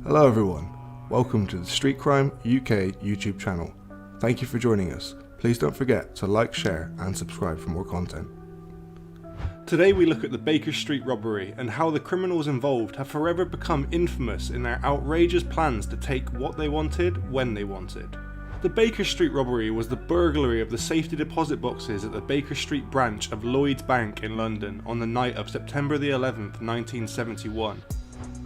Hello everyone, welcome to the Street Crime UK YouTube channel. Thank you for joining us. Please don't forget to like, share and subscribe for more content. Today we look at the Baker Street robbery and how the criminals involved have forever become infamous in their outrageous plans to take what they wanted when they wanted. The Baker Street robbery was the burglary of the safety deposit boxes at the Baker Street branch of Lloyds Bank in London on the night of September the 11th, 1971.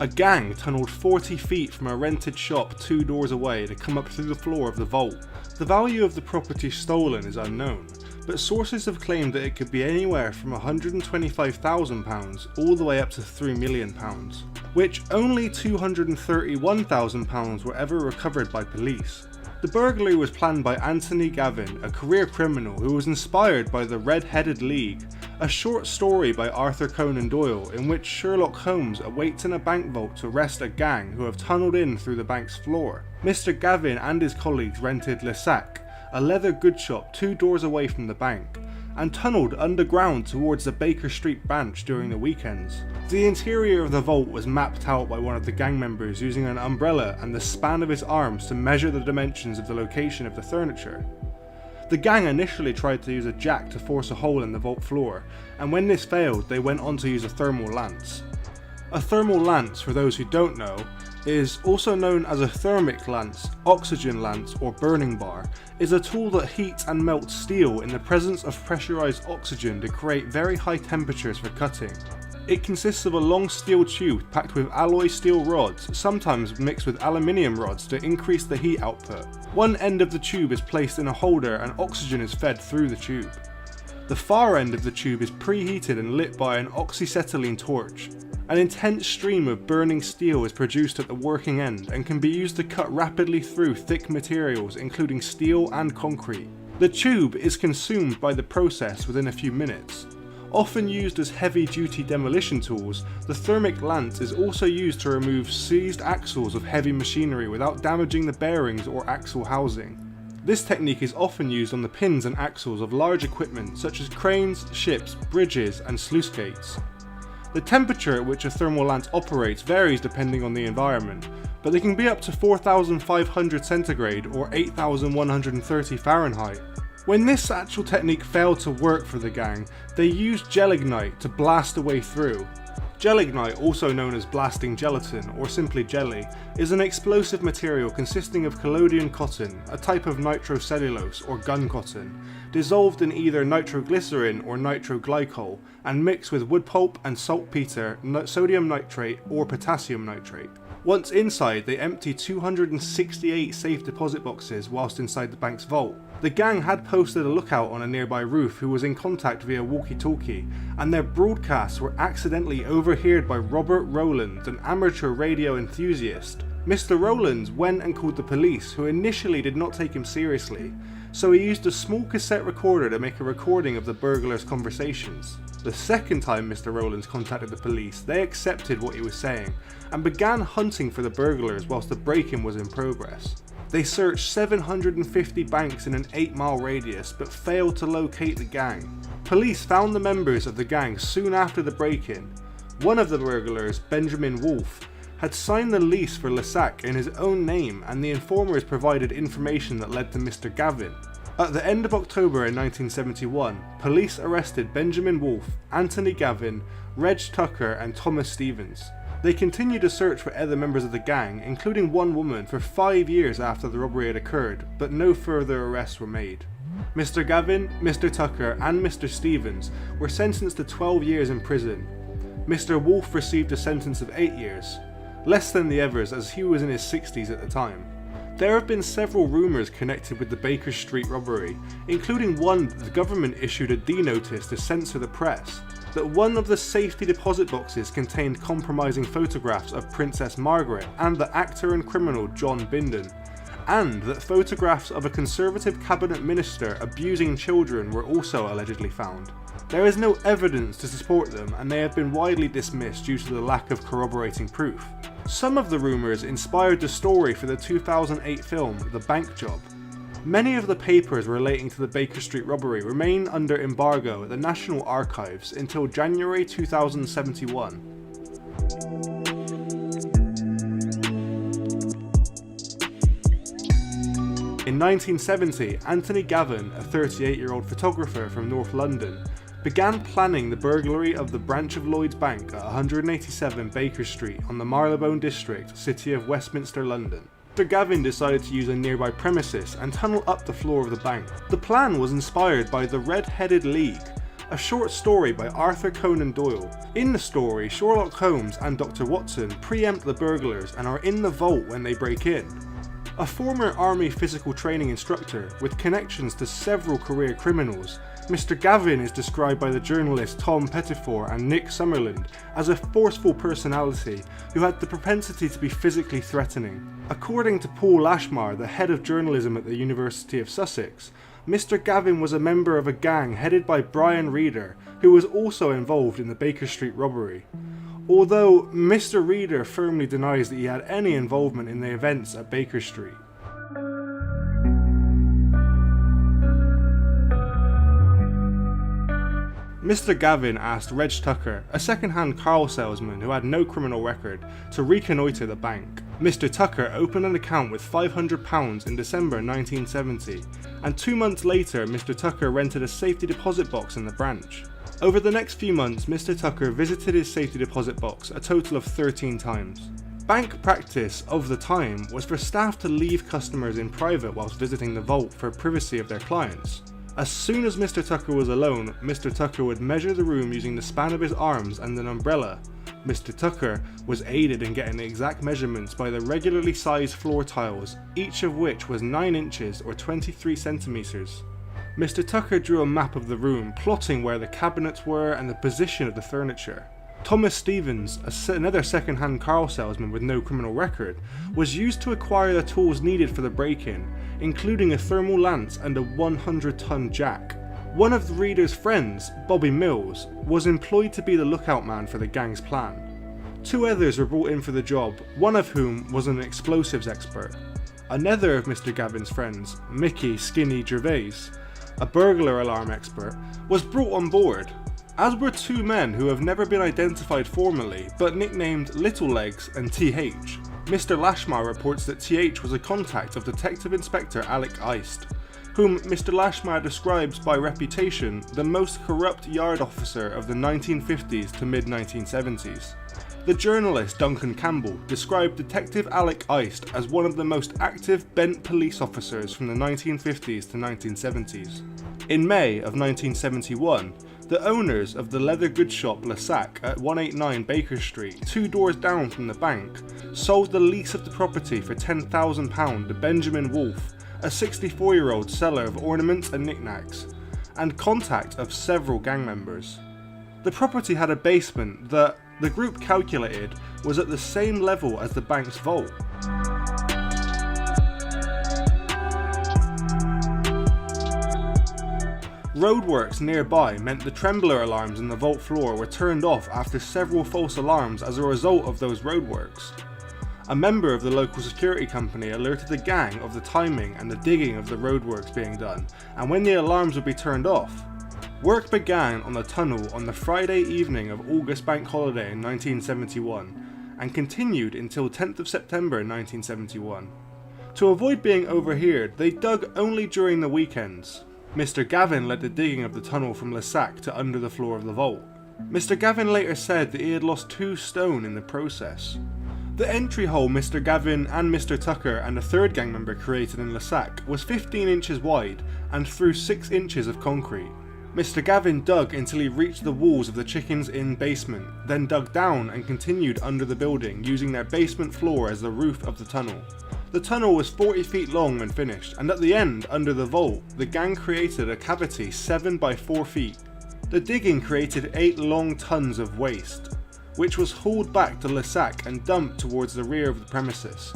A gang tunnelled 40 feet from a rented shop 2 doors away to come up through the floor of the vault. The value of the property stolen is unknown, but sources have claimed that it could be anywhere from £125,000 all the way up to £3 million, which only £231,000 were ever recovered by police. The burglary was planned by Anthony Gavin, a career criminal who was inspired by The Red-Headed League, a short story by Arthur Conan Doyle in which Sherlock Holmes awaits in a bank vault to arrest a gang who have tunnelled in through the bank's floor. Mr. Gavin and his colleagues rented Le Sac, a leather goods shop 2 doors away from the bank, and tunnelled underground towards the Baker Street branch during the weekends. The interior of the vault was mapped out by one of the gang members using an umbrella and the span of his arms to measure the dimensions of the location of the furniture. The gang initially tried to use a jack to force a hole in the vault floor, and when this failed they went on to use a thermal lance. A thermal lance, for those who don't know, is also known as a thermic lance, oxygen lance or burning bar, is a tool that heats and melts steel in the presence of pressurized oxygen to create very high temperatures for cutting. It consists of a long steel tube packed with alloy steel rods, sometimes mixed with aluminium rods to increase the heat output. One end of the tube is placed in a holder and oxygen is fed through the tube. The far end of the tube is preheated and lit by an oxyacetylene torch. An intense stream of burning steel is produced at the working end and can be used to cut rapidly through thick materials including steel and concrete. The tube is consumed by the process within a few minutes. Often used as heavy-duty demolition tools, the thermic lance is also used to remove seized axles of heavy machinery without damaging the bearings or axle housing. This technique is often used on the pins and axles of large equipment such as cranes, ships, bridges and sluice gates. The temperature at which a thermal lance operates varies depending on the environment, but they can be up to 4,500 centigrade or 8,130 Fahrenheit. When this actual technique failed to work for the gang, they used gelignite to blast a way through. Gelignite, also known as blasting gelatin or simply jelly, is an explosive material consisting of collodion cotton, a type of nitrocellulose or gun cotton, dissolved in either nitroglycerin or nitroglycol and mixed with wood pulp and saltpeter, sodium nitrate or potassium nitrate. Once inside, they empty 268 safe deposit boxes whilst inside the bank's vault. The gang had posted a lookout on a nearby roof who was in contact via walkie-talkie, and their broadcasts were accidentally overheard by Robert Rowlands, an amateur radio enthusiast. Mr. Rowlands went and called the police, who initially did not take him seriously, so he used a small cassette recorder to make a recording of the burglars' conversations. The second time Mr. Rowlands contacted the police, they accepted what he was saying, and began hunting for the burglars whilst the break-in was in progress. They searched 750 banks in an 8-mile radius, but failed to locate the gang. Police found the members of the gang soon after the break-in. One of the burglars, Benjamin Wolfe, had signed the lease for Le Sac in his own name, and the informers provided information that led to Mr. Gavin. At the end of October in 1971, police arrested Benjamin Wolfe, Anthony Gavin, Reg Tucker and Thomas Stevens. They continued to search for other members of the gang, including one woman, for 5 years after the robbery had occurred, but no further arrests were made. Mr. Gavin, Mr. Tucker and Mr. Stevens were sentenced to 12 years in prison. Mr. Wolfe received a sentence of 8 years, less than the others as he was in his 60s at the time. There have been several rumours connected with the Baker Street robbery, including one that the government issued a D-notice to censor the press, that one of the safety deposit boxes contained compromising photographs of Princess Margaret and the actor and criminal John Bindon, and that photographs of a Conservative cabinet minister abusing children were also allegedly found. There is no evidence to support them, and they have been widely dismissed due to the lack of corroborating proof. Some of the rumours inspired the story for the 2008 film The Bank Job. Many of the papers relating to the Baker Street robbery remain under embargo at the National Archives until January 2071. In 1970, Anthony Gavin, a 38-year-old photographer from North London, began planning the burglary of the branch of Lloyd's Bank at 187 Baker Street on the Marylebone district, City of Westminster, London. Mr. Gavin decided to use a nearby premises and tunnel up the floor of the bank. The plan was inspired by The Red-Headed League, a short story by Arthur Conan Doyle. In the story, Sherlock Holmes and Dr. Watson preempt the burglars and are in the vault when they break in. A former army physical training instructor with connections to several career criminals, Mr. Gavin is described by the journalists Tom Pettifor and Nick Summerland as a forceful personality who had the propensity to be physically threatening. According to Paul Lashmar, the head of journalism at the University of Sussex, Mr. Gavin was a member of a gang headed by Brian Reader, who was also involved in the Baker Street robbery. Although Mr. Reader firmly denies that he had any involvement in the events at Baker Street. Mr. Gavin asked Reg Tucker, a second-hand car salesman who had no criminal record, to reconnoitre the bank. Mr. Tucker opened an account with £500 in December 1970, and 2 months later Mr. Tucker rented a safety deposit box in the branch. Over the next few months, Mr. Tucker visited his safety deposit box a total of 13 times. Bank practice of the time was for staff to leave customers in private whilst visiting the vault for privacy of their clients. As soon as Mr. Tucker was alone, Mr. Tucker would measure the room using the span of his arms and an umbrella. Mr. Tucker was aided in getting the exact measurements by the regularly sized floor tiles, each of which was 9 inches or 23 centimetres. Mr. Tucker drew a map of the room, plotting where the cabinets were and the position of the furniture. Thomas Stevens, another second-hand car salesman with no criminal record, was used to acquire the tools needed for the break-in, including a thermal lance and a 100-ton jack. One of the Reader's friends, Bobby Mills, was employed to be the lookout man for the gang's plan. 2 others were brought in for the job, one of whom was an explosives expert. Another of Mr. Gavin's friends, Mickey Skinny Gervais, a burglar alarm expert, was brought on board, as were 2 men who have never been identified formally but nicknamed Little Legs and TH. Mr. Lashmar reports that TH was a contact of Detective Inspector Alec Heist, whom Mr. Lashmar describes by reputation the most corrupt yard officer of the 1950s to mid-1970s. The journalist Duncan Campbell described Detective Alec Heist as one of the most active bent police officers from the 1950s to 1970s. In May of 1971, the owners of the leather goods shop Lassac at 189 Baker Street, 2 doors down from the bank, sold the lease of the property for £10,000 to Benjamin Wolfe, a 64-year-old seller of ornaments and knickknacks, and contact of several gang members. The property had a basement that, the group calculated, was at the same level as the bank's vault. Roadworks nearby meant the trembler alarms in the vault floor were turned off after several false alarms as a result of those roadworks. A member of the local security company alerted the gang of the timing and the digging of the roadworks being done, and when the alarms would be turned off. Work began on the tunnel on the Friday evening of August Bank Holiday in 1971, and continued until 10th of September 1971. To avoid being overheard, they dug only during the weekends. Mr. Gavin led the digging of the tunnel from Lassac to under the floor of the vault. Mr. Gavin later said that he had lost 2 stone in the process. The entry hole Mr. Gavin and Mr. Tucker and a 3rd gang member created in Lassac was 15 inches wide and through 6 inches of concrete. Mr. Gavin dug until he reached the walls of the Chickens Inn basement, then dug down and continued under the building using their basement floor as the roof of the tunnel. The tunnel was 40 feet long when finished, and at the end, under the vault, the gang created a cavity 7 by 4 feet. The digging created 8 long tons of waste, which was hauled back to Lassac and dumped towards the rear of the premises.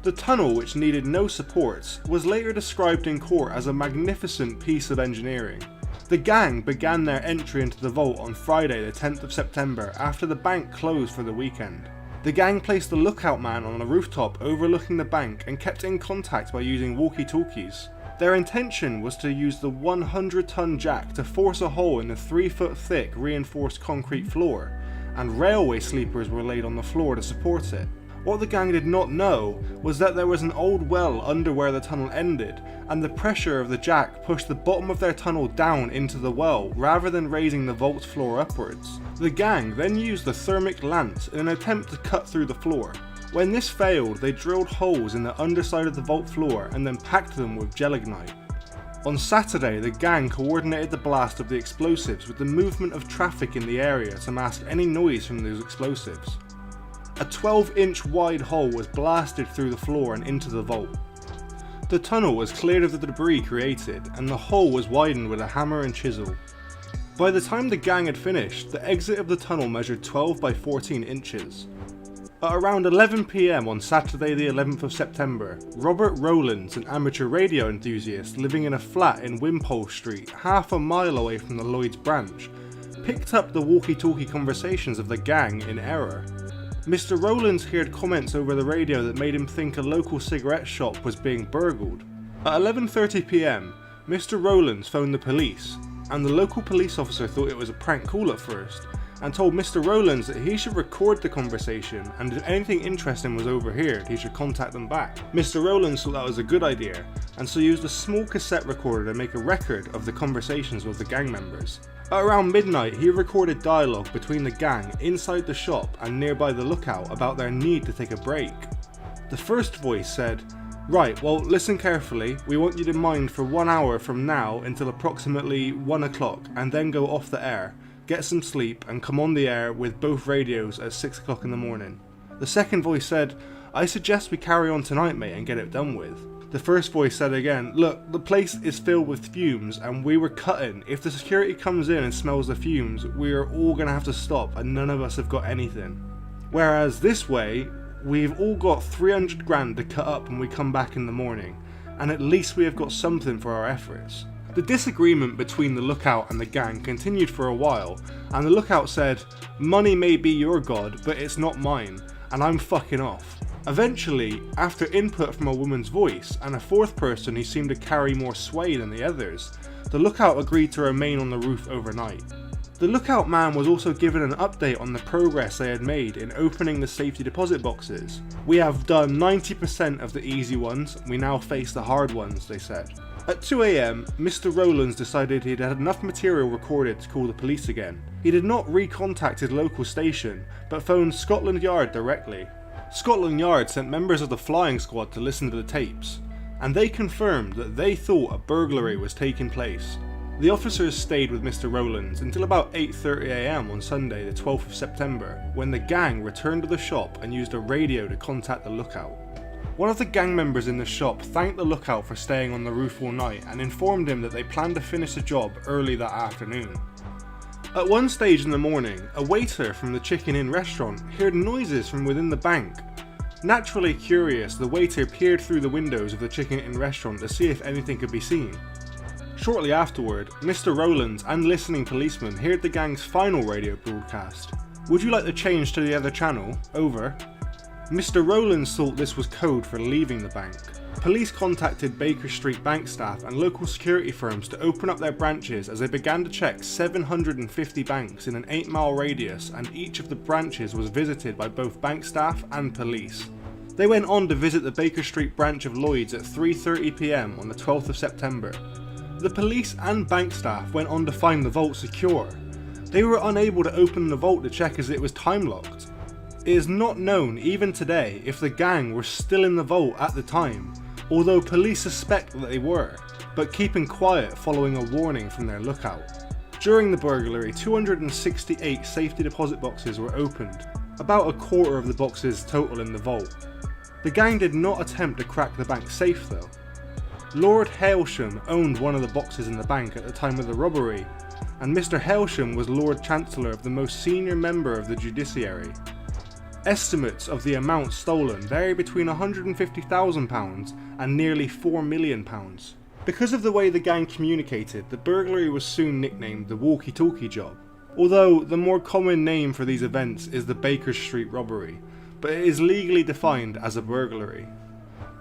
The tunnel, which needed no supports, was later described in court as a magnificent piece of engineering. The gang began their entry into the vault on Friday the 10th of September after the bank closed for the weekend. The gang placed the lookout man on a rooftop overlooking the bank and kept in contact by using walkie-talkies. Their intention was to use the 100-ton jack to force a hole in the 3-foot thick reinforced concrete floor, and railway sleepers were laid on the floor to support it. What the gang did not know was that there was an old well under where the tunnel ended, and the pressure of the jack pushed the bottom of their tunnel down into the well rather than raising the vault's floor upwards. The gang then used the thermic lance in an attempt to cut through the floor. When this failed, they drilled holes in the underside of the vault floor and then packed them with gelignite. On Saturday, the gang coordinated the blast of the explosives with the movement of traffic in the area to mask any noise from those explosives. A 12-inch wide hole was blasted through the floor and into the vault. The tunnel was cleared of the debris created, and the hole was widened with a hammer and chisel. By the time the gang had finished, the exit of the tunnel measured 12 by 14 inches. At around 11 PM on Saturday the 11th of September, Robert Rowlands, an amateur radio enthusiast living in a flat in Wimpole Street, half a mile away from the Lloyd's branch, picked up the walkie-talkie conversations of the gang in error. Mr. Rowlands heard comments over the radio that made him think a local cigarette shop was being burgled. At 11:30 PM, Mr. Rowlands phoned the police, and the local police officer thought it was a prank call at first, and told Mr. Rowlands that he should record the conversation, and if anything interesting was overheard, he should contact them back. Mr. Rowlands thought that was a good idea, and so used a small cassette recorder to make a record of the conversations with the gang members. At around midnight, he recorded dialogue between the gang inside the shop and nearby the lookout about their need to take a break. The first voice said, "Right, well listen carefully, we want you to mind for 1 hour from now until approximately 1 o'clock and then go off the air, get some sleep and come on the air with both radios at 6 o'clock in the morning." The second voice said, "I suggest we carry on tonight mate and get it done with." The first voice said again, "Look, the place is filled with fumes and we were cutting. If the security comes in and smells the fumes, we are all going to have to stop and none of us have got anything. Whereas this way, we've all got 300 grand to cut up when we come back in the morning, and at least we have got something for our efforts." The disagreement between the lookout and the gang continued for a while, and the lookout said, "Money may be your god, but it's not mine, and I'm fucking off." Eventually, after input from a woman's voice and a fourth person who seemed to carry more sway than the others, the lookout agreed to remain on the roof overnight. The lookout man was also given an update on the progress they had made in opening the safety deposit boxes. "We have done 90% of the easy ones, we now face the hard ones," they said. At 2 AM, Mr. Rowlands decided he'd had enough material recorded to call the police again. He did not recontact his local station, but phoned Scotland Yard directly. Scotland Yard sent members of the flying squad to listen to the tapes, and they confirmed that they thought a burglary was taking place. The officers stayed with Mr. Rowlands until about 8:30 AM on Sunday the 12th of September, when the gang returned to the shop and used a radio to contact the lookout. One of the gang members in the shop thanked the lookout for staying on the roof all night and informed him that they planned to finish the job early that afternoon. At one stage in the morning, a waiter from the Chicken Inn restaurant heard noises from within the bank. Naturally curious, the waiter peered through the windows of the Chicken Inn restaurant to see if anything could be seen. Shortly afterward, Mr. Rowlands and listening policemen heard the gang's final radio broadcast. "Would you like to change to the other channel? Over." Mr. Rowlands thought this was code for leaving the bank. Police contacted Baker Street bank staff and local security firms to open up their branches as they began to check 750 banks in an 8-mile radius, and each of the branches was visited by both bank staff and police. They went on to visit the Baker Street branch of Lloyd's at 3:30 PM on the 12th of September. The police and bank staff went on to find the vault secure. They were unable to open the vault to check as it was time locked. It is not known even today if the gang were still in the vault at the time, although police suspect that they were, but keeping quiet following a warning from their lookout. During the burglary, 268 safety deposit boxes were opened, about a quarter of the boxes total in the vault. The gang did not attempt to crack the bank safe though. Lord Hailsham owned one of the boxes in the bank at the time of the robbery, and Mr. Hailsham was Lord Chancellor of the most senior member of the judiciary. Estimates of the amount stolen vary between £150,000 and nearly £4 million. Because of the way the gang communicated, the burglary was soon nicknamed the walkie-talkie job, although the more common name for these events is the Baker Street robbery, but it is legally defined as a burglary.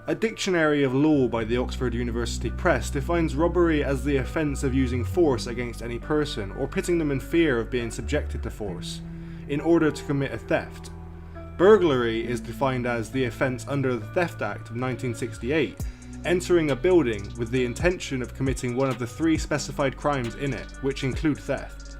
A dictionary of law by the Oxford University Press defines robbery as the offence of using force against any person or putting them in fear of being subjected to force, in order to commit a theft. Burglary is defined as the offence under the Theft Act of 1968, entering a building with the intention of committing one of the 3 specified crimes in it, which include theft.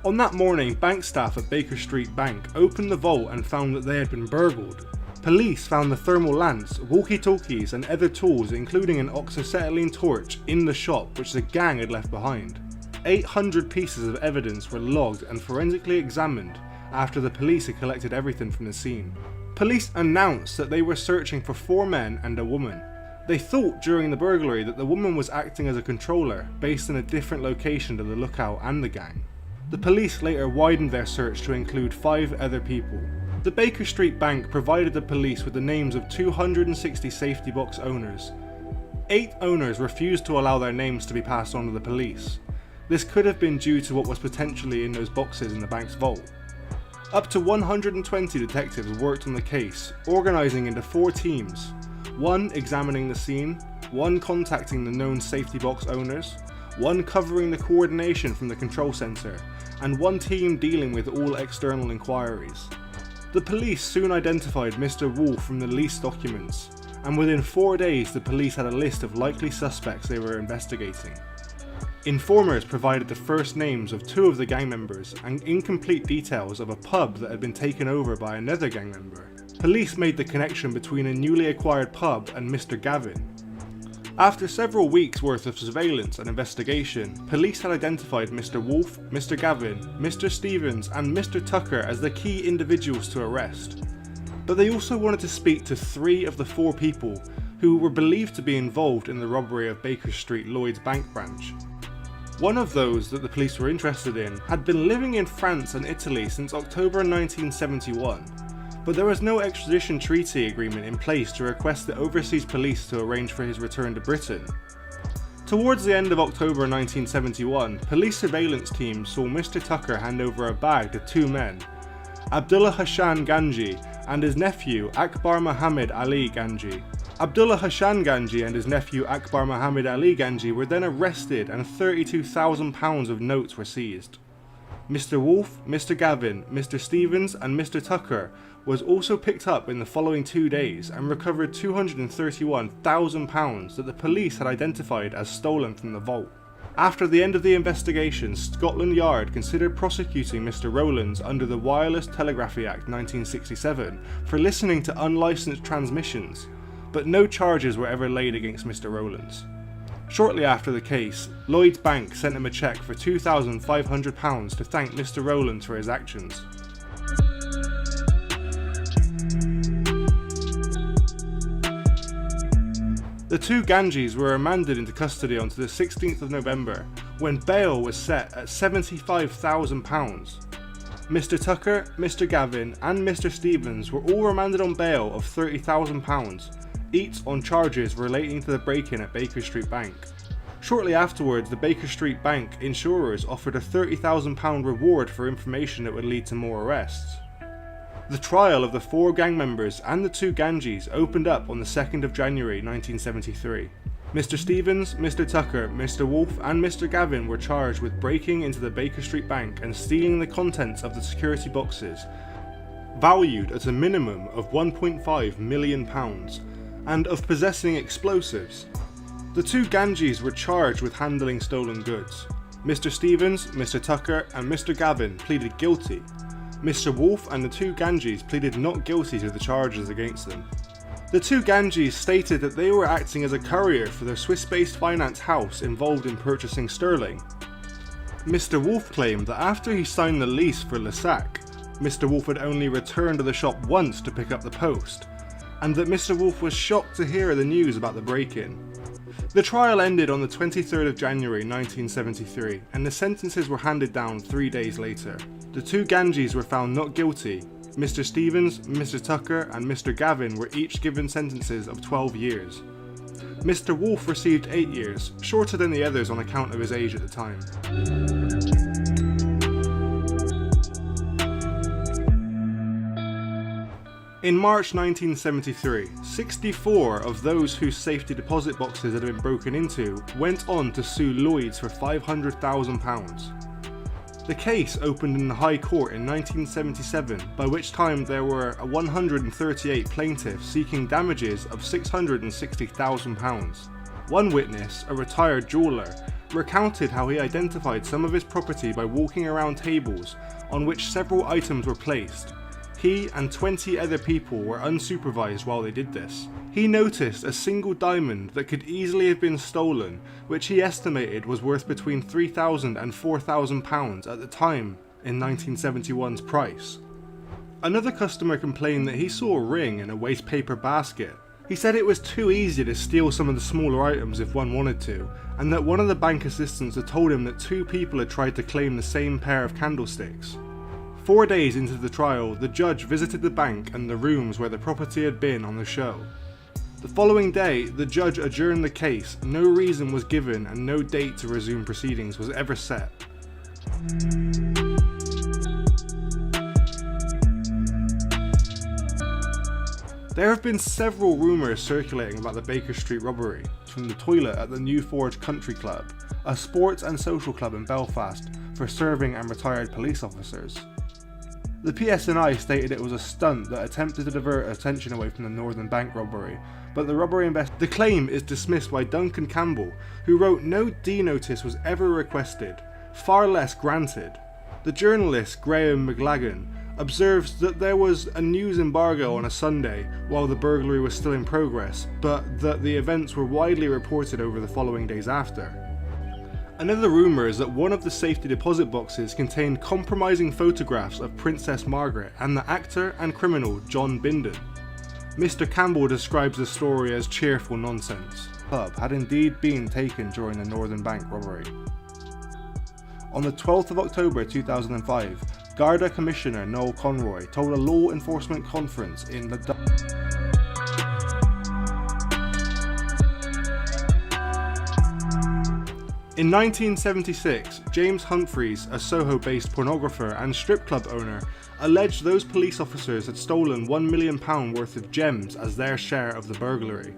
On that morning, bank staff at Baker Street Bank opened the vault and found that they had been burgled. Police found the thermal lance, walkie-talkies and other tools, including an oxyacetylene torch, in the shop which the gang had left behind. 800 pieces of evidence were logged and forensically examined after the police had collected everything from the scene. Police announced that they were searching for 4 men and a woman. They thought during the burglary that the woman was acting as a controller, based in a different location to the lookout and the gang. The police later widened their search to include 5 other people. The Baker Street Bank provided the police with the names of 260 safety box owners. 8 owners refused to allow their names to be passed on to the police. This could have been due to what was potentially in those boxes in the bank's vault. Up to 120 detectives worked on the case, organising into 4 teams. 1 examining the scene, 1 contacting the known safety box owners, 1 covering the coordination from the control centre, and 1 team dealing with all external inquiries. The police soon identified Mr. Wolf from the lease documents, and within 4 days the police had a list of likely suspects they were investigating. Informers provided the first names of 2 of the gang members and incomplete details of a pub that had been taken over by another gang member. Police made the connection between a newly acquired pub and Mr. Gavin. After several weeks worth of surveillance and investigation, police had identified Mr. Wolf, Mr. Gavin, Mr. Stevens and Mr. Tucker as the key individuals to arrest. But they also wanted to speak to 3 of the 4 people who were believed to be involved in the robbery of Baker Street Lloyd's bank branch. One of those that the police were interested in had been living in France and Italy since October 1971. But there was no extradition treaty agreement in place to request the overseas police to arrange for his return to Britain. Towards the end of October 1971, police surveillance teams saw Mr. Tucker hand over a bag to 2 men, Abdullah Hassan Ganji and his nephew Akbar Muhammad Ali Ganji. Abdullah Hassan Ganji and his nephew Akbar Muhammad Ali Ganji were then arrested and £32,000 of notes were seized. Mr. Wolf, Mr. Gavin, Mr. Stevens and Mr. Tucker was also picked up in the following 2 days and recovered £231,000 that the police had identified as stolen from the vault. After the end of the investigation, Scotland Yard considered prosecuting Mr. Rowlands under the Wireless Telegraphy Act 1967 for listening to unlicensed transmissions, but no charges were ever laid against Mr. Rowlands. Shortly after the case, Lloyd's Bank sent him a cheque for £2,500 to thank Mr. Rowlands for his actions. The 2 Ganjis were remanded into custody until the 16th of November, when bail was set at £75,000. Mr. Tucker, Mr. Gavin and Mr. Stevens were all remanded on bail of £30,000, each on charges relating to the break-in at Baker Street Bank. Shortly afterwards, the Baker Street Bank insurers offered a £30,000 reward for information that would lead to more arrests. The trial of the 4 gang members and the 2 Ganjis opened up on the 2nd of January 1973. Mr. Stevens, Mr. Tucker, Mr. Wolf and Mr. Gavin were charged with breaking into the Baker Street Bank and stealing the contents of the security boxes, valued at a minimum of £1.5 million, and of possessing explosives. The 2 Ganjis were charged with handling stolen goods. Mr. Stevens, Mr. Tucker and Mr. Gavin pleaded guilty. Mr. Wolf and the 2 Ganjis pleaded not guilty to the charges against them. The 2 Ganjis stated that they were acting as a courier for the Swiss-based finance house involved in purchasing sterling. Mr. Wolf claimed that after he signed the lease for Lassac, Mr. Wolf had only returned to the shop once to pick up the post, and that Mr. Wolf was shocked to hear the news about the break-in. The trial ended on the 23rd of January 1973, and the sentences were handed down 3 days later. The 2 Ganjis were found not guilty. Mr. Stevens, Mr. Tucker and Mr. Gavin were each given sentences of 12 years. Mr. Wolf received 8 years, shorter than the others on account of his age at the time. In March 1973, 64 of those whose safety deposit boxes had been broken into went on to sue Lloyds for £500,000. The case opened in the High Court in 1977, by which time there were 138 plaintiffs seeking damages of £660,000. One witness, a retired jeweller, recounted how he identified some of his property by walking around tables on which several items were placed. He and 20 other people were unsupervised while they did this. He noticed a single diamond that could easily have been stolen, which he estimated was worth between £3,000 and £4,000 at the time in 1971's price. Another customer complained that he saw a ring in a waste paper basket. He said it was too easy to steal some of the smaller items if one wanted to, and that one of the bank assistants had told him that 2 people had tried to claim the same pair of candlesticks. 4 days into the trial, the judge visited the bank and the rooms where the property had been on the show. The following day, the judge adjourned the case. No reason was given and no date to resume proceedings was ever set. There have been several rumours circulating about the Baker Street robbery, from the toilet at the New Forge Country Club, a sports and social club in Belfast for serving and retired police officers. The PSNI stated it was a stunt that attempted to divert attention away from the Northern Bank robbery, but the claim is dismissed by Duncan Campbell, who wrote no D notice was ever requested, far less granted. The journalist Graham McLagan observes that there was a news embargo on a Sunday while the burglary was still in progress, but that the events were widely reported over the following days after. Another rumour is that one of the safety deposit boxes contained compromising photographs of Princess Margaret and the actor and criminal John Bindon. Mr. Campbell describes the story as cheerful nonsense. The club had indeed been taken during the Northern Bank robbery. On the 12th of October 2005, Garda Commissioner Noel Conroy told a law enforcement conference in the In 1976, James Humphreys, a Soho-based pornographer and strip club owner, alleged those police officers had stolen £1 million worth of gems as their share of the burglary.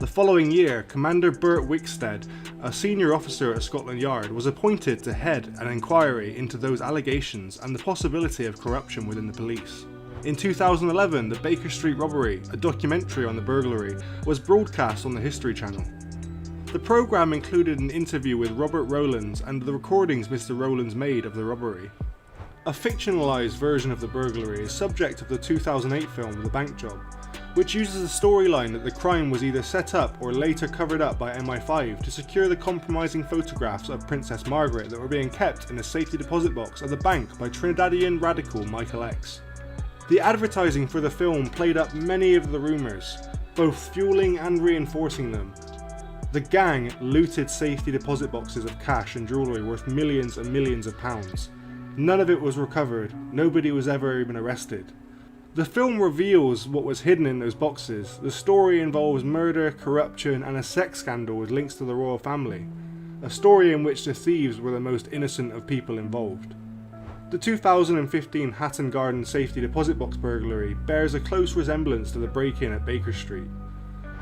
The following year, Commander Bert Wickstead, a senior officer at Scotland Yard, was appointed to head an inquiry into those allegations and the possibility of corruption within the police. In 2011, the Baker Street robbery, a documentary on the burglary, was broadcast on the History Channel. The programme included an interview with Robert Rowlands and the recordings Mr. Rowlands made of the robbery. A fictionalised version of the burglary is subject of the 2008 film The Bank Job, which uses a storyline that the crime was either set up or later covered up by MI5 to secure the compromising photographs of Princess Margaret that were being kept in a safety deposit box at the bank by Trinidadian radical Michael X. The advertising for the film played up many of the rumours, both fueling and reinforcing them. The gang looted safety deposit boxes of cash and jewellery worth millions and millions of pounds. None of it was recovered, nobody was ever even arrested. The film reveals what was hidden in those boxes. The story involves murder, corruption and a sex scandal with links to the royal family. A story in which the thieves were the most innocent of people involved. The 2015 Hatton Garden safety deposit box burglary bears a close resemblance to the break-in at Baker Street.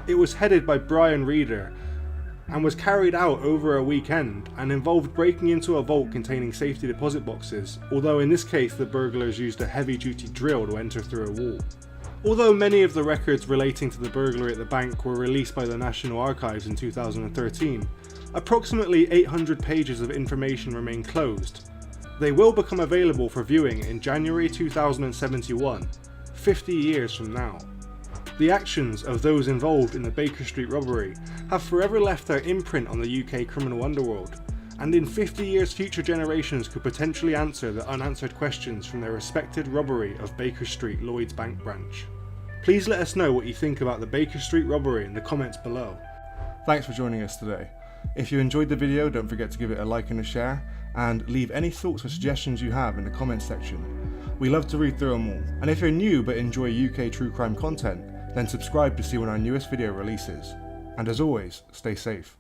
It was headed by Brian Reeder and was carried out over a weekend and involved breaking into a vault containing safety deposit boxes, although in this case the burglars used a heavy-duty drill to enter through a wall. Although many of the records relating to the burglary at the bank were released by the National Archives in 2013, approximately 800 pages of information remain closed. They will become available for viewing in January 2071, 50 years from now. The actions of those involved in the Baker Street robbery have forever left their imprint on the UK criminal underworld, and in 50 years future generations could potentially answer the unanswered questions from their respected robbery of Baker Street Lloyds Bank branch. Please let us know what you think about the Baker Street robbery in the comments below. Thanks for joining us today. If you enjoyed the video, don't forget to give it a like and a share, and leave any thoughts or suggestions you have in the comments section. We love to read through them all, and if you're new but enjoy UK true crime content, then subscribe to see when our newest video releases. And as always, stay safe.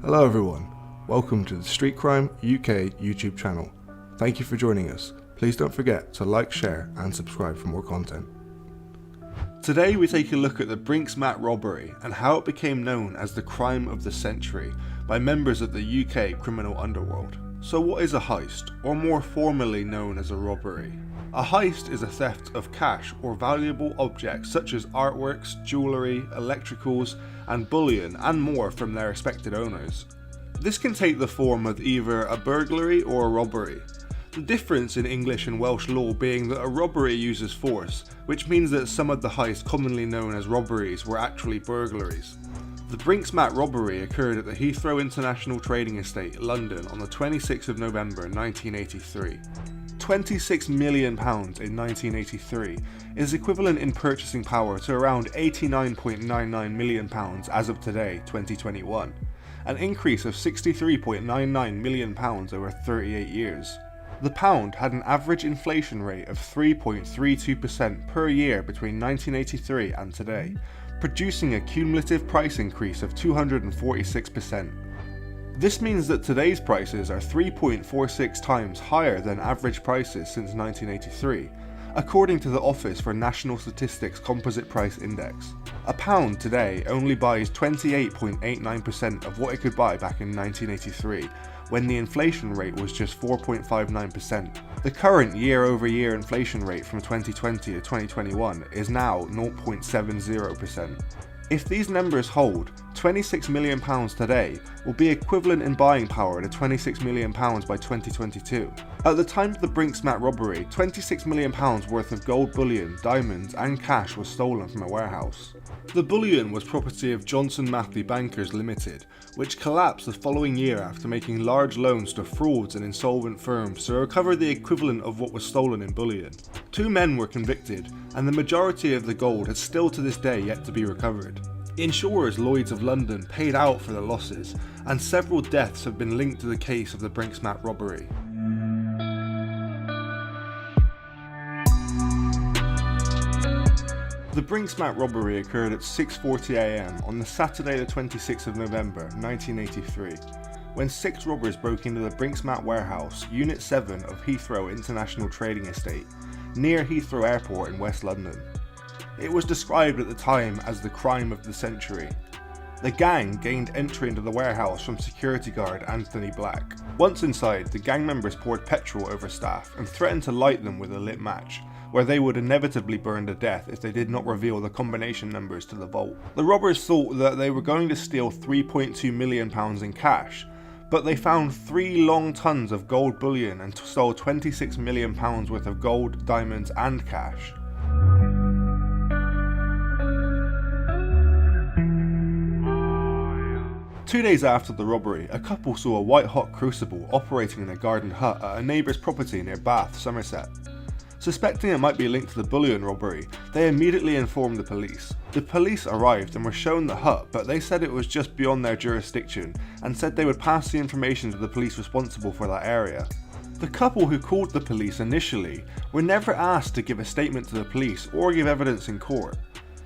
Hello everyone, welcome to the Street Crime UK YouTube channel. Thank you for joining us. Please don't forget to like, share and subscribe for more content. Today we take a look at the Brink's-Mat robbery and how it became known as the crime of the century by members of the UK criminal underworld. So what is a heist, or more formally known as a robbery? A heist is a theft of cash or valuable objects such as artworks, jewellery, electricals and bullion and more from their respected owners. This can take the form of either a burglary or a robbery. The difference in English and Welsh law being that a robbery uses force, which means that some of the heists commonly known as robberies were actually burglaries. The Brink's-Mat robbery occurred at the Heathrow International Trading Estate, London on the 26th of November 1983. £26 million in 1983 is equivalent in purchasing power to around £89.99 million as of today, 2021, an increase of £63.99 million over 38 years. The pound had an average inflation rate of 3.32% per year between 1983 and today, producing a cumulative price increase of 246%. This means that today's prices are 3.46 times higher than average prices since 1983, according to the Office for National Statistics Composite Price Index. A pound today only buys 28.89% of what it could buy back in 1983, when the inflation rate was just 4.59%. The current year-over-year inflation rate from 2020 to 2021 is now 0.70%. If these numbers hold, £26 million today will be equivalent in buying power to £26 million by 2022. At the time of the Brink's-Mat robbery, £26 million worth of gold bullion, diamonds and cash was stolen from a warehouse. The bullion was property of Johnson Matthey Bankers Limited, which collapsed the following year after making large loans to frauds and insolvent firms to recover the equivalent of what was stolen in bullion. 2 men were convicted, and the majority of the gold has still to this day yet to be recovered. Insurers Lloyds of London paid out for the losses, and several deaths have been linked to the case of the Brink's-Mat robbery. The Brink's-Mat robbery occurred at 6:40 AM on the Saturday the 26th of November 1983, when 6 robbers broke into the Brink's-Mat warehouse, Unit 7 of Heathrow International Trading Estate, near Heathrow Airport in West London. It was described at the time as the crime of the century. The gang gained entry into the warehouse from security guard Anthony Black. Once inside, the gang members poured petrol over staff and threatened to light them with a lit match, where they would inevitably burn to death if they did not reveal the combination numbers to the vault. The robbers thought that they were going to steal £3.2 million in cash, but they found 3 long tons of gold bullion and stole £26 million worth of gold, diamonds and cash. Two days after the robbery, a couple saw a white-hot crucible operating in a garden hut at a neighbour's property near Bath, Somerset. Suspecting it might be linked to the bullion robbery, they immediately informed the police. The police arrived and were shown the hut, but they said it was just beyond their jurisdiction and said they would pass the information to the police responsible for that area. The couple who called the police initially were never asked to give a statement to the police or give evidence in court.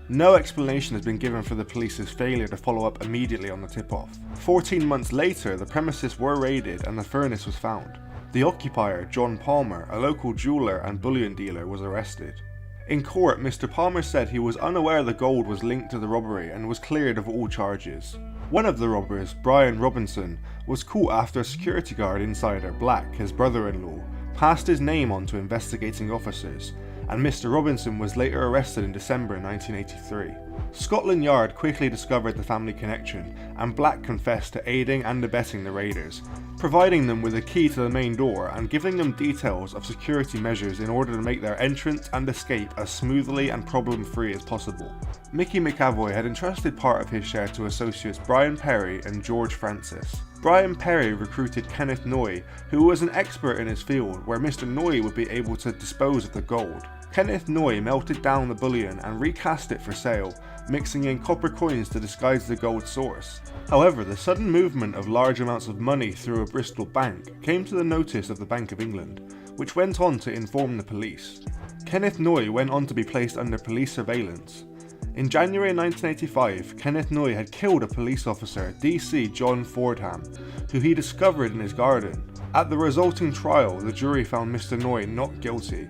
No explanation has been given for the police's failure to follow up immediately on the tip-off. 14 months later, the premises were raided and the furnace was found. The occupier, John Palmer, a local jeweller and bullion dealer, was arrested. In court, Mr. Palmer said he was unaware the gold was linked to the robbery and was cleared of all charges. One of the robbers, Brian Robinson, was caught after a security guard insider, Black, his brother-in-law, passed his name on to investigating officers, and Mr. Robinson was later arrested in December 1983. Scotland Yard quickly discovered the family connection, and Black confessed to aiding and abetting the raiders, providing them with a key to the main door and giving them details of security measures in order to make their entrance and escape as smoothly and problem-free as possible. Mickey McAvoy had entrusted part of his share to associates Brian Perry and George Francis. Brian Perry recruited Kenneth Noy, who was an expert in his field, where Mr. Noy would be able to dispose of the gold. Kenneth Noy melted down the bullion and recast it for sale, mixing in copper coins to disguise the gold source. However, the sudden movement of large amounts of money through a Bristol bank came to the notice of the Bank of England, which went on to inform the police. Kenneth Noy went on to be placed under police surveillance. In January 1985, Kenneth Noy had killed a police officer, DC John Fordham, who he discovered in his garden. At the resulting trial, the jury found Mr. Noy not guilty.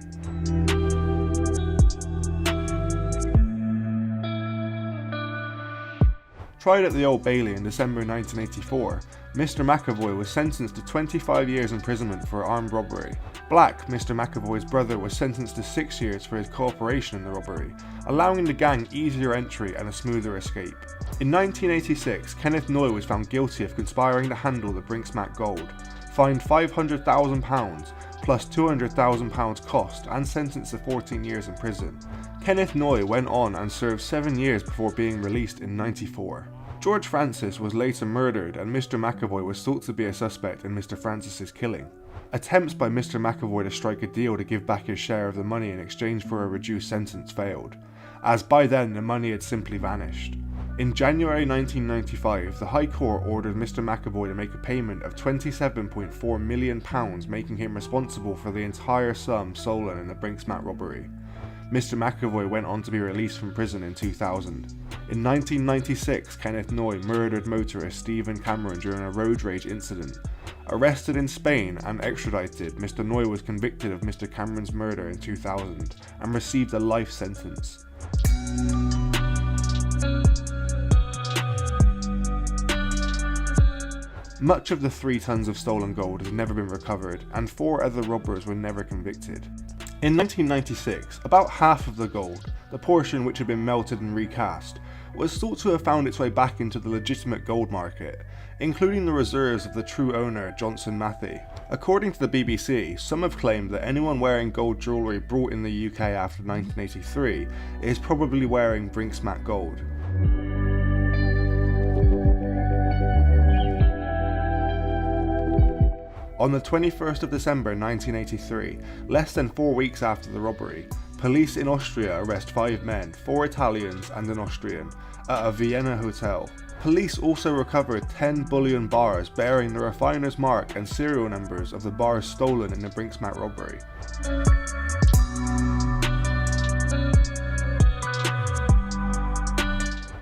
Tried at the Old Bailey in December 1984, Mr. McAvoy was sentenced to 25 years imprisonment for armed robbery. Black, Mr. McAvoy's brother, was sentenced to 6 years for his cooperation in the robbery, allowing the gang easier entry and a smoother escape. In 1986, Kenneth Noy was found guilty of conspiring to handle the Brinksmat gold, fined £500,000 plus £200,000 cost, and sentenced to 14 years in prison. Kenneth Noy went on and served 7 years before being released in '94. George Francis was later murdered, and Mr. McAvoy was thought to be a suspect in Mr. Francis's killing. Attempts by Mr. McAvoy to strike a deal to give back his share of the money in exchange for a reduced sentence failed, as by then the money had simply vanished. In January 1995, the High Court ordered Mr. McAvoy to make a payment of £27.4 million, making him responsible for the entire sum stolen in the Brinksmat robbery. Mr. McAvoy went on to be released from prison in 2000. In 1996, Kenneth Noy murdered motorist Stephen Cameron during a road rage incident. Arrested in Spain and extradited, Mr. Noy was convicted of Mr. Cameron's murder in 2000 and received a life sentence. Much of the 3 tons of stolen gold has never been recovered, and 4 other robbers were never convicted. In 1996, about half of the gold, the portion which had been melted and recast, was thought to have found its way back into the legitimate gold market, including the reserves of the true owner, Johnson Matthey. According to the BBC, some have claimed that anyone wearing gold jewellery brought in the UK after 1983 is probably wearing Brinksmat gold. On the 21st of December 1983, less than 4 weeks after the robbery, police in Austria arrest 5 men, 4 Italians and an Austrian, at a Vienna hotel. Police also recovered 10 bullion bars bearing the refiner's mark and serial numbers of the bars stolen in the Brinksmat robbery.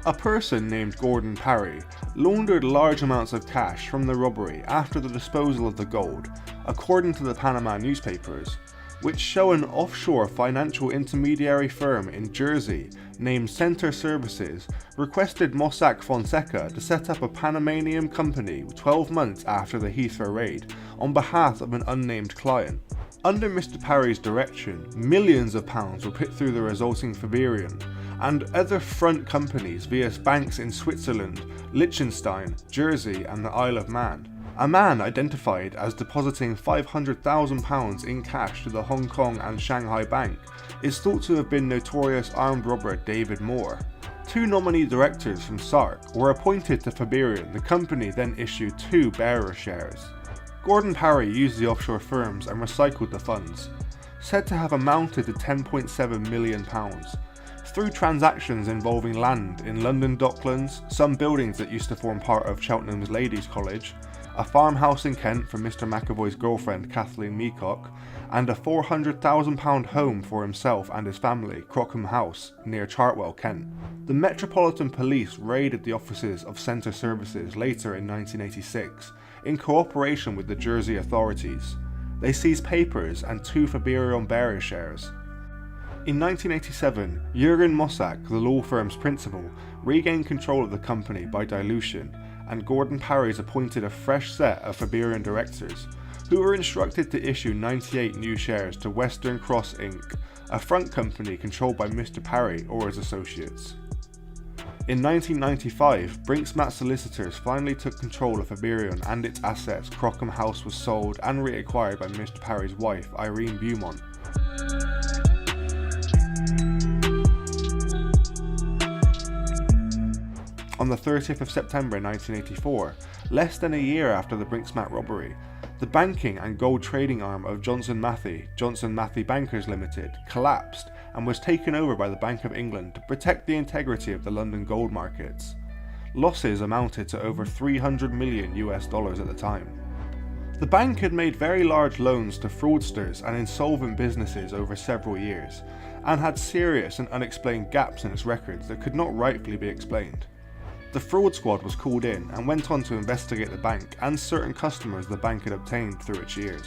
A person named Gordon Parry laundered large amounts of cash from the robbery after the disposal of the gold, according to the Panama newspapers, which show an offshore financial intermediary firm in Jersey named Center Services requested Mossack Fonseca to set up a Panamanian company 12 months after the Heathrow raid on behalf of an unnamed client. Under Mr. Parry's direction, millions of pounds were put through the resulting Fiberian and other front companies via banks in Switzerland, Liechtenstein, Jersey and the Isle of Man. A man identified as depositing £500,000 in cash to the Hong Kong and Shanghai Bank is thought to have been notorious armed robber David Moore. 2 nominee directors from SARC were appointed to Fiberian. The company then issued 2 bearer shares. Gordon Parry used the offshore firms and recycled the funds, said to have amounted to £10.7 million, through transactions involving land in London Docklands, some buildings that used to form part of Cheltenham's Ladies' College, a farmhouse in Kent for Mr. McAvoy's girlfriend Kathleen Meacock, and a £400,000 home for himself and his family, Crockham House, near Chartwell, Kent. The Metropolitan Police raided the offices of Centre Services later in 1986, in cooperation with the Jersey authorities. They seized papers and 2 Fiberian bearer shares. In 1987, Jürgen Mossack, the law firm's principal, regained control of the company by dilution, and Gordon Parry's appointed a fresh set of Fiberian directors, who were instructed to issue 98 new shares to Western Cross Inc., a front company controlled by Mr. Parry or his associates. In 1995, Brinksmat solicitors finally took control of Fiberian and its assets. Crockham House was sold and reacquired by Mr. Parry's wife, Irene Beaumont. On the 30th of September 1984, less than a year after the Brinksmat robbery, the banking and gold trading arm of Johnson Matthey Bankers Limited, collapsed and was taken over by the Bank of England to protect the integrity of the London gold markets. Losses amounted to over $300 million at the time. The bank had made very large loans to fraudsters and insolvent businesses over several years, and had serious and unexplained gaps in its records that could not rightfully be explained. The fraud squad was called in and went on to investigate the bank and certain customers the bank had obtained through its years.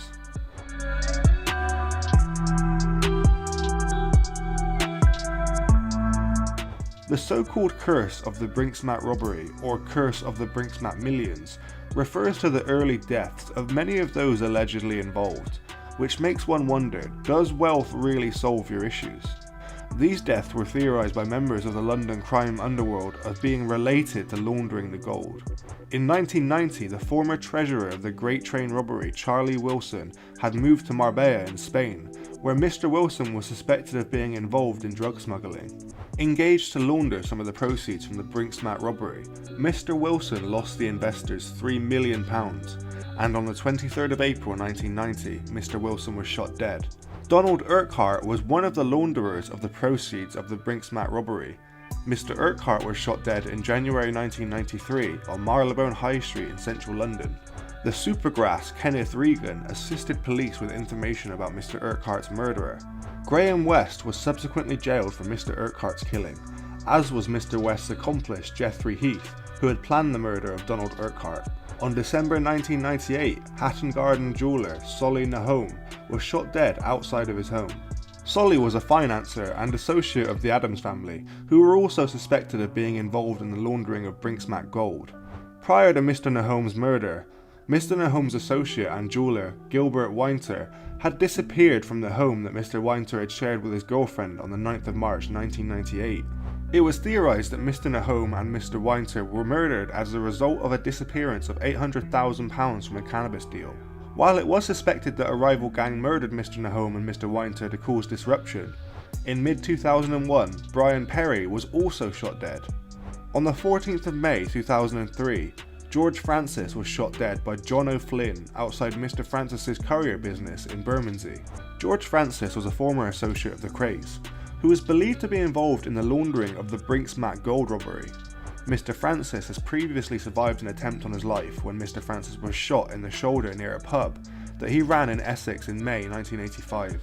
The so-called curse of the Brinksmat robbery, or curse of the Brinksmat millions, refers to the early deaths of many of those allegedly involved, which makes one wonder, does wealth really solve your issues? These deaths were theorised by members of the London crime underworld as being related to laundering the gold. In 1990, the former treasurer of the Great Train robbery, Charlie Wilson, had moved to Marbella in Spain, where Mr. Wilson was suspected of being involved in drug smuggling. Engaged to launder some of the proceeds from the Brinksmat robbery, Mr. Wilson lost the investors £3 million, and on the 23rd of April 1990, Mr. Wilson was shot dead. Donald Urquhart was one of the launderers of the proceeds of the Brinksmat robbery. Mr. Urquhart was shot dead in January 1993 on Marylebone High Street in central London. The supergrass Kenneth Regan assisted police with information about Mr. Urquhart's murderer. Graham West was subsequently jailed for Mr. Urquhart's killing, as was Mr. West's accomplice Jeffrey Heath, who had planned the murder of Donald Urquhart. On December 1998, Hatton Garden jeweller Solly Nahome was shot dead outside of his home. Solly was a financier and associate of the Adams family, who were also suspected of being involved in the laundering of Brinksmat gold. Prior to Mr. Nahome's murder, Mr. Nahome's associate and jeweller, Gilbert Winter, had disappeared from the home that Mr. Winter had shared with his girlfriend on the 9th of March 1998. It was theorised that Mr. Nahome and Mr. Winter were murdered as a result of a disappearance of £800,000 from a cannabis deal. While it was suspected that a rival gang murdered Mr. Nahome and Mr. Winter to cause disruption, in mid-2001, Brian Perry was also shot dead. On the 14th of May 2003, George Francis was shot dead by John O'Flynn outside Mr. Francis's courier business in Bermondsey. George Francis was a former associate of the Crays, who was believed to be involved in the laundering of the Brinksmat gold robbery. Mr. Francis has previously survived an attempt on his life when Mr. Francis was shot in the shoulder near a pub that he ran in Essex in May 1985.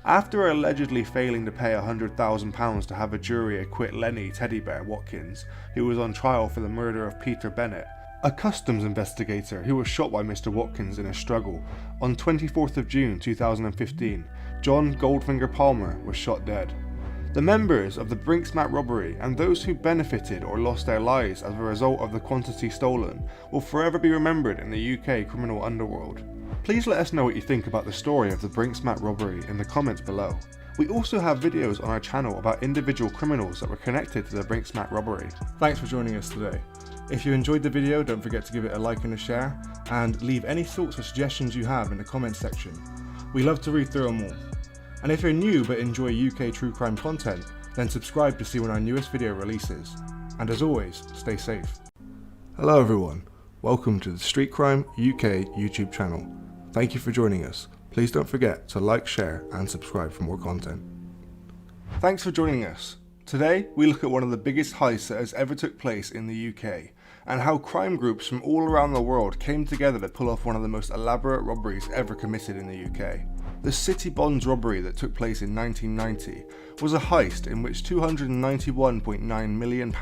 After allegedly failing to pay £100,000 to have a jury acquit Lenny Teddy Bear Watkins, who was on trial for the murder of Peter Bennett, a customs investigator who was shot by Mr. Watkins in a struggle, on 24th of June 2015, John Goldfinger Palmer was shot dead. The members of the Brinksmat robbery and those who benefited or lost their lives as a result of the quantity stolen will forever be remembered in the UK criminal underworld. Please let us know what you think about the story of the Brinksmat robbery in the comments below. We also have videos on our channel about individual criminals that were connected to the Brinksmat robbery. Thanks for joining us today. If you enjoyed the video, don't forget to give it a like and a share, and leave any thoughts or suggestions you have in the comments section. We love to read through them all. And if you're new but enjoy UK true crime content, then subscribe to see when our newest video releases. And as always, stay safe. Hello everyone, welcome to the Street Crime UK YouTube channel. Thank you for joining us. Please don't forget to like, share and subscribe for more content. Thanks for joining us. Today we look at one of the biggest heists that has ever took place in the UK, and how crime groups from all around the world came together to pull off one of the most elaborate robberies ever committed in the UK. The City Bonds robbery that took place in 1990 was a heist in which £291.9 million,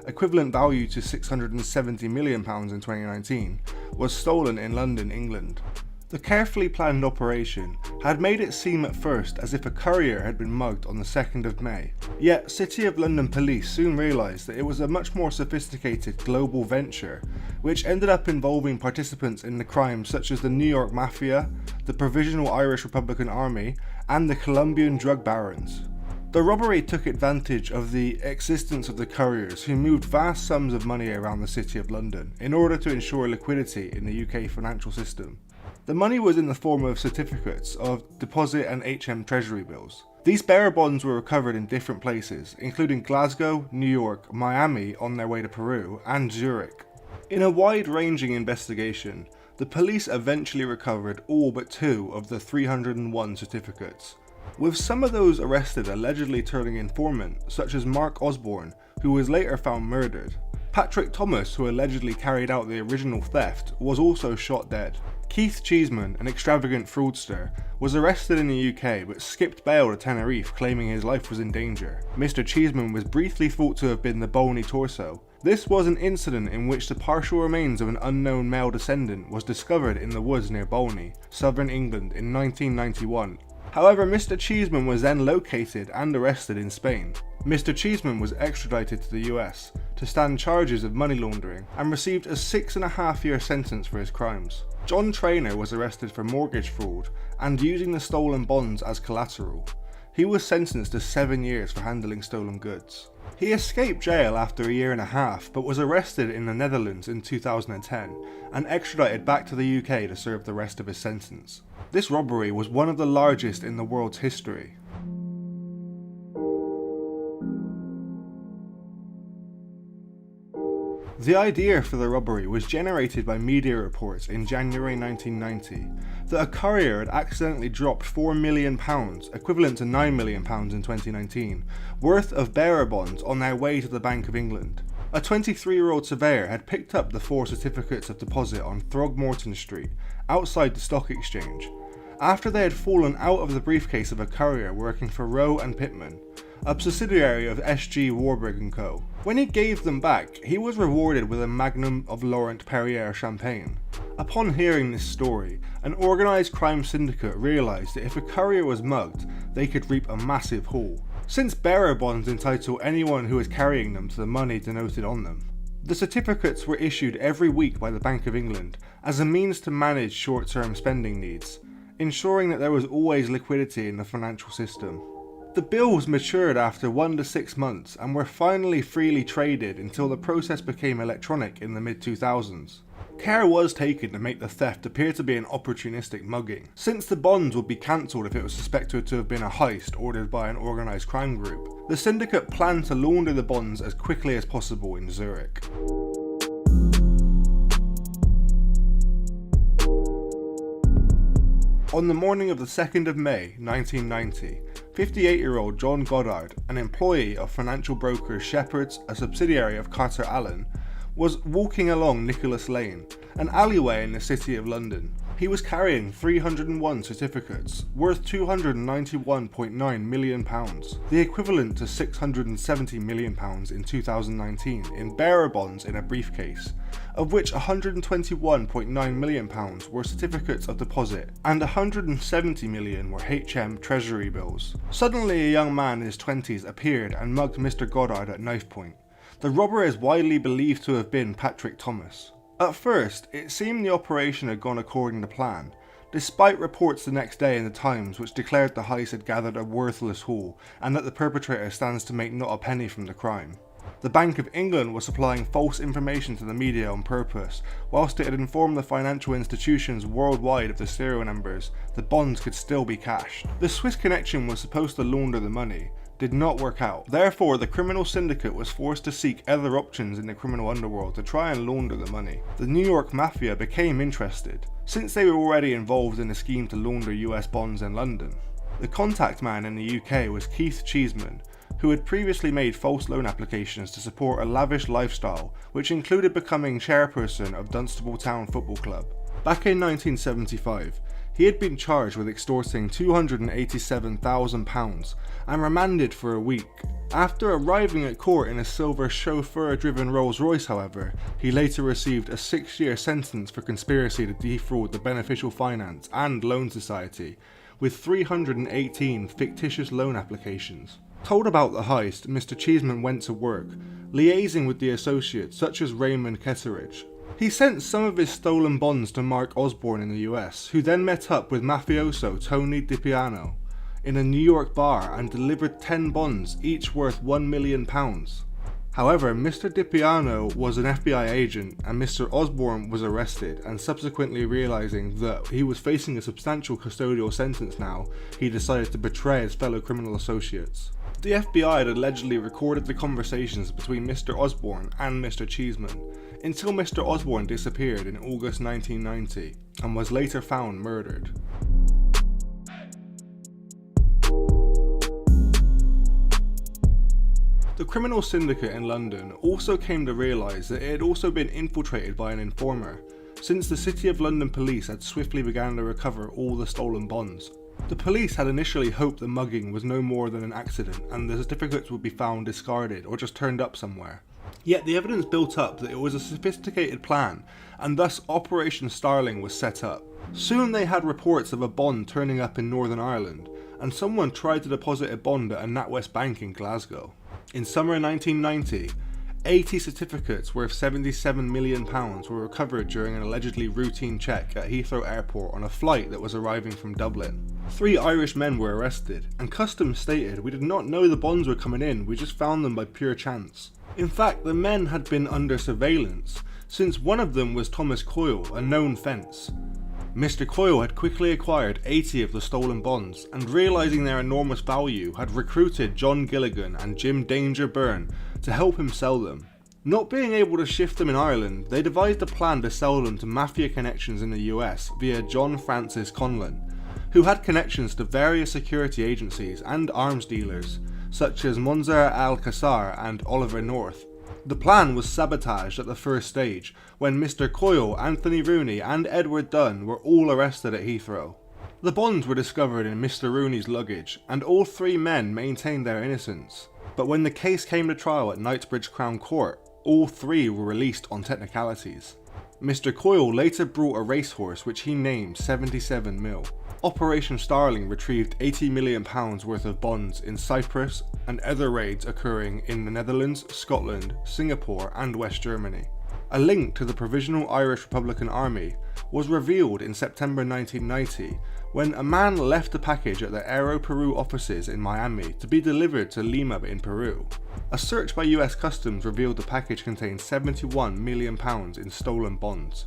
equivalent value to £670 million in 2019, was stolen in London, England. The carefully planned operation had made it seem at first as if a courier had been mugged on the 2nd of May. Yet City of London police soon realised that it was a much more sophisticated global venture, which ended up involving participants in the crimes such as the New York Mafia, the Provisional Irish Republican Army, and the Colombian drug barons. The robbery took advantage of the existence of the couriers who moved vast sums of money around the City of London in order to ensure liquidity in the UK financial system. The money was in the form of certificates of deposit and HM Treasury bills. These bearer bonds were recovered in different places, including Glasgow, New York, Miami on their way to Peru, and Zurich. In a wide-ranging investigation, the police eventually recovered all but 2 of the 301 certificates, with some of those arrested allegedly turning informant, such as Mark Osborne, who was later found murdered. Patrick Thomas, who allegedly carried out the original theft, was also shot dead. Keith Cheeseman, an extravagant fraudster, was arrested in the UK but skipped bail to Tenerife claiming his life was in danger. Mr. Cheeseman was briefly thought to have been the bony torso. This was an incident in which the partial remains of an unknown male descendant was discovered in the woods near Bolney, southern England in 1991. However, Mr. Cheeseman was then located and arrested in Spain. Mr. Cheeseman was extradited to the US to stand charges of money laundering and received a 6.5-year sentence for his crimes. John Traynor was arrested for mortgage fraud and using the stolen bonds as collateral. He was sentenced to 7 years for handling stolen goods. He escaped jail after a year and a half, but was arrested in the Netherlands in 2010 and extradited back to the UK to serve the rest of his sentence. This robbery was one of the largest in the world's history. The idea for the robbery was generated by media reports in January 1990 that a courier had accidentally dropped £4 million, equivalent to £9 million in 2019, worth of bearer bonds on their way to the Bank of England. A 23-year-old surveyor had picked up the 4 certificates of deposit on Throgmorton Street, outside the stock exchange, after they had fallen out of the briefcase of a courier working for Rowe and Pitman, a subsidiary of S.G. Warburg & Co. When he gave them back, he was rewarded with a magnum of Laurent Perrier champagne. Upon hearing this story, an organised crime syndicate realised that if a courier was mugged, they could reap a massive haul, since bearer bonds entitle anyone who is carrying them to the money denoted on them. The certificates were issued every week by the Bank of England as a means to manage short-term spending needs, ensuring that there was always liquidity in the financial system. The bills matured after 1 to 6 months and were finally freely traded until the process became electronic in the mid-2000s. Care was taken to make the theft appear to be an opportunistic mugging, since the bonds would be cancelled if it was suspected to have been a heist ordered by an organised crime group. The syndicate planned to launder the bonds as quickly as possible in Zurich. On the morning of the 2nd of May 1990, 58-year-old John Goddard, an employee of financial broker Shepherd's, a subsidiary of Carter Allen, was walking along Nicholas Lane, an alleyway in the City of London. He was carrying 301 certificates, worth £291.9 million, the equivalent to £670 million in 2019, in bearer bonds in a briefcase, of which £121.9 million were certificates of deposit and £170 million were HM Treasury bills. Suddenly a young man in his 20s appeared and mugged Mr. Goddard at knife point. The robber is widely believed to have been Patrick Thomas. At first, it seemed the operation had gone according to plan, despite reports the next day in the Times which declared the heist had gathered a worthless haul and that the perpetrator stands to make not a penny from the crime. The Bank of England was supplying false information to the media on purpose, whilst it had informed the financial institutions worldwide of the serial numbers, the bonds could still be cashed. The Swiss connection was supposed to launder the money, did not work out. Therefore, the criminal syndicate was forced to seek other options in the criminal underworld to try and launder the money. The New York Mafia became interested, since they were already involved in a scheme to launder US bonds in London. The contact man in the UK was Keith Cheeseman, who had previously made false loan applications to support a lavish lifestyle, which included becoming chairperson of Dunstable Town Football Club. Back in 1975, he had been charged with extorting £287,000 and remanded for a week. After arriving at court in a silver chauffeur-driven Rolls-Royce, however, he later received a 6-year sentence for conspiracy to defraud the Beneficial Finance and Loan Society, with 318 fictitious loan applications. Told about the heist, Mr. Cheeseman went to work, liaising with the associates such as Raymond Ketteridge. He sent some of his stolen bonds to Mark Osborne in the US, who then met up with mafioso Tony DiPiano in a New York bar and delivered 10 bonds, each worth £1 million. However, Mr. DiPiano was an FBI agent and Mr. Osborne was arrested, and subsequently realising that he was facing a substantial custodial sentence now, he decided to betray his fellow criminal associates. The FBI had allegedly recorded the conversations between Mr. Osborne and Mr. Cheeseman, until Mr. Osborne disappeared in August 1990 and was later found murdered. The criminal syndicate in London also came to realise that it had also been infiltrated by an informer, since the City of London police had swiftly begun to recover all the stolen bonds. The police had initially hoped the mugging was no more than an accident and the certificates would be found discarded or just turned up somewhere. Yet the evidence built up that it was a sophisticated plan, and thus Operation Starling was set up. Soon they had reports of a bond turning up in Northern Ireland, and someone tried to deposit a bond at a NatWest bank in Glasgow. In summer 1990, 80 certificates worth £77 million were recovered during an allegedly routine check at Heathrow Airport on a flight that was arriving from Dublin. 3 Irish men were arrested, and customs stated, "We did not know the bonds were coming in, we just found them by pure chance." In fact, the men had been under surveillance, since one of them was Thomas Coyle, a known fence. Mr. Coyle had quickly acquired 80 of the stolen bonds, and realising their enormous value, had recruited John Gilligan and Jim Danger Byrne to help him sell them. Not being able to shift them in Ireland, they devised a plan to sell them to mafia connections in the US via John Francis Conlon, who had connections to various security agencies and arms dealers, such as Monzer Al-Qassar and Oliver North. The plan was sabotaged at the first stage, when Mr. Coyle, Anthony Rooney and Edward Dunn were all arrested at Heathrow. The bonds were discovered in Mr. Rooney's luggage, and all 3 men maintained their innocence. But when the case came to trial at Knightsbridge Crown Court, all 3 were released on technicalities. Mr. Coyle later brought a racehorse which he named 77 mil. Operation Starling retrieved £80 million worth of bonds in Cyprus, and other raids occurring in the Netherlands, Scotland, Singapore and West Germany. A link to the Provisional Irish Republican Army was revealed in September 1990 when a man left a package at the Aero Peru offices in Miami to be delivered to Lima in Peru. A search by US Customs revealed the package contained £71 million in stolen bonds,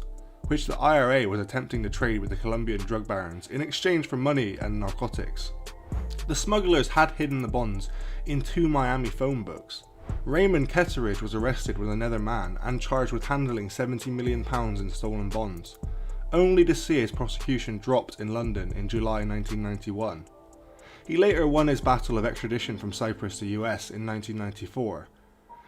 which the IRA was attempting to trade with the Colombian drug barons in exchange for money and narcotics. The smugglers had hidden the bonds in 2 Miami phone books. Raymond Ketteridge was arrested with another man and charged with handling £70 million in stolen bonds, only to see his prosecution dropped in London in July 1991. He later won his battle of extradition from Cyprus to US in 1994.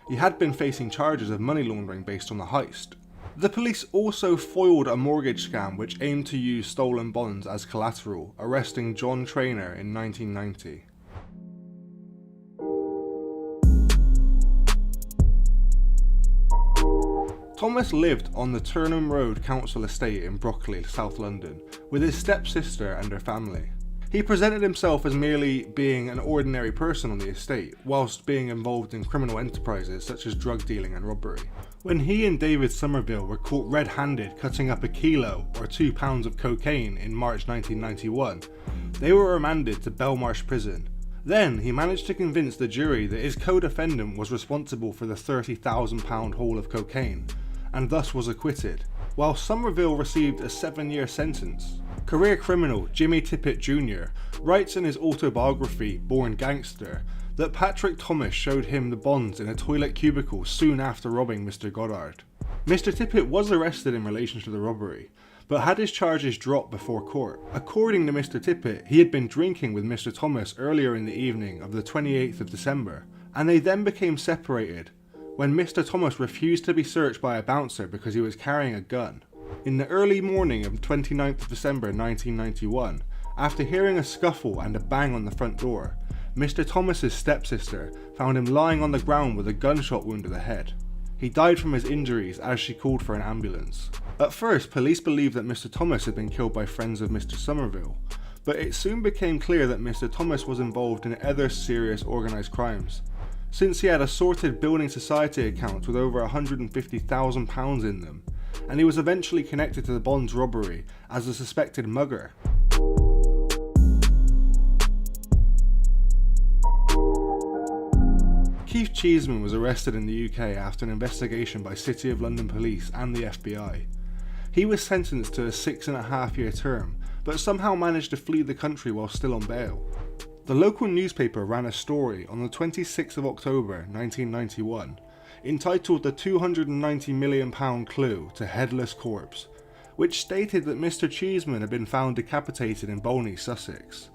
He had been facing charges of money laundering based on the heist. The police also foiled a mortgage scam which aimed to use stolen bonds as collateral, arresting John Traynor in 1990. Thomas lived on the Tottenham Road Council Estate in Brockley, South London, with his stepsister and her family. He presented himself as merely being an ordinary person on the estate, whilst being involved in criminal enterprises such as drug dealing and robbery. When he and David Somerville were caught red-handed cutting up 1 kilo or 2 pounds of cocaine in March 1991, they were remanded to Belmarsh Prison. Then he managed to convince the jury that his co-defendant was responsible for the £30,000 haul of cocaine, and thus was acquitted, while Somerville received a 7-year sentence. Career criminal Jimmy Tippett Jr. writes in his autobiography Born Gangster that Patrick Thomas showed him the bonds in a toilet cubicle soon after robbing Mr. Goddard. Mr. Tippett was arrested in relation to the robbery, but had his charges dropped before court. According to Mr. Tippett, he had been drinking with Mr. Thomas earlier in the evening of the 28th of December, and they then became separated when Mr. Thomas refused to be searched by a bouncer because he was carrying a gun. In the early morning of 29th of December 1991, after hearing a scuffle and a bang on the front door, Mr. Thomas's stepsister found him lying on the ground with a gunshot wound to the head. He died from his injuries as she called for an ambulance. At first, police believed that Mr. Thomas had been killed by friends of Mr. Somerville, but it soon became clear that Mr. Thomas was involved in other serious organised crimes, since he had assorted building society accounts with over £150,000 in them, and he was eventually connected to the bonds robbery as a suspected mugger. Keith Cheeseman was arrested in the UK after an investigation by City of London Police and the FBI. He was sentenced to a 6.5-year term, but somehow managed to flee the country while still on bail. The local newspaper ran a story on the 26th of October 1991, entitled The £290 Million Clue to Headless Corpse, which stated that Mr. Cheeseman had been found decapitated in Bolney, Sussex.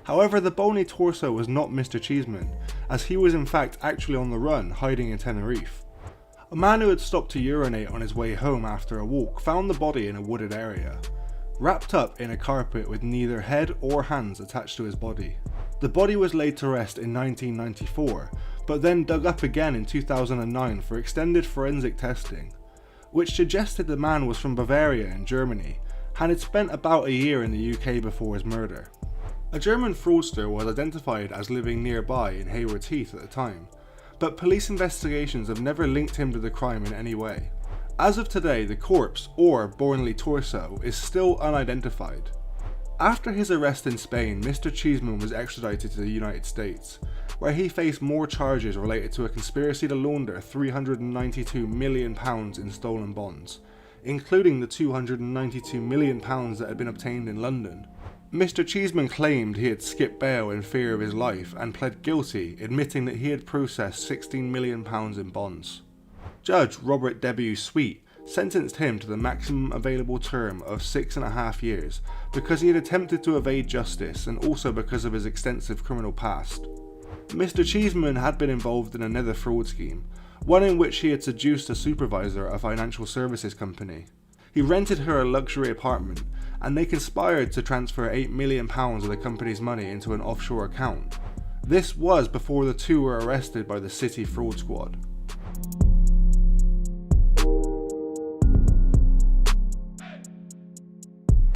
However, the bony torso was not Mr. Cheeseman, as he was in fact actually on the run, hiding in Tenerife. A man who had stopped to urinate on his way home after a walk found the body in a wooded area, wrapped up in a carpet with neither head or hands attached to his body. The body was laid to rest in 1994, but then dug up again in 2009 for extended forensic testing, which suggested the man was from Bavaria in Germany, and had spent about a year in the UK before his murder. A German fraudster was identified as living nearby in Haywards Heath at the time, but police investigations have never linked him to the crime in any way. As of today, the corpse, or Bornley torso, is still unidentified. After his arrest in Spain, Mr. Cheeseman was extradited to the United States, where he faced more charges related to a conspiracy to launder £392 million in stolen bonds, including the £292 million that had been obtained in London. Mr. Cheeseman claimed he had skipped bail in fear of his life and pled guilty, admitting that he had processed £16 million in bonds. Judge Robert W. Sweet sentenced him to the maximum available term of 6.5 years because he had attempted to evade justice and also because of his extensive criminal past. Mr. Cheeseman had been involved in another fraud scheme, one in which he had seduced a supervisor of a financial services company. He rented her a luxury apartment, and they conspired to transfer £8 million of the company's money into an offshore account. This was before the two were arrested by the City Fraud Squad.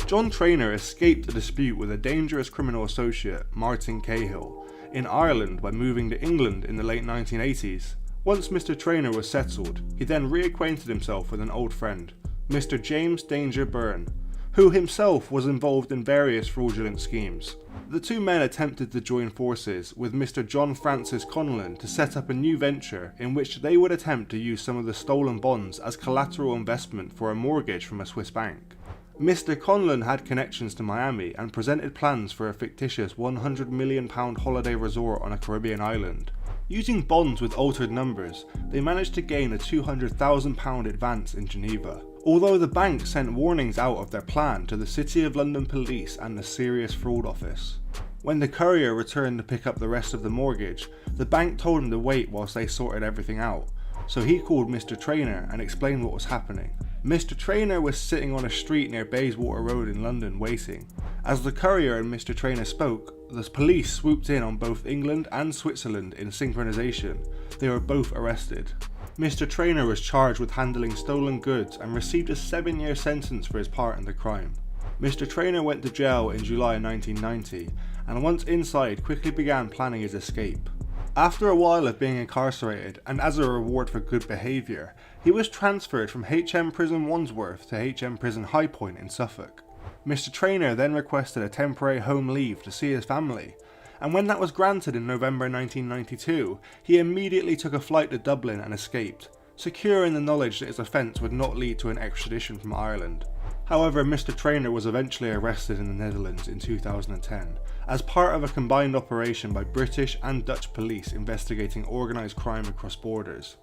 John Traynor escaped a dispute with a dangerous criminal associate, Martin Cahill, in Ireland by moving to England in the late 1980s. Once Mr. Traynor was settled, he then reacquainted himself with an old friend, Mr. James Danger Byrne, who himself was involved in various fraudulent schemes. The two men attempted to join forces with Mr. John Francis Conlon to set up a new venture in which they would attempt to use some of the stolen bonds as collateral investment for a mortgage from a Swiss bank. Mr. Conlon had connections to Miami and presented plans for a fictitious £100 million holiday resort on a Caribbean island. Using bonds with altered numbers, they managed to gain a £200,000 advance in Geneva, although the bank sent warnings out of their plan to the City of London Police and the Serious Fraud Office. When the courier returned to pick up the rest of the mortgage, the bank told him to wait whilst they sorted everything out, so he called Mr. Traynor and explained what was happening. Mr. Traynor was sitting on a street near Bayswater Road in London waiting. As the courier and Mr. Traynor spoke, the police swooped in on both England and Switzerland in synchronization. They were both arrested. Mr. Traynor was charged with handling stolen goods and received a 7-year sentence for his part in the crime. Mr. Traynor went to jail in July 1990, and once inside quickly began planning his escape. After a while of being incarcerated, and as a reward for good behaviour, he was transferred from HM Prison Wandsworth to HM Prison High Point in Suffolk. Mr. Traynor then requested a temporary home leave to see his family, and when that was granted in November 1992, he immediately took a flight to Dublin and escaped, secure in the knowledge that his offence would not lead to an extradition from Ireland. However, Mr. Traynor was eventually arrested in the Netherlands in 2010, as part of a combined operation by British and Dutch police investigating organised crime across borders.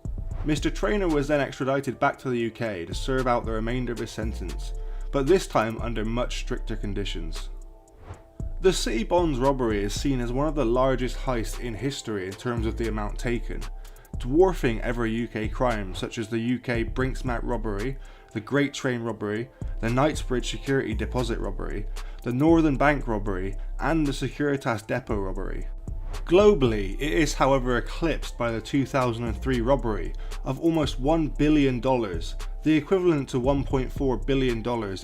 Mr. Traynor was then extradited back to the UK to serve out the remainder of his sentence, but this time under much stricter conditions. The City Bonds robbery is seen as one of the largest heists in history in terms of the amount taken, dwarfing other UK crimes such as the UK Brinksmat robbery, the Great Train robbery, the Knightsbridge Security Deposit robbery, the Northern Bank robbery, and the Securitas Depot robbery. Globally, it is however eclipsed by the 2003 robbery of almost $1 billion, the equivalent to $1.4 billion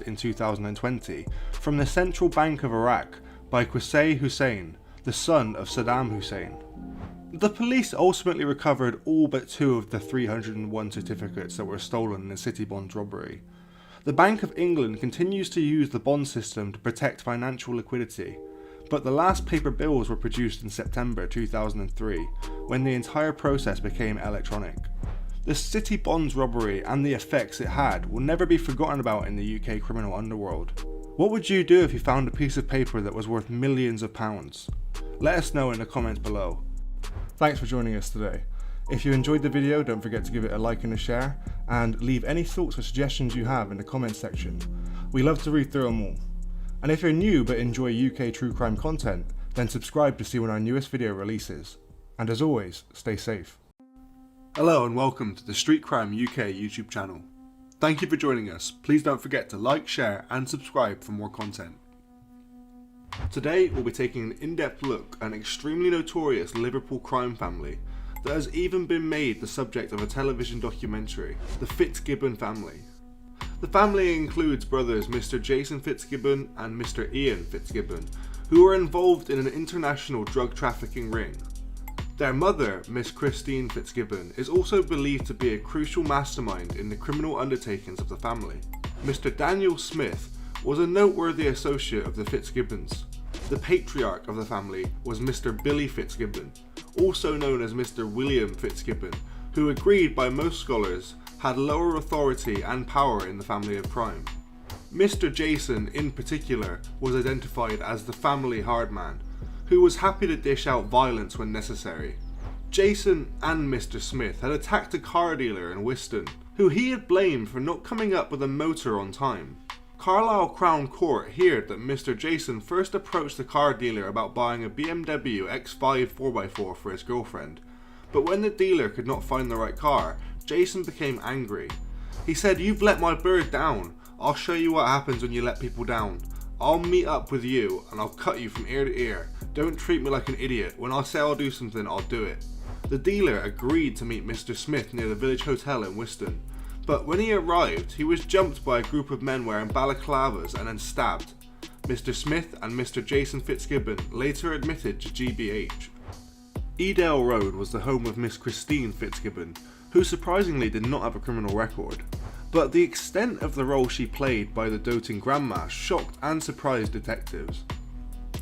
in 2020, from the Central Bank of Iraq by Qusay Hussein, the son of Saddam Hussein. The police ultimately recovered all but 2 of the 301 certificates that were stolen in the City Bonds robbery. The Bank of England continues to use the bond system to protect financial liquidity, but the last paper bills were produced in September 2003, when the entire process became electronic. The City Bonds robbery and the effects it had will never be forgotten about in the UK criminal underworld. What would you do if you found a piece of paper that was worth millions of pounds? Let us know in the comments below. Thanks for joining us today. If you enjoyed the video, don't forget to give it a like and a share, and leave any thoughts or suggestions you have in the comments section. We love to read through them all. And if you're new but enjoy UK true crime content, then subscribe to see when our newest video releases. And as always, stay safe. Hello and welcome to the Street Crime UK YouTube channel. Thank you for joining us. Please don't forget to like, share and subscribe for more content. Today we'll be taking an in-depth look at an extremely notorious Liverpool crime family that has even been made the subject of a television documentary, the Fitzgibbon family. The family includes brothers Mr. Jason Fitzgibbon and Mr. Ian Fitzgibbon, who are involved in an international drug trafficking ring. Their mother, Miss Christine Fitzgibbon, is also believed to be a crucial mastermind in the criminal undertakings of the family. Mr. Daniel Smith was a noteworthy associate of the Fitzgibbons. The patriarch of the family was Mr. Billy Fitzgibbon, also known as Mr. William Fitzgibbon, who agreed by most scholars had lower authority and power in the family of crime. Mr. Jason, in particular, was identified as the family hardman, who was happy to dish out violence when necessary. Jason and Mr. Smith had attacked a car dealer in Whiston, who he had blamed for not coming up with a motor on time. Carlisle Crown Court heard that Mr. Jason first approached the car dealer about buying a BMW X5 4x4 for his girlfriend, but when the dealer could not find the right car, Jason became angry. He said, "You've let my bird down. I'll show you what happens when you let people down. I'll meet up with you and I'll cut you from ear to ear. Don't treat me like an idiot. When I say I'll do something, I'll do it." The dealer agreed to meet Mr. Smith near the village hotel in Whiston, but when he arrived, he was jumped by a group of men wearing balaclavas and then stabbed. Mr. Smith and Mr. Jason Fitzgibbon later admitted to GBH. Edale Road was the home of Miss Christine Fitzgibbon, who surprisingly did not have a criminal record. But the extent of the role she played by the doting grandma shocked and surprised detectives.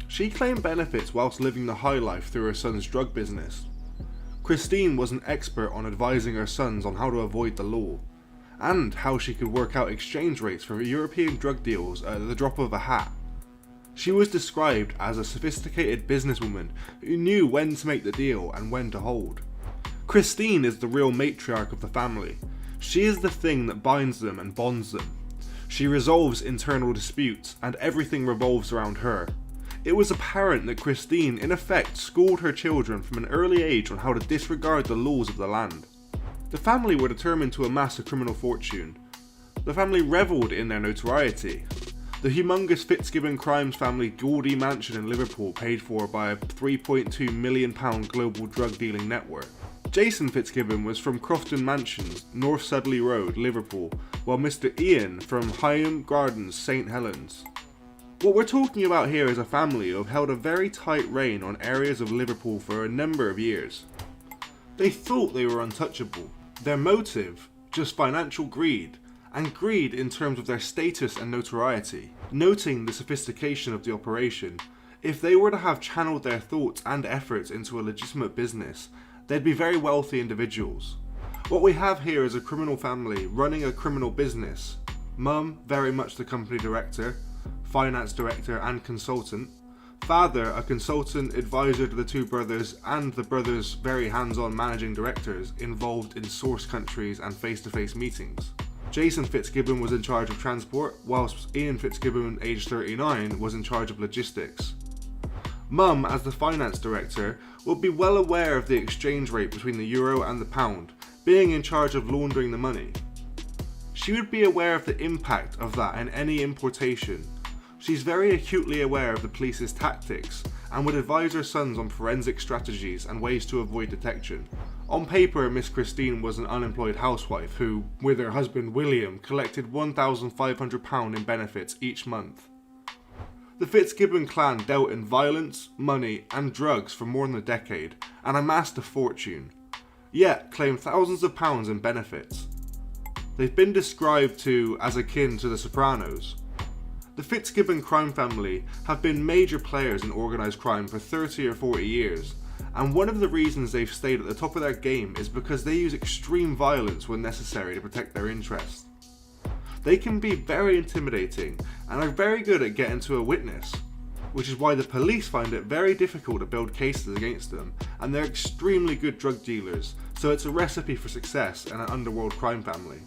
She claimed benefits whilst living the high life through her son's drug business. Christine was an expert on advising her sons on how to avoid the law, and how she could work out exchange rates for European drug deals at the drop of a hat. She was described as a sophisticated businesswoman who knew when to make the deal and when to hold. Christine is the real matriarch of the family. She is the thing that binds them and bonds them. She resolves internal disputes, and everything revolves around her. It was apparent that Christine in effect schooled her children from an early age on how to disregard the laws of the land. The family were determined to amass a criminal fortune. The family revelled in their notoriety. The humongous Fitzgibbon crimes family gaudy mansion in Liverpool paid for by a £3.2 million global drug dealing network. Jason Fitzgibbon was from Crofton Mansions, North Sudley Road, Liverpool, while Mr. Ian from Higham Gardens, St. Helens. What we're talking about here is a family who have held a very tight rein on areas of Liverpool for a number of years. They thought they were untouchable. Their motive, just financial greed, and greed in terms of their status and notoriety. Noting the sophistication of the operation, if they were to have channeled their thoughts and efforts into a legitimate business, they'd be very wealthy individuals. What we have here is a criminal family running a criminal business. Mum, very much the company director, finance director and consultant. Father, a consultant, advisor to the two brothers, and the brothers' very hands-on managing directors involved in source countries and face-to-face meetings. Jason Fitzgibbon was in charge of transport, whilst Ian Fitzgibbon, aged 39, was in charge of logistics. Mum, as the finance director, would be well aware of the exchange rate between the euro and the pound, being in charge of laundering the money. She would be aware of the impact of that in any importation. She's very acutely aware of the police's tactics, and would advise her sons on forensic strategies and ways to avoid detection. On paper, Miss Christine was an unemployed housewife who, with her husband William, collected £1,500 in benefits each month. The Fitzgibbon clan dealt in violence, money and drugs for more than a decade and amassed a fortune, yet claimed thousands of pounds in benefits. They've been described to as akin to the Sopranos. The Fitzgibbon crime family have been major players in organised crime for 30 or 40 years, and one of the reasons they've stayed at the top of their game is because they use extreme violence when necessary to protect their interests. They can be very intimidating and are very good at getting to a witness, which is why the police find it very difficult to build cases against them, and they're extremely good drug dealers, so it's a recipe for success in an underworld crime family.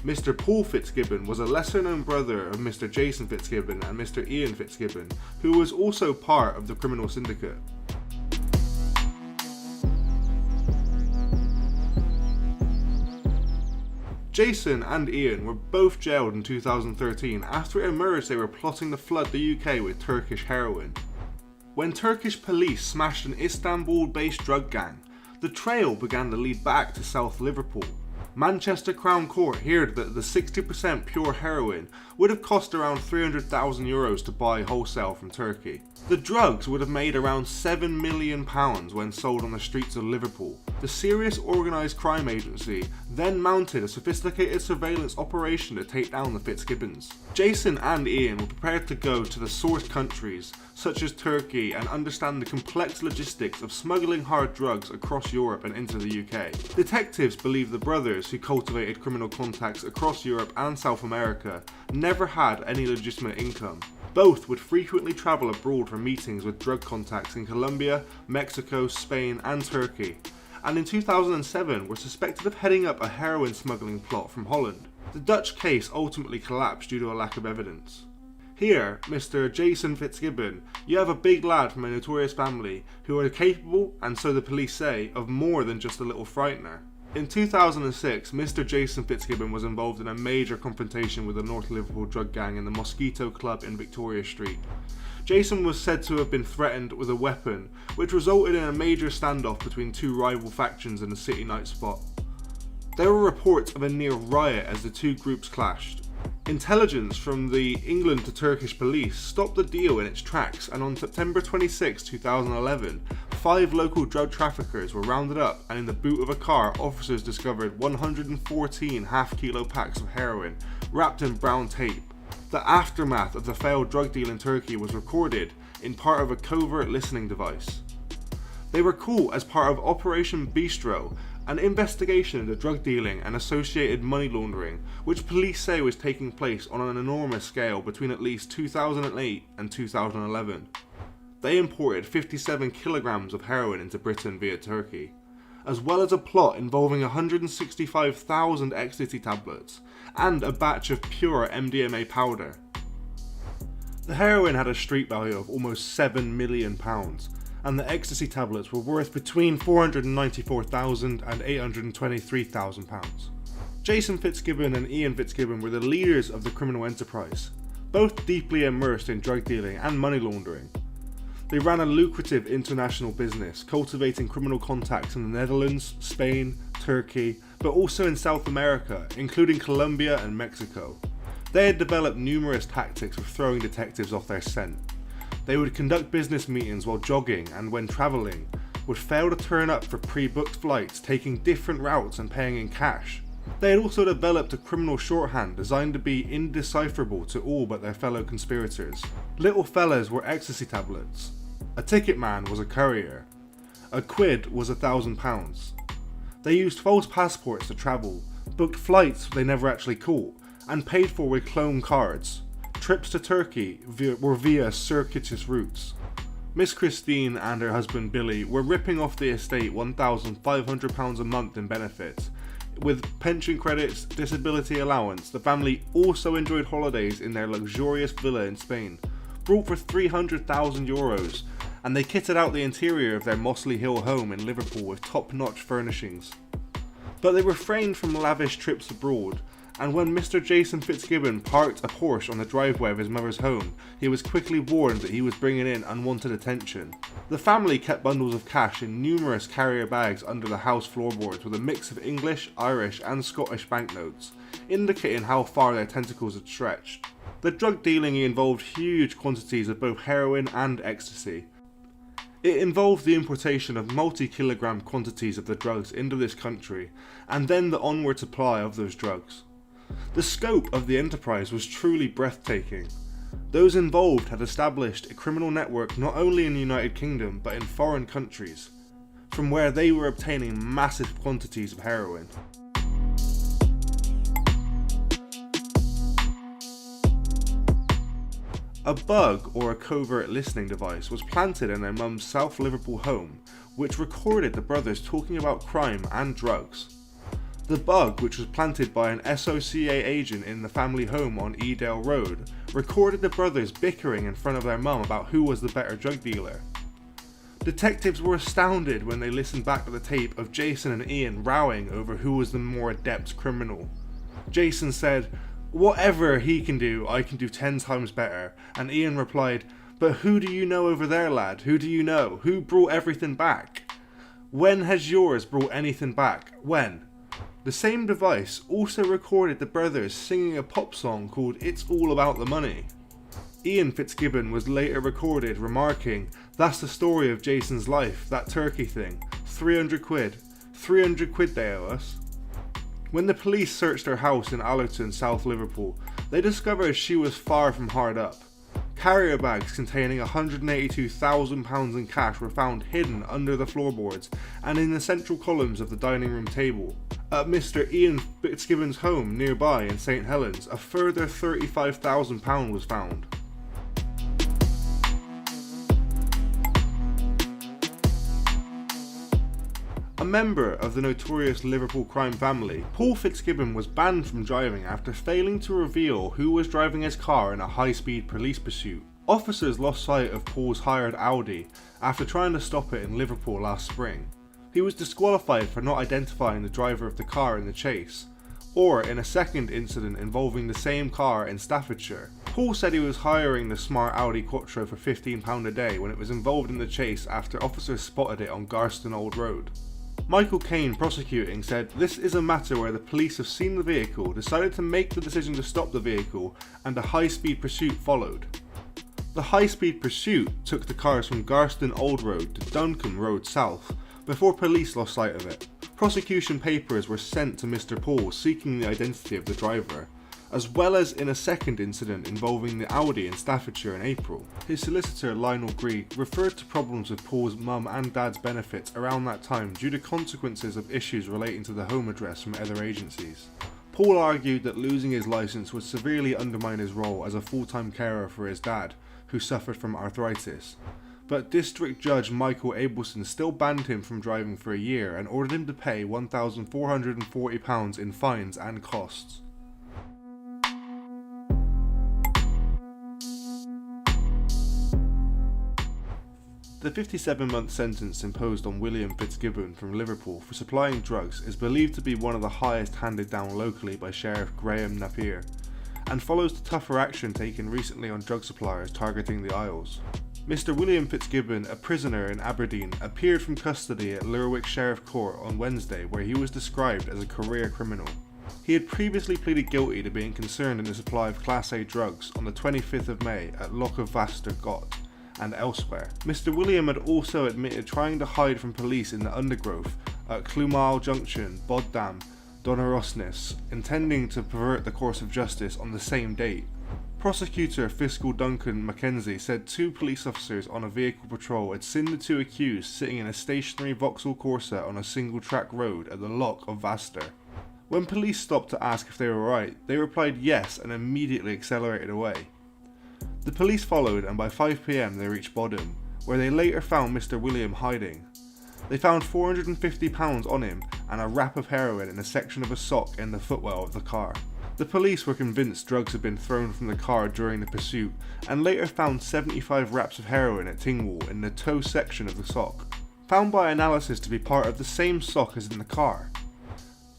Mr. Paul Fitzgibbon was a lesser known brother of Mr. Jason Fitzgibbon and Mr. Ian Fitzgibbon, who was also part of the criminal syndicate. Jason and Ian were both jailed in 2013 after it emerged they were plotting to flood the UK with Turkish heroin. When Turkish police smashed an Istanbul-based drug gang, the trail began to lead back to South Liverpool. Manchester Crown Court heard that the 60% pure heroin would have cost around €300,000 to buy wholesale from Turkey. The drugs would have made around £7 million when sold on the streets of Liverpool. The Serious Organised Crime Agency then mounted a sophisticated surveillance operation to take down the Fitzgibbons. Jason and Ian were prepared to go to the source countries, such as Turkey, and understand the complex logistics of smuggling hard drugs across Europe and into the UK. Detectives believe the brothers, who cultivated criminal contacts across Europe and South America, never had any legitimate income. Both would frequently travel abroad for meetings with drug contacts in Colombia, Mexico, Spain and Turkey, and in 2007 were suspected of heading up a heroin smuggling plot from Holland. The Dutch case ultimately collapsed due to a lack of evidence. Here, Mr. Jason Fitzgibbon, you have a big lad from a notorious family who are capable, and so the police say, of more than just a little frightener. In 2006, Mr. Jason Fitzgibbon was involved in a major confrontation with the North Liverpool drug gang in the Mosquito Club in Victoria Street. Jason was said to have been threatened with a weapon, which resulted in a major standoff between two rival factions in the city night spot. There were reports of a near riot as the two groups clashed. Intelligence from the England to Turkish police stopped the deal in its tracks, and on September 26, 2011, 5 local drug traffickers were rounded up, and in the boot of a car, officers discovered 114 half-kilo packs of heroin wrapped in brown tape. The aftermath of the failed drug deal in Turkey was recorded in part of a covert listening device. They were caught as part of Operation Bistro, an investigation into drug dealing and associated money laundering, which police say was taking place on an enormous scale between at least 2008 and 2011. They imported 57 kilograms of heroin into Britain via Turkey, as well as a plot involving 165,000 ecstasy tablets and a batch of pure MDMA powder. The heroin had a street value of almost £7 million, and the ecstasy tablets were worth between £494,000 and £823,000. Jason Fitzgibbon and Ian Fitzgibbon were the leaders of the criminal enterprise, both deeply immersed in drug dealing and money laundering. They ran a lucrative international business, cultivating criminal contacts in the Netherlands, Spain, Turkey, but also in South America, including Colombia and Mexico. They had developed numerous tactics of throwing detectives off their scent. They would conduct business meetings while jogging, and when travelling, would fail to turn up for pre-booked flights, taking different routes and paying in cash. They had also developed a criminal shorthand designed to be indecipherable to all but their fellow conspirators. Little fellas were ecstasy tablets. A ticket man was a courier. A quid was £1,000. They used false passports to travel, booked flights they never actually caught, and paid for with clone cards. Trips to Turkey were via circuitous routes. Miss Christine and her husband Billy were ripping off the estate £1,500 a month in benefits. With pension credits, disability allowance, the family also enjoyed holidays in their luxurious villa in Spain, bought for €300,000, and they kitted out the interior of their Mossley Hill home in Liverpool with top-notch furnishings. But they refrained from lavish trips abroad, and when Mr. Jason Fitzgibbon parked a Porsche on the driveway of his mother's home, he was quickly warned that he was bringing in unwanted attention. The family kept bundles of cash in numerous carrier bags under the house floorboards with a mix of English, Irish and Scottish banknotes, indicating how far their tentacles had stretched. The drug dealing involved huge quantities of both heroin and ecstasy. It involved the importation of multi-kilogram quantities of the drugs into this country, and then the onward supply of those drugs. The scope of the enterprise was truly breathtaking. Those involved had established a criminal network not only in the United Kingdom but in foreign countries, from where they were obtaining massive quantities of heroin. A bug or a covert listening device was planted in their mum's South Liverpool home, which recorded the brothers talking about crime and drugs. The bug, which was planted by an SOCA agent in the family home on Edale Road, recorded the brothers bickering in front of their mum about who was the better drug dealer. Detectives were astounded when they listened back to the tape of Jason and Ian rowing over who was the more adept criminal. Jason said, "Whatever he can do, I can do 10 times better," and Ian replied, "But who do you know over there, lad? Who do you know? Who brought everything back? When has yours brought anything back? When?" The same device also recorded the brothers singing a pop song called It's All About the Money. Ian Fitzgibbon was later recorded remarking, "That's the story of Jason's life, that turkey thing. 300 quid. 300 quid they owe us." When the police searched her house in Allerton, South Liverpool, they discovered she was far from hard up. Carrier bags containing £182,000 in cash were found hidden under the floorboards and in the central columns of the dining room table. At Mr. Ian Fitzgibbon's home nearby in St Helens, a further £35,000 was found. A member of the notorious Liverpool crime family, Paul Fitzgibbon was banned from driving after failing to reveal who was driving his car in a high-speed police pursuit. Officers lost sight of Paul's hired Audi after trying to stop it in Liverpool last spring. He was disqualified for not identifying the driver of the car in the chase, or in a second incident involving the same car in Staffordshire. Paul said he was hiring the smart Audi Quattro for £15 a day when it was involved in the chase after officers spotted it on Garston Old Road. Michael Caine, prosecuting, said, "This is a matter where the police have seen the vehicle, decided to make the decision to stop the vehicle, and a high-speed pursuit followed. The high-speed pursuit took the cars from Garston Old Road to Duncan Road South, before police lost sight of it. Prosecution papers were sent to Mr. Paul seeking the identity of the driver, as well as in a second incident involving the Audi in Staffordshire in April." His solicitor Lionel Greig referred to problems with Paul's mum and dad's benefits around that time due to consequences of issues relating to the home address from other agencies. Paul argued that losing his licence would severely undermine his role as a full-time carer for his dad, who suffered from arthritis. But District Judge Michael Abelson still banned him from driving for a year and ordered him to pay £1,440 in fines and costs. The 57-month sentence imposed on William Fitzgibbon from Liverpool for supplying drugs is believed to be one of the highest handed down locally by Sheriff Graham Napier, and follows the tougher action taken recently on drug suppliers targeting the Isles. Mr. William Fitzgibbon, a prisoner in Aberdeen, appeared from custody at Lerwick Sheriff Court on Wednesday, where he was described as a career criminal. He had previously pleaded guilty to being concerned in the supply of Class A drugs on the 25th of May at Loch of Vaster Got and elsewhere. Mr. William had also admitted trying to hide from police in the undergrowth at Cloomal Junction, Boddam, Donorosness, intending to pervert the course of justice on the same date. Prosecutor Fiscal Duncan Mackenzie said 2 police officers on a vehicle patrol had seen the 2 accused sitting in a stationary Vauxhall Corsa on a single-track road at the Loch of Vaster. When police stopped to ask if they were right, they replied yes and immediately accelerated away. The police followed, and by 5 PM they reached Boddam, where they later found Mr. William hiding. They found £450 on him and a wrap of heroin in a section of a sock in the footwell of the car. The police were convinced drugs had been thrown from the car during the pursuit, and later found 75 wraps of heroin at Tingwall in the toe section of the sock, found by analysis to be part of the same sock as in the car.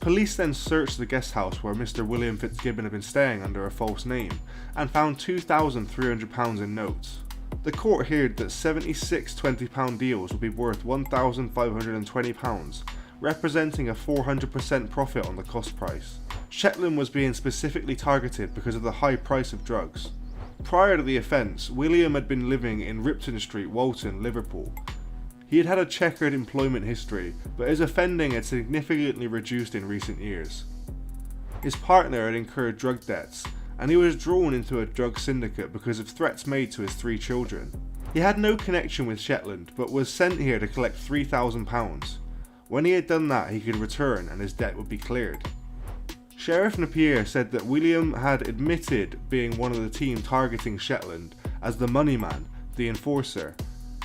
Police then searched the guest house where Mr. William Fitzgibbon had been staying under a false name, and found £2,300 in notes. The court heard that 76 £20 deals would be worth £1,520, representing a 400% profit on the cost price. Shetland was being specifically targeted because of the high price of drugs. Prior to the offence, William had been living in Ripton Street, Walton, Liverpool. He had had a checkered employment history, but his offending had significantly reduced in recent years. His partner had incurred drug debts, and he was drawn into a drug syndicate because of threats made to his 3 children. He had no connection with Shetland, but was sent here to collect £3,000. When he had done that, he could return and his debt would be cleared. Sheriff Napier said that William had admitted being one of the team targeting Shetland as the money man, the enforcer.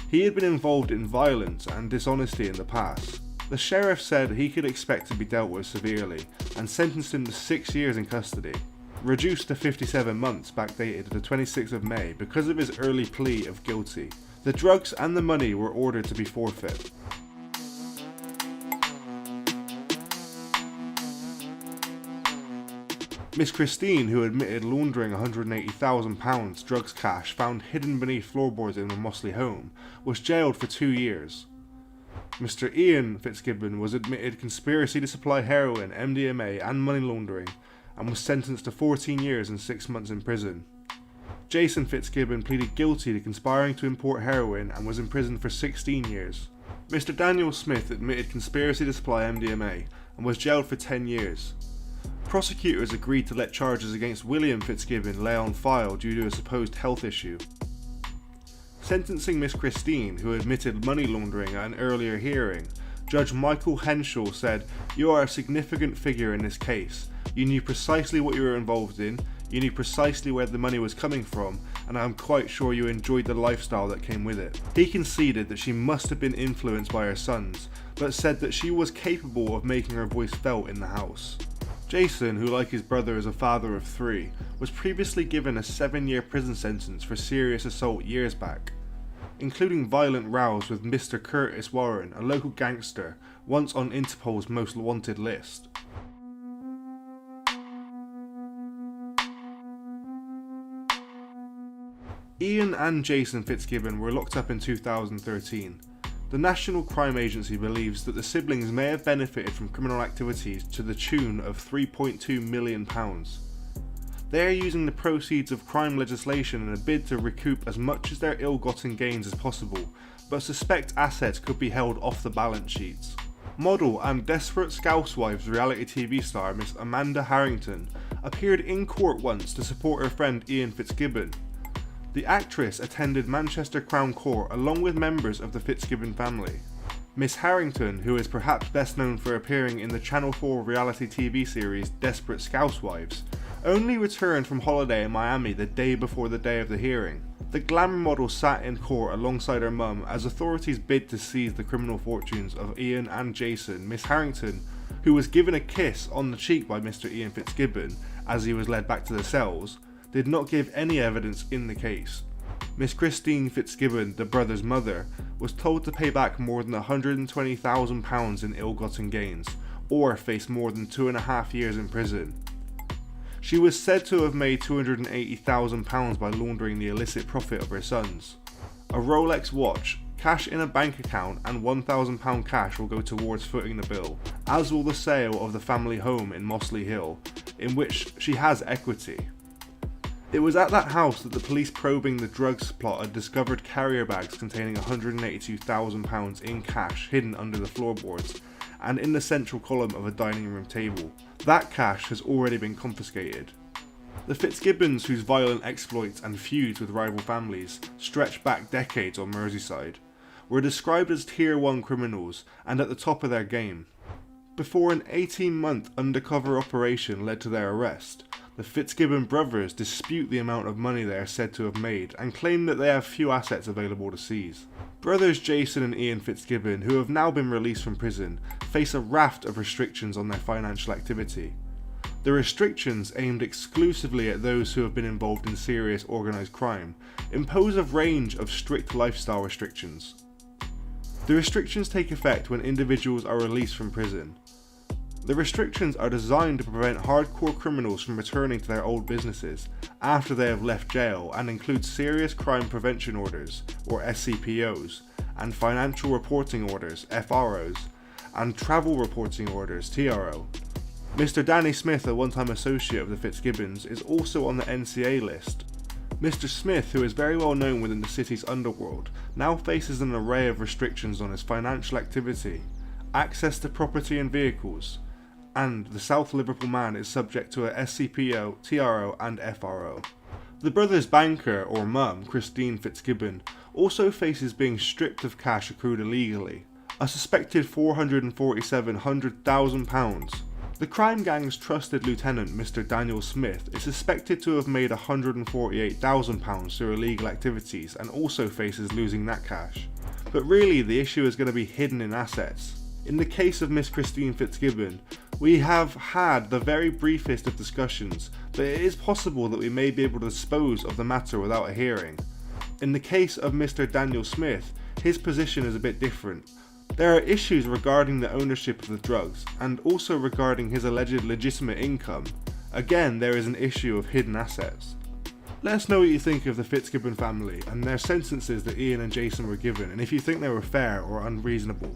He had been involved in violence and dishonesty in the past. The sheriff said he could expect to be dealt with severely and sentenced him to 6 years in custody, reduced to 57 months backdated to the 26th of May because of his early plea of guilty. The drugs and the money were ordered to be forfeit. Miss Christine, who admitted laundering £180,000 drugs cash found hidden beneath floorboards in the Mossley home, was jailed for 2 years. Mr. Ian Fitzgibbon was admitted conspiracy to supply heroin, MDMA and money laundering, and was sentenced to 14 years and 6 months in prison. Jason Fitzgibbon pleaded guilty to conspiring to import heroin and was imprisoned for 16 years. Mr. Daniel Smith admitted conspiracy to supply MDMA and was jailed for 10 years. Prosecutors agreed to let charges against William Fitzgibbon lay on file due to a supposed health issue. Sentencing Miss Christine, who admitted money laundering at an earlier hearing, Judge Michael Henschel said, "You are a significant figure in this case. You knew precisely what you were involved in, you knew precisely where the money was coming from, and I am quite sure you enjoyed the lifestyle that came with it." He conceded that she must have been influenced by her sons, but said that she was capable of making her voice felt in the house. Jason, who like his brother is a father of 3, was previously given a 7-year prison sentence for serious assault years back, including violent rows with Mr. Curtis Warren, a local gangster, once on Interpol's most wanted list. Ian and Jason Fitzgibbon were locked up in 2013. The National Crime Agency believes that the siblings may have benefited from criminal activities to the tune of £3.2 million. They are using the proceeds of crime legislation in a bid to recoup as much of their ill-gotten gains as possible, but suspect assets could be held off the balance sheets. Model and Desperate Housewives reality TV star Miss Amanda Harrington appeared in court once to support her friend Ian Fitzgibbon. The actress attended Manchester Crown Court along with members of the Fitzgibbon family. Miss Harrington, who is perhaps best known for appearing in the Channel 4 reality TV series Desperate Housewives, only returned from holiday in Miami the day before the day of the hearing. The glamour model sat in court alongside her mum as authorities bid to seize the criminal fortunes of Ian and Jason. Miss Harrington, who was given a kiss on the cheek by Mr. Ian Fitzgibbon as he was led back to the cells, did not give any evidence in the case. Miss Christine Fitzgibbon, the brother's mother, was told to pay back more than £120,000 in ill-gotten gains, or face more than 2.5 years in prison. She was said to have made £280,000 by laundering the illicit profit of her sons. A Rolex watch, cash in a bank account and £1,000 cash will go towards footing the bill, as will the sale of the family home in Mossley Hill, in which she has equity. It was at that house that the police probing the drugs plot had discovered carrier bags containing £182,000 in cash hidden under the floorboards and in the central column of a dining room table. That cash has already been confiscated. The Fitzgibbons, whose violent exploits and feuds with rival families stretch back decades on Merseyside, were described as Tier 1 criminals and at the top of their game. Before an 18-month undercover operation led to their arrest, the Fitzgibbon brothers dispute the amount of money they are said to have made and claim that they have few assets available to seize. Brothers Jason and Ian Fitzgibbon, who have now been released from prison, face a raft of restrictions on their financial activity. The restrictions, aimed exclusively at those who have been involved in serious organised crime, impose a range of strict lifestyle restrictions. The restrictions take effect when individuals are released from prison. The restrictions are designed to prevent hardcore criminals from returning to their old businesses after they have left jail and include serious crime prevention orders, or SCPOs, and financial reporting orders, FROs, and travel reporting orders, TRO. Mr. Danny Smith, a one-time associate of the Fitzgibbons, is also on the NCA list. Mr. Smith, who is very well known within the city's underworld, now faces an array of restrictions on his financial activity, access to property and vehicles, and the South Liverpool man is subject to a SCPO, TRO and FRO. The brothers' banker, or mum, Christine Fitzgibbon, also faces being stripped of cash accrued illegally, a suspected £447,000. The crime gang's trusted lieutenant, Mr. Daniel Smith, is suspected to have made £148,000 through illegal activities and also faces losing that cash. But really, the issue is going to be hidden in assets. In the case of Miss Christine Fitzgibbon, we have had the very briefest of discussions that it is possible that we may be able to dispose of the matter without a hearing. In the case of Mr. Daniel Smith, his position is a bit different. There are issues regarding the ownership of the drugs and also regarding his alleged legitimate income. Again, there is an issue of hidden assets. Let us know what you think of the Fitzgibbon family and their sentences that Ian and Jason were given, and if you think they were fair or unreasonable.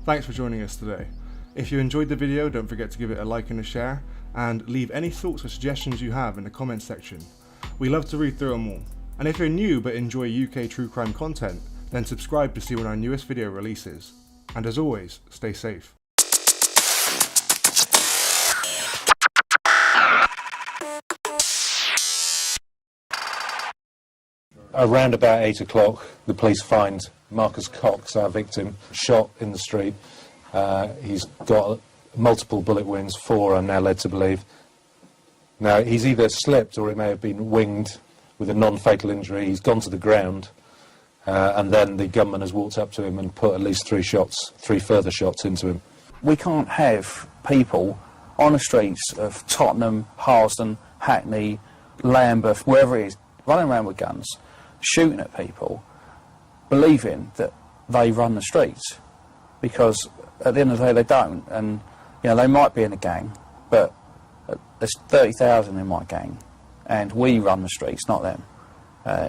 Thanks for joining us today. If you enjoyed the video, don't forget to give it a like and a share, and leave any thoughts or suggestions you have in the comments section. We love to read through them all. And if you're new but enjoy UK true crime content, then subscribe to see when our newest video releases. And as always, stay safe. Around about 8 o'clock, the police find Marcus Cox, our victim, shot in the street. He's got multiple bullet wounds, 4 I'm now led to believe. Now, he's either slipped or it may have been winged with a non-fatal injury. He's gone to the ground, and then the gunman has walked up to him and put at least 3 further shots into him. We can't have people on the streets of Tottenham, Harsden, Hackney, Lambeth, wherever it is, running around with guns, shooting at people, believing that they run the streets, because at the end of the day they don't. And you know, they might be in a gang, but there's 30,000 in my gang, and we run the streets, not them,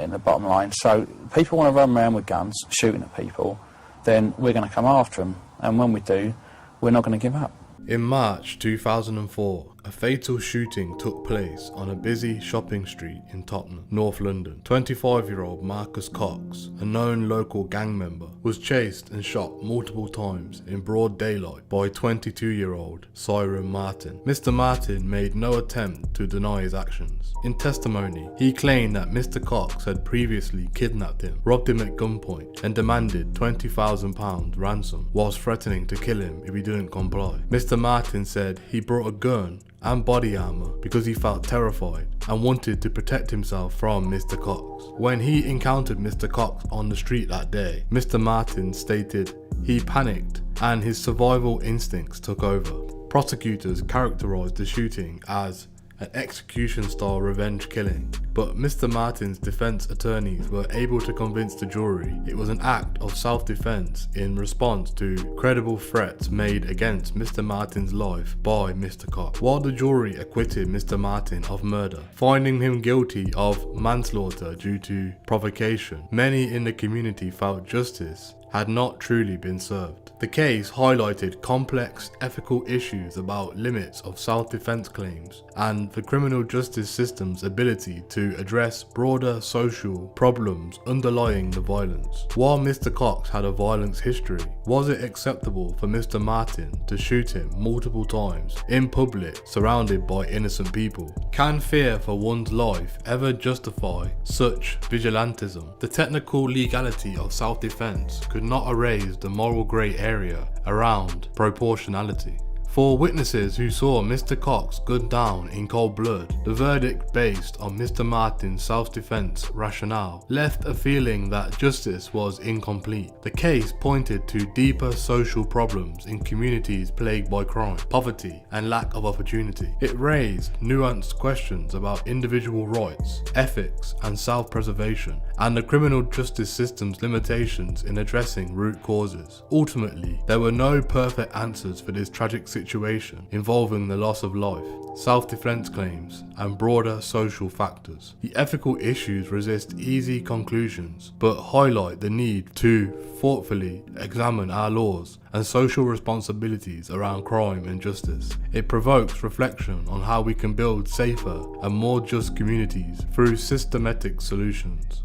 in the bottom line. So people want to run around with guns, shooting at people, then we're going to come after them, and when we do, we're not going to give up. In March 2004, a fatal shooting took place on a busy shopping street in Tottenham, North London. 25-year-old Marcus Cox, a known local gang member, was chased and shot multiple times in broad daylight by 22-year-old Siren Martin. Mr. Martin made no attempt to deny his actions. In testimony, he claimed that Mr. Cox had previously kidnapped him, robbed him at gunpoint, and demanded £20,000 ransom, whilst threatening to kill him if he didn't comply. Mr. Martin said he brought a gun and body armour because he felt terrified and wanted to protect himself from Mr. Cox. When he encountered Mr. Cox on the street that day, Mr. Martin stated he panicked and his survival instincts took over. Prosecutors characterised the shooting as an execution-style revenge killing, but Mr. Martin's defence attorneys were able to convince the jury it was an act of self-defence in response to credible threats made against Mr. Martin's life by Mr. Cox. While the jury acquitted Mr. Martin of murder, finding him guilty of manslaughter due to provocation, many in the community felt justice had not truly been served. The case highlighted complex ethical issues about limits of self-defense claims and the criminal justice system's ability to address broader social problems underlying the violence. While Mr. Cox had a violence history, was it acceptable for Mr. Martin to shoot him multiple times in public, surrounded by innocent people? Can fear for one's life ever justify such vigilantism? The technical legality of self-defense could not erase the moral grey area around proportionality. For witnesses who saw Mr. Cox gunned down in cold blood, the verdict based on Mr. Martin's self-defense rationale left a feeling that justice was incomplete. The case pointed to deeper social problems in communities plagued by crime, poverty, and lack of opportunity. It raised nuanced questions about individual rights, ethics, and self-preservation, and the criminal justice system's limitations in addressing root causes. Ultimately, there were no perfect answers for this tragic situation involving the loss of life, self-defense claims, and broader social factors. The ethical issues resist easy conclusions, but highlight the need to thoughtfully examine our laws and social responsibilities around crime and justice. It provokes reflection on how we can build safer and more just communities through systematic solutions.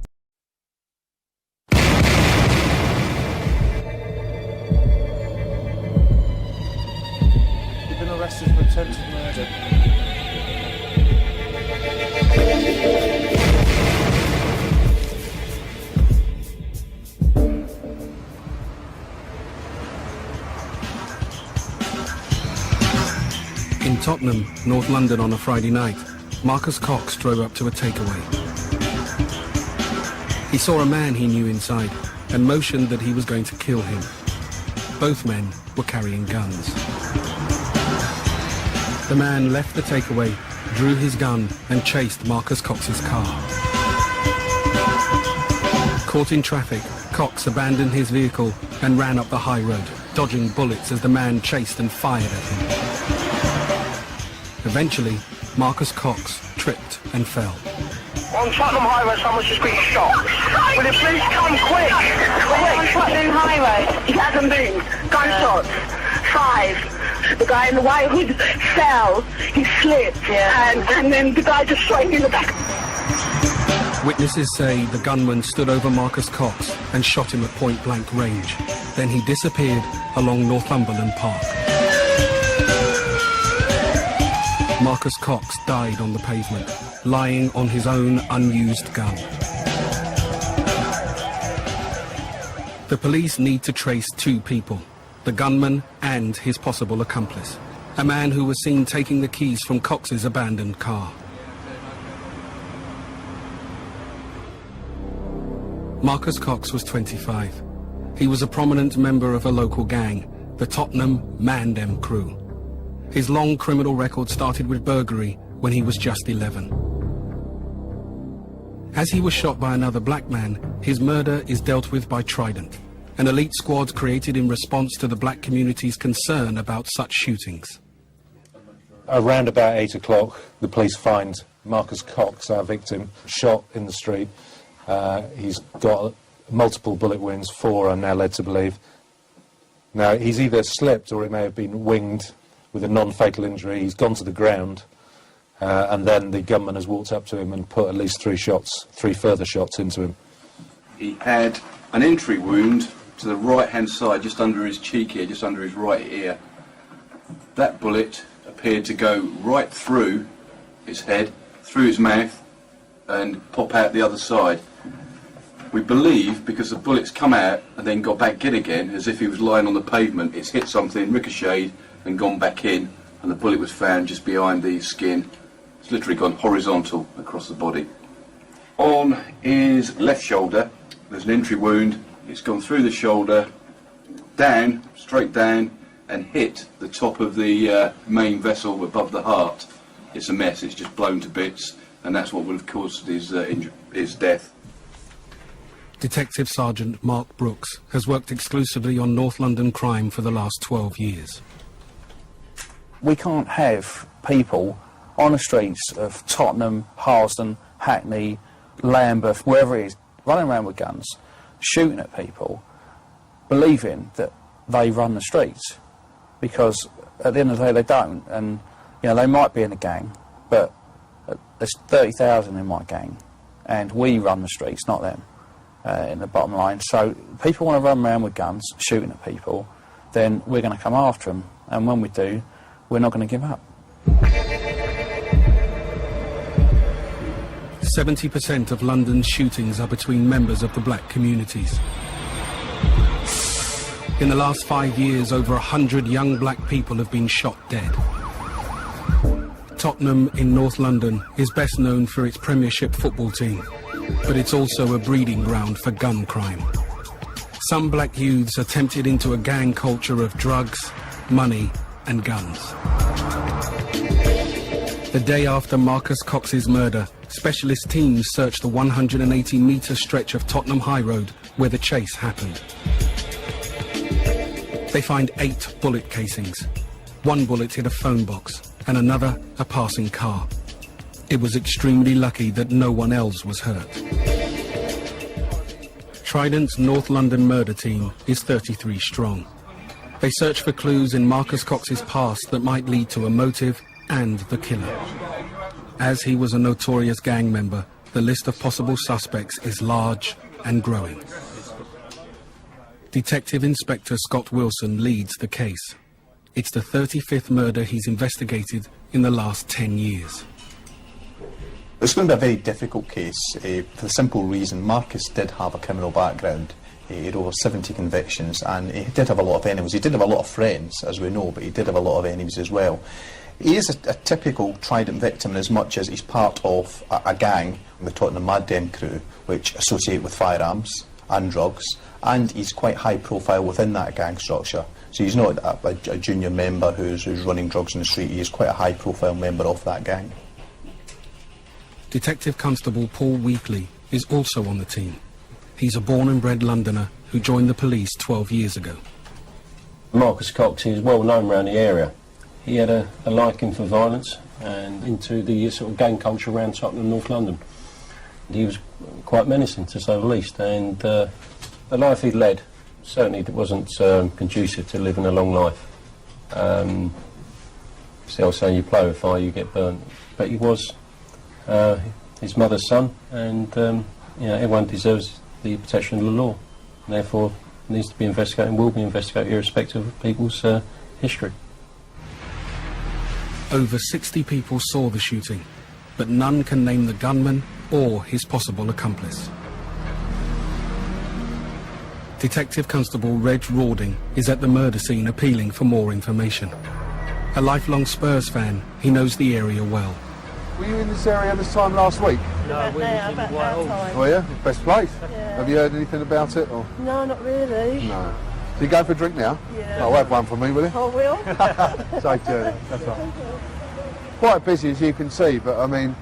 Arrested for attempted murder. In Tottenham, North London on a Friday night, Marcus Cox drove up to a takeaway. He saw a man he knew inside and motioned that he was going to kill him. Both men were carrying guns. The man left the takeaway, drew his gun and chased Marcus Cox's car. Caught in traffic, Cox abandoned his vehicle and ran up the high road, dodging bullets as the man chased and fired at him. Eventually, Marcus Cox tripped and fell. On Tottenham High Road, someone's just been shot. Will you please come quick? On Tottenham High Road? He hasn't been. Gunshots. 5. The guy in the white hood fell. He slipped. Yeah. And then the guy just shot him in the back. Witnesses say the gunman stood over Marcus Cox and shot him at point-blank range. Then he disappeared along Northumberland Park. Marcus Cox died on the pavement, lying on his own unused gun. The police need to trace 2 people, the gunman and his possible accomplice, a man who was seen taking the keys from Cox's abandoned car. Marcus Cox was 25. He was a prominent member of a local gang, the Tottenham Man crew. His long criminal record started with burglary when he was just 11. As he was shot by another black man, his murder is dealt with by Trident, an elite squad created in response to the black community's concern about such shootings. Around about 8 o'clock, the police find Marcus Cox, our victim, shot in the street. He's got multiple bullet wounds, 4 I'm now led to believe. Now, he's either slipped or he may have been winged with a non-fatal injury. He's gone to the ground, and then the gunman has walked up to him and put at least 3 further shots into him. He had an entry wound to the right-hand side, just under his cheek here, just under his right ear. That bullet appeared to go right through his head, through his mouth, and pop out the other side. We believe, because the bullet's come out and then got back in again, as if he was lying on the pavement, it's hit something, ricocheted, and gone back in, and the bullet was found just behind the skin. It's literally gone horizontal across the body. On his left shoulder, there's an entry wound. It's gone through the shoulder, down, straight down, and hit the top of the main vessel above the heart. It's a mess, it's just blown to bits, and that's what would have caused his death. Detective Sergeant Mark Brooks has worked exclusively on North London crime for the last 12 years. We can't have people on the streets of Tottenham, Harsden, Hackney, Lambeth, wherever it is, running around with guns, shooting at people, believing that they run the streets. Because at the end of the day, they don't. And, you know, they might be in a gang, but there's 30,000 in my gang, and we run the streets, not them, in the bottom line. So people want to run around with guns, shooting at people, then we're going to come after them. And when we do, we're not going to give up. 70% of London's shootings are between members of the black communities. In the last 5 years, over 100 young black people have been shot dead. Tottenham in North London is best known for its Premiership football team, but it's also a breeding ground for gun crime. Some black youths are tempted into a gang culture of drugs, money, and guns. The day after Marcus Cox's murder, specialist teams searched the 180-metre stretch of Tottenham High Road where the chase happened. They find 8 bullet casings. 1 bullet hit a phone box, and another a passing car. It was extremely lucky that no one else was hurt. Trident's North London murder team is 33 strong. They search for clues in Marcus Cox's past that might lead to a motive and the killer. As he was a notorious gang member, the list of possible suspects is large and growing. Detective Inspector Scott Wilson leads the case. It's the 35th murder he's investigated in the last 10 years. It's going to be a very difficult case for the simple reason Marcus did have a criminal background. He had over 70 convictions, and he did have a lot of enemies. He did have a lot of friends, as we know, but he did have a lot of enemies as well. He is a typical Trident victim in as much as he's part of a gang, the Tottenham Man crew, which associate with firearms and drugs, and he's quite high profile within that gang structure. So he's not a junior member who's running drugs in the street. He is quite a high profile member of that gang. Detective Constable Paul Weekly is also on the team. He's a born and bred Londoner who joined the police 12 years ago. Marcus Cox is well known around the area. He had a liking for violence and into the sort of gang culture around Tottenham, North London. He was quite menacing, to say the least, and the life he led certainly wasn't conducive to living a long life. See, I was saying, you play with fire, you get burnt. But he was his mother's son, and you know, everyone deserves the protection of the law. And therefore, needs to be investigated and will be investigated, irrespective of people's history. Over 60 people saw the shooting, but none can name the gunman or his possible accomplice. Detective Constable Reg Rawding is at the murder scene appealing for more information. A lifelong Spurs fan, he knows the area well. Were you in this area this time last week? No, we was in Whitehall. Were you? Best place? Yeah. Have you heard anything about it? Or? No, not really. No. So you going for a drink now? Yeah. Oh, have one for me, will you? I will. Safe journey, that's right. Quite busy, as you can see, but I mean,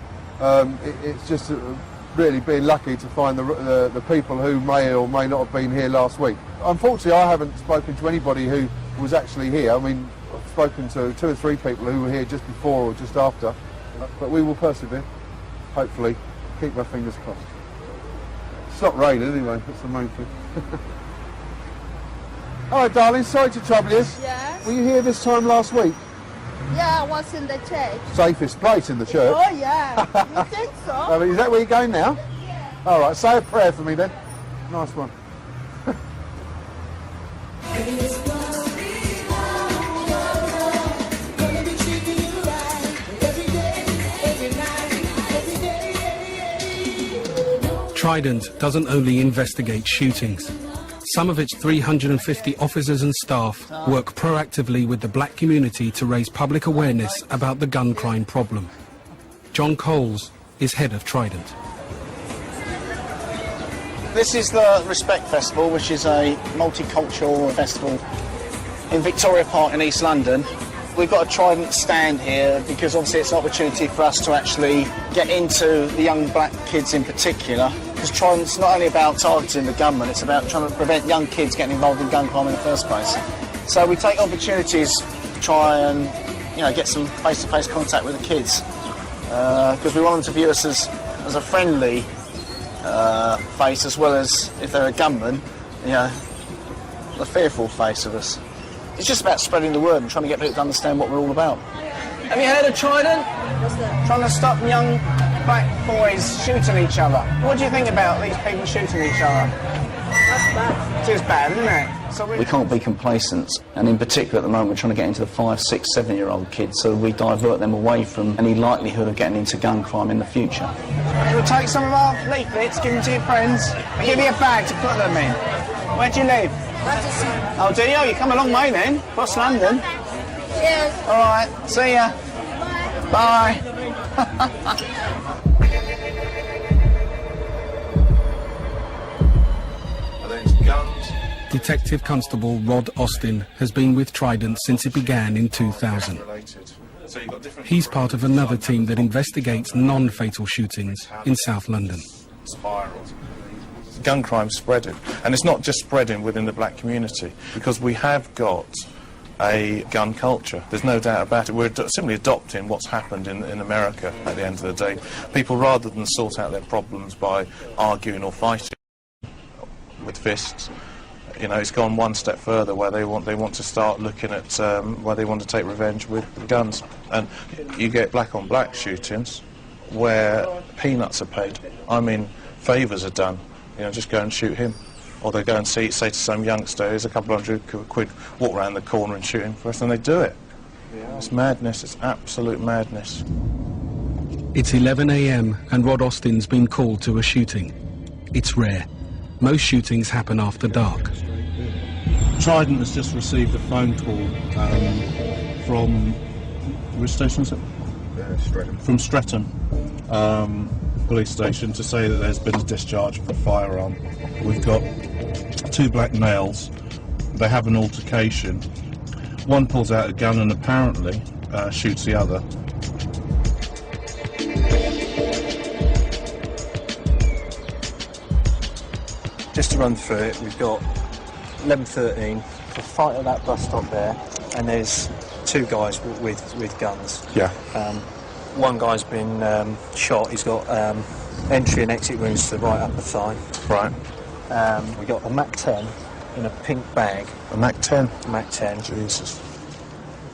it's just really being lucky to find the people who may or may not have been here last week. Unfortunately, I haven't spoken to anybody who was actually here. I mean, I've spoken to 2 or 3 people who were here just before or just after, but we will persevere, hopefully. Keep our fingers crossed. It's not raining anyway, that's the main thing. Hello, darling, sorry to trouble you. Yes? Were you here this time last week? Yeah, I was in the church. Safest place in the church. Oh, yeah. You think so? I mean, is that where you're going now? Yeah. All right, say a prayer for me then. Nice one. Trident doesn't only investigate shootings. Some of its 350 officers and staff work proactively with the black community to raise public awareness about the gun crime problem. John Coles is head of Trident. This is the Respect Festival, which is a multicultural festival in Victoria Park in East London. We've got a Trident stand here because obviously it's an opportunity for us to actually get into the young black kids in particular, because Trident's not only about targeting the gunman, it's about trying to prevent young kids getting involved in gun crime in the first place. So we take opportunities to try and, you know, get some face-to-face contact with the kids, because we want them to view us as a friendly face, as well as, if they're a gunman, you know, the fearful face of us. It's just about spreading the word and trying to get people to understand what we're all about. Have you heard of Trident? What's that? Trying to stop young black boys shooting each other. What do you think about these people shooting each other? That's bad. It is bad, isn't it? So we can't be complacent, and in particular at the moment we're trying to get into the 5, 6, 7-year-old kids, so we divert them away from any likelihood of getting into gun crime in the future. We'll take some of our leaflets, give them to your friends, and give you a bag to put them in. Where do you live? Oh, do you? You come a long way then, across London. Cheers. All right, see ya. Bye. Detective Constable Rod Austin has been with Trident since it began in 2000. He's part of another team that investigates non-fatal shootings in South London. Gun crime's spreading, and it's not just spreading within the black community, because we have got a gun culture. There's no doubt about it. We're simply adopting what's happened in America at the end of the day. People, rather than sort out their problems by arguing or fighting with fists, you know, it's gone one step further, where they want to start looking at where they want to take revenge with guns. And you get black on black shootings where peanuts are paid. I mean, favours are done. You know, just go and shoot him. Or they go and say to some youngster, here's a couple £100, walk around the corner and shoot him for us, and they do it. It's madness, it's absolute madness. It's 11 a.m. and Rod Austin's been called to a shooting. It's rare. Most shootings happen after dark. Trident has just received a phone call from... which station is it? Streatham. From Streatham police station, to say that there's been a discharge of a firearm. We've got 2 black males. They have an altercation. One pulls out a gun and apparently shoots the other. Just to run through it, we've got 11:13, a fight at that bus stop there, and there's 2 guys with guns. Yeah. One guy's been shot. He's got entry and exit wounds to the right upper thigh. Right. We got a Mac-10 in a pink bag. A Mac-10? Mac-10. Jesus.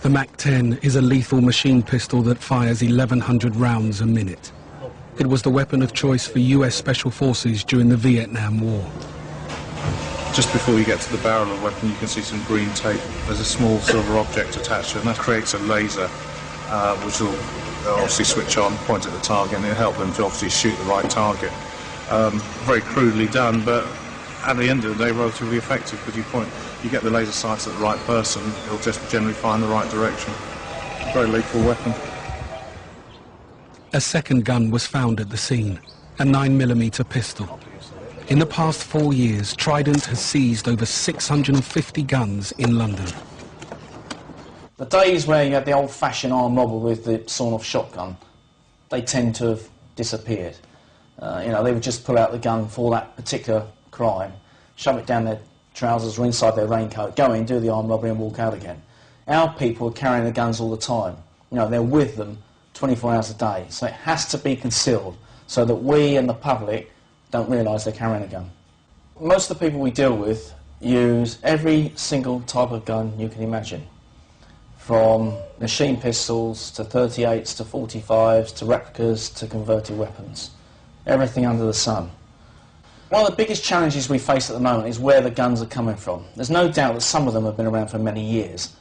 The Mac-10 is a lethal machine pistol that fires 1,100 rounds a minute. It was the weapon of choice for US Special Forces during the Vietnam War. Just before you get to the barrel of the weapon, you can see some green tape. There's a small silver object attached to it, and that creates a laser, which will obviously switch on, point at the target, and it'll help them to obviously shoot the right target. Very crudely done, but at the end of the day, relatively effective, because you get the laser sights at the right person, it'll just generally find the right direction. Very lethal weapon. A second gun was found at the scene, a 9mm pistol. In the past 4 years, Trident has seized over 650 guns in London. The days where you had the old-fashioned armed robber with the sawn-off shotgun, they tend to have disappeared. You know, they would just pull out the gun for that particular crime, shove it down their trousers or inside their raincoat, go in, do the armed robbery and walk out again. Our people are carrying the guns all the time. You know, they're with them 24 hours a day, so it has to be concealed so that we and the public don't realise they're carrying a gun. Most of the people we deal with use every single type of gun you can imagine, from machine pistols to 38s to 45s to replicas to converted weapons. Everything under the sun. One of the biggest challenges we face at the moment is where the guns are coming from. There's no doubt that some of them have been around for many years,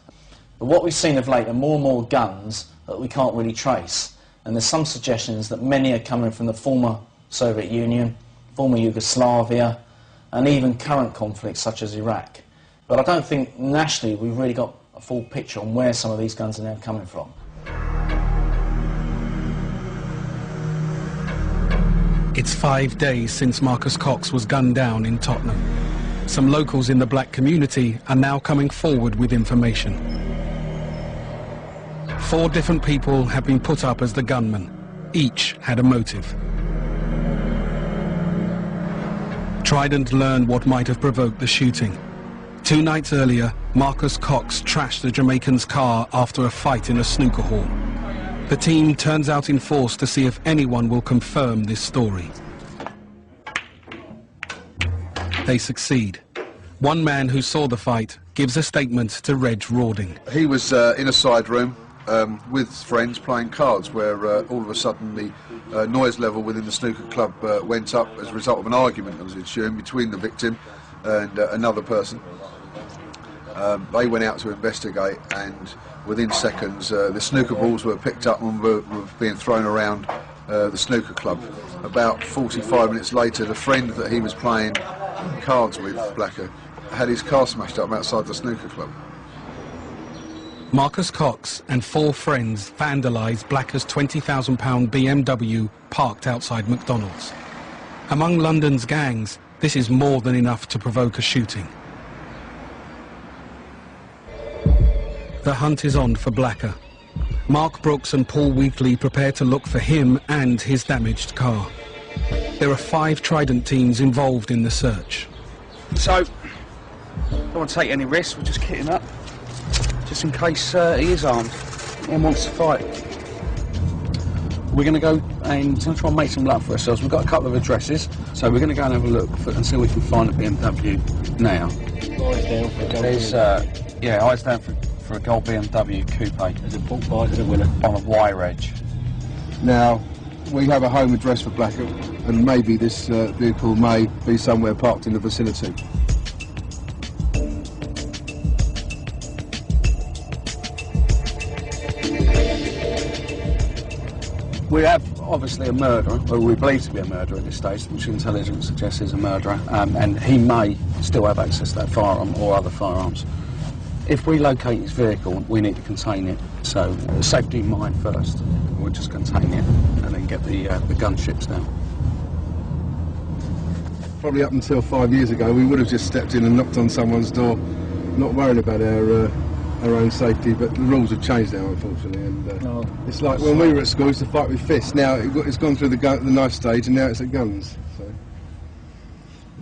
but what we've seen of late are more and more guns that we can't really trace, and there's some suggestions that many are coming from the former Soviet Union, former Yugoslavia, and even current conflicts such as Iraq. But I don't think nationally we've really got a full picture on where some of these guns are now coming from. It's 5 days since Marcus Cox was gunned down in Tottenham. Some locals in the black community are now coming forward with information. 4 different people have been put up as the gunman. Each had a motive. Trident learned what might have provoked the shooting. 2 nights earlier, Marcus Cox trashed the Jamaican's car after a fight in a snooker hall. The team turns out in force to see if anyone will confirm this story. They succeed. One man who saw the fight gives a statement to Reg Rawding. He was in a side room with friends playing cards, where all of a sudden the noise level within the snooker club went up as a result of an argument that was ensuing between the victim and another person. They went out to investigate, and within seconds the snooker balls were picked up and were being thrown around the snooker club. About 45 minutes later, the friend that he was playing cards with, Blacker, had his car smashed up outside the snooker club. Marcus Cox and 4 friends vandalised Blacker's £20,000 BMW parked outside McDonald's. Among London's gangs, this is more than enough to provoke a shooting. The hunt is on for Blacker. Mark Brooks and Paul Wheatley prepare to look for him and his damaged car. There are 5 Trident teams involved in the search. So, don't want to take any risks, we're just kitting up, just in case he is armed and wants to fight. We're going to go and try and make some luck for ourselves. We've got a couple of addresses, so we're going to go and have a look and see if we can find a BMW now. Eyes down for a gold There's, yeah, eyes down for a gold BMW coupe. There's a bulk buy to the winner. On a Y-Reg. Now, we have a home address for Blacker, and maybe this vehicle may be somewhere parked in the vicinity. We have obviously a murderer, or we believe to be a murderer at this stage, which intelligence suggests is a murderer, and he may still have access to that firearm or other firearms. If we locate his vehicle, we need to contain it. So safety in mind first. We'll just contain it and then get the gunships down. Probably up until 5 years ago, we would have just stepped in and knocked on someone's door, not worrying about our own safety, but the rules have changed now, unfortunately. And it's like when we were at school, it's to fight with fists. Now it's gone through the knife stage, and now it's at guns. So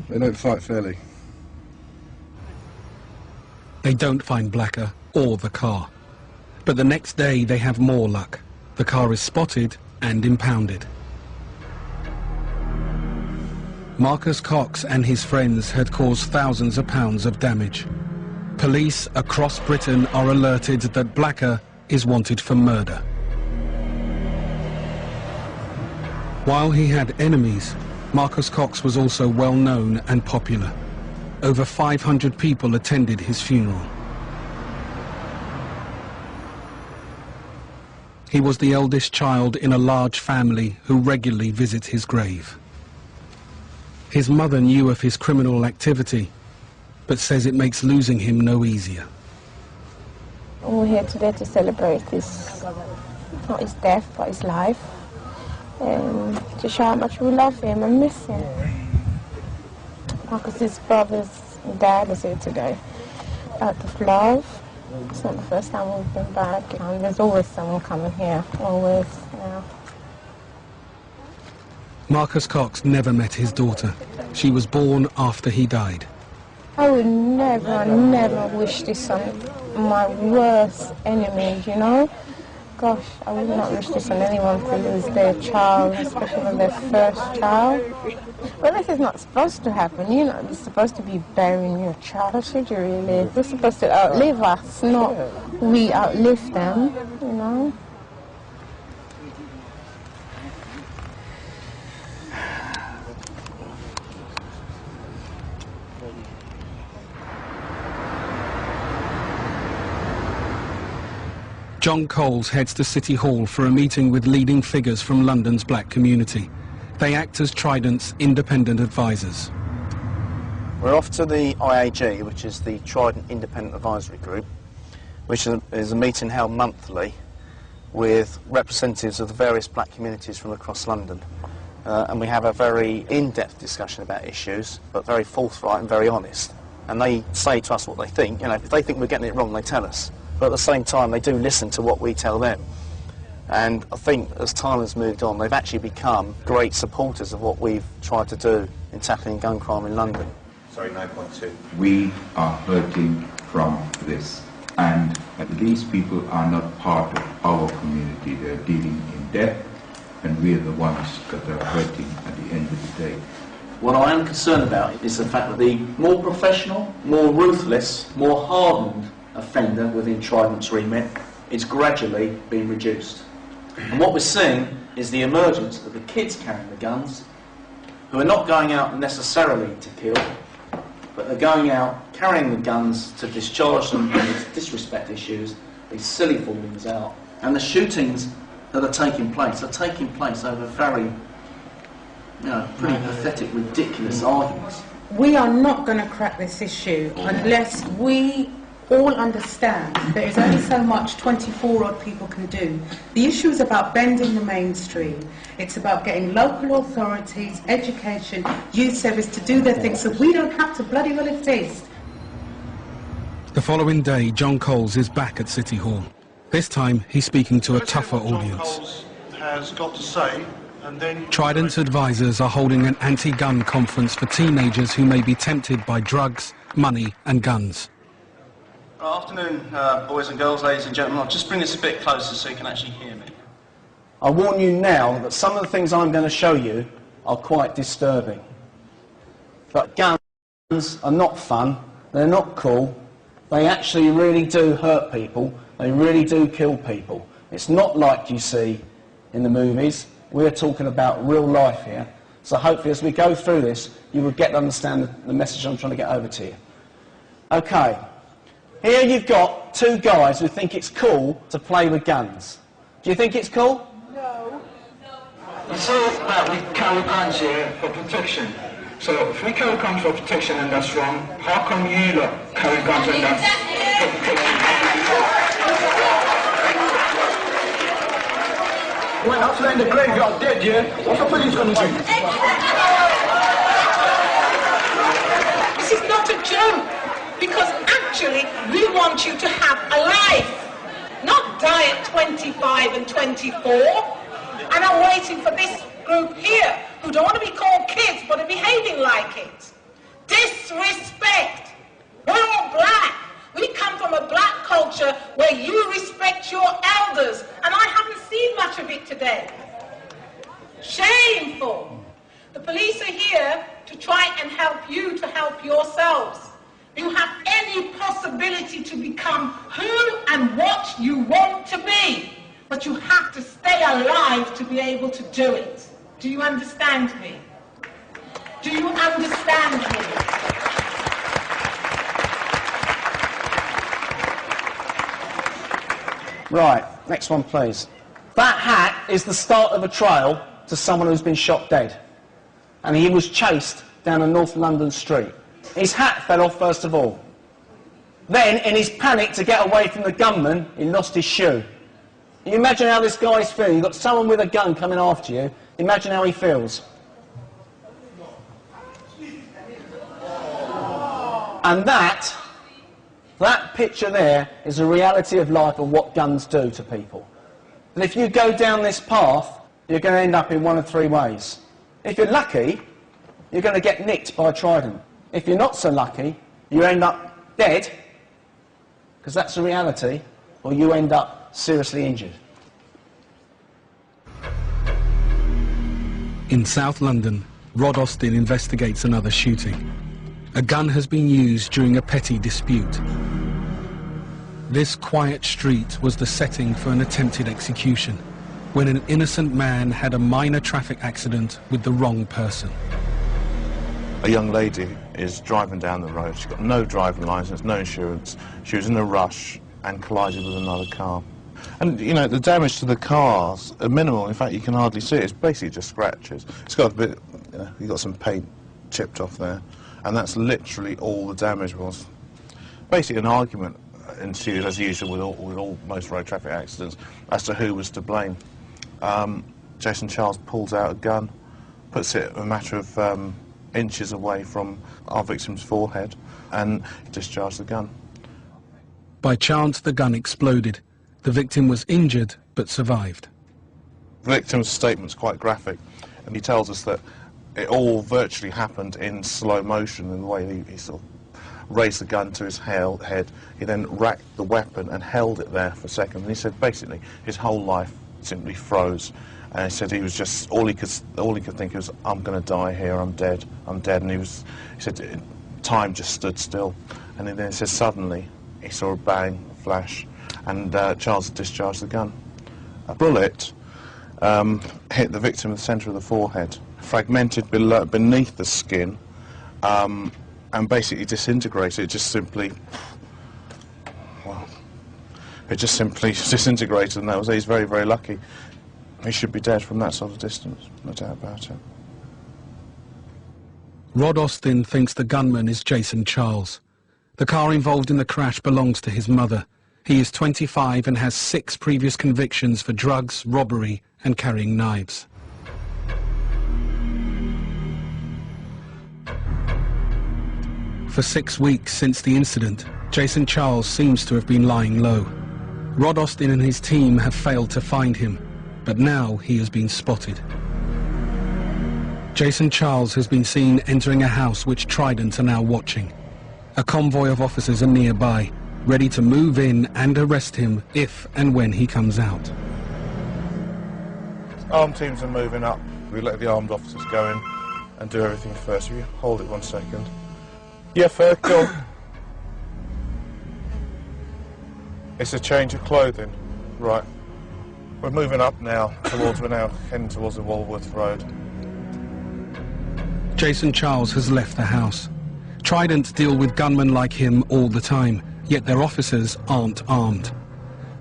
they don't fight fairly. They don't find Blacker or the car. But the next day they have more luck. The car is spotted and impounded. Marcus Cox and his friends had caused thousands of pounds of damage. Police across Britain are alerted that Blacker is wanted for murder. While he had enemies, Marcus Cox was also well known and popular. Over 500 people attended his funeral. He was the eldest child in a large family who regularly visit his grave. His mother knew of his criminal activity, but says it makes losing him no easier. We're here today to celebrate not his death, but his life. And to show how much we love him and miss him. Marcus's brother's dad is here today. Out of love. It's not the first time we've been back. There's always someone coming here, always. Yeah. Marcus Cox never met his daughter. She was born after he died. I would never wish this on my worst enemy, you know? Gosh, I would not wish this on anyone to lose their child, especially their first child. Well, this is not supposed to happen, you know. You're supposed to be burying your child, should you really? They're supposed to outlive us, not we outlive them, you know? John Coles heads to City Hall for a meeting with leading figures from London's black community. They act as Trident's independent advisors. We're off to the IAG, which is the Trident Independent Advisory Group, which is a meeting held monthly with representatives of the various black communities from across London. And we have a very in-depth discussion about issues, but very forthright and very honest. And they say to us what they think. You know, if they think we're getting it wrong, they tell us. But at the same time, they do listen to what we tell them. And I think as time has moved on, they've actually become great supporters of what we've tried to do in tackling gun crime in London. Sorry, 9.2. We are hurting from this, and these people are not part of our community. They're dealing in debt, and we are the ones that are hurting at the end of the day. What I am concerned about is the fact that the more professional, more ruthless, more hardened offender within Trident's remit is gradually being reduced. And what we're seeing is the emergence of the kids carrying the guns, who are not going out necessarily to kill, but they're going out carrying the guns to discharge them with disrespect issues, these silly fallings out. And the shootings that are taking place over very, pretty pathetic, ridiculous arguments. We are not going to crack this issue unless we all understand there is only so much 24-odd people can do. The issue is about bending the mainstream. It's about getting local authorities, education, youth service to do their thing so we don't have to bloody well exist. The following day, John Coles is back at City Hall. This time, he's speaking to a tougher audience. Has got to say, and then Trident's advisors are holding an anti-gun conference for teenagers who may be tempted by drugs, money and guns. Afternoon, boys and girls, ladies and gentlemen. I'll just bring this a bit closer so you can actually hear me. I warn you now that some of the things I'm going to show you are quite disturbing. But guns are not fun, they're not cool, they actually really do hurt people, they really do kill people. It's not like you see in the movies, we're talking about real life here. So hopefully as we go through this, you will get to understand the message I'm trying to get over to you. Okay. Here you've got two guys who think it's cool to play with guns. Do you think it's cool? No. You say that we carry guns here for protection. So if we carry guns for protection and that's wrong, how come you lot carry guns and that's for protection? When I'm in the graveyard dead, yeah? What's the police going to do? This is not a joke. Because actually, we want you to have a life, not die at 25 and 24. And I'm waiting for this group here, who don't want to be called kids, but are behaving like it. Disrespect. We're all black. We come from a black culture where you respect your elders, and I haven't seen much of it today. Shameful. The police are here to try and help you to help yourselves. You have any possibility to become who and what you want to be, but you have to stay alive to be able to do it. Do you understand me? Do you understand me? Right, next one please. That hat is the start of a trail to someone who's been shot dead. And he was chased down a North London street. His hat fell off first of all. Then, in his panic to get away from the gunman, he lost his shoe. You imagine how this guy's feeling. You've got someone with a gun coming after you. Imagine how he feels. And that picture there is a reality of life of what guns do to people. And if you go down this path, you're going to end up in one of three ways. If you're lucky, you're going to get nicked by a trident. If you're not so lucky, you end up dead, because that's the reality, or you end up seriously injured. In South London, Rod Austin investigates another shooting. A gun has been used during a petty dispute. This quiet street was the setting for an attempted execution, when an innocent man had a minor traffic accident with the wrong person. A young lady is driving down the road. She's got no driving licence, no insurance. She was in a rush and collided with another car. And, you know, the damage to the cars are minimal. In fact, you can hardly see it. It's basically just scratches. It's got a bit, you know, you've got some paint chipped off there. And that's literally all the damage was. Basically, an argument ensued, as usual with most road traffic accidents, as to who was to blame. Jason Charles pulls out a gun, puts it a matter of inches away from our victim's forehead, and discharged the gun. By chance, the gun exploded. The victim was injured, but survived. The victim's statement's quite graphic, and he tells us that it all virtually happened in slow motion in the way he sort of raised the gun to his head. He then racked the weapon and held it there for a second. And he said basically his whole life simply froze. And he said he was just, all he could think was, I'm going to die here, I'm dead. And he said time just stood still. And then he said suddenly he saw a bang, a flash, and Charles discharged the gun. A bullet hit the victim in the centre of the forehead, fragmented beneath the skin, and basically disintegrated. It just simply disintegrated, and that was it. He's very, very lucky. He should be dead from that sort of distance, no doubt about it. Rod Austin thinks the gunman is Jason Charles. The car involved in the crash belongs to his mother. He is 25 and has 6 previous convictions for drugs, robbery and carrying knives. For 6 weeks since the incident, Jason Charles seems to have been lying low. Rod Austin and his team have failed to find him, but now he has been spotted. Jason Charles has been seen entering a house which Trident are now watching. A convoy of officers are nearby, ready to move in and arrest him if and when he comes out. Armed teams are moving up. We let the armed officers go in and do everything first. Will you hold it 1 second? Yeah, fair, go. It's a change of clothing. Right. We're moving up now we're now heading towards the Walworth Road. Jason Charles has left the house. Trident deal with gunmen like him all the time, yet their officers aren't armed.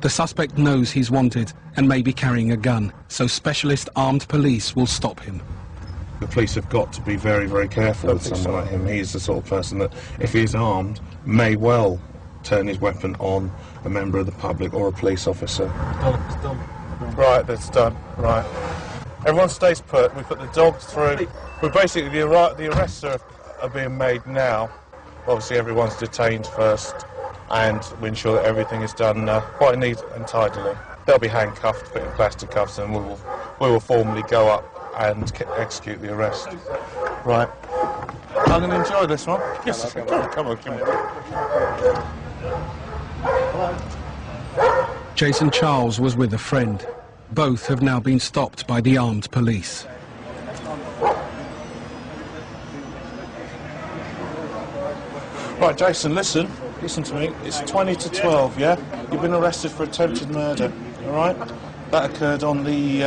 The suspect knows he's wanted and may be carrying a gun, so specialist armed police will stop him. The police have got to be very, very careful with someone like him. He's the sort of person that, if he's armed, may well turn his weapon on a member of the public or a police officer. It's done. Right, that's done. Right. Everyone stays put. We put the dogs through. We're basically, the arrests are being made now. Obviously, everyone's detained first, and we ensure that everything is done quite neat and tidily. They'll be handcuffed, put in plastic cuffs, and we will formally go up and execute the arrest. Right. I'm going to enjoy this one. Yes, come on. Jason Charles was with a friend. Both have now been stopped by the armed police. Right, Jason, listen to me. It's 20 to 12, yeah? You've been arrested for attempted murder, all right? That occurred on the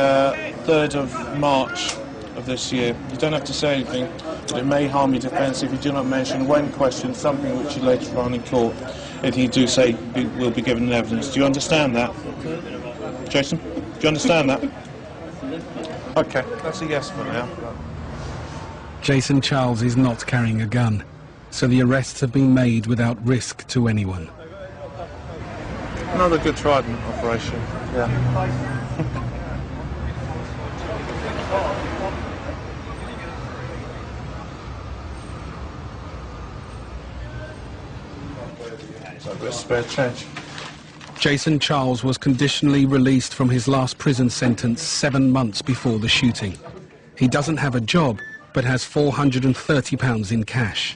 3rd of March of this year. You don't have to say anything, but it may harm your defence if you do not mention, when questioned, something which you later on in court, if you do say will be given in evidence. Do you understand that? Jason, do you understand that? Okay, that's a yes for now. Jason Charles is not carrying a gun, so the arrests have been made without risk to anyone. Another good Trident operation, yeah. So a bit of spare change. Jason Charles was conditionally released from his last prison sentence 7 months before the shooting. He doesn't have a job, but has £430 in cash.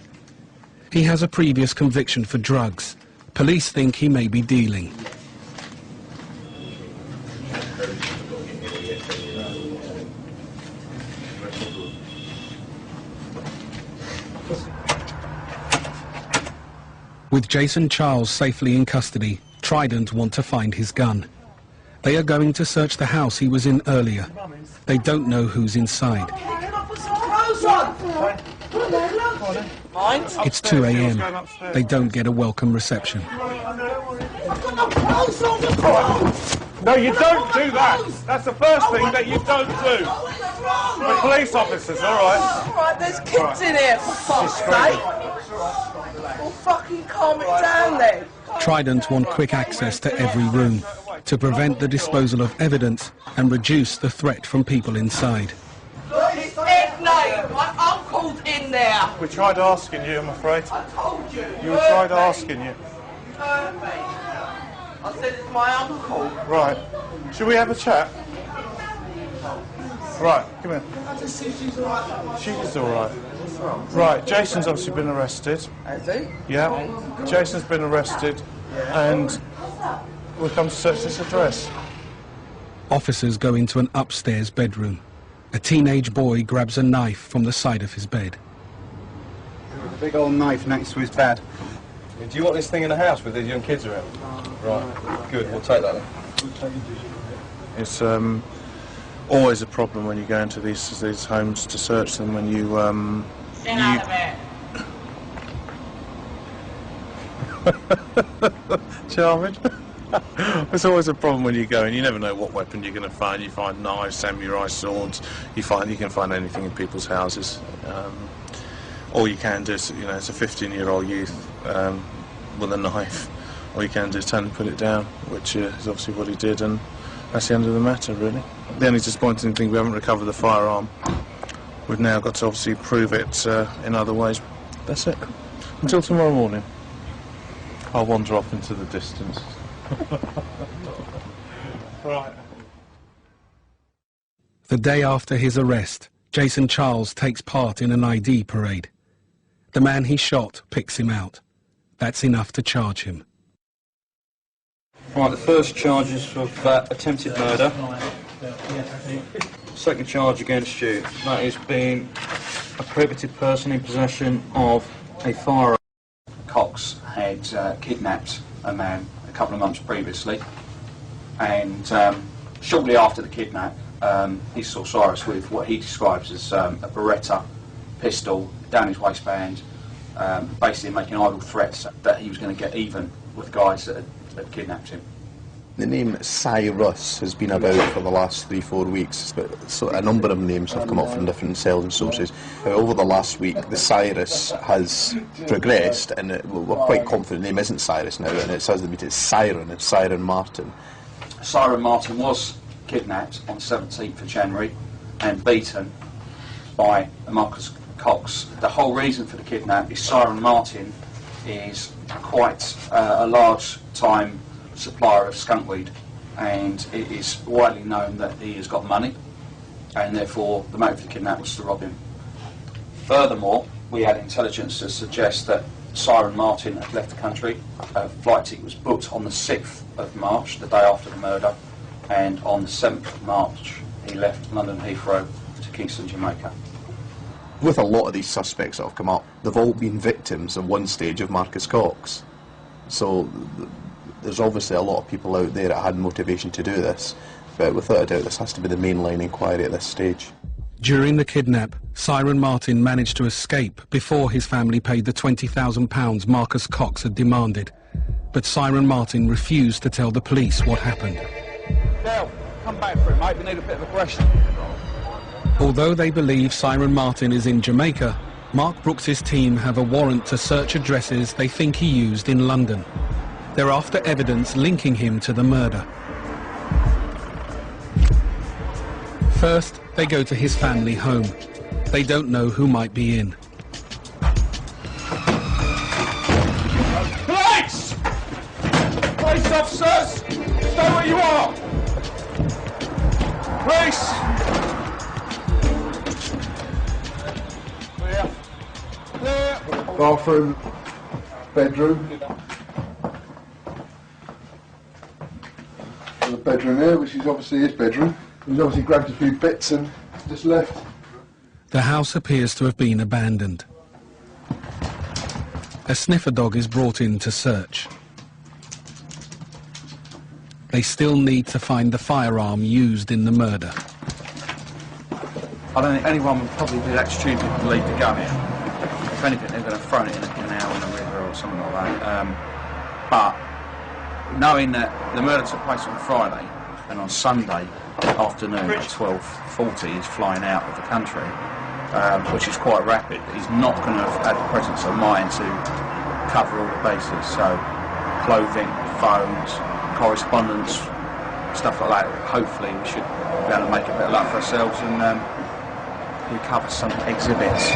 He has a previous conviction for drugs. Police think he may be dealing. With Jason Charles safely in custody, Trident want to find his gun. They are going to search the house he was in earlier. They don't know who's inside. It's 2 a.m. They don't get a welcome reception. No, you don't do that. That's the first thing that you don't do. We're police officers, all right? All right, there's kids in here, for fuck's sake. Well, fucking calm it down then. Trident want quick access to every room to prevent the disposal of evidence and reduce the threat from people inside. It's Ed Nate, my uncle's in there. We tried asking you, I'm afraid. I told you. You tried asking you. Heard me. I said it's my uncle. Right. Should we have a chat? Right, come here. I just see she's all right. She's all right. Right, Jason's obviously been arrested. Has he? Yeah. Jason's been arrested, and we've come to search this address. Officers go into an upstairs bedroom. A teenage boy grabs a knife from the side of his bed. A big old knife next to his bed. Do you want this thing in the house with these young kids around? Right, good, we'll take that then. It's always a problem when you go into these homes to search them, when you Get out of it. Charming. It's always a problem when you go and you never know what weapon you're going to find. You find knives, samurai swords. You can find anything in people's houses. All you can do is, it's a 15-year-old youth with a knife. All you can do is turn and put it down, which is obviously what he did, and that's the end of the matter, really. The only disappointing thing, we haven't recovered the firearm. We've now got to obviously prove it in other ways. That's it. Until tomorrow morning. I'll wander off into the distance. Right. The day after his arrest, Jason Charles takes part in an ID parade. The man he shot picks him out. That's enough to charge him. Right, the first charge is for attempted murder. Second charge against you, that is being a prohibited person in possession of a firearm. Cox had kidnapped a man a couple of months previously, and shortly after the kidnap, he saw Cyrus with what he describes as a Beretta pistol down his waistband, basically making idle threats that he was going to get even with the guys that had kidnapped him. The name Cyrus has been about for the last 3-4 weeks, but a number of names have come up from different sales and sources. Over the last week, the Cyrus has progressed, and we're quite confident the name isn't Cyrus now, and it says that it's Siren, it's Siren Martin. Siren Martin was kidnapped on the 17th of January and beaten by Marcus Cox. The whole reason for the kidnap is Siren Martin is quite a large time supplier of skunkweed, and it is widely known that he has got money, and therefore the motive for the kidnap was to rob him. Furthermore, we had intelligence to suggest that Siren Martin had left the country. A flight ticket was booked on the 6th of March, the day after the murder, and on the 7th of March he left London Heathrow to Kingston, Jamaica. With a lot of these suspects that have come up, they've all been victims at one stage of Marcus Cox. So there's obviously a lot of people out there that had motivation to do this, but without a doubt this has to be the mainline inquiry at this stage. During the kidnap, Siren Martin managed to escape before his family paid the £20,000 Marcus Cox had demanded. But Siren Martin refused to tell the police what happened. Dale, come back for it, mate. We need a bit of aggression. Although they believe Siren Martin is in Jamaica, Mark Brooks's team have a warrant to search addresses they think he used in London. They're after evidence linking him to the murder. First, they go to his family home. They don't know who might be in. Police! Police officers! Stay where you are! Police! Clear. Clear. Bathroom, bedroom. There's a bedroom here, which is obviously his bedroom. He's obviously grabbed a few bits and just left. The house appears to have been abandoned. A sniffer dog is brought in to search. They still need to find the firearm used in the murder. I don't think anyone would probably be that stupid to leave the gun here. If anything, they're going to throw it in a canal in a river or something like that. But knowing that the murder took place on Friday, and on Sunday afternoon at 12:40 he's flying out of the country, which is quite rapid, he's not going to have had the presence of mind to cover all the bases. So clothing, phones, correspondence, stuff like that. Hopefully we should be able to make a bit of luck for ourselves and recover some exhibits.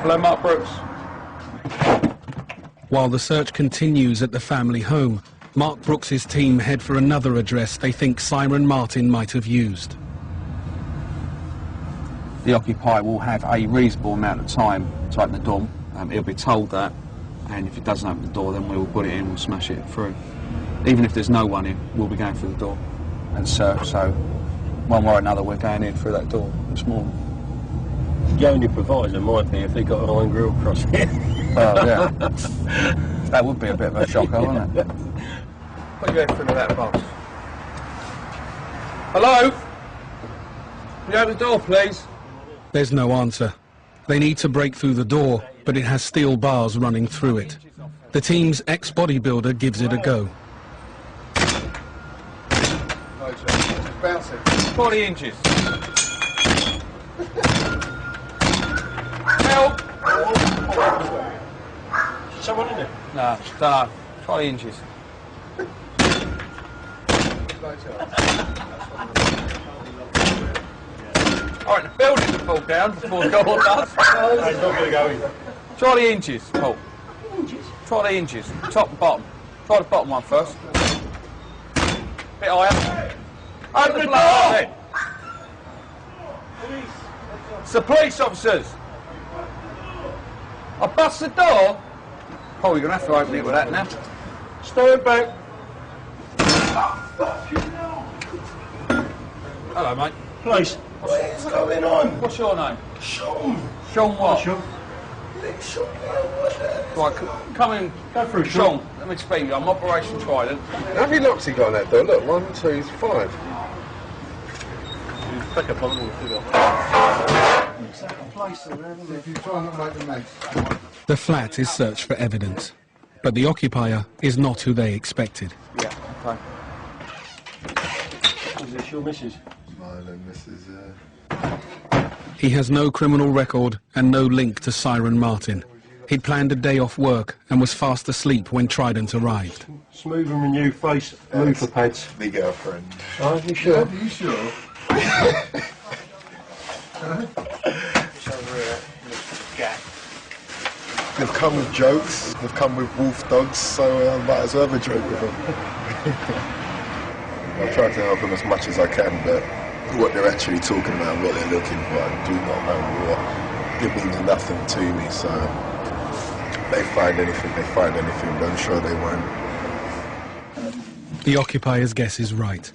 Hello, Mark Brooks. While the search continues at the family home, Mark Brooks's team head for another address they think Siren Martin might have used. The occupier will have a reasonable amount of time to open the door. He'll be told that, and if he doesn't open the door, then we'll put it in, we'll smash it through. Even if there's no one in, we'll be going through the door and search. So one way or another, we're going in through that door this morning. The only proviso might be if they got an iron grill across here. Oh, yeah. That would be a bit of a shocker, wouldn't it? Put your head through that box. Hello? Can you open the door, please? There's no answer. They need to break through the door, but it has steel bars running through it. The team's ex-bodybuilder gives it a go. Bounce it. 40 inches. Help! Someone in it? No, don't know. 20 inches. Alright, the building to fall down before the door does. It's not going to go in. 20 inches, Paul. 20 inches, top and bottom. Try the bottom one first. Bit higher. Open the door! Then. It's the police officers. I bust the door. Oh, you're going to have to open it with that now. Stand back. Hello, mate. Police. What's going on? What's your name? Shaun. Shaun what? Shaun. Right, come in. Go through, Shaun. Let me explain to you. I'm Operation Trident. How many locks he got on that door? Look, 1, 2, 5. Take a bottle of figure. If you try not to make a mess. The flat is searched for evidence, but the occupier is not who they expected. Yeah, okay. Is this your missus? Mine and Mrs. He has no criminal record and no link to Siren Martin. He'd planned a day off work and was fast asleep when Trident arrived. Smooth and renew face, loofah pads. The girlfriend. Oh, you sure? Are you sure? They've come with jokes, they've come with wolf dogs, so I might as well have a joke with them. I try to help them as much as I can, but what they're actually talking about, what they're looking for, I do not know what. It means nothing to me, so they find anything, but I'm sure they won't. The occupier's guess is right.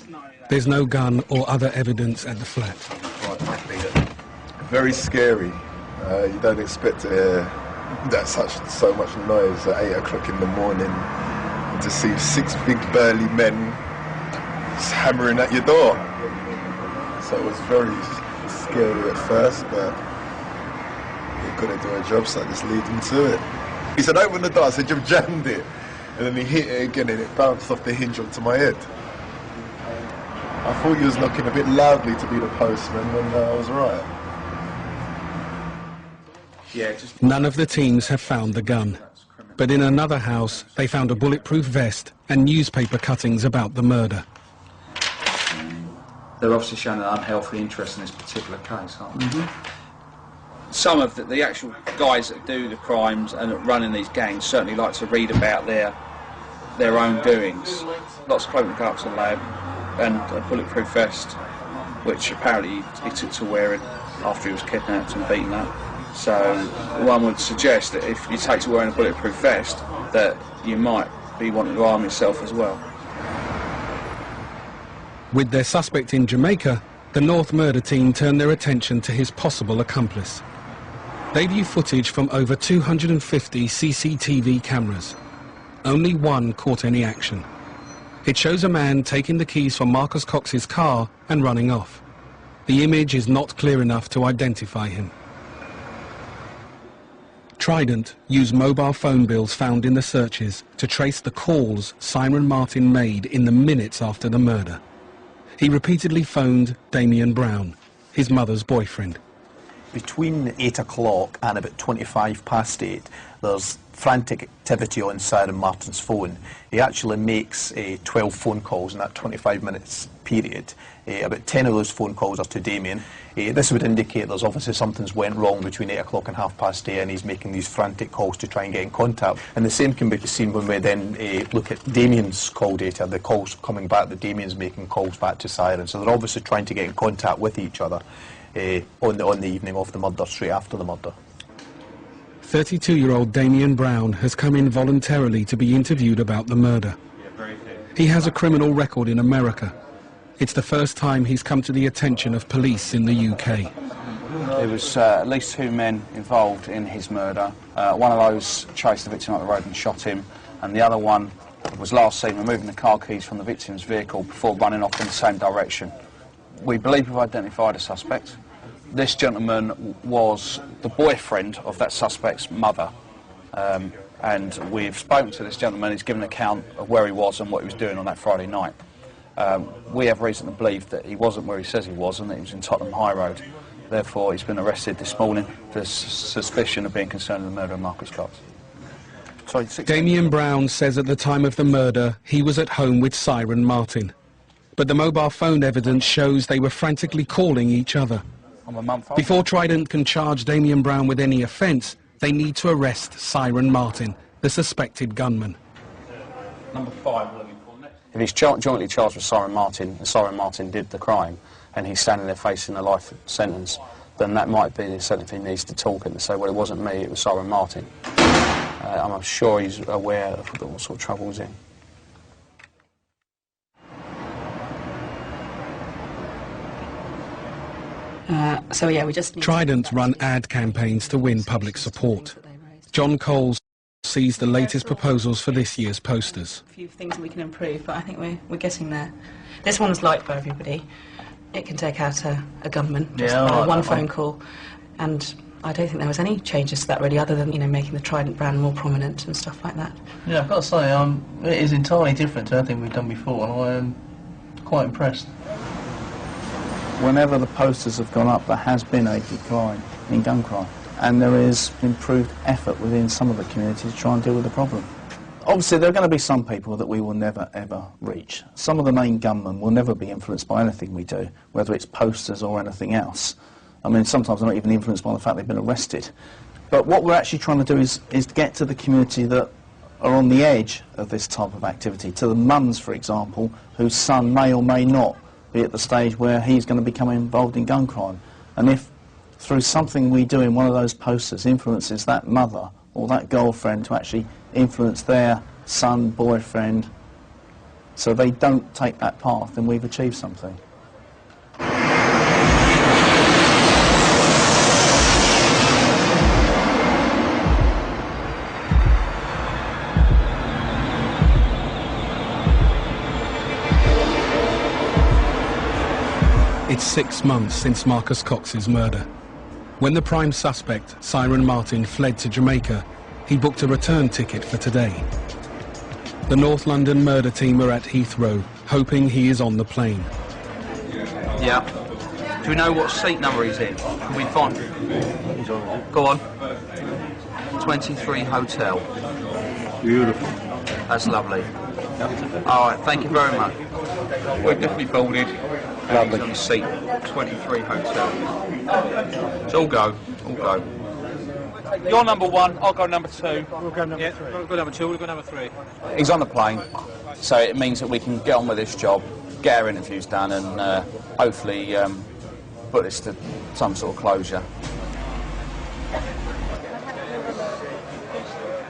There's no gun or other evidence at the flat. Very scary. You don't expect to hear so much noise at 8 o'clock in the morning, and to see 6 big burly men just hammering at your door. So it was very scary at first, but you've got to do a job, so I just lead them to it. He said, open the door. I said, you've jammed it. And then he hit it again and it bounced off the hinge onto my head. I thought he was knocking a bit loudly to be the postman, and I was right. None of the teams have found the gun. But in another house, they found a bulletproof vest and newspaper cuttings about the murder. They're obviously showing an unhealthy interest in this particular case, aren't they? Some of the actual guys that do the crimes and that run in these gangs certainly like to read about their own doings. Lots of clothing cups and lab and a bulletproof vest, which apparently he took to wearing after he was kidnapped and beaten up. So one would suggest that if you take to wearing a bulletproof vest, that you might be wanting to arm yourself as well. With their suspect in Jamaica, the North murder team turned their attention to his possible accomplice. They view footage from over 250 CCTV cameras. Only one caught any action. It shows a man taking the keys from Marcus Cox's car and running off. The image is not clear enough to identify him. Trident used mobile phone bills found in the searches to trace the calls Siren Martin made in the minutes after the murder. He repeatedly phoned Damien Brown, his mother's boyfriend. Between 8 o'clock and about 25 past 8, there's frantic activity on Siren Martin's phone. He actually makes 12 phone calls in that 25 minutes period. About 10 of those phone calls are to Damien. This would indicate there's obviously something's went wrong between 8 o'clock and 8:30, and he's making these frantic calls to try and get in contact. And the same can be seen when we then look at Damien's call data, the calls coming back, that Damien's making calls back to Siren. So they're obviously trying to get in contact with each other on the evening of the murder, straight after the murder. 32-year-old Damien Brown has come in voluntarily to be interviewed about the murder. He has a criminal record in America. It's the first time he's come to the attention of police in the UK. There was at least 2 men involved in his murder. One of those chased the victim up the road and shot him, and the other one was last seen removing the car keys from the victim's vehicle before running off in the same direction. We believe we've identified a suspect. This gentleman was the boyfriend of that suspect's mother, and we've spoken to this gentleman. He's given an account of where he was and what he was doing on that Friday night. We have reason to believe that he wasn't where he says he was, and that he was in Tottenham High Road. Therefore, he's been arrested this morning for suspicion of being concerned in the murder of Marcus Cox. Damien Brown says at the time of the murder he was at home with Siren Martin. But the mobile phone evidence shows they were frantically calling each other. Before Trident can charge Damien Brown with any offence, they need to arrest Siren Martin, the suspected gunman. Number 5. If he's jointly charged with Siren Martin, and Siren Martin did the crime, and he's standing there facing a life sentence, then that might be the incentive he needs to talk and say, well, it wasn't me, it was Siren Martin. I'm sure he's aware of what sort of trouble he's in. So yeah, we just need Trident run ad campaigns to win public support. John Coles sees the latest proposals for this year's posters. a few things that we can improve, but I think we're getting there. This one's liked by everybody. It can take out a gunman just by one phone call, and I don't think there was any changes to that really, other than making the Trident brand more prominent and stuff like that. Yeah, I've got to say, it is entirely different to anything we've done before, and I'm quite impressed. Whenever the posters have gone up, there has been a decline in gun crime, and there is improved effort within some of the communities to try and deal with the problem. Obviously, there are going to be some people that we will never, ever reach. Some of the main gunmen will never be influenced by anything we do, whether it's posters or anything else. I mean, sometimes they're not even influenced by the fact they've been arrested. But what we're actually trying to do is get to the community that are on the edge of this type of activity, to the mums, for example, whose son may or may not be at the stage where he's going to become involved in gun crime. And if, through something we do in one of those posters, influences that mother or that girlfriend to actually influence their son, boyfriend, so they don't take that path, then we've achieved something. It's 6 months since Marcus Cox's murder. When the prime suspect, Siren Martin, fled to Jamaica, he booked a return ticket for today. The North London murder team are at Heathrow, hoping he is on the plane. Yeah. Do we know what seat number he's in? Can we find him? Go on. 23 Hotel. Beautiful. That's lovely. All right, thank you very much. We're definitely boarded. And he's on seat 23 Hotel. So all go, all go. You're number 1, I'll go number 2. We'll go number 3. We'll go number 2, we'll go number 3. He's on the plane, so it means that we can get on with this job, get our interviews done, and hopefully put this to some sort of closure.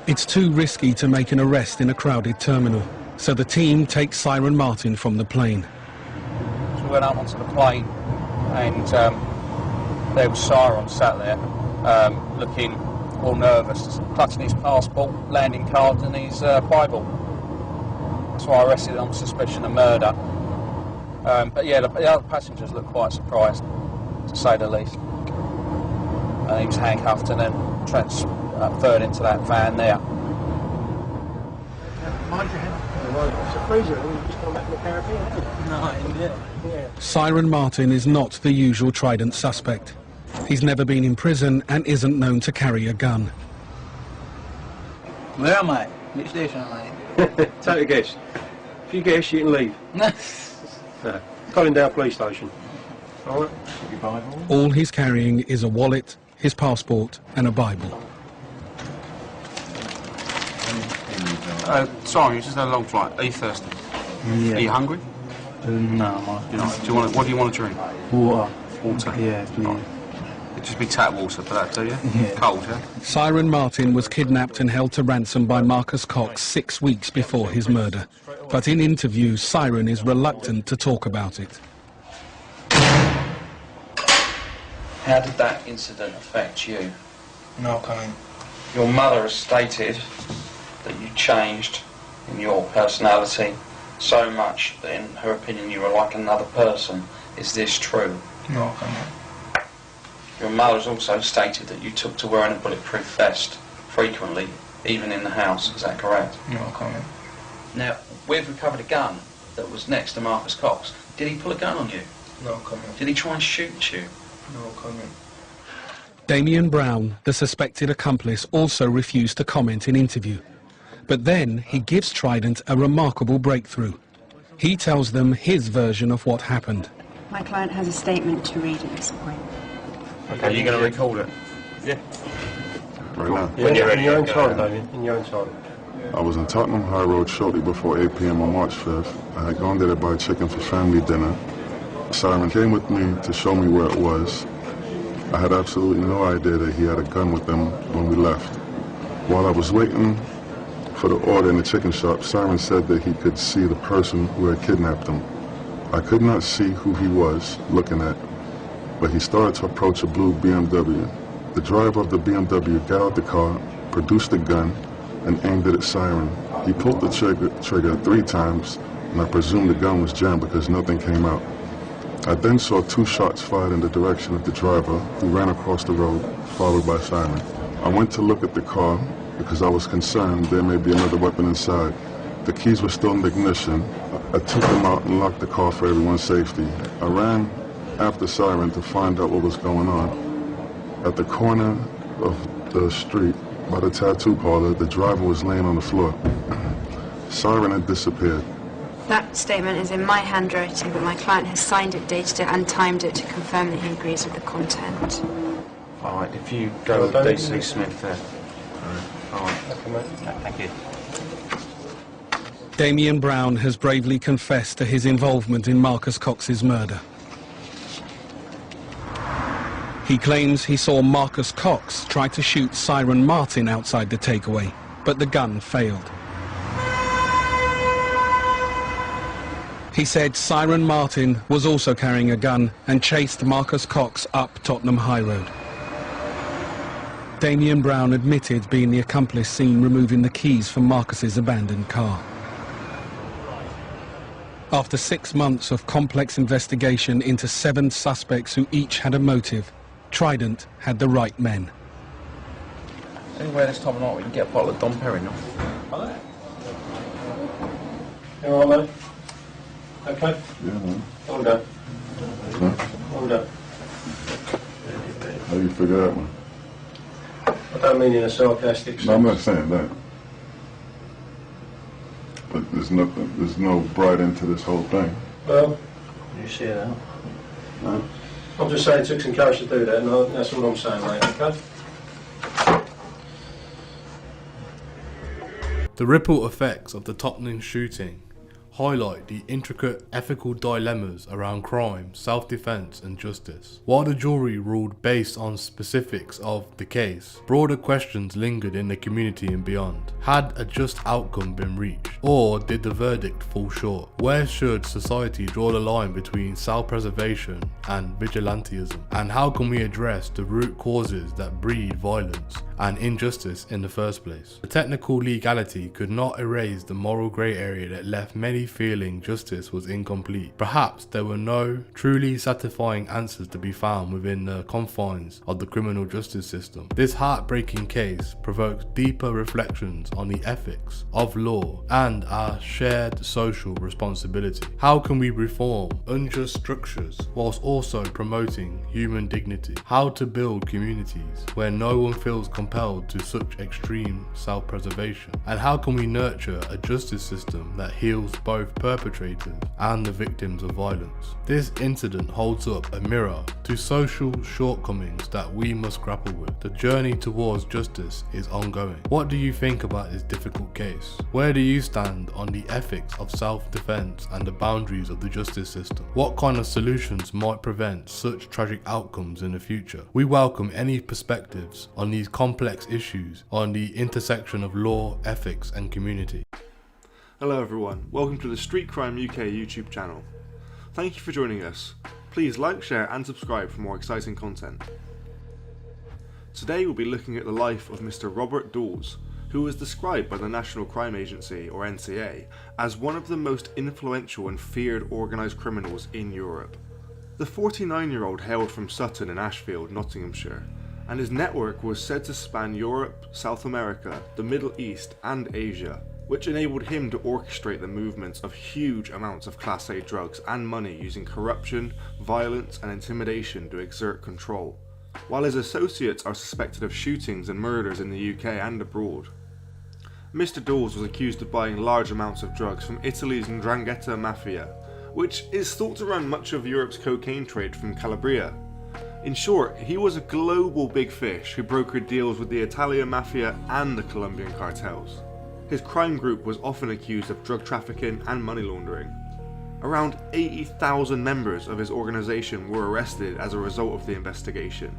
It's too risky to make an arrest in a crowded terminal, so the team takes Siren Martin from the plane. So we went up onto the plane, and there was Siren sat there, looking all nervous, clutching his passport, landing cards and his Bible. That's why I arrested him on suspicion of murder. But yeah, the other passengers looked quite surprised, to say the least. And he was handcuffed and then transferred into that van there. Mind your hand. It's a freezer. We just come back from the Caribbean. No, yeah. Siren Martin is not the usual Trident suspect. He's never been in prison and isn't known to carry a gun. Where am I? Which station am I? Take a guess. If you guess, you can leave. No. Collindale Police Station. All right. All he's carrying is a wallet, his passport and a Bible. Sorry, it's just a long flight. Are you thirsty? Yeah. Are you hungry? No. What do you want to drink? Water. Water? Yeah, please. It'd just be tap water for that, do you? Yeah. Cold, yeah? Siren Martin was kidnapped and held to ransom by Marcus Cox 6 weeks before his murder. But in interviews, Siren is reluctant to talk about it. How did that incident affect you? No comment. Your mother has stated that you changed in your personality so much that in her opinion you were like another person. Is this true? No comment. Your mother has also stated that you took to wearing a bulletproof vest frequently, even in the house. Is that correct? No comment. Now, we've recovered a gun that was next to Marcus Cox. Did he pull a gun on you? No comment. Did he try and shoot you? No comment. Damien Brown, the suspected accomplice, also refused to comment in interview. But then he gives Trident a remarkable breakthrough. He tells them his version of what happened. My client has a statement to read at this point. Okay, are you going to record it? Yeah. Right now. Yeah, when you're ready. In your own time, Damien. In your own time. I was in Tottenham High Road shortly before 8 p.m. on March 5th. I had gone there to buy chicken for family dinner. Siren came with me to show me where it was. I had absolutely no idea that he had a gun with him when we left. While I was waiting for the order in the chicken shop, Siren said that he could see the person who had kidnapped him. I could not see who he was looking at, but he started to approach a blue BMW. The driver of the BMW got out the car, produced a gun, and aimed it at Siren. He pulled the trigger 3 times, and I presume the gun was jammed because nothing came out. I then saw 2 shots fired in the direction of the driver, who ran across the road, followed by Siren. I went to look at the car because I was concerned there may be another weapon inside. The keys were still in the ignition. I took them out and locked the car for everyone's safety. I ran after Siren to find out what was going on. At the corner of the street, by the tattoo parlor, the driver was laying on the floor. Siren had disappeared. That statement is in my handwriting, but my client has signed it, dated it, and timed it to confirm that he agrees with the content. All right, if you go with DC Smith there. All right. Thank you. Damien Brown has bravely confessed to his involvement in Marcus Cox's murder. He claims he saw Marcus Cox try to shoot Siren Martin outside the takeaway, but the gun failed. He said Siren Martin was also carrying a gun and chased Marcus Cox up Tottenham High Road. Damien Brown admitted being the accomplice seen removing the keys from Marcus's abandoned car. After 6 months of complex investigation into 7 suspects who each had a motive, Trident had the right men. Anywhere this time of night we can get a bottle of Dom Perignon. You all right, mate? Okay? Yeah, man. All done. Huh? All done. How do you figure that one? I don't mean in a sarcastic sense. No, I'm not saying that. But there's no bright end to this whole thing. Well, you see it out. No? I'm just saying it took some courage to do that, and that's all I'm saying, mate, okay? The ripple effects of the Tottenham shooting highlight the intricate ethical dilemmas around crime, self-defense and justice. While the jury ruled based on specifics of the case, broader questions lingered in the community and beyond. Had a just outcome been reached, or did the verdict fall short? Where should society draw the line between self-preservation and vigilantism? And how can we address the root causes that breed violence and injustice in the first place? The technical legality could not erase the moral grey area that left many feeling justice was incomplete. Perhaps there were no truly satisfying answers to be found within the confines of the criminal justice system. This heartbreaking case provokes deeper reflections on the ethics of law and our shared social responsibility. How can we reform unjust structures whilst also promoting human dignity? How to build communities where no one feels compelled to such extreme self-preservation? And how can we nurture a justice system that heals both perpetrators and the victims of violence? This incident holds up a mirror to social shortcomings that we must grapple with. The journey towards justice is ongoing. What do you think about this difficult case? Where do you stand on the ethics of self-defense and the boundaries of the justice system? What kind of solutions might prevent such tragic outcomes in the future? We welcome any perspectives on these complex issues on the intersection of law, ethics and community. Hello everyone, welcome to the Street Crime UK YouTube channel. Thank you for joining us. Please like, share and subscribe for more exciting content. Today we'll be looking at the life of Mr. Robert Dawes, who was described by the National Crime Agency, or NCA, as one of the most influential and feared organised criminals in Europe. The 49-year-old hailed from Sutton in Ashfield, Nottinghamshire, and his network was said to span Europe, South America, the Middle East and Asia, which enabled him to orchestrate the movements of huge amounts of Class A drugs and money using corruption, violence and intimidation to exert control, while his associates are suspected of shootings and murders in the UK and abroad. Mr. Dawes was accused of buying large amounts of drugs from Italy's 'Ndrangheta mafia, which is thought to run much of Europe's cocaine trade from Calabria. In short, he was a global big fish who brokered deals with the Italian mafia and the Colombian cartels. His crime group was often accused of drug trafficking and money laundering. Around 80,000 members of his organisation were arrested as a result of the investigation.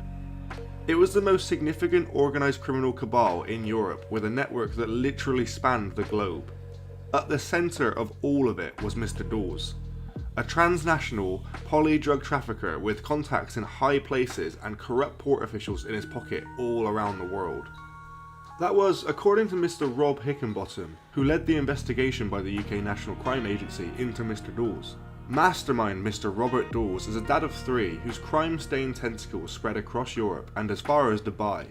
It was the most significant organised criminal cabal in Europe, with a network that literally spanned the globe. At the centre of all of it was Mr. Dawes, a transnational poly-drug trafficker with contacts in high places and corrupt port officials in his pocket all around the world. That was according to Mr. Rob Hickenbottom, who led the investigation by the UK National Crime Agency into Mr. Dawes. Mastermind Mr. Robert Dawes is a dad of 3 whose crime-stained tentacles spread across Europe and as far as Dubai.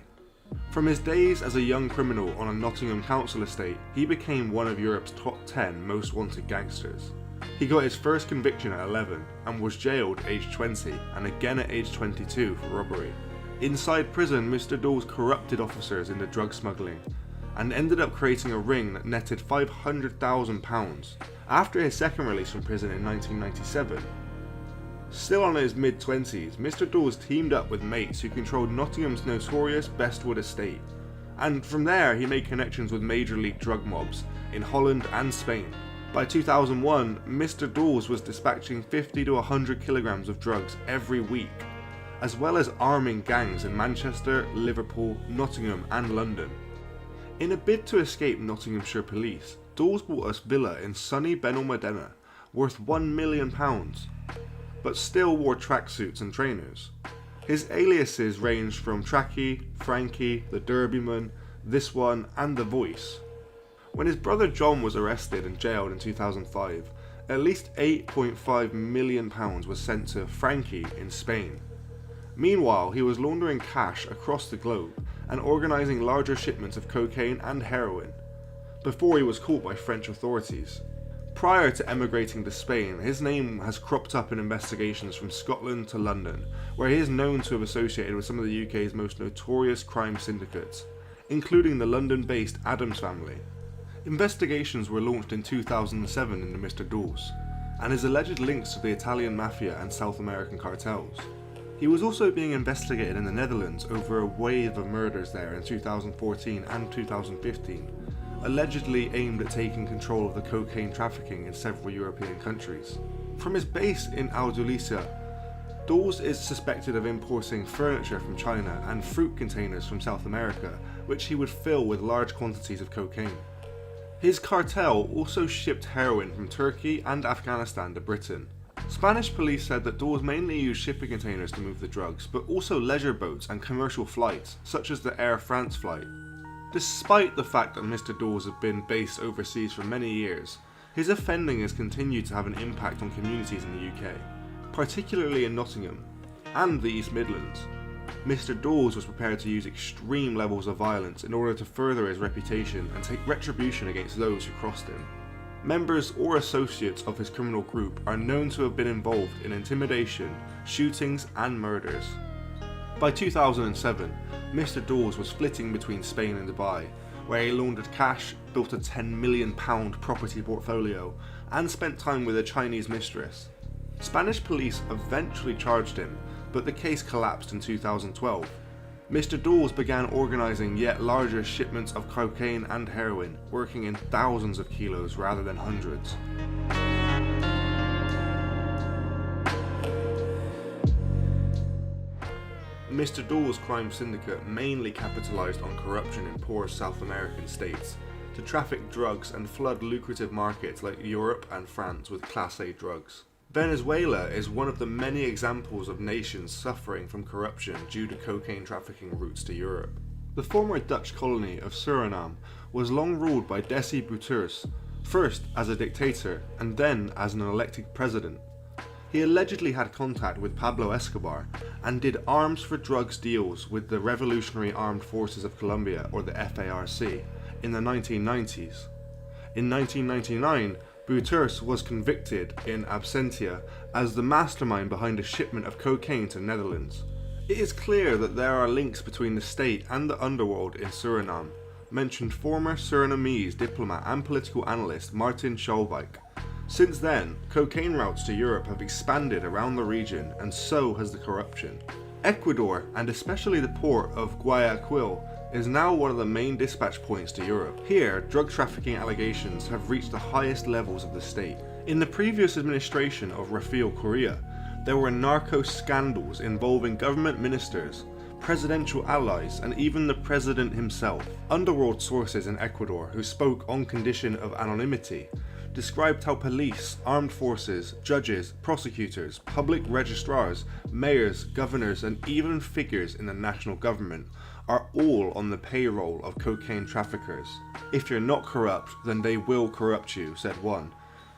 From his days as a young criminal on a Nottingham council estate, he became one of Europe's top 10 most wanted gangsters. He got his first conviction at 11 and was jailed aged 20 and again at age 22 for robbery. Inside prison, Mr. Dawes corrupted officers into drug smuggling and ended up creating a ring that netted £500,000 after his second release from prison in 1997. Still on his mid-20s, Mr. Dawes teamed up with mates who controlled Nottingham's notorious Bestwood estate, and from there he made connections with major league drug mobs in Holland and Spain. By 2001, Mr. Dawes was dispatching 50 to 100 kilograms of drugs every week, as well as arming gangs in Manchester, Liverpool, Nottingham and London. In a bid to escape Nottinghamshire police, Dawes bought a villa in sunny Benalmadena worth £1 million, but still wore tracksuits and trainers. His aliases ranged from Tracky, Frankie, the Derbyman, This One and The Voice. When his brother John was arrested and jailed in 2005, at least £8.5 million was sent to Frankie in Spain. Meanwhile, he was laundering cash across the globe and organising larger shipments of cocaine and heroin, before he was caught by French authorities. Prior to emigrating to Spain, his name has cropped up in investigations from Scotland to London, where he is known to have associated with some of the UK's most notorious crime syndicates, including the London-based Addams family. Investigations were launched in 2007 into Mr. Dawes, and his alleged links to the Italian mafia and South American cartels. He was also being investigated in the Netherlands over a wave of murders there in 2014 and 2015, allegedly aimed at taking control of the cocaine trafficking in several European countries. From his base in Al-Dulisa, Dawes is suspected of importing furniture from China and fruit containers from South America, which he would fill with large quantities of cocaine. His cartel also shipped heroin from Turkey and Afghanistan to Britain. Spanish police said that Dawes mainly used shipping containers to move the drugs, but also leisure boats and commercial flights, such as the Air France flight. Despite the fact that Mr. Dawes had been based overseas for many years, his offending has continued to have an impact on communities in the UK, particularly in Nottingham and the East Midlands. Mr. Dawes was prepared to use extreme levels of violence in order to further his reputation and take retribution against those who crossed him. Members or associates of his criminal group are known to have been involved in intimidation, shootings and murders. By 2007, Mr. Dawes was flitting between Spain and Dubai, where he laundered cash, built a £10 million property portfolio, and spent time with a Chinese mistress. Spanish police eventually charged him, but the case collapsed in 2012. Mr. Dawes began organising yet larger shipments of cocaine and heroin, working in thousands of kilos rather than hundreds. Mr. Dawes' crime syndicate mainly capitalised on corruption in poor South American states to traffic drugs and flood lucrative markets like Europe and France with Class A drugs. Venezuela is one of the many examples of nations suffering from corruption due to cocaine trafficking routes to Europe. The former Dutch colony of Suriname was long ruled by Desi Bouterse, first as a dictator and then as an elected president. He allegedly had contact with Pablo Escobar and did arms for drugs deals with the Revolutionary Armed Forces of Colombia, or the FARC, in the 1990s. In 1999, Bouterse was convicted in absentia as the mastermind behind a shipment of cocaine to Netherlands. It is clear that there are links between the state and the underworld in Suriname, mentioned former Surinamese diplomat and political analyst Martin Schalwijk. Since then, cocaine routes to Europe have expanded around the region, and so has the corruption. Ecuador, and especially the port of Guayaquil, is now one of the main dispatch points to Europe. Here, drug trafficking allegations have reached the highest levels of the state. In the previous administration of Rafael Correa, there were narco scandals involving government ministers, presidential allies, and even the president himself. Underworld sources in Ecuador, who spoke on condition of anonymity, described how police, armed forces, judges, prosecutors, public registrars, mayors, governors, and even figures in the national government are all on the payroll of cocaine traffickers. If you're not corrupt, then they will corrupt you, said one,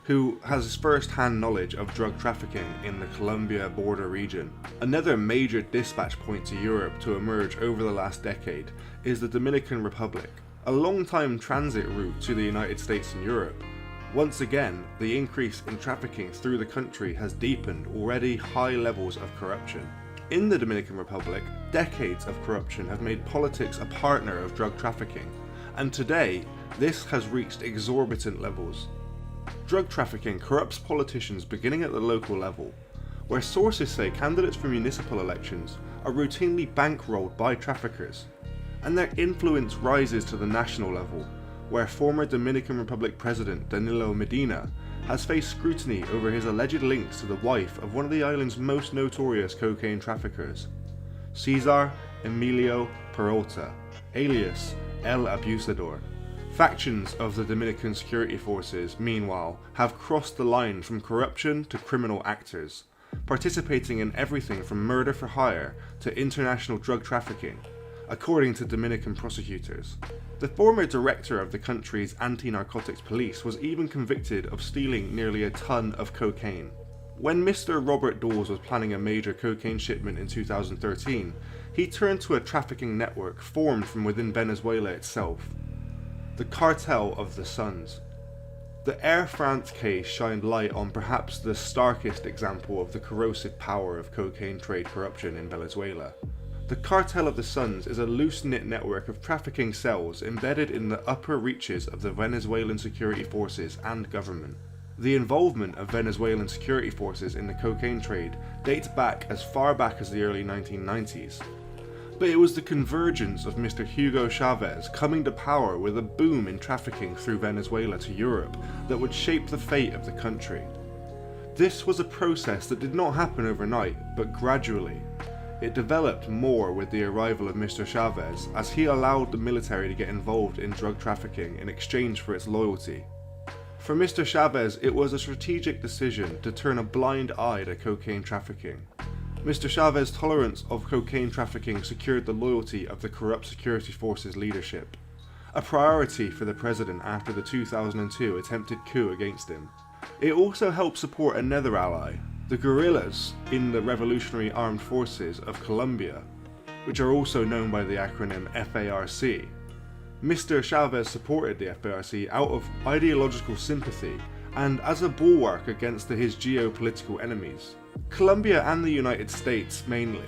who has first-hand knowledge of drug trafficking in the Colombia border region. Another major dispatch point to Europe to emerge over the last decade is the Dominican Republic, a long-time transit route to the United States and Europe. Once again, the increase in trafficking through the country has deepened already high levels of corruption. In the Dominican Republic, decades of corruption have made politics a partner of drug trafficking, and today, this has reached exorbitant levels. Drug trafficking corrupts politicians beginning at the local level, where sources say candidates for municipal elections are routinely bankrolled by traffickers, and their influence rises to the national level, where former Dominican Republic President Danilo Medina has faced scrutiny over his alleged links to the wife of one of the island's most notorious cocaine traffickers, Cesar Emilio Peralta, alias El Abusador. Factions of the Dominican security forces, meanwhile, have crossed the line from corruption to criminal actors, participating in everything from murder for hire to international drug trafficking, according to Dominican prosecutors. The former director of the country's anti-narcotics police was even convicted of stealing nearly a ton of cocaine. When Mr. Robert Dawes was planning a major cocaine shipment in 2013, he turned to a trafficking network formed from within Venezuela itself, the Cartel of the Suns. The Air France case shined light on perhaps the starkest example of the corrosive power of cocaine trade corruption in Venezuela. The Cartel of the Suns is a loose-knit network of trafficking cells embedded in the upper reaches of the Venezuelan security forces and government. The involvement of Venezuelan security forces in the cocaine trade dates back as far back as the early 1990s. But it was the convergence of Mr. Hugo Chavez coming to power with a boom in trafficking through Venezuela to Europe that would shape the fate of the country. This was a process that did not happen overnight, but gradually. It developed more with the arrival of Mr. Chavez, as he allowed the military to get involved in drug trafficking in exchange for its loyalty. For Mr. Chavez, it was a strategic decision to turn a blind eye to cocaine trafficking. Mr. Chavez's tolerance of cocaine trafficking secured the loyalty of the corrupt security forces leadership, a priority for the president after the 2002 attempted coup against him. It also helped support another ally, the guerrillas in the Revolutionary Armed Forces of Colombia, which are also known by the acronym FARC. Mr. Chavez supported the FARC out of ideological sympathy and as a bulwark against his geopolitical enemies, Colombia and the United States mainly.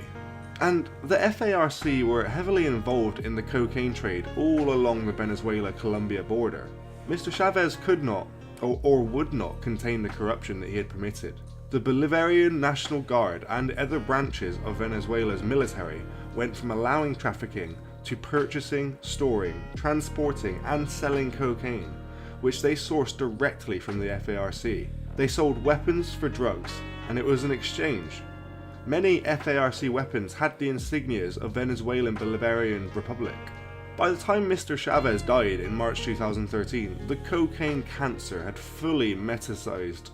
And the FARC were heavily involved in the cocaine trade all along the Venezuela-Colombia border. Mr. Chavez could not, or would not, contain the corruption that he had permitted. The Bolivarian National Guard and other branches of Venezuela's military went from allowing trafficking to purchasing, storing, transporting and selling cocaine, which they sourced directly from the FARC. They sold weapons for drugs, and it was an exchange. Many FARC weapons had the insignias of Venezuelan Bolivarian Republic. By the time Mr. Chavez died in March 2013, the cocaine cancer had fully metastasized,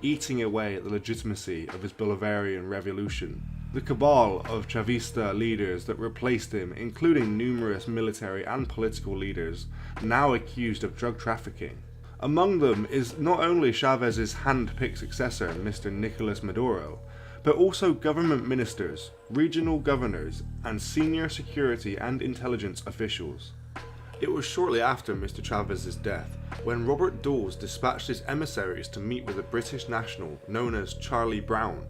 eating away at the legitimacy of his Bolivarian revolution. The cabal of Chavista leaders that replaced him, including numerous military and political leaders, now accused of drug trafficking. Among them is not only Chavez's hand-picked successor, Mr. Nicolas Maduro, but also government ministers, regional governors, and senior security and intelligence officials. It was shortly after Mr. Chavez's death when Robert Dawes dispatched his emissaries to meet with a British national known as Charlie Brown,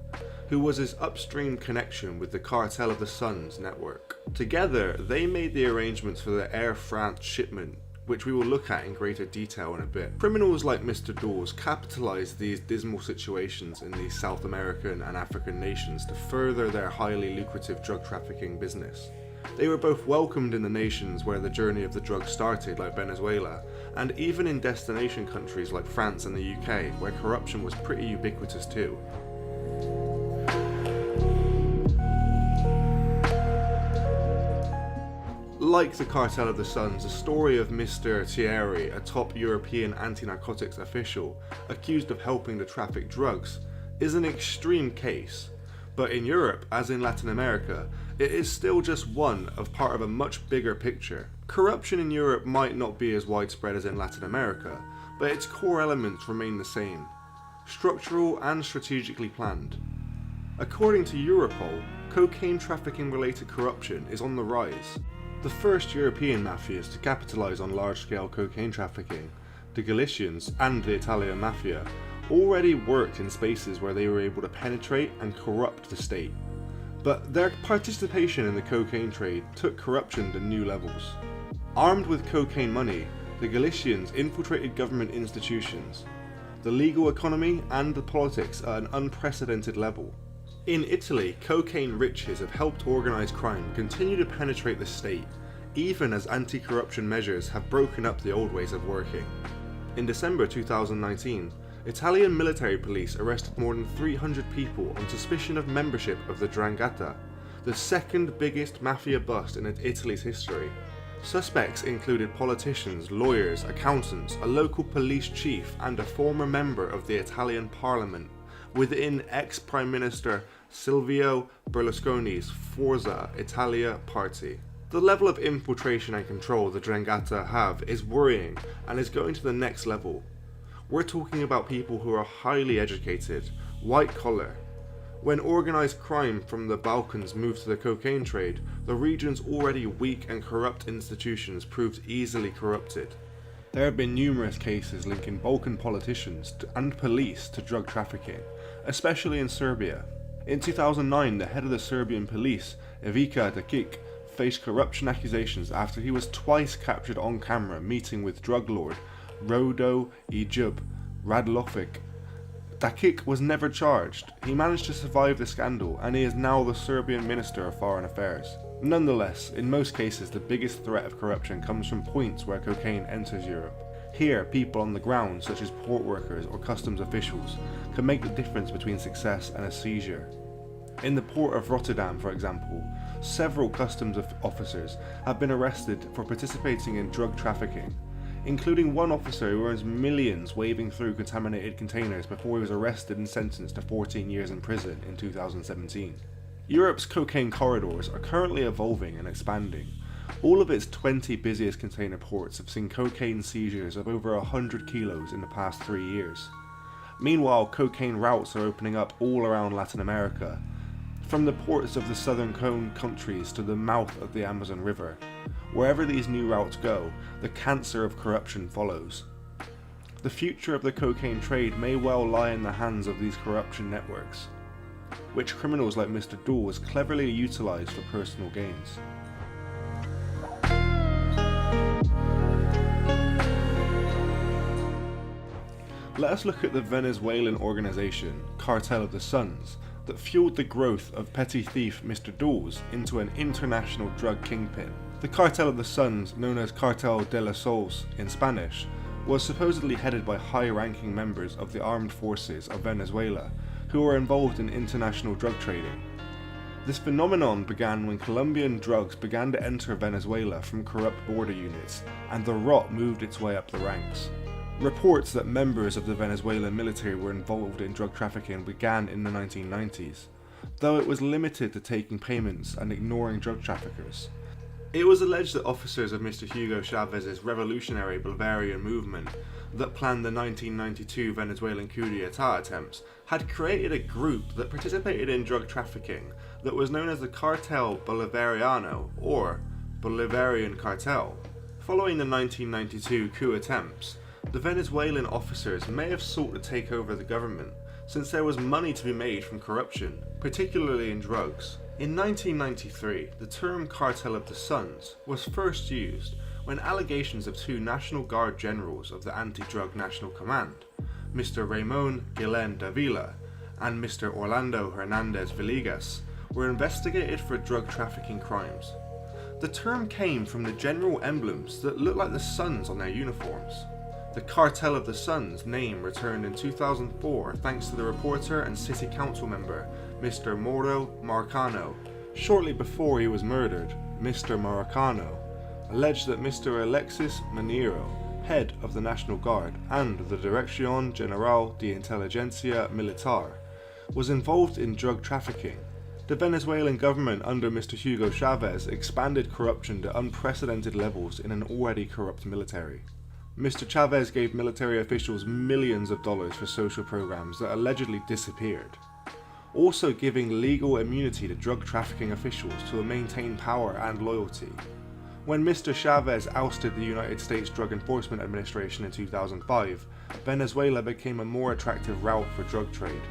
who was his upstream connection with the Cartel of the Suns network. Together, they made the arrangements for the Air France shipment, which we will look at in greater detail in a bit. Criminals like Mr. Dawes capitalized these dismal situations in these South American and African nations to further their highly lucrative drug trafficking business. They were both welcomed in the nations where the journey of the drug started, like Venezuela, and even in destination countries like France and the UK, where corruption was pretty ubiquitous too. Like the Cartel of the Suns, the story of Mr. Thierry, a top European anti-narcotics official accused of helping to traffic drugs, is an extreme case. But in Europe, as in Latin America, it is still just one of part of a much bigger picture. Corruption in Europe might not be as widespread as in Latin America, but its core elements remain the same: structural and strategically planned. According to Europol, cocaine trafficking related corruption is on the rise. The first European mafias to capitalise on large-scale cocaine trafficking, the Galicians and the Italian mafia, already worked in spaces where they were able to penetrate and corrupt the state. But their participation in the cocaine trade took corruption to new levels. Armed with cocaine money, the Galicians infiltrated government institutions, the legal economy and the politics at an unprecedented level. In Italy, cocaine riches have helped organised crime continue to penetrate the state, even as anti-corruption measures have broken up the old ways of working. In December 2019, Italian military police arrested more than 300 people on suspicion of membership of the 'Ndrangheta, the second biggest mafia bust in Italy's history. Suspects included politicians, lawyers, accountants, a local police chief, and a former member of the Italian parliament, within ex-Prime Minister Silvio Berlusconi's Forza Italia party. The level of infiltration and control the Drangheta have is worrying and is going to the next level. We're talking about people who are highly educated, white collar. When organised crime from the Balkans moved to the cocaine trade, the region's already weak and corrupt institutions proved easily corrupted. There have been numerous cases linking Balkan politicians and police to drug trafficking, especially in Serbia. In 2009, the head of the Serbian police, Ivica Dakic, faced corruption accusations after he was twice captured on camera meeting with drug lord Rodo Ejub Radlovic. Dakic was never charged. He managed to survive the scandal and he is now the Serbian Minister of Foreign Affairs. Nonetheless, in most cases the biggest threat of corruption comes from points where cocaine enters Europe. Here, people on the ground, such as port workers or customs officials, can make the difference between success and a seizure. In the port of Rotterdam, for example, several customs officers have been arrested for participating in drug trafficking, including one officer who earns millions waving through contaminated containers before he was arrested and sentenced to 14 years in prison in 2017. Europe's cocaine corridors are currently evolving and expanding. All of its 20 busiest container ports have seen cocaine seizures of over 100 kilos in the past 3 years. Meanwhile, cocaine routes are opening up all around Latin America, from the ports of the southern cone countries to the mouth of the Amazon River. Wherever these new routes go, the cancer of corruption follows. The future of the cocaine trade may well lie in the hands of these corruption networks, which criminals like Mr. Dawes cleverly utilise for personal gains. Let us look at the Venezuelan organisation, Cartel of the Suns, that fueled the growth of petty thief Mr. Dawes into an international drug kingpin. The Cartel of the Suns, known as Cartel de los Soles in Spanish, was supposedly headed by high-ranking members of the armed forces of Venezuela, who were involved in international drug trading. This phenomenon began when Colombian drugs began to enter Venezuela from corrupt border units, and the rot moved its way up the ranks. Reports that members of the Venezuelan military were involved in drug trafficking began in the 1990s, though it was limited to taking payments and ignoring drug traffickers. It was alleged that officers of Mr. Hugo Chávez's revolutionary Bolivarian movement that planned the 1992 Venezuelan coup d'etat attempts had created a group that participated in drug trafficking that was known as the Cartel Bolivariano, or Bolivarian Cartel. Following the 1992 coup attempts, the Venezuelan officers may have sought to take over the government, since there was money to be made from corruption, particularly in drugs. In 1993, the term Cartel of the Suns was first used when allegations of two National Guard generals of the Anti-Drug National Command, Mr. Ramon Guillen Davila and Mr. Orlando Hernandez Villegas, were investigated for drug trafficking crimes. The term came from the general emblems that looked like the suns on their uniforms. The Cartel of the Suns name returned in 2004 thanks to the reporter and city council member Mr. Mauro Marcano. Shortly before he was murdered, Mr. Marcano alleged that Mr. Alexis Manero, head of the National Guard and the Dirección General de Inteligencia Militar, was involved in drug trafficking. The Venezuelan government under Mr. Hugo Chávez expanded corruption to unprecedented levels in an already corrupt military. Mr. Chávez gave military officials millions of dollars for social programs that allegedly disappeared, also giving legal immunity to drug trafficking officials to maintain power and loyalty. When Mr. Chávez ousted the United States Drug Enforcement Administration in 2005, Venezuela became a more attractive route for drug trade.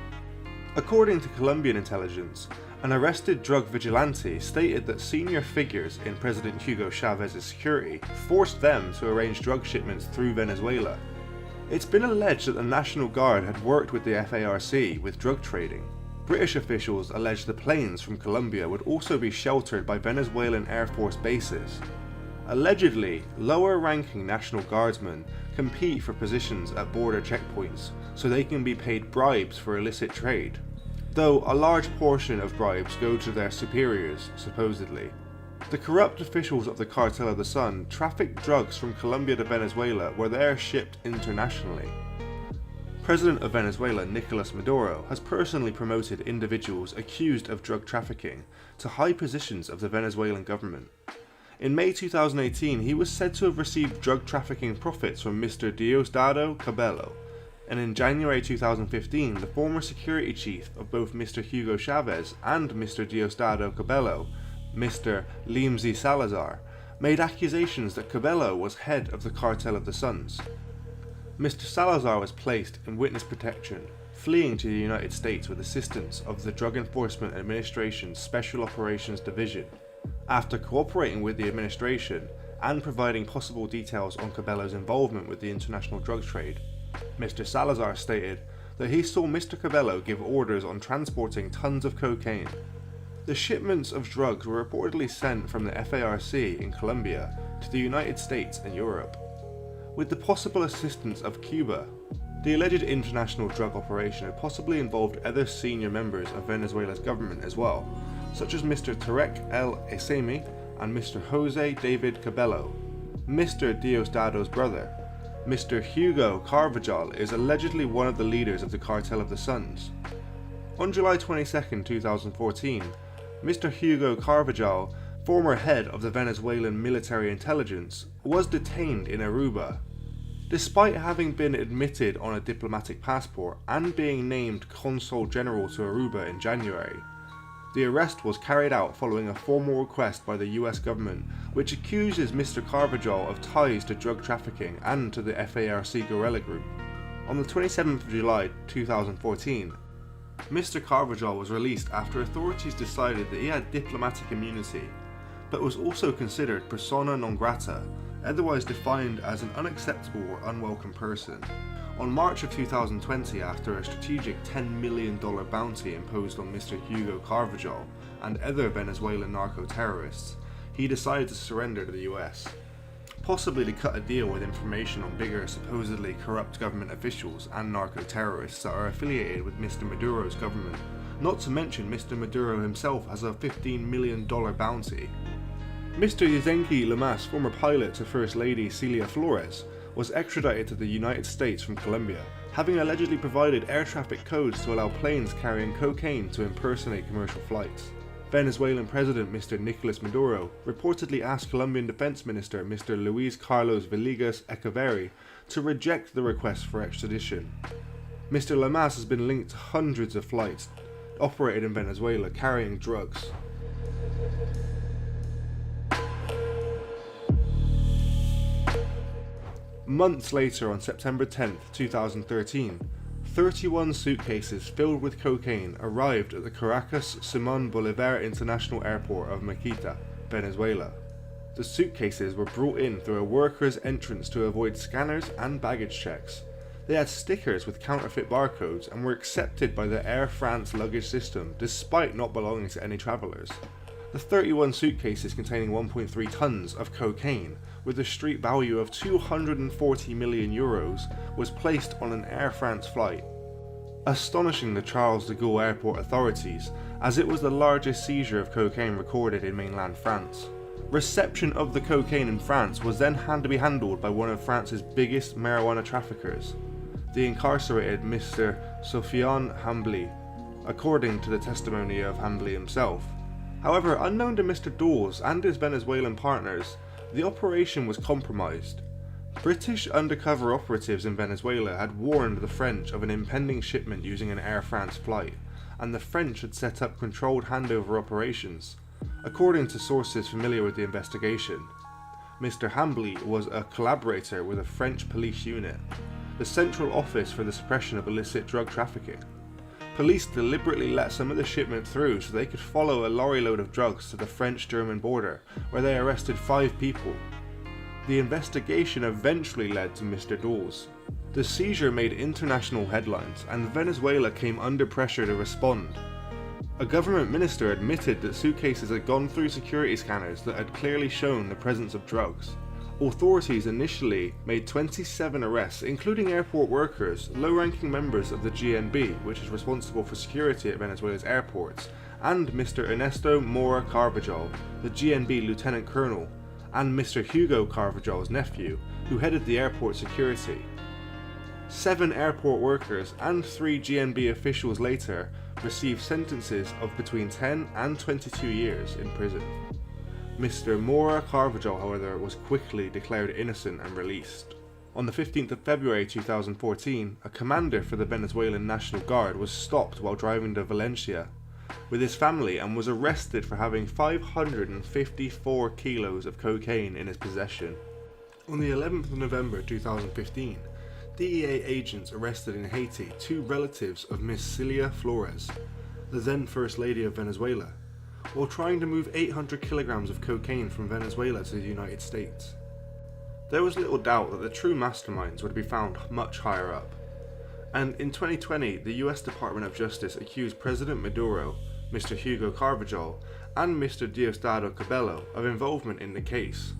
According to Colombian intelligence, an arrested drug vigilante stated that senior figures in President Hugo Chávez's security forced them to arrange drug shipments through Venezuela. It's been alleged that the National Guard had worked with the FARC with drug trading. British officials alleged the planes from Colombia would also be sheltered by Venezuelan Air Force bases. Allegedly, lower-ranking National Guardsmen compete for positions at border checkpoints so they can be paid bribes for illicit trade, though a large portion of bribes go to their superiors, supposedly. The corrupt officials of the Cartel of the Sun trafficked drugs from Colombia to Venezuela where they are shipped internationally. President of Venezuela Nicolas Maduro has personally promoted individuals accused of drug trafficking to high positions of the Venezuelan government. In May 2018, he was said to have received drug trafficking profits from Mr. Diosdado Cabello, and in January 2015, the former security chief of both Mr. Hugo Chavez and Mr. Diosdado Cabello, Mr. Limzy Salazar, made accusations that Cabello was head of the Cartel of the Suns. Mr. Salazar was placed in witness protection, fleeing to the United States with assistance of the Drug Enforcement Administration's Special Operations Division. After cooperating with the administration and providing possible details on Cabello's involvement with the international drug trade, Mr. Salazar stated that he saw Mr. Cabello give orders on transporting tons of cocaine. The shipments of drugs were reportedly sent from the FARC in Colombia to the United States and Europe. With the possible assistance of Cuba, the alleged international drug operation had possibly involved other senior members of Venezuela's government as well, such as Mr. Tarek El Esemi and Mr. Jose David Cabello. Mr. Diosdado's brother, Mr. Hugo Carvajal, is allegedly one of the leaders of the Cartel of the Suns. On July 22, 2014, Mr. Hugo Carvajal, former head of the Venezuelan military intelligence, was detained in Aruba. Despite having been admitted on a diplomatic passport and being named Consul General to Aruba in January, the arrest was carried out following a formal request by the US government, which accuses Mr. Carvajal of ties to drug trafficking and to the FARC guerrilla group. On the 27th of July 2014, Mr. Carvajal was released after authorities decided that he had diplomatic immunity, but was also considered persona non grata, otherwise defined as an unacceptable or unwelcome person. On March of 2020, after a strategic $10 million bounty imposed on Mr. Hugo Carvajal and other Venezuelan narco-terrorists, he decided to surrender to the US, possibly to cut a deal with information on bigger supposedly corrupt government officials and narco-terrorists that are affiliated with Mr. Maduro's government. Not to mention Mr. Maduro himself has a $15 million bounty. Mr. Yuzenki Lamas, former pilot to First Lady Celia Flores, was extradited to the United States from Colombia, having allegedly provided air traffic codes to allow planes carrying cocaine to impersonate commercial flights. Venezuelan President Mr. Nicolas Maduro reportedly asked Colombian Defense Minister Mr. Luis Carlos Villegas Echeverri to reject the request for extradition. Mr. Lamas has been linked to hundreds of flights operated in Venezuela carrying drugs. Months later, on September 10, 2013, 31 suitcases filled with cocaine arrived at the Caracas Simón Bolívar International Airport of Maquita, Venezuela. The suitcases were brought in through a worker's entrance to avoid scanners and baggage checks. They had stickers with counterfeit barcodes and were accepted by the Air France luggage system despite not belonging to any travellers. The 31 suitcases containing 1.3 tons of cocaine, with a street value of 240 million euros, was placed on an Air France flight, astonishing the Charles de Gaulle airport authorities, as it was the largest seizure of cocaine recorded in mainland France. Reception of the cocaine in France was then had to be handled by one of France's biggest marijuana traffickers, the incarcerated Mr. Sofiane Hambly, according to the testimony of Hambly himself. However, unknown to Mr. Dawes and his Venezuelan partners, the operation was compromised. British undercover operatives in Venezuela had warned the French of an impending shipment using an Air France flight, and the French had set up controlled handover operations. According to sources familiar with the investigation, Mr. Hambly was a collaborator with a French police unit, the Central Office for the Suppression of Illicit Drug Trafficking. Police deliberately let some of the shipment through so they could follow a lorry load of drugs to the French-German border, where they arrested 5 people. The investigation eventually led to Mr. Dawes. The seizure made international headlines, and Venezuela came under pressure to respond. A government minister admitted that suitcases had gone through security scanners that had clearly shown the presence of drugs. Authorities initially made 27 arrests, including airport workers, low-ranking members of the GNB, which is responsible for security at Venezuela's airports, and Mr. Ernesto Mora Carvajal, the GNB lieutenant colonel, and Mr. Hugo Carvajal's nephew, who headed the airport security. 7 airport workers and 3 GNB officials later received sentences of between 10 and 22 years in prison. Mr. Maura Carvajal, however, was quickly declared innocent and released. On the 15th of February 2014, a commander for the Venezuelan National Guard was stopped while driving to Valencia with his family and was arrested for having 554 kilos of cocaine in his possession. On the 11th of November 2015, DEA agents arrested in Haiti 2 relatives of Miss Cilia Flores, the then First Lady of Venezuela, while trying to move 800 kilograms of cocaine from Venezuela to the United States. There was little doubt that the true masterminds would be found much higher up. And in 2020, the US Department of Justice accused President Maduro, Mr. Hugo Carvajal, and Mr. Diosdado Cabello of involvement in the case.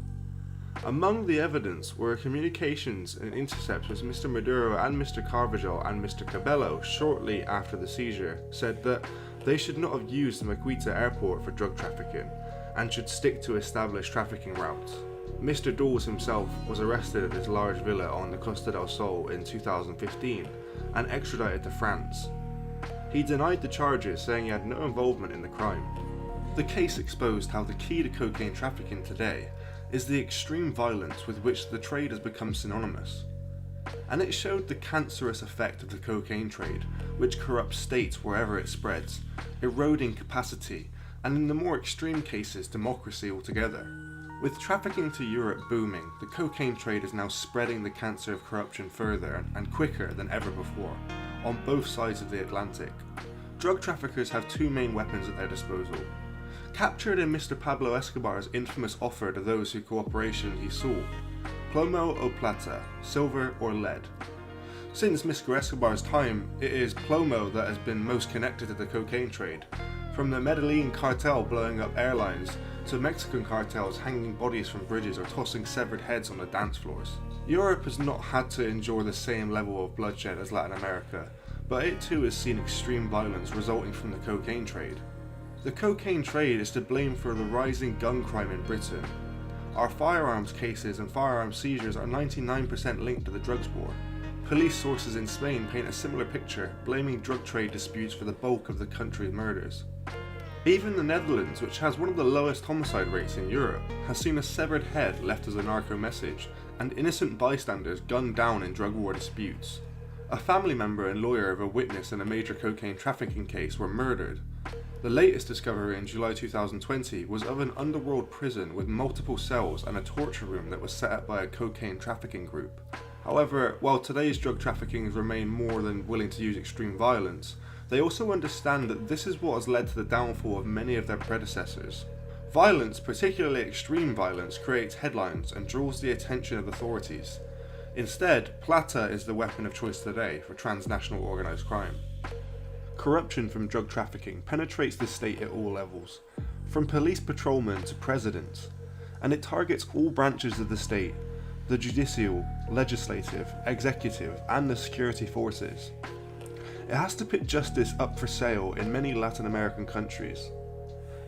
Among the evidence were communications and intercepts with Mr. Maduro and Mr. Carvajal, and Mr. Cabello shortly after the seizure said that they should not have used the Maquita airport for drug trafficking and should stick to established trafficking routes. Mr. Dawes himself was arrested at his large villa on the Costa del Sol in 2015 and extradited to France. He denied the charges, saying he had no involvement in the crime. The case exposed how the key to cocaine trafficking today is the extreme violence with which the trade has become synonymous. And it showed the cancerous effect of the cocaine trade, which corrupts states wherever it spreads, eroding capacity, and in the more extreme cases, democracy altogether. With trafficking to Europe booming, the cocaine trade is now spreading the cancer of corruption further and quicker than ever before, on both sides of the Atlantic. Drug traffickers have 2 main weapons at their disposal. Captured in Mr. Pablo Escobar's infamous offer to those whose cooperation he sought, plomo o plata, silver or lead. Since Mr. Escobar's time, it is plomo that has been most connected to the cocaine trade, from the Medellin cartel blowing up airlines to Mexican cartels hanging bodies from bridges or tossing severed heads on the dance floors. Europe has not had to endure the same level of bloodshed as Latin America, but it too has seen extreme violence resulting from the cocaine trade. The cocaine trade is to blame for the rising gun crime in Britain. Our firearms cases and firearms seizures are 99% linked to the drugs war. Police sources in Spain paint a similar picture, blaming drug trade disputes for the bulk of the country's murders. Even the Netherlands, which has one of the lowest homicide rates in Europe, has seen a severed head left as a narco message, and innocent bystanders gunned down in drug war disputes. A family member and lawyer of a witness in a major cocaine trafficking case were murdered. The latest discovery in July 2020 was of an underworld prison with multiple cells and a torture room that was set up by a cocaine trafficking group. However, while today's drug traffickings remain more than willing to use extreme violence, they also understand that this is what has led to the downfall of many of their predecessors. Violence, particularly extreme violence, creates headlines and draws the attention of authorities. Instead, plata is the weapon of choice today for transnational organised crime. Corruption from drug trafficking penetrates the state at all levels, from police patrolmen to presidents, and it targets all branches of the state, the judicial, legislative, executive, and the security forces. It has to put justice up for sale in many Latin American countries,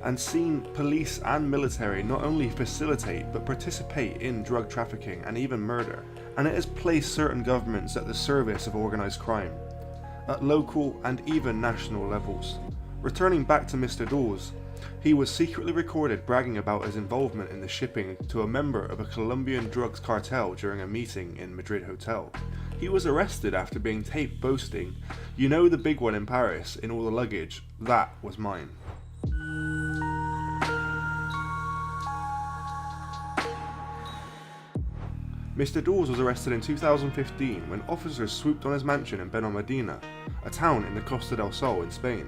and seen police and military not only facilitate but participate in drug trafficking and even murder, and it has placed certain governments at the service of organised crime, at local and even national levels. Returning back to Mr. Dawes, he was secretly recorded bragging about his involvement in the shipping to a member of a Colombian drugs cartel during a meeting in Madrid hotel. He was arrested after being taped boasting, "You know the big one in Paris, in all the luggage, that was mine." Mr. Dawes was arrested in 2015 when officers swooped on his mansion in Benalmádena, a town in the Costa del Sol in Spain,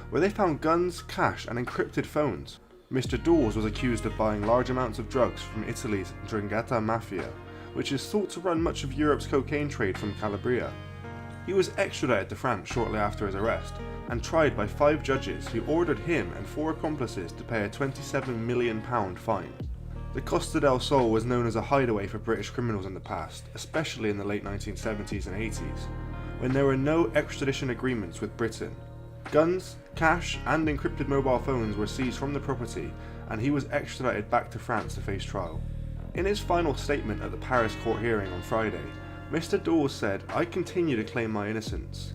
where they found guns, cash and encrypted phones. Mr. Dawes was accused of buying large amounts of drugs from Italy's 'Ndrangheta mafia, which is thought to run much of Europe's cocaine trade from Calabria. He was extradited to France shortly after his arrest, and tried by 5 judges who ordered him and 4 accomplices to pay a £27 million fine. The Costa del Sol was known as a hideaway for British criminals in the past, especially in the late 1970s and 80s, when there were no extradition agreements with Britain. Guns, cash and encrypted mobile phones were seized from the property, and he was extradited back to France to face trial. In his final statement at the Paris court hearing on Friday, Mr. Dawes said, "I continue to claim my innocence.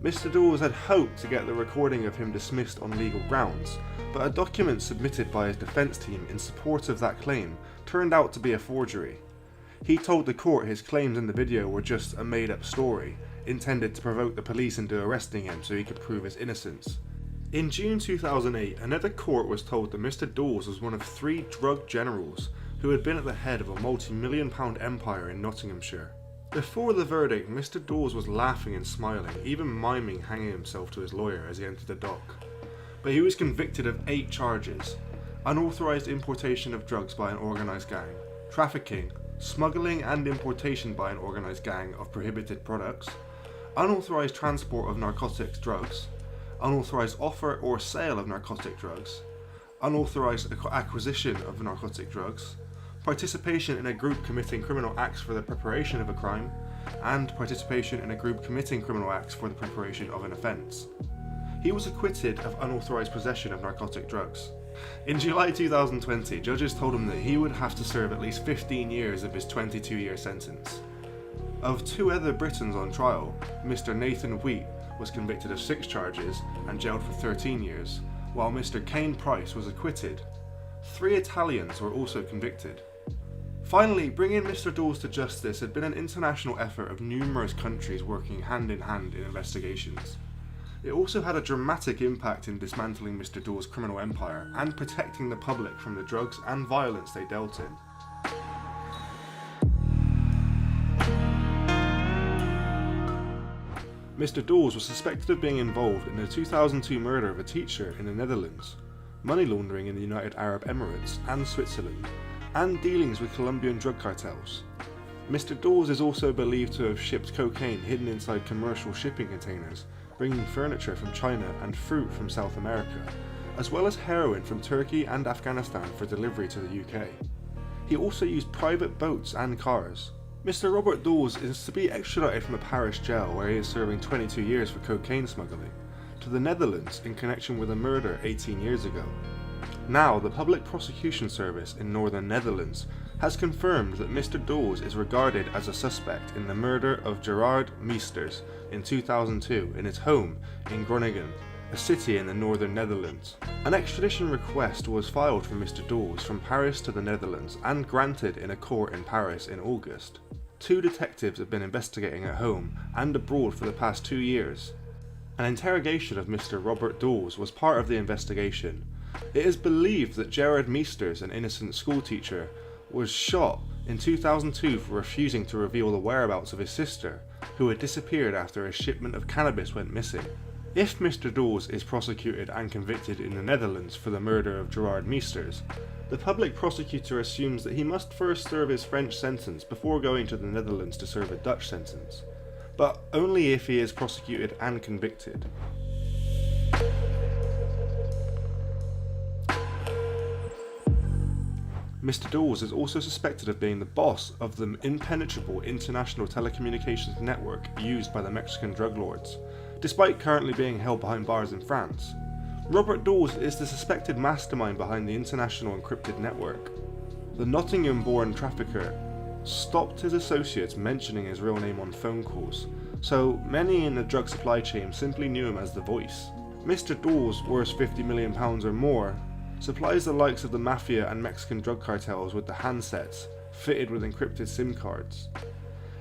Mr. Dawes had hoped to get the recording of him dismissed on legal grounds, but a document submitted by his defence team in support of that claim turned out to be a forgery. He told the court his claims in the video were just a made-up story, intended to provoke the police into arresting him so he could prove his innocence. In June 2008, another court was told that Mr. Dawes was one of 3 drug generals who had been at the head of a multi-million-pound empire in Nottinghamshire. Before the verdict, Mr. Dawes was laughing and smiling, even miming hanging himself to his lawyer as he entered the dock. But he was convicted of 8 charges: unauthorised importation of drugs by an organised gang, trafficking, smuggling and importation by an organised gang of prohibited products, unauthorised transport of narcotics drugs, unauthorised offer or sale of narcotic drugs, unauthorised acquisition of narcotic drugs, participation in a group committing criminal acts for the preparation of a crime, and participation in a group committing criminal acts for the preparation of an offence. He was acquitted of unauthorised possession of narcotic drugs. In July 2020, judges told him that he would have to serve at least 15 years of his 22-year sentence. Of 2 other Britons on trial, Mr. Nathan Wheat was convicted of 6 charges and jailed for 13 years, while Mr. Kane Price was acquitted. 3 Italians were also convicted. Finally, bringing Mr. Dawes to justice had been an international effort of numerous countries working hand in hand in investigations. It also had a dramatic impact in dismantling Mr. Dawes' criminal empire and protecting the public from the drugs and violence they dealt in. Mr. Dawes was suspected of being involved in the 2002 murder of a teacher in the Netherlands, money laundering in the United Arab Emirates and Switzerland, and dealings with Colombian drug cartels. Mr. Dawes is also believed to have shipped cocaine hidden inside commercial shipping containers, bringing furniture from China and fruit from South America, as well as heroin from Turkey and Afghanistan for delivery to the UK. He also used private boats and cars. Mr. Robert Dawes is to be extradited from a Paris jail where he is serving 22 years for cocaine smuggling, to the Netherlands in connection with a murder 18 years ago. Now, the Public Prosecution Service in Northern Netherlands has confirmed that Mr. Dawes is regarded as a suspect in the murder of Gerard Meesters in 2002 in his home in Groningen, a city in the northern Netherlands. An extradition request was filed for Mr. Dawes from Paris to the Netherlands and granted in a court in Paris in August. 2 detectives have been investigating at home and abroad for the past 2 years. An interrogation of Mr. Robert Dawes was part of the investigation. It is believed that Gerard Meesters, an innocent schoolteacher, was shot in 2002 for refusing to reveal the whereabouts of his sister, who had disappeared after a shipment of cannabis went missing. If Mr. Dawes is prosecuted and convicted in the Netherlands for the murder of Gerard Meesters, the public prosecutor assumes that he must first serve his French sentence before going to the Netherlands to serve a Dutch sentence, but only if he is prosecuted and convicted. Mr. Dawes is also suspected of being the boss of the impenetrable international telecommunications network used by the Mexican drug lords, despite currently being held behind bars in France. Robert Dawes is the suspected mastermind behind the international encrypted network. The Nottingham-born trafficker stopped his associates mentioning his real name on phone calls, so many in the drug supply chain simply knew him as The Voice. Mr. Dawes, worth £50 million or more, supplies the likes of the mafia and Mexican drug cartels with the handsets fitted with encrypted SIM cards.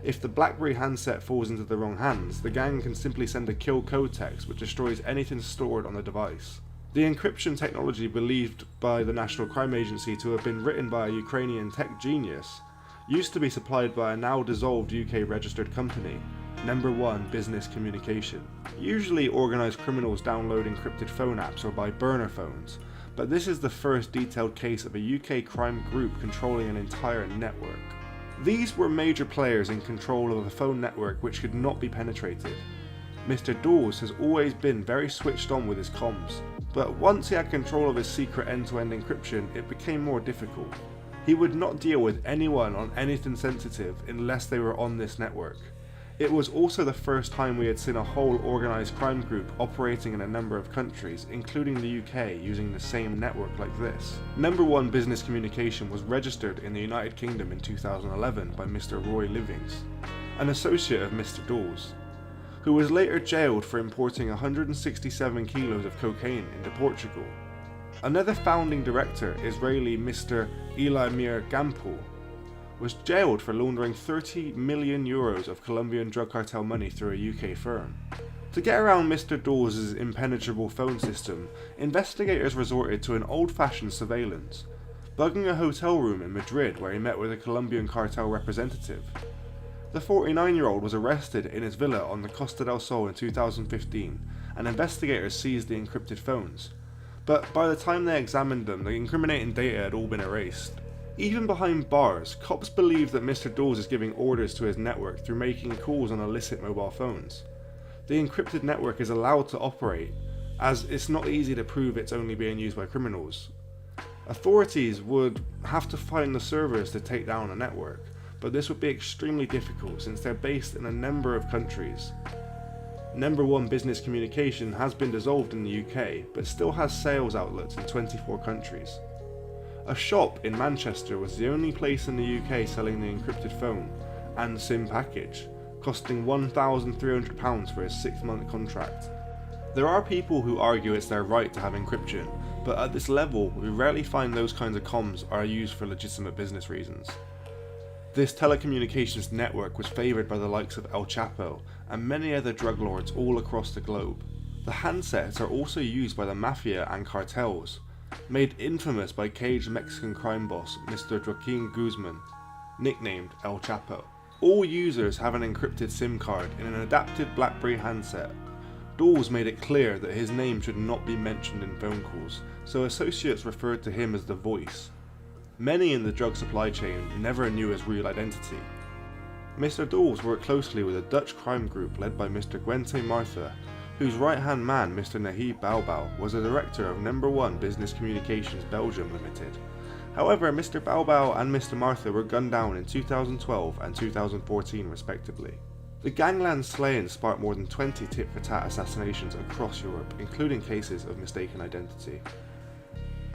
If the BlackBerry handset falls into the wrong hands, the gang can simply send a kill code text which destroys anything stored on the device. The encryption technology believed by the National Crime Agency to have been written by a Ukrainian tech genius used to be supplied by a now dissolved UK registered company, Number 1 Business Communication. Usually organised criminals download encrypted phone apps or buy burner phones, but this is the first detailed case of a UK crime group controlling an entire network. These were major players in control of a phone network which could not be penetrated. Mr. Dawes has always been very switched on with his comms, but once he had control of his secret end-to-end encryption, it became more difficult. He would not deal with anyone on anything sensitive unless they were on this network. It was also the first time we had seen a whole organised crime group operating in a number of countries, including the UK, using the same network like this. Number 1 Business Communication was registered in the United Kingdom in 2011 by Mr. Roy Livings, an associate of Mr. Dawes. who was later jailed for importing 167 kilos of cocaine into Portugal. Another founding director, Israeli Mr. Elimir Gampel, was jailed for laundering 30 million euros of Colombian drug cartel money through a UK firm. To get around Mr. Dawes' impenetrable phone system, investigators resorted to an old-fashioned surveillance, bugging a hotel room in Madrid where he met with a Colombian cartel representative. The 49-year-old was arrested in his villa on the Costa del Sol in 2015, and investigators seized the encrypted phones. But by the time they examined them, the incriminating data had all been erased. Even behind bars, cops believe that Mr. Dawes is giving orders to his network through making calls on illicit mobile phones. The encrypted network is allowed to operate, as it's not easy to prove it's only being used by criminals. Authorities would have to find the servers to take down a network, but this would be extremely difficult since they're based in a number of countries. Number One Business Communication has been dissolved in the UK, but still has sales outlets in 24 countries. A shop in Manchester was the only place in the UK selling the encrypted phone and SIM package, costing £1,300 for a 6-month contract. There are people who argue it's their right to have encryption, but at this level we rarely find those kinds of comms are used for legitimate business reasons. This telecommunications network was favoured by the likes of El Chapo and many other drug lords all across the globe. The handsets are also used by the mafia and cartels, made infamous by caged Mexican crime boss Mr. Joaquin Guzman, nicknamed El Chapo. All users have an encrypted SIM card in an adapted BlackBerry handset. Dawes made it clear that his name should not be mentioned in phone calls, so associates referred to him as the Voice. Many in the drug supply chain never knew his real identity. Mr. Dawes worked closely with a Dutch crime group led by Mr. Gwente Martha, whose right-hand man, Mr. Nahib Baobao, was a director of Number One Business Communications Belgium Limited. However, Mr. Baobao and Mr. Martha were gunned down in 2012 and 2014 respectively. The gangland slaying sparked more than 20 tit-for-tat assassinations across Europe, including cases of mistaken identity.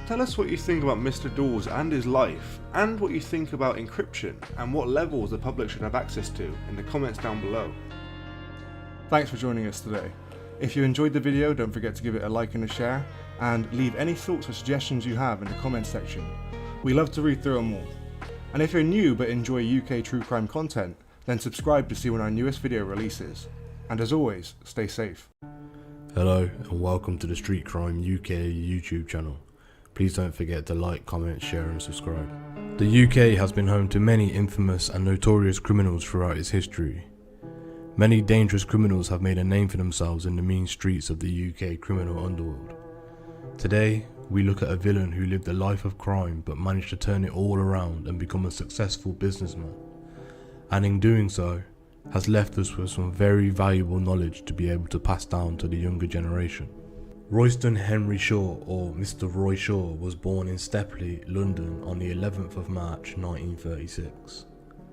Tell us what you think about Mr. Dawes and his life, and what you think about encryption, and what levels the public should have access to in the comments down below. Thanks for joining us today. If you enjoyed the video, don't forget to give it a like and a share, and leave any thoughts or suggestions you have in the comments section. We love to read through them all. And if you're new but enjoy UK true crime content, then subscribe to see when our newest video releases. And as always, stay safe. Hello and welcome to the Street Crime UK YouTube channel. Please don't forget to like, comment, share and subscribe. The UK has been home to many infamous and notorious criminals throughout its history. Many dangerous criminals have made a name for themselves in the mean streets of the UK criminal underworld. Today, we look at a villain who lived a life of crime but managed to turn it all around and become a successful businessman. And in doing so, has left us with some very valuable knowledge to be able to pass down to the younger generation. Royston Henry Shaw, or Mr. Roy Shaw, was born in Stepley, London on the 11th of March 1936.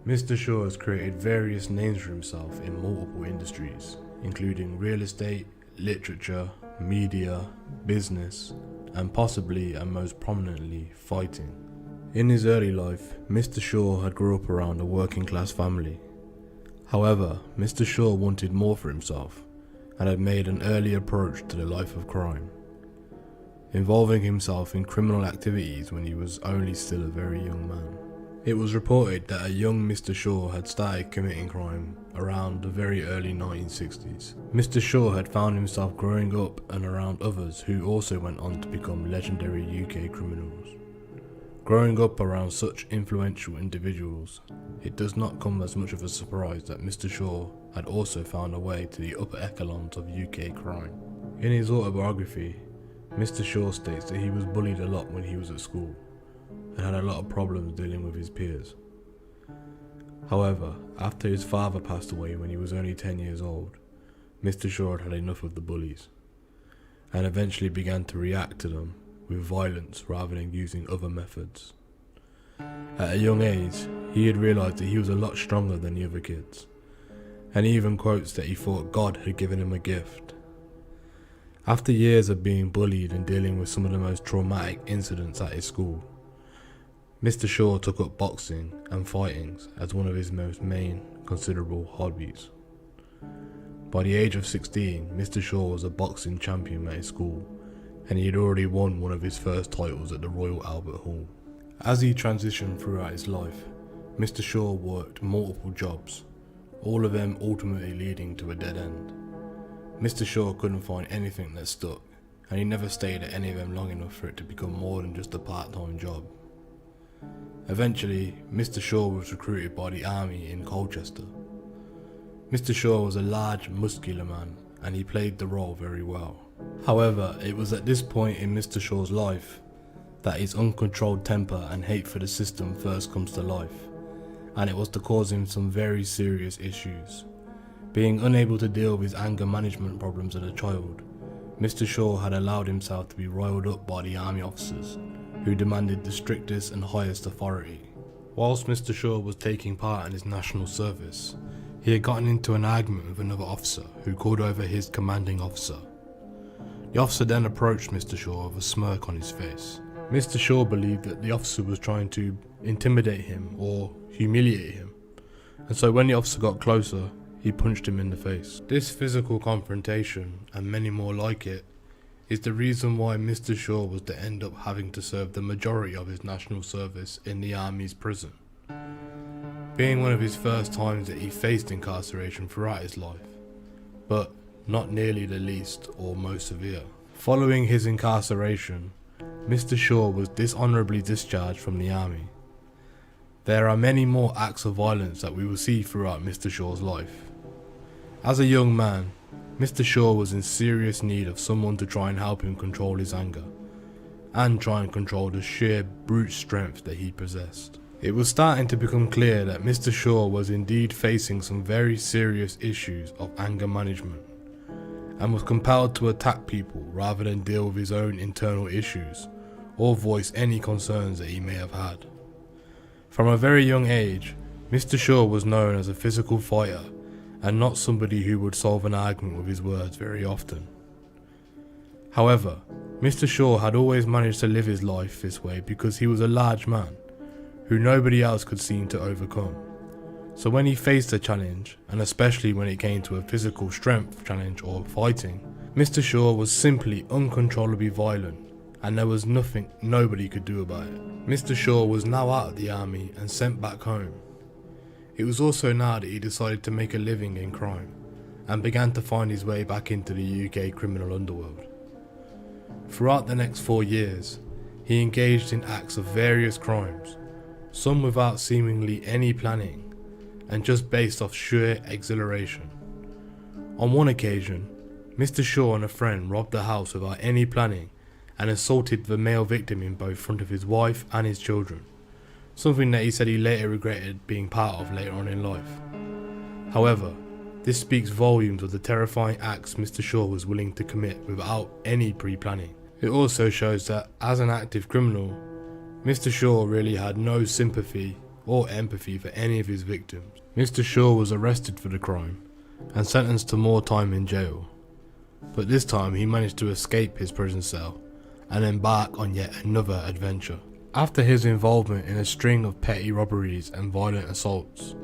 Mr. Shaw has created various names for himself in multiple industries, including real estate, literature, media, business, and possibly and most prominently, fighting. In his early life, Mr. Shaw had grew up around a working class family. However, Mr. Shaw wanted more for himself and had made an early approach to the life of crime, involving himself in criminal activities when he was only still a very young man. It was reported that a young Mr. Shaw had started committing crime around the very early 1960s. Mr. Shaw had found himself growing up and around others who also went on to become legendary UK criminals. Growing up around such influential individuals, it does not come as much of a surprise that Mr. Shaw had also found a way to the upper echelons of UK crime. In his autobiography, Mr. Shaw states that he was bullied a lot when he was at school and had a lot of problems dealing with his peers. However, after his father passed away when he was only 10 years old, Mr. Shaw had enough of the bullies and eventually began to react to them with violence rather than using other methods. At a young age, he had realised that he was a lot stronger than the other kids, and he even quotes that he thought God had given him a gift. After years of being bullied and dealing with some of the most traumatic incidents at his school, Mr. Shaw took up boxing and fighting as one of his most main considerable hobbies. By the age of 16, Mr. Shaw was a boxing champion at his school, and he had already won one of his first titles at the Royal Albert Hall. As he transitioned throughout his life, Mr. Shaw worked multiple jobs, all of them ultimately leading to a dead end. Mr. Shaw couldn't find anything that stuck, and he never stayed at any of them long enough for it to become more than just a part-time job. Eventually, Mr. Shaw was recruited by the army in Colchester. Mr. Shaw was a large, muscular man, and he played the role very well. However, it was at this point in Mr. Shaw's life that his uncontrolled temper and hate for the system first comes to life, and it was to cause him some very serious issues. Being unable to deal with his anger management problems as a child, Mr. Shaw had allowed himself to be riled up by the army officers, who demanded the strictest and highest authority. Whilst Mr. Shaw was taking part in his national service, he had gotten into an argument with another officer who called over his commanding officer. The officer then approached Mr. Shaw with a smirk on his face. Mr. Shaw believed that the officer was trying to intimidate him or humiliate him, and so when the officer got closer, he punched him in the face. This physical confrontation, and many more like it, is the reason why Mr. Shaw was to end up having to serve the majority of his national service in the army's prison, being one of his first times that he faced incarceration throughout his life, but not nearly the least or most severe. Following his incarceration, Mr. Shaw was dishonourably discharged from the army. There are many more acts of violence that we will see throughout Mr. Shaw's life. As a young man, Mr. Shaw was in serious need of someone to try and help him control his anger, and try and control the sheer brute strength that he possessed. It was starting to become clear that Mr. Shaw was indeed facing some very serious issues of anger management, and was compelled to attack people rather than deal with his own internal issues, or voice any concerns that he may have had. From a very young age, Mr. Shaw was known as a physical fighter, and not somebody who would solve an argument with his words very often. However, Mr. Shaw had always managed to live his life this way because he was a large man, who nobody else could seem to overcome. So when he faced a challenge, and especially when it came to a physical strength challenge or fighting, Mr. Shaw was simply uncontrollably violent, and there was nothing nobody could do about it. Mr. Shaw was now out of the army and sent back home. It was also now that he decided to make a living in crime, and began to find his way back into the UK criminal underworld. Throughout the next 4 years, he engaged in acts of various crimes, some without seemingly any planning, and just based off sheer exhilaration. On one occasion, Mr. Shaw and a friend robbed a house without any planning and assaulted the male victim in both front of his wife and his children, something that he said he later regretted being part of later on in life. However, this speaks volumes of the terrifying acts Mr. Shaw was willing to commit without any pre-planning. It also shows that, as an active criminal, Mr. Shaw really had no sympathy or empathy for any of his victims. Mr. Shaw was arrested for the crime and sentenced to more time in jail, but this time he managed to escape his prison cell and embark on yet another adventure. After his involvement in a string of petty robberies and violent assaults,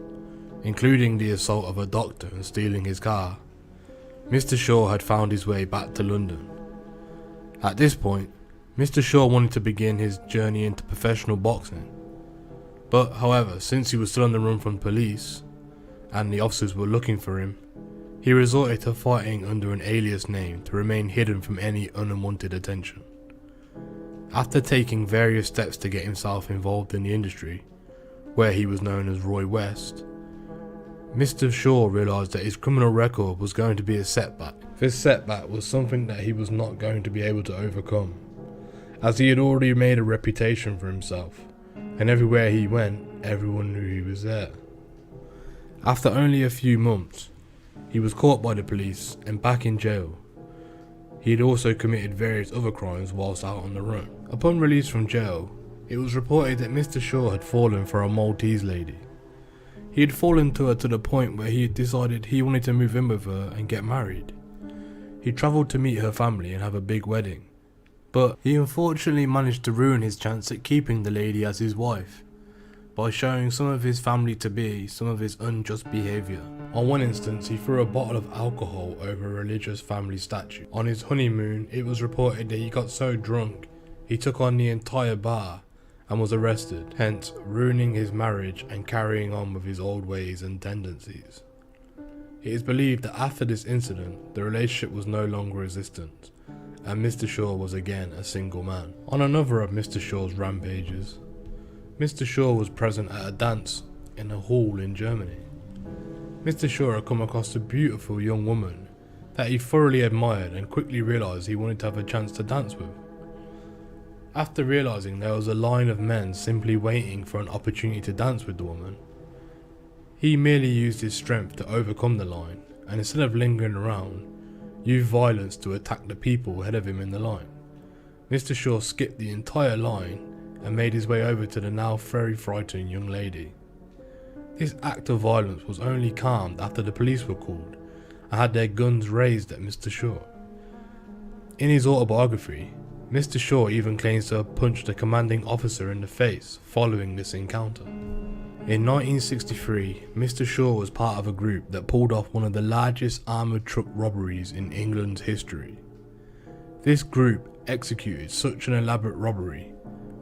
including the assault of a doctor and stealing his car, Mr. Shaw had found his way back to London. At this point, Mr. Shaw wanted to begin his journey into professional boxing, but however, since he was still on the run from police, and the officers were looking for him, he resorted to fighting under an alias name to remain hidden from any unwanted attention. After taking various steps to get himself involved in the industry, where he was known as Roy West, Mr. Shaw realised that his criminal record was going to be a setback. This setback was something that he was not going to be able to overcome, as he had already made a reputation for himself, and everywhere he went, everyone knew he was there. After only a few months, he was caught by the police and back in jail. He had also committed various other crimes whilst out on the run. Upon release from jail, it was reported that Mr. Shaw had fallen for a Maltese lady. He had fallen to her to the point where he had decided he wanted to move in with her and get married. He travelled to meet her family and have a big wedding, but he unfortunately managed to ruin his chance at keeping the lady as his wife, by showing some of his family to be some of his unjust behaviour. On one instance, he threw a bottle of alcohol over a religious family statue. On his honeymoon, it was reported that he got so drunk he took on the entire bar and was arrested, hence ruining his marriage and carrying on with his old ways and tendencies. It is believed that after this incident, the relationship was no longer existent, and Mr. Shaw was again a single man. On another of Mr. Shaw's rampages, Mr. Shaw was present at a dance in a hall in Germany. Mr. Shaw had come across a beautiful young woman that he thoroughly admired and quickly realised he wanted to have a chance to dance with. After realising there was a line of men simply waiting for an opportunity to dance with the woman, he merely used his strength to overcome the line, and instead of lingering around, used violence to attack the people ahead of him in the line. Mr. Shaw skipped the entire line and made his way over to the now very frightened young lady. This act of violence was only calmed after the police were called and had their guns raised at Mr. Shaw. In his autobiography, Mr. Shaw even claims to have punched a commanding officer in the face following this encounter. In 1963, Mr. Shaw was part of a group that pulled off one of the largest armoured truck robberies in England's history. This group executed such an elaborate robbery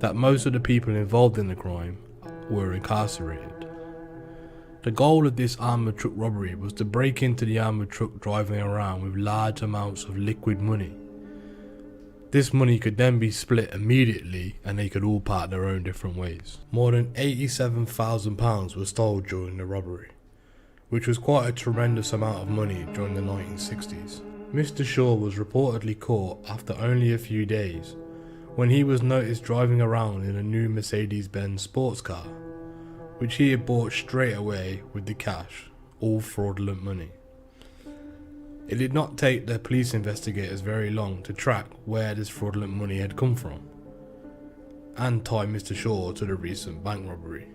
that most of the people involved in the crime were incarcerated. The goal of this armoured truck robbery was to break into the armoured truck driving around with large amounts of liquid money. This money could then be split immediately and they could all part their own different ways. More than £87,000 was stolen during the robbery, which was quite a tremendous amount of money during the 1960s. Mr. Shaw was reportedly caught after only a few days when he was noticed driving around in a new Mercedes-Benz sports car, which he had bought straight away with the cash, all fraudulent money. It did not take the police investigators very long to track where this fraudulent money had come from and tie Mr. Shaw to the recent bank robbery.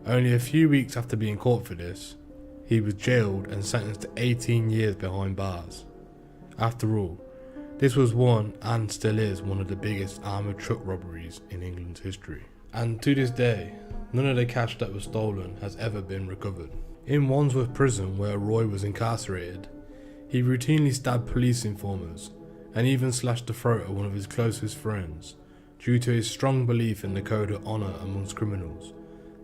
Only a few weeks after being caught for this, he was jailed and sentenced to 18 years behind bars. After all, this was one and still is one of the biggest armoured truck robberies in England's history. And to this day, none of the cash that was stolen has ever been recovered. In Wandsworth Prison, where Roy was incarcerated, he routinely stabbed police informers and even slashed the throat of one of his closest friends due to his strong belief in the code of honour amongst criminals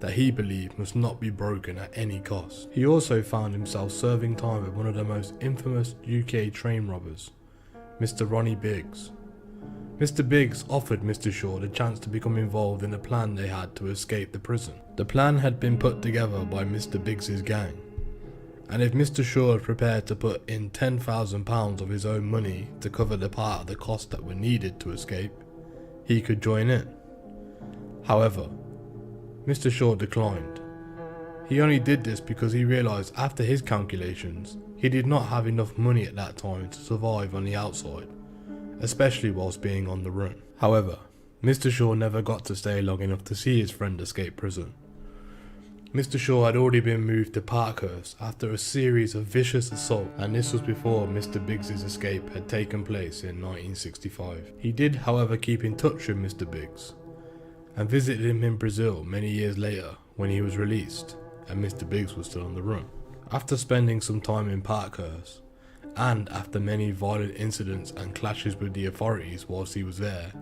that he believed must not be broken at any cost. He also found himself serving time with one of the most infamous UK train robbers, Mr. Ronnie Biggs. Mr. Biggs offered Mr. Shaw the chance to become involved in a plan they had to escape the prison. The plan had been put together by Mr. Biggs's gang, and if Mr. Shaw had prepared to put in £10,000 of his own money to cover the part of the costs that were needed to escape, he could join in. However, Mr. Shaw declined. He only did this because he realised after his calculations, he did not have enough money at that time to survive on the outside, especially whilst being on the run. However, Mr. Shaw never got to stay long enough to see his friend escape prison. Mr. Shaw had already been moved to Parkhurst after a series of vicious assaults, and this was before Mr. Biggs's escape had taken place in 1965. He did, however, keep in touch with Mr. Biggs, and visited him in Brazil many years later when he was released, and Mr. Biggs was still on the run. After spending some time in Parkhurst, and after many violent incidents and clashes with the authorities whilst he was there,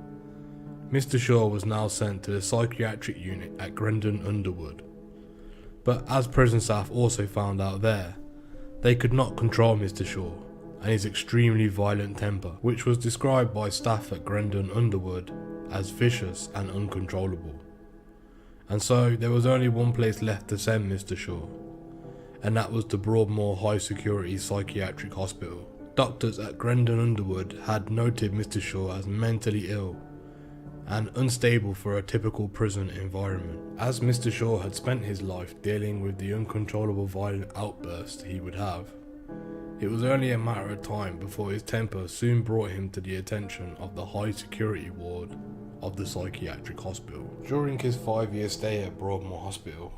Mr. Shaw was now sent to the psychiatric unit at Grendon Underwood. But as prison staff also found out there, they could not control Mr. Shaw and his extremely violent temper, which was described by staff at Grendon Underwood as vicious and uncontrollable. And so there was only one place left to send Mr. Shaw, and that was the Broadmoor High Security Psychiatric Hospital. Doctors at Grendon Underwood had noted Mr. Shaw as mentally ill and unstable for a typical prison environment. As Mr. Shaw had spent his life dealing with the uncontrollable violent outbursts he would have, it was only a matter of time before his temper soon brought him to the attention of the high security ward of the psychiatric hospital. During his 5-year stay at Broadmoor Hospital,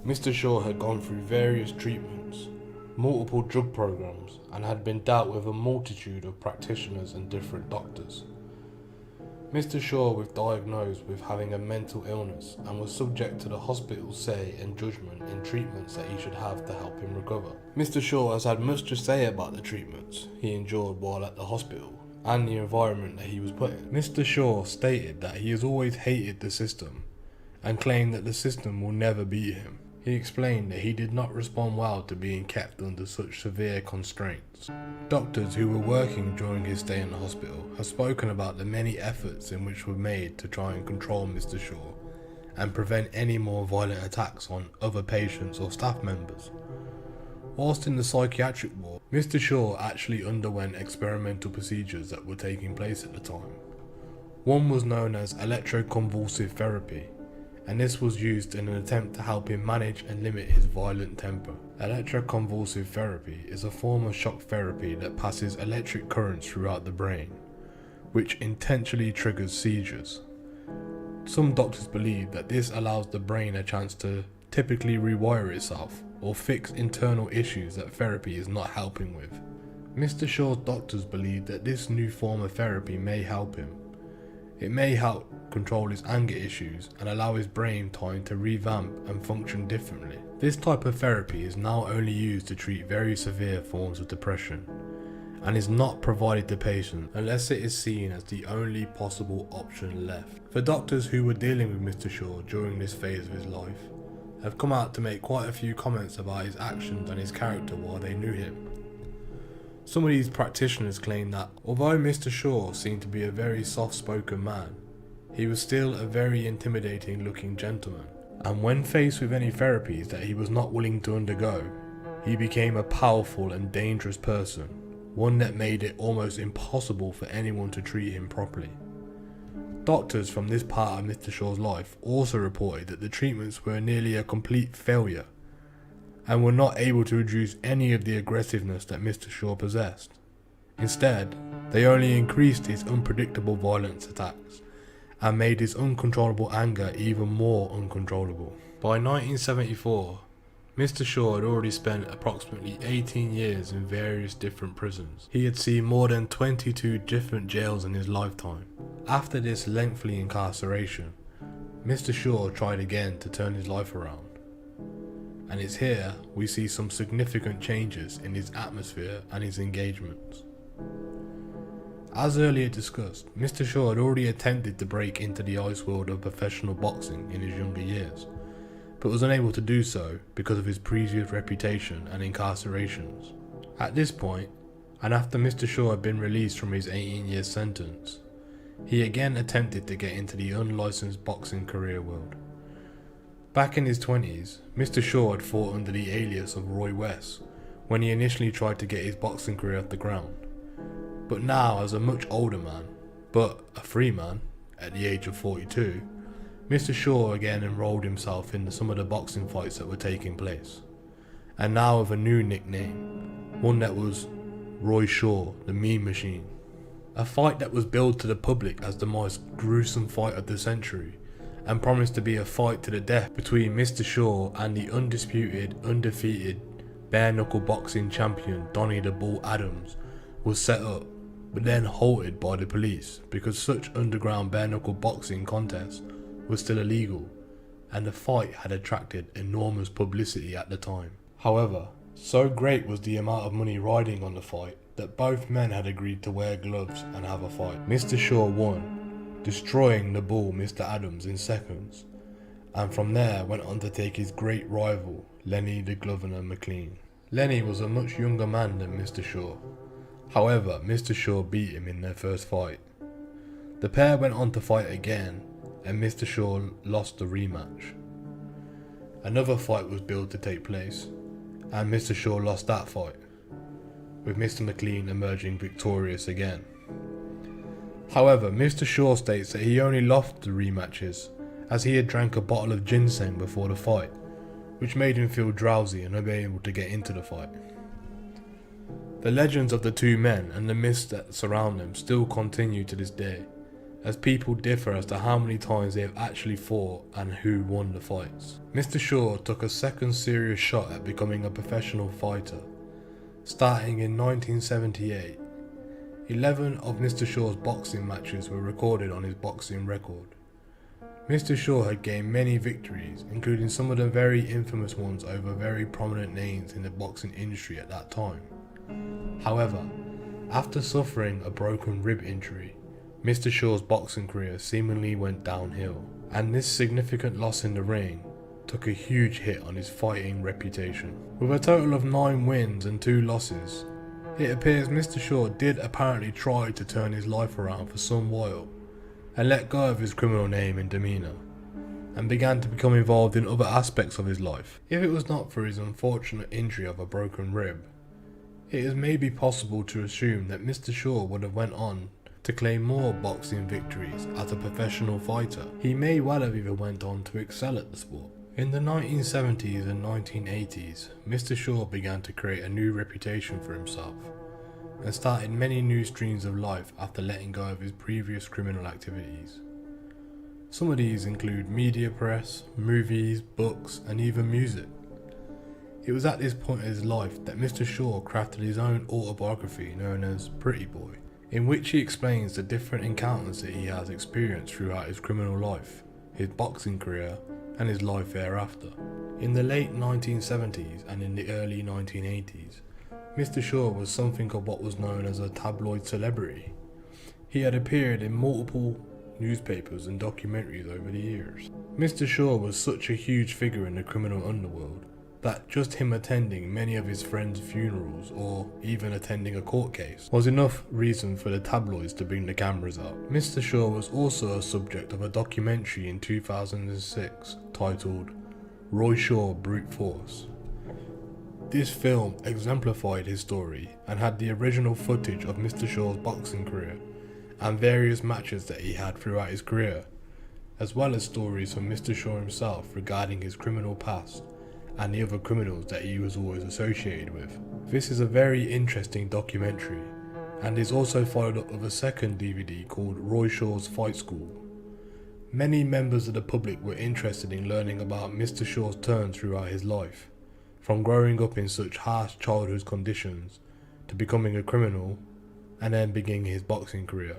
Mr. Shaw had gone through various treatments, multiple drug programs, and had been dealt with a multitude of practitioners and different doctors. Mr. Shaw was diagnosed with having a mental illness and was subject to the hospital's say and judgment in treatments that he should have to help him recover. Mr. Shaw has had much to say about the treatments he endured while at the hospital and the environment that he was put in. Mr. Shaw stated that he has always hated the system and claimed that the system will never beat him. He explained that he did not respond well to being kept under such severe constraints. Doctors who were working during his stay in the hospital have spoken about the many efforts in which were made to try and control Mr. Shaw and prevent any more violent attacks on other patients or staff members. Whilst in the psychiatric ward, Mr. Shaw actually underwent experimental procedures that were taking place at the time. One was known as electroconvulsive therapy, and this was used in an attempt to help him manage and limit his violent temper. Electroconvulsive therapy is a form of shock therapy that passes electric currents throughout the brain, which intentionally triggers seizures. Some doctors believe that this allows the brain a chance to typically rewire itself or fix internal issues that therapy is not helping with. Mr. Shaw's doctors believe that this new form of therapy may help him. It may help control his anger issues and allow his brain time to revamp and function differently. This type of therapy is now only used to treat very severe forms of depression and is not provided to patients unless it is seen as the only possible option left. The doctors who were dealing with Mr. Shaw during this phase of his life have come out to make quite a few comments about his actions and his character while they knew him. Some of these practitioners claim that although Mr. Shaw seemed to be a very soft-spoken man, he was still a very intimidating looking gentleman, and when faced with any therapies that he was not willing to undergo, he became a powerful and dangerous person, one that made it almost impossible for anyone to treat him properly. Doctors from this part of Mr. Shaw's life also reported that the treatments were nearly a complete failure and were not able to reduce any of the aggressiveness that Mr. Shaw possessed. Instead, they only increased his unpredictable violence attacks and made his uncontrollable anger even more uncontrollable. By 1974, Mr. Shaw had already spent approximately 18 years in various different prisons. He had seen more than 22 different jails in his lifetime. After this lengthy incarceration, Mr. Shaw tried again to turn his life around. And it's here we see some significant changes in his atmosphere and his engagements. As earlier discussed, Mr. Shaw had already attempted to break into the ice world of professional boxing in his younger years, but was unable to do so because of his previous reputation and incarcerations. At this point, and after Mr. Shaw had been released from his 18-year sentence, he again attempted to get into the unlicensed boxing career world. Back in his 20s, Mr. Shaw had fought under the alias of Roy West when he initially tried to get his boxing career off the ground. But now, as a much older man, but a free man, at the age of 42, Mr. Shaw again enrolled himself into some of the boxing fights that were taking place, and now with a new nickname, one that was Roy Shaw, the Mean Machine. A fight that was billed to the public as the most gruesome fight of the century, and promised to be a fight to the death between Mr. Shaw and the undisputed, undefeated, bare-knuckle boxing champion Donnie the Bull Adams, was set up, but then halted by the police because such underground bare-knuckle boxing contests was still illegal, and the fight had attracted enormous publicity at the time. However, so great was the amount of money riding on the fight that both men had agreed to wear gloves and have a fight. Mr. Shaw won, destroying the Bull Mr. Adams in seconds, and from there went on to take his great rival, Lenny the Governor McLean. Lenny was a much younger man than Mr. Shaw. However, Mr. Shaw beat him in their first fight. The pair went on to fight again, and Mr. Shaw lost the rematch. Another fight was billed to take place, and Mr. Shaw lost that fight, with Mr. McLean emerging victorious again. However, Mr. Shaw states that he only lost the rematches as he had drank a bottle of ginseng before the fight, which made him feel drowsy and unable to get into the fight. The legends of the two men and the myths that surround them still continue to this day, as people differ as to how many times they have actually fought and who won the fights. Mr. Shaw took a second serious shot at becoming a professional fighter, starting in 1978. 11 of Mr. Shaw's boxing matches were recorded on his boxing record. Mr. Shaw had gained many victories, including some of the very infamous ones over very prominent names in the boxing industry at that time. However, after suffering a broken rib injury, Mr. Shaw's boxing career seemingly went downhill, and this significant loss in the ring took a huge hit on his fighting reputation. With a total of 9 wins and 2 losses, it appears Mr. Shaw did apparently try to turn his life around for some while, and let go of his criminal name and demeanour, and began to become involved in other aspects of his life. If it was not for his unfortunate injury of a broken rib, it is maybe possible to assume that Mr. Shaw would have went on to claim more boxing victories as a professional fighter. He may well have even went on to excel at the sport. In the 1970s and 1980s, Mr. Shaw began to create a new reputation for himself, and started many new streams of life after letting go of his previous criminal activities. Some of these include media press, movies, books, and even music. It was at this point in his life that Mr. Shaw crafted his own autobiography known as Pretty Boy, in which he explains the different encounters that he has experienced throughout his criminal life, his boxing career, and his life thereafter. In the late 1970s and in the early 1980s, Mr. Shaw was something of what was known as a tabloid celebrity. He had appeared in multiple newspapers and documentaries over the years. Mr. Shaw was such a huge figure in the criminal underworld that just him attending many of his friends' funerals or even attending a court case was enough reason for the tabloids to bring the cameras out. Mr. Shaw was also a subject of a documentary in 2006 titled Roy Shaw Brute Force. This film exemplified his story and had the original footage of Mr. Shaw's boxing career and various matches that he had throughout his career, as well as stories from Mr. Shaw himself regarding his criminal past and the other criminals that he was always associated with. This is a very interesting documentary and is also followed up with a second DVD called Roy Shaw's Fight School. Many members of the public were interested in learning about Mr. Shaw's turn throughout his life, from growing up in such harsh childhood conditions to becoming a criminal and then beginning his boxing career.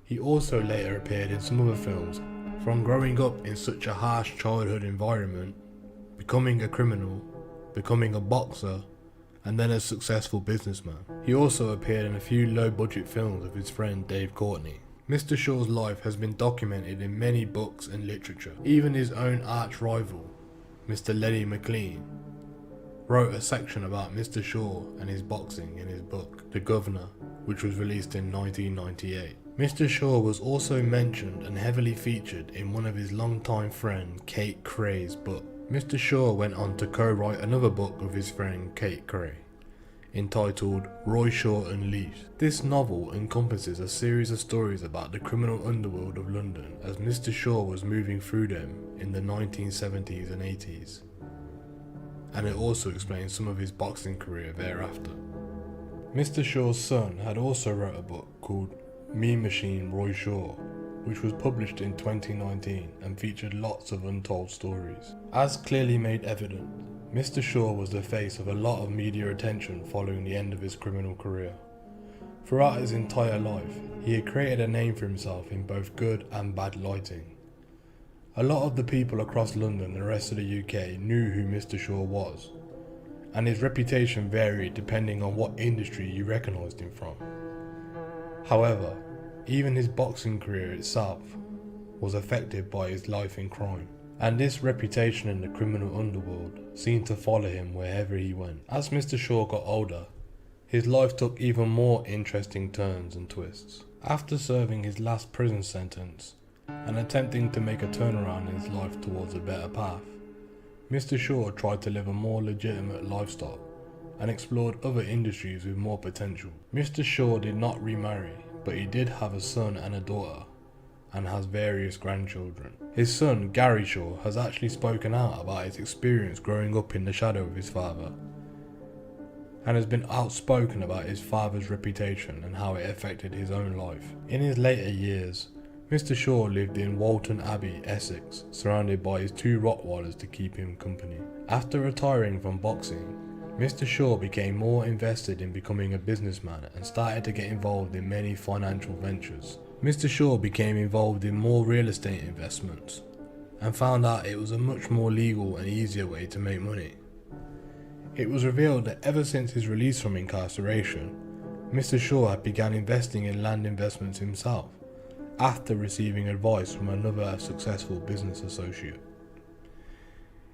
He also later appeared in some other films, from growing up in such a harsh childhood environment, becoming a criminal, becoming a boxer, and then a successful businessman. He also appeared in a few low-budget films with his friend Dave Courtney. Mr. Shaw's life has been documented in many books and literature. Even his own arch-rival, Mr. Lenny McLean, wrote a section about Mr. Shaw and his boxing in his book, The Governor, which was released in 1998. Mr. Shaw was also mentioned and heavily featured in one of his longtime friend Kate Cray's book. Mr. Shaw went on to co-write another book with his friend Kate Cray, entitled Roy Shaw Unleashed. This novel encompasses a series of stories about the criminal underworld of London as Mr. Shaw was moving through them in the 1970s and 80s, and it also explains some of his boxing career thereafter. Mr. Shaw's son had also wrote a book called Mean Machine Roy Shaw, which was published in 2019 and featured lots of untold stories. As clearly made evident, Mr. Shaw was the face of a lot of media attention following the end of his criminal career. Throughout his entire life, he had created a name for himself in both good and bad lighting. A lot of the people across London and the rest of the UK knew who Mr. Shaw was, and his reputation varied depending on what industry you recognised him from. However, even his boxing career itself was affected by his life in crime, and this reputation in the criminal underworld seemed to follow him wherever he went. As Mr. Shaw got older, his life took even more interesting turns and twists. After serving his last prison sentence and attempting to make a turnaround in his life towards a better path, Mr. Shaw tried to live a more legitimate lifestyle and explored other industries with more potential. Mr. Shaw did not remarry, but he did have a son and a daughter, and has various grandchildren. His son, Gary Shaw, has actually spoken out about his experience growing up in the shadow of his father, and has been outspoken about his father's reputation and how it affected his own life. In his later years, Mr. Shaw lived in Walton Abbey, Essex, surrounded by his 2 Rottweilers to keep him company. After retiring from boxing, Mr. Shaw became more invested in becoming a businessman and started to get involved in many financial ventures. Mr. Shaw became involved in more real estate investments and found out it was a much more legal and easier way to make money. It was revealed that ever since his release from incarceration, Mr. Shaw had begun investing in land investments himself, after receiving advice from another successful business associate.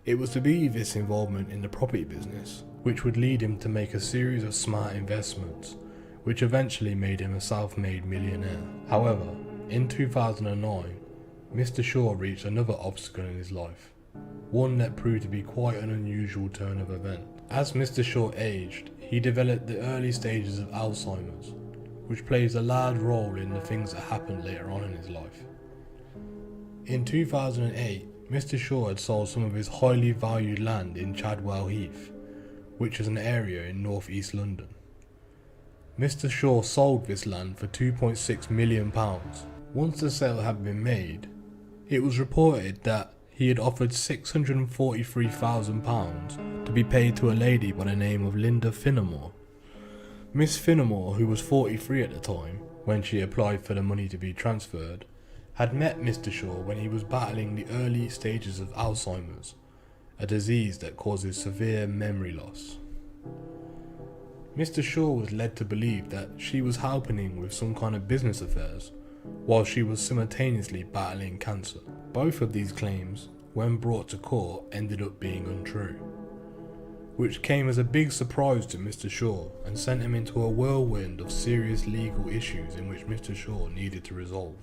It was to be this involvement in the property business which would lead him to make a series of smart investments, which eventually made him a self-made millionaire. However, in 2009, Mr. Shaw reached another obstacle in his life, one that proved to be quite an unusual turn of event. As Mr. Shaw aged, he developed the early stages of Alzheimer's, which plays a large role in the things that happened later on in his life. In 2008, Mr. Shaw had sold some of his highly valued land in Chadwell Heath, which is an area in North East London. Mr. Shaw sold this land for £2.6 million. Once the sale had been made, it was reported that he had offered £643,000 to be paid to a lady by the name of Linda Finnemore. Miss Finnemore, who was 43 at the time when she applied for the money to be transferred, had met Mr. Shaw when he was battling the early stages of Alzheimer's, a disease that causes severe memory loss. Mr. Shaw was led to believe that she was helping him with some kind of business affairs, while she was simultaneously battling cancer. Both of these claims, when brought to court, ended up being untrue, which came as a big surprise to Mr. Shaw and sent him into a whirlwind of serious legal issues in which Mr. Shaw needed to resolve.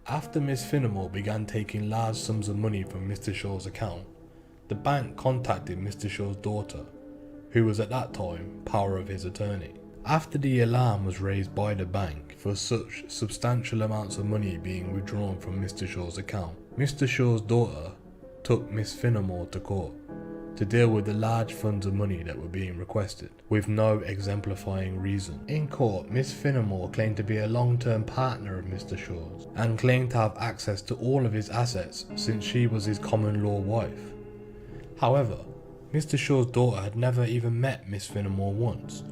After Miss Finnemore began taking large sums of money from Mr. Shaw's account, the bank contacted Mr. Shaw's daughter, who was at that time power of his attorney. After the alarm was raised by the bank for such substantial amounts of money being withdrawn from Mr. Shaw's account, Mr. Shaw's daughter took Miss Finnemore to court to deal with the large funds of money that were being requested, with no exemplifying reason. In court, Miss Finnemore claimed to be a long-term partner of Mr. Shaw's, and claimed to have access to all of his assets since she was his common-law wife. However, Mr. Shaw's daughter had never even met Miss Finnemore once,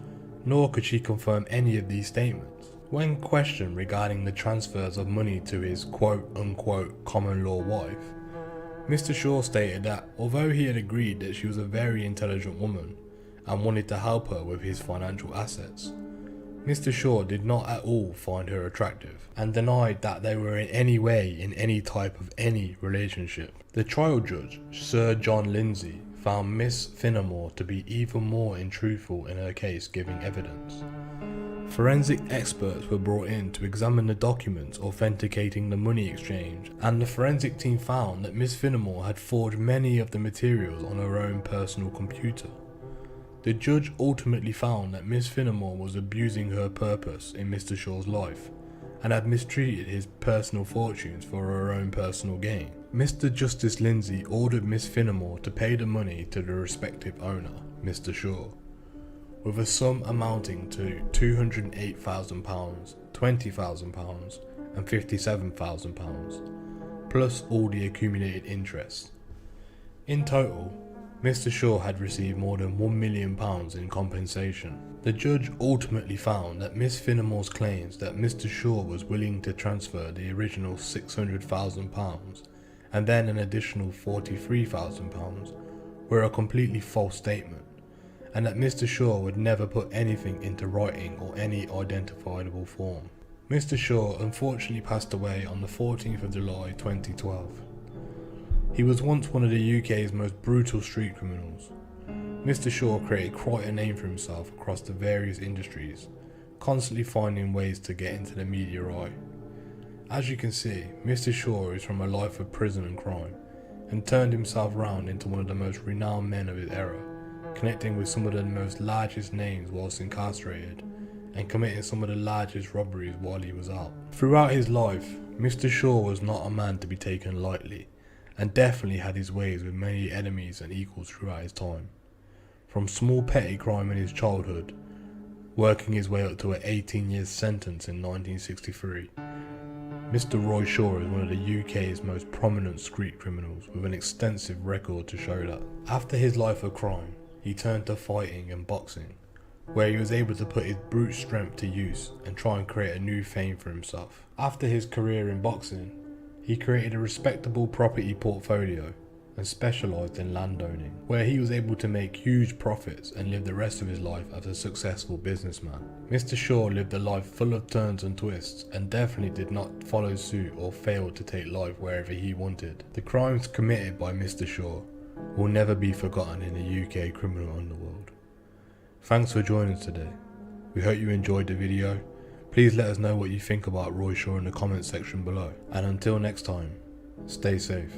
nor could she confirm any of these statements. When questioned regarding the transfers of money to his quote-unquote common-law wife, Mr. Shaw stated that although he had agreed that she was a very intelligent woman and wanted to help her with his financial assets, Mr. Shaw did not at all find her attractive and denied that they were in any way in any type of any relationship. The trial judge, Sir John Lindsay, found Miss Finnemore to be even more untruthful in her case giving evidence. Forensic experts were brought in to examine the documents authenticating the money exchange, and the forensic team found that Miss Finnemore had forged many of the materials on her own personal computer. The judge ultimately found that Miss Finnemore was abusing her purpose in Mr. Shaw's life, and had mistreated his personal fortunes for her own personal gain. Mr. Justice Lindsay ordered Miss Finnemore to pay the money to the respective owner, Mr. Shaw, with a sum amounting to £208,000, £20,000 and £57,000, plus all the accumulated interest. In total, Mr. Shaw had received more than £1 million in compensation. The judge ultimately found that Miss Finnemore's claims that Mr. Shaw was willing to transfer the original £600,000 and then an additional £43,000 were a completely false statement, and that Mr. Shaw would never put anything into writing or any identifiable form. Mr. Shaw unfortunately passed away on the 14th of July 2012. He was once one of the UK's most brutal street criminals. Mr. Shaw created quite a name for himself across the various industries, constantly finding ways to get into the media eye. As you can see, Mr. Shaw is from a life of prison and crime, and turned himself round into one of the most renowned men of his era, connecting with some of the most largest names whilst incarcerated, and committing some of the largest robberies while he was out. Throughout his life, Mr. Shaw was not a man to be taken lightly, and definitely had his ways with many enemies and equals throughout his time. From small petty crime in his childhood, working his way up to an 18-year sentence in 1963, Mr. Roy Shaw is one of the UK's most prominent street criminals with an extensive record to show that. After his life of crime, he turned to fighting and boxing, where he was able to put his brute strength to use and try and create a new fame for himself. After his career in boxing, he created a respectable property portfolio and specialised in landowning, where he was able to make huge profits and live the rest of his life as a successful businessman. Mr. Shaw lived a life full of turns and twists and definitely did not follow suit or fail to take life wherever he wanted. The crimes committed by Mr. Shaw will never be forgotten in the UK criminal underworld. Thanks for joining us today. We hope you enjoyed the video. Please let us know what you think about Roy Shaw in the comments section below. And until next time, stay safe.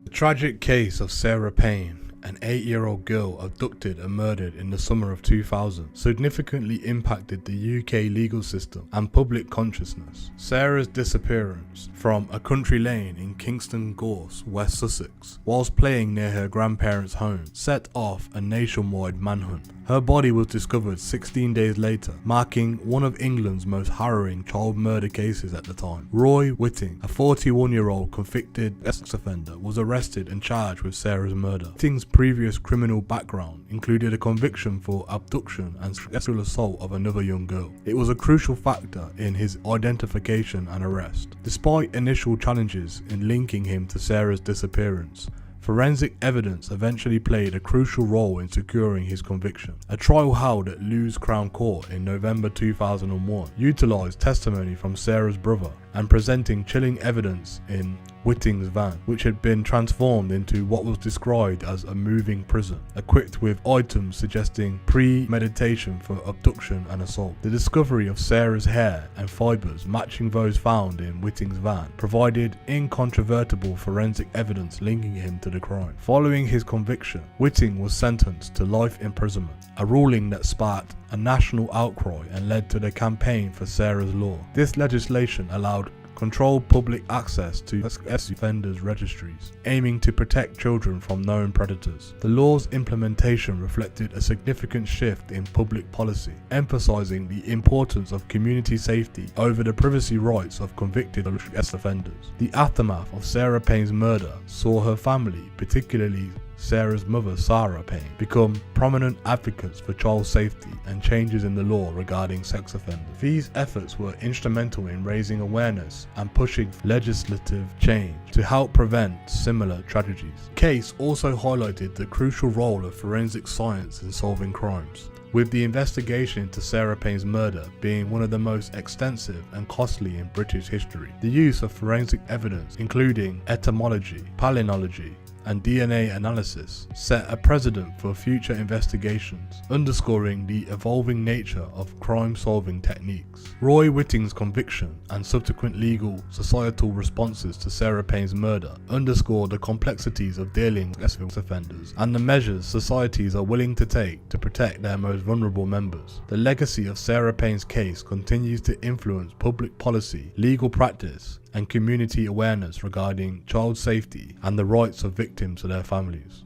The tragic case of Sarah Payne, an 8-year-old girl abducted and murdered in the summer of 2000, significantly impacted the UK legal system and public consciousness. Sarah's disappearance from a country lane in Kingston Gorse, West Sussex, whilst playing near her grandparents' home, set off a nationwide manhunt. Her body was discovered 16 days later, marking one of England's most harrowing child murder cases at the time. Roy Whitting, a 41-year-old convicted sex offender, was arrested and charged with Sarah's murder. Whitting's previous criminal background included a conviction for abduction and sexual assault of another young girl. It was a crucial factor in his identification and arrest. Despite initial challenges in linking him to Sarah's disappearance, forensic evidence eventually played a crucial role in securing his conviction. A trial held at Lewes Crown Court in November 2001 utilised testimony from Sarah's brother and presenting chilling evidence in Whitting's van, which had been transformed into what was described as a moving prison, equipped with items suggesting premeditation for abduction and assault. The discovery of Sarah's hair and fibres matching those found in Whitting's van provided incontrovertible forensic evidence linking him to the crime. Following his conviction, Whitting was sentenced to life imprisonment, a ruling that sparked a national outcry and led to the campaign for Sarah's Law. This legislation allowed controlled public access to sex offenders registries, aiming to protect children from known predators. The law's implementation reflected a significant shift in public policy, emphasizing the importance of community safety over the privacy rights of convicted sex offenders. The aftermath of Sarah Payne's murder saw her family, particularly Sarah's mother, Sarah Payne, become prominent advocates for child safety and changes in the law regarding sex offenders. These efforts were instrumental in raising awareness and pushing legislative change to help prevent similar tragedies. The case also highlighted the crucial role of forensic science in solving crimes, with the investigation into Sarah Payne's murder being one of the most extensive and costly in British history. The use of forensic evidence, including etymology, palynology, and DNA analysis, set a precedent for future investigations, underscoring the evolving nature of crime-solving techniques. Roy Whitting's conviction and subsequent legal societal responses to Sarah Payne's murder underscore the complexities of dealing with sex offenders and the measures societies are willing to take to protect their most vulnerable members. The legacy of Sarah Payne's case continues to influence public policy, legal practice, and community awareness regarding child safety and the rights of victims to their families.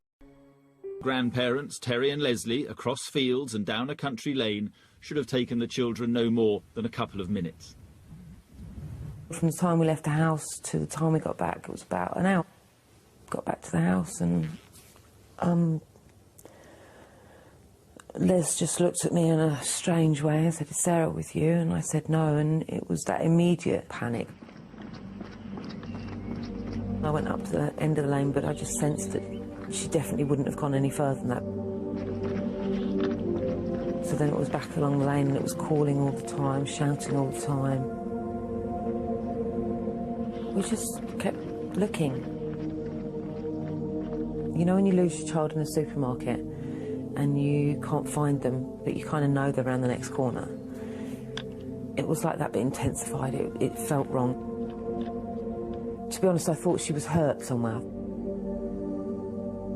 Grandparents Terry and Leslie across fields and down a country lane should have taken the children no more than a couple of minutes. From the time we left the house to the time we got back, it was about an hour. Got back to the house and Les just looked at me in a strange way and said, "Is Sarah with you?" And I said no, and it was that immediate panic. I went up to the end of the lane, but I just sensed that she definitely wouldn't have gone any further than that. So then it was back along the lane and it was calling all the time, shouting all the time. We just kept looking. You know when you lose your child in a supermarket and you can't find them, but you kind of know they're around the next corner? It was like that, but intensified. It felt wrong. To be honest, I thought she was hurt somewhere.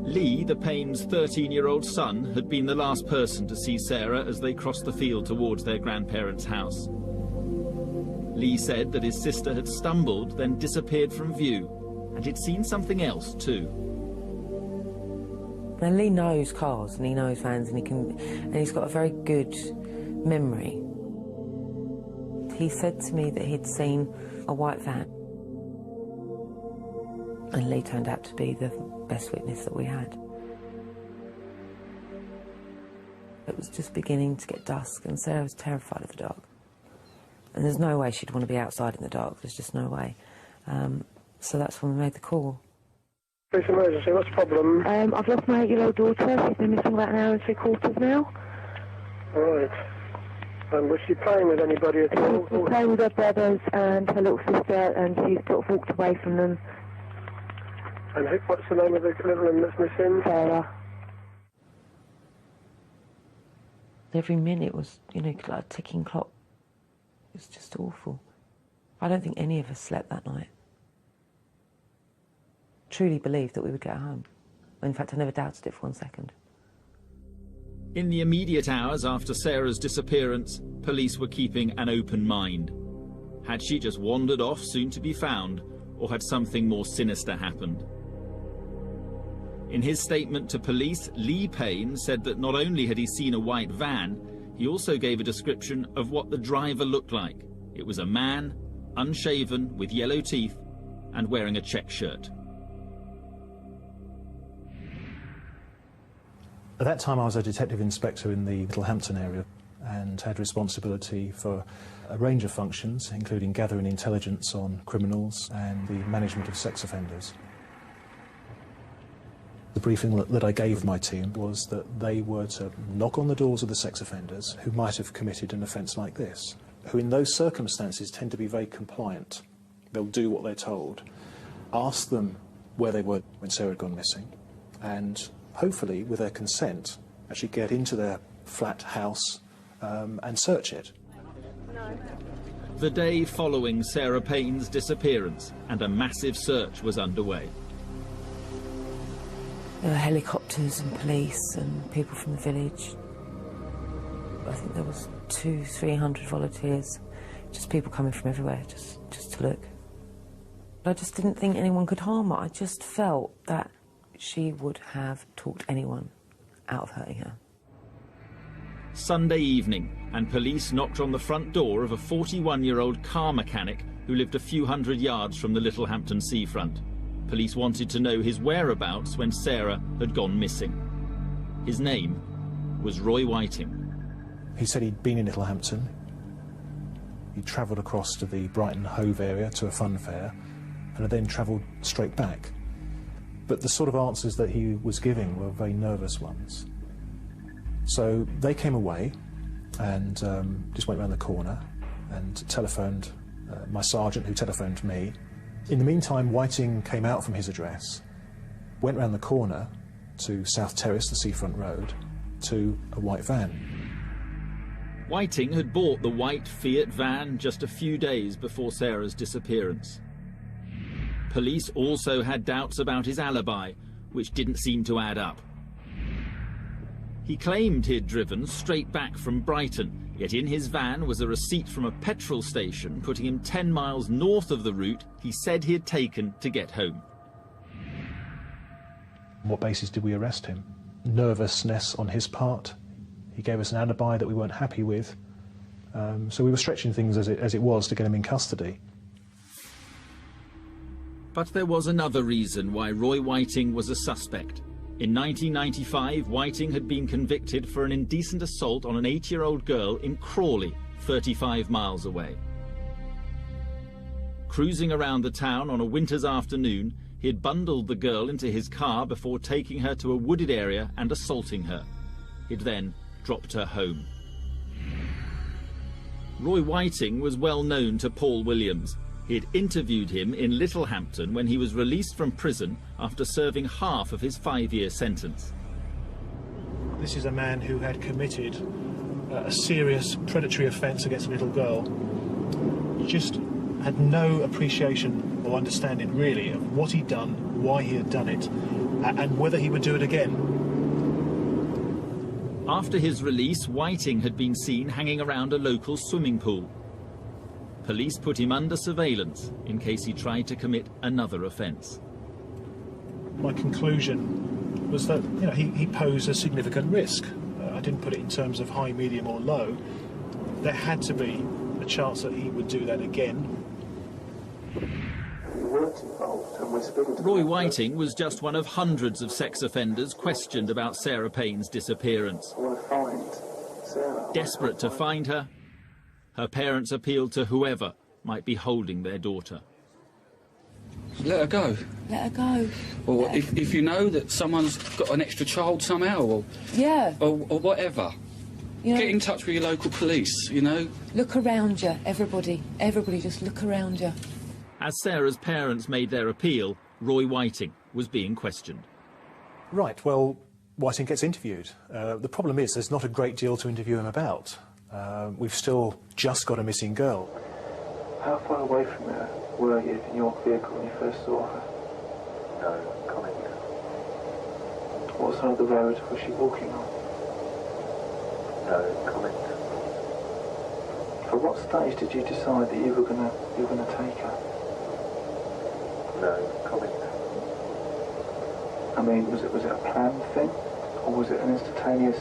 Lee, the Payne's 13-year-old son, had been the last person to see Sarah as they crossed the field towards their grandparents' house. Lee said that his sister had stumbled, then disappeared from view, and he'd seen something else too. Now Lee knows cars and he knows vans and he's got a very good memory. He said to me that he'd seen a white van, and Lee turned out to be the best witness that we had. It was just beginning to get dusk and Sarah was terrified of the dark. And there's no way she'd want to be outside in the dark, there's just no way. So that's when we made the call. Police emergency, what's the problem? I've lost my 8-year-old daughter. She's been missing about an hour and 3/4 now. Right. Was she playing with anybody at all? She was playing with her brothers and her little sister, and she sort of walked away from them. And what's the name of the little one that's missing? Sarah. Every minute was, you know, like a ticking clock. It was just awful. I don't think any of us slept that night. Truly believed that we would get home. In fact, I never doubted it for 1 second. In the immediate hours after Sarah's disappearance, police were keeping an open mind. Had she just wandered off soon to be found, or had something more sinister happened? In his statement to police, Lee Payne said that not only had he seen a white van, he also gave a description of what the driver looked like. It was a man, unshaven, with yellow teeth, and wearing a check shirt. At that time I was a detective inspector in the Littlehampton area and had responsibility for a range of functions, including gathering intelligence on criminals and the management of sex offenders. The briefing that I gave my team was that they were to knock on the doors of the sex offenders who might have committed an offence like this, who in those circumstances tend to be very compliant. They'll do what they're told. Ask them where they were when Sarah had gone missing, and hopefully, with their consent, actually get into their flat house and search it. The day following Sarah Payne's disappearance, and a massive search was underway. There were helicopters and police and people from the village. I think there was 200-300 volunteers, just people coming from everywhere, just to look. But I just didn't think anyone could harm her. I just felt that she would have talked anyone out of hurting her. Sunday evening, and police knocked on the front door of a 41-year-old car mechanic who lived a few hundred yards from the Littlehampton seafront. Police wanted to know his whereabouts when Sarah had gone missing. His name was Roy Whiting. He said he'd been in Littlehampton. He travelled across to the Brighton Hove area to a fun fair and had then travelled straight back. But the sort of answers that he was giving were very nervous ones. So they came away and just went round the corner and telephoned my sergeant, who telephoned me. In the meantime, Whiting came out from his address, went round the corner to South Terrace, the seafront road, to a white van. Whiting had bought the white Fiat van just a few days before Sarah's disappearance. Police also had doubts about his alibi, which didn't seem to add up. He claimed he'd driven straight back from Brighton, yet in his van was a receipt from a petrol station putting him 10 miles north of the route he said he had taken to get home. On what basis did we arrest him? Nervousness on his part. He gave us an alibi that we weren't happy with, so we were stretching things as it was to get him in custody. But there was another reason why Roy Whiting was a suspect. In 1995, Whiting had been convicted for an indecent assault on an 8-year-old girl in Crawley, 35 miles away. Cruising around the town on a winter's afternoon, he had bundled the girl into his car before taking her to a wooded area and assaulting her. He'd then dropped her home. Roy Whiting was well known to Paul Williams. He'd interviewed him in Littlehampton when he was released from prison after serving half of his 5-year sentence. This is a man who had committed a serious predatory offence against a little girl. He just had no appreciation or understanding, really, of what he'd done, why he had done it, and whether he would do it again. After his release, Whiting had been seen hanging around a local swimming pool. Police put him under surveillance in case he tried to commit another offence. My conclusion was that he posed a significant risk. I didn't put it in terms of high, medium or low. There had to be a chance that he would do that again. Roy Whiting was just one of hundreds of sex offenders questioned about Sarah Payne's disappearance. Desperate to find her, her parents appealed to whoever might be holding their daughter. Let her go. Let her go. Or if you know that someone's got an extra child somehow, or whatever, get in touch with your local police, Look around you, everybody just look around you. As Sarah's parents made their appeal, Roy Whiting was being questioned. Right, well, Whiting gets interviewed. The problem is there's not a great deal to interview him about. We've still just got a missing girl. How far away from her were you in your vehicle when you first saw her? No comment. What side of the road was she walking on? No comment. At what stage did you decide that you were gonna take her? No comment. I mean, was it a planned thing, or was it an instantaneous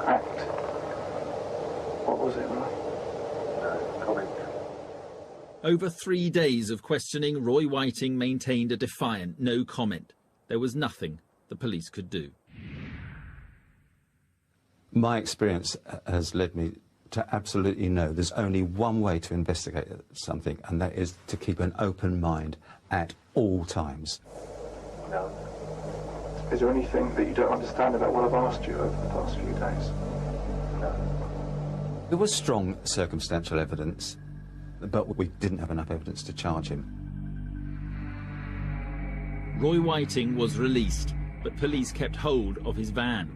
act? What was it like? No comment. Over 3 days of questioning, Roy Whiting maintained a defiant no comment. There was nothing the police could do. My experience has led me to absolutely know there's only one way to investigate something, and that is to keep an open mind at all times. No. Is there anything that you don't understand about what I've asked you over the past few days? No. There was strong circumstantial evidence, but we didn't have enough evidence to charge him. Roy Whiting was released, but police kept hold of his van.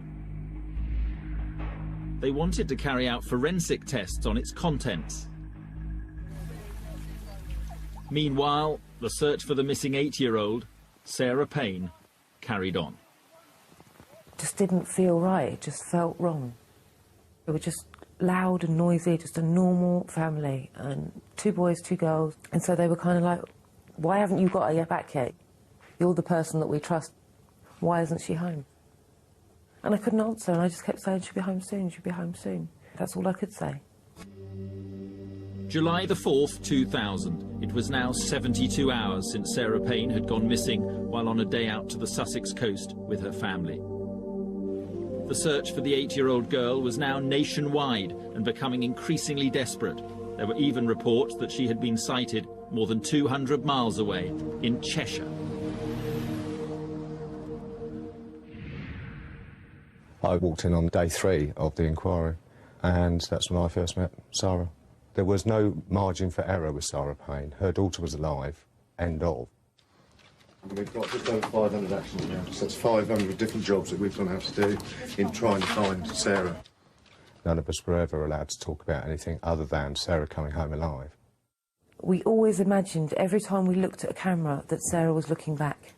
They wanted to carry out forensic tests on its contents. Meanwhile, the search for the missing 8-year-old, Sarah Payne, carried on. Just didn't feel right, it just felt wrong. They were just loud and noisy, just a normal family, and 2 boys, 2 girls. And so they were kind of like, why haven't you got her back yet? You're the person that we trust. Why isn't she home? And I couldn't answer, and I just kept saying, she'll be home soon, she'll be home soon. That's all I could say. July the 4th, 2000. It was now 72 hours since Sarah Payne had gone missing while on a day out to the Sussex coast with her family. The search for the 8-year-old girl was now nationwide and becoming increasingly desperate. There were even reports that she had been sighted more than 200 miles away in Cheshire. I walked in on day 3 of the inquiry, and that's when I first met Sarah. There was no margin for error with Sarah Payne. Her daughter was alive, end of. We've got just over 500 actions now, so that's 500 different jobs that we've gone out to do in trying to find Sarah. None of us were ever allowed to talk about anything other than Sarah coming home alive. We always imagined every time we looked at a camera that Sarah was looking back,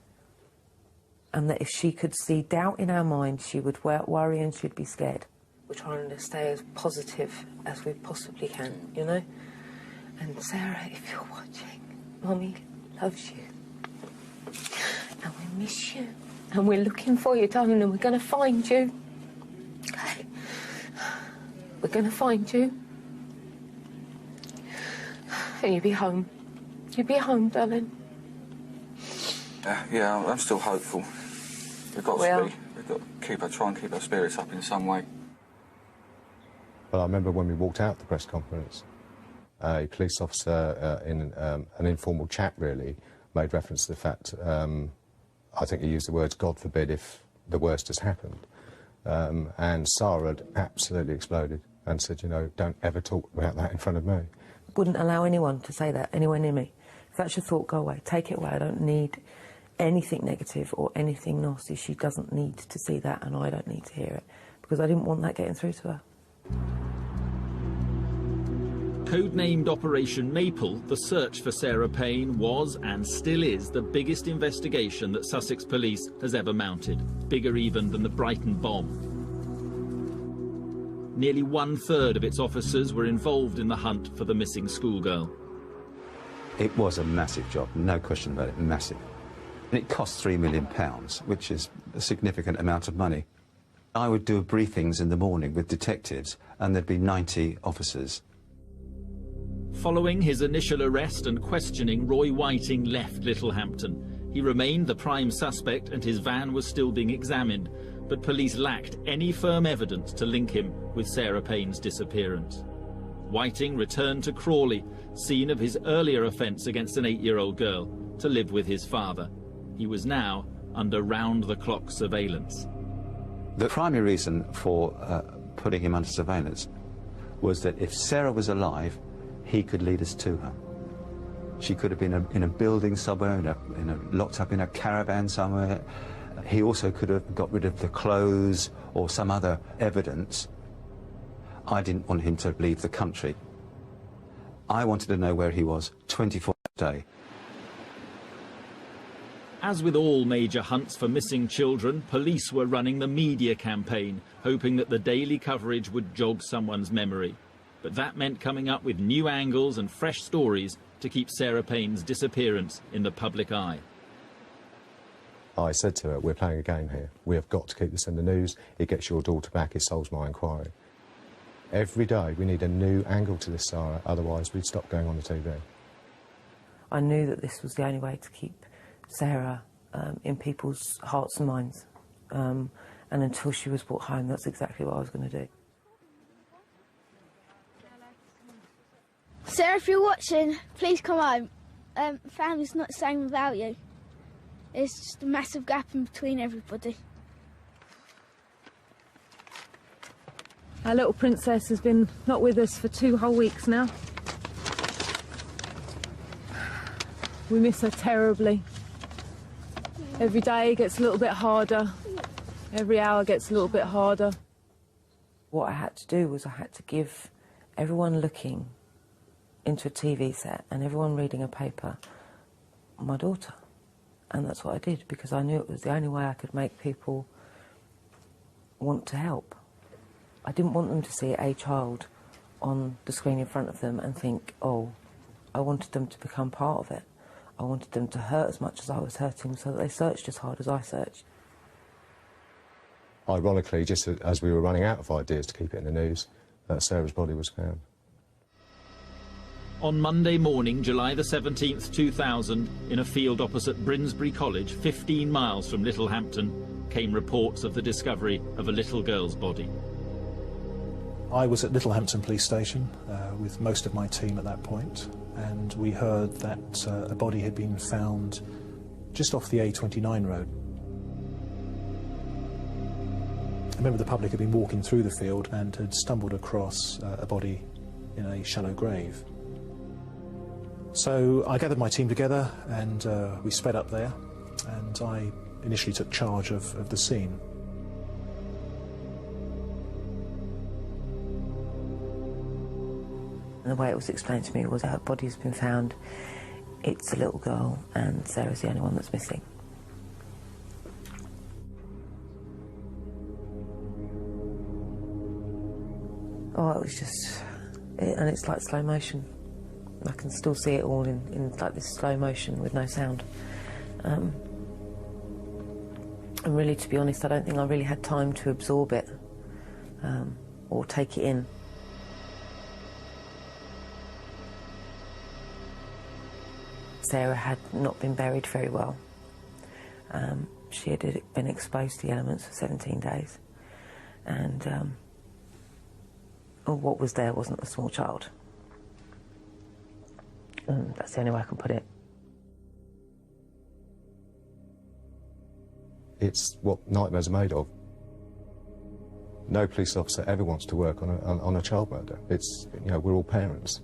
and that if she could see doubt in our mind, she would worry and she'd be scared. We're trying to stay as positive as we possibly can, you know? And Sarah, if you're watching, Mummy loves you. And we miss you. And we're looking for you, darling, and we're going to find you. Okay? We're going to find you. And you'll be home. You'll be home, darling. Yeah, I'm still hopeful. We've got to try and keep our spirits up in some way. But I remember when we walked out the press conference, a police officer in an informal chat, really, made reference to the fact, I think he used the words, God forbid if the worst has happened. And Sarah had absolutely exploded and said, you know, don't ever talk about that in front of me. Wouldn't allow anyone to say that, anywhere near me. If that's your thought, go away. Take it away. I don't need anything negative or anything nasty. She doesn't need to see that, and I don't need to hear it, because I didn't want that getting through to her. Codenamed Operation Maple, the search for Sarah Payne was and still is the biggest investigation that Sussex Police has ever mounted, bigger even than the Brighton bomb. Nearly 1/3 of its officers were involved in the hunt for the missing schoolgirl. It was a massive job, no question about it, massive. It cost £3 million, which is a significant amount of money. I would do briefings in the morning with detectives, and there'd be 90 officers. Following his initial arrest and questioning, Roy Whiting left Littlehampton. He remained the prime suspect and his van was still being examined, but police lacked any firm evidence to link him with Sarah Payne's disappearance. Whiting returned to Crawley, scene of his earlier offence against an 8-year-old girl, to live with his father. He was now under round-the-clock surveillance. The primary reason for putting him under surveillance was that if Sarah was alive, he could lead us to her. She could have been in a building somewhere, locked up in a caravan somewhere. He also could have got rid of the clothes or some other evidence. I didn't want him to leave the country. I wanted to know where he was 24 hours a day. As with all major hunts for missing children, police were running the media campaign, hoping that the daily coverage would jog someone's memory. But that meant coming up with new angles and fresh stories to keep Sarah Payne's disappearance in the public eye. I said to her, we're playing a game here. We have got to keep this in the news. It gets your daughter back, it solves my inquiry. Every day we need a new angle to this, Sarah, otherwise we'd stop going on the TV. I knew that this was the only way to keep Sarah in people's hearts and minds. And until she was brought home, that's exactly what I was going to do. Sarah, if you're watching, please come home. Family's not the same without you. There's just a massive gap in between everybody. Our little princess has been not with us for 2 whole weeks now. We miss her terribly. Every day gets a little bit harder. Every hour gets a little bit harder. What I had to do was I had to give everyone looking into a TV set and everyone reading a paper my daughter. And that's what I did, because I knew it was the only way I could make people want to help. I didn't want them to see a child on the screen in front of them and think, oh, I wanted them to become part of it. I wanted them to hurt as much as I was hurting, so that they searched as hard as I searched. Ironically, just as we were running out of ideas to keep it in the news, Sarah's body was found. On Monday morning, July the 17th, 2000, in a field opposite Brinsbury College, 15 miles from Littlehampton, came reports of the discovery of a little girl's body. I was at Littlehampton Police Station with most of my team at that point, and we heard that a body had been found just off the A29 road. A member of the public had been walking through the field and had stumbled across a body in a shallow grave. So I gathered my team together and we sped up there, and I initially took charge of the scene. And the way it was explained to me was her body has been found, it's a little girl, and Sarah's the only one that's missing. Oh, it was just... and it's like slow motion. I can still see it all in like this slow motion with no sound. And really, to be honest, I don't think I really had time to absorb it or take it in. Sarah had not been buried very well. She had been exposed to the elements for 17 days. And what was there wasn't a small child. That's the only way I can put it. It's what nightmares are made of. No police officer ever wants to work on a child murder. It's, you know, we're all parents.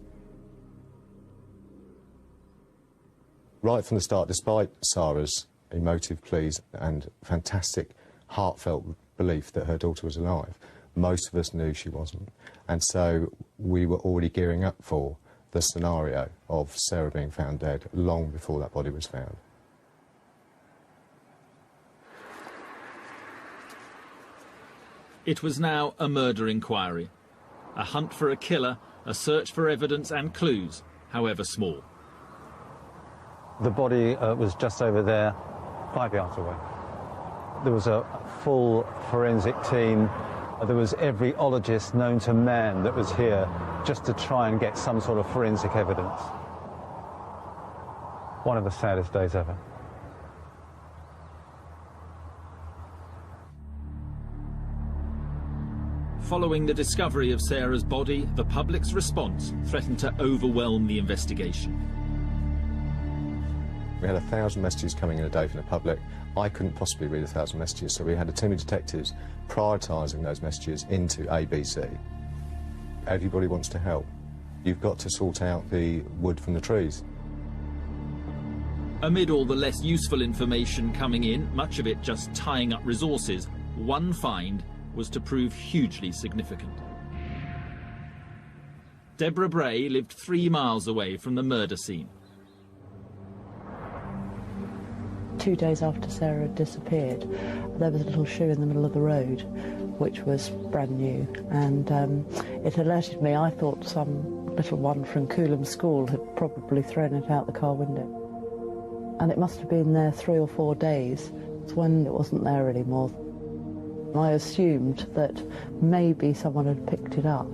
Right from the start, despite Sarah's emotive pleas and fantastic, heartfelt belief that her daughter was alive, most of us knew she wasn't. And so we were already gearing up for the scenario of Sarah being found dead long before that body was found. It was now a murder inquiry. A hunt for a killer, a search for evidence and clues, however small. The body was just over there 5 yards away. There was a full forensic team. There was every ologist known to man that was here just to try and get some sort of forensic evidence. One of the saddest days ever. Following the discovery of Sarah's body, the public's response threatened to overwhelm the investigation. We had 1,000 messages coming in a day from the public. I couldn't possibly read 1,000 messages, so we had a team of detectives prioritising those messages into ABC. Everybody wants to help. You've got to sort out the wood from the trees. Amid all the less useful information coming in, much of it just tying up resources, one find was to prove hugely significant. Deborah Bray lived 3 miles away from the murder scene. 2 days after Sarah had disappeared, there was a little shoe in the middle of the road, which was brand new, and it alerted me. I thought some little one from Coolham School had probably thrown it out the car window. And it must have been there 3 or 4 days when it wasn't there anymore. I assumed that maybe someone had picked it up.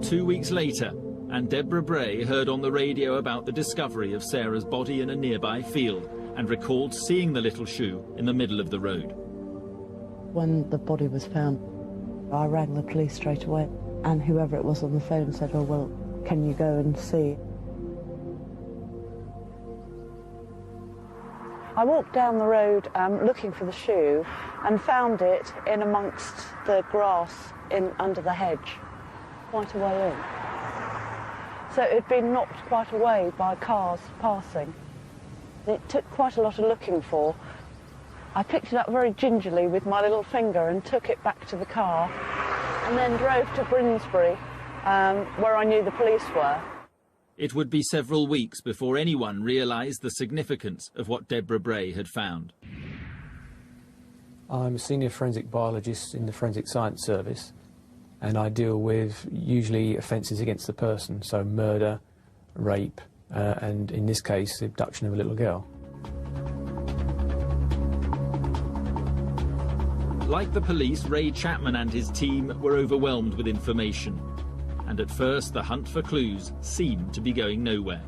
2 weeks later, and Deborah Bray heard on the radio about the discovery of Sarah's body in a nearby field and recalled seeing the little shoe in the middle of the road. When the body was found, I rang the police straight away, and whoever it was on the phone said, "Oh, well, can you go and see?" I walked down the road looking for the shoe and found it in amongst the grass under the hedge, quite a way in. So it had been knocked quite away by cars passing. It took quite a lot of looking for. I picked it up very gingerly with my little finger and took it back to the car, and then drove to Brinsbury, where I knew the police were. It would be several weeks before anyone realised the significance of what Deborah Bray had found. I'm a senior forensic biologist in the Forensic Science Service, and I deal with usually offences against the person, so murder, rape, and in this case, the abduction of a little girl. Like the police, Ray Chapman and his team were overwhelmed with information. And at first, the hunt for clues seemed to be going nowhere.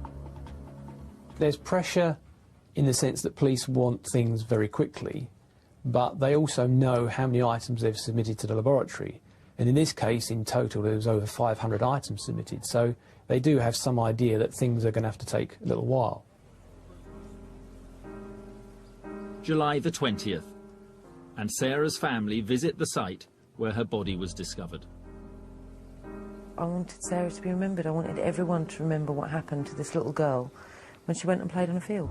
There's pressure in the sense that police want things very quickly, but they also know how many items they've submitted to the laboratory. And in this case, in total, there was over 500 items submitted, so they do have some idea that things are going to have to take a little while. July the 20th, and Sarah's family visit the site where her body was discovered. I wanted Sarah to be remembered. I wanted everyone to remember what happened to this little girl when she went and played on a field.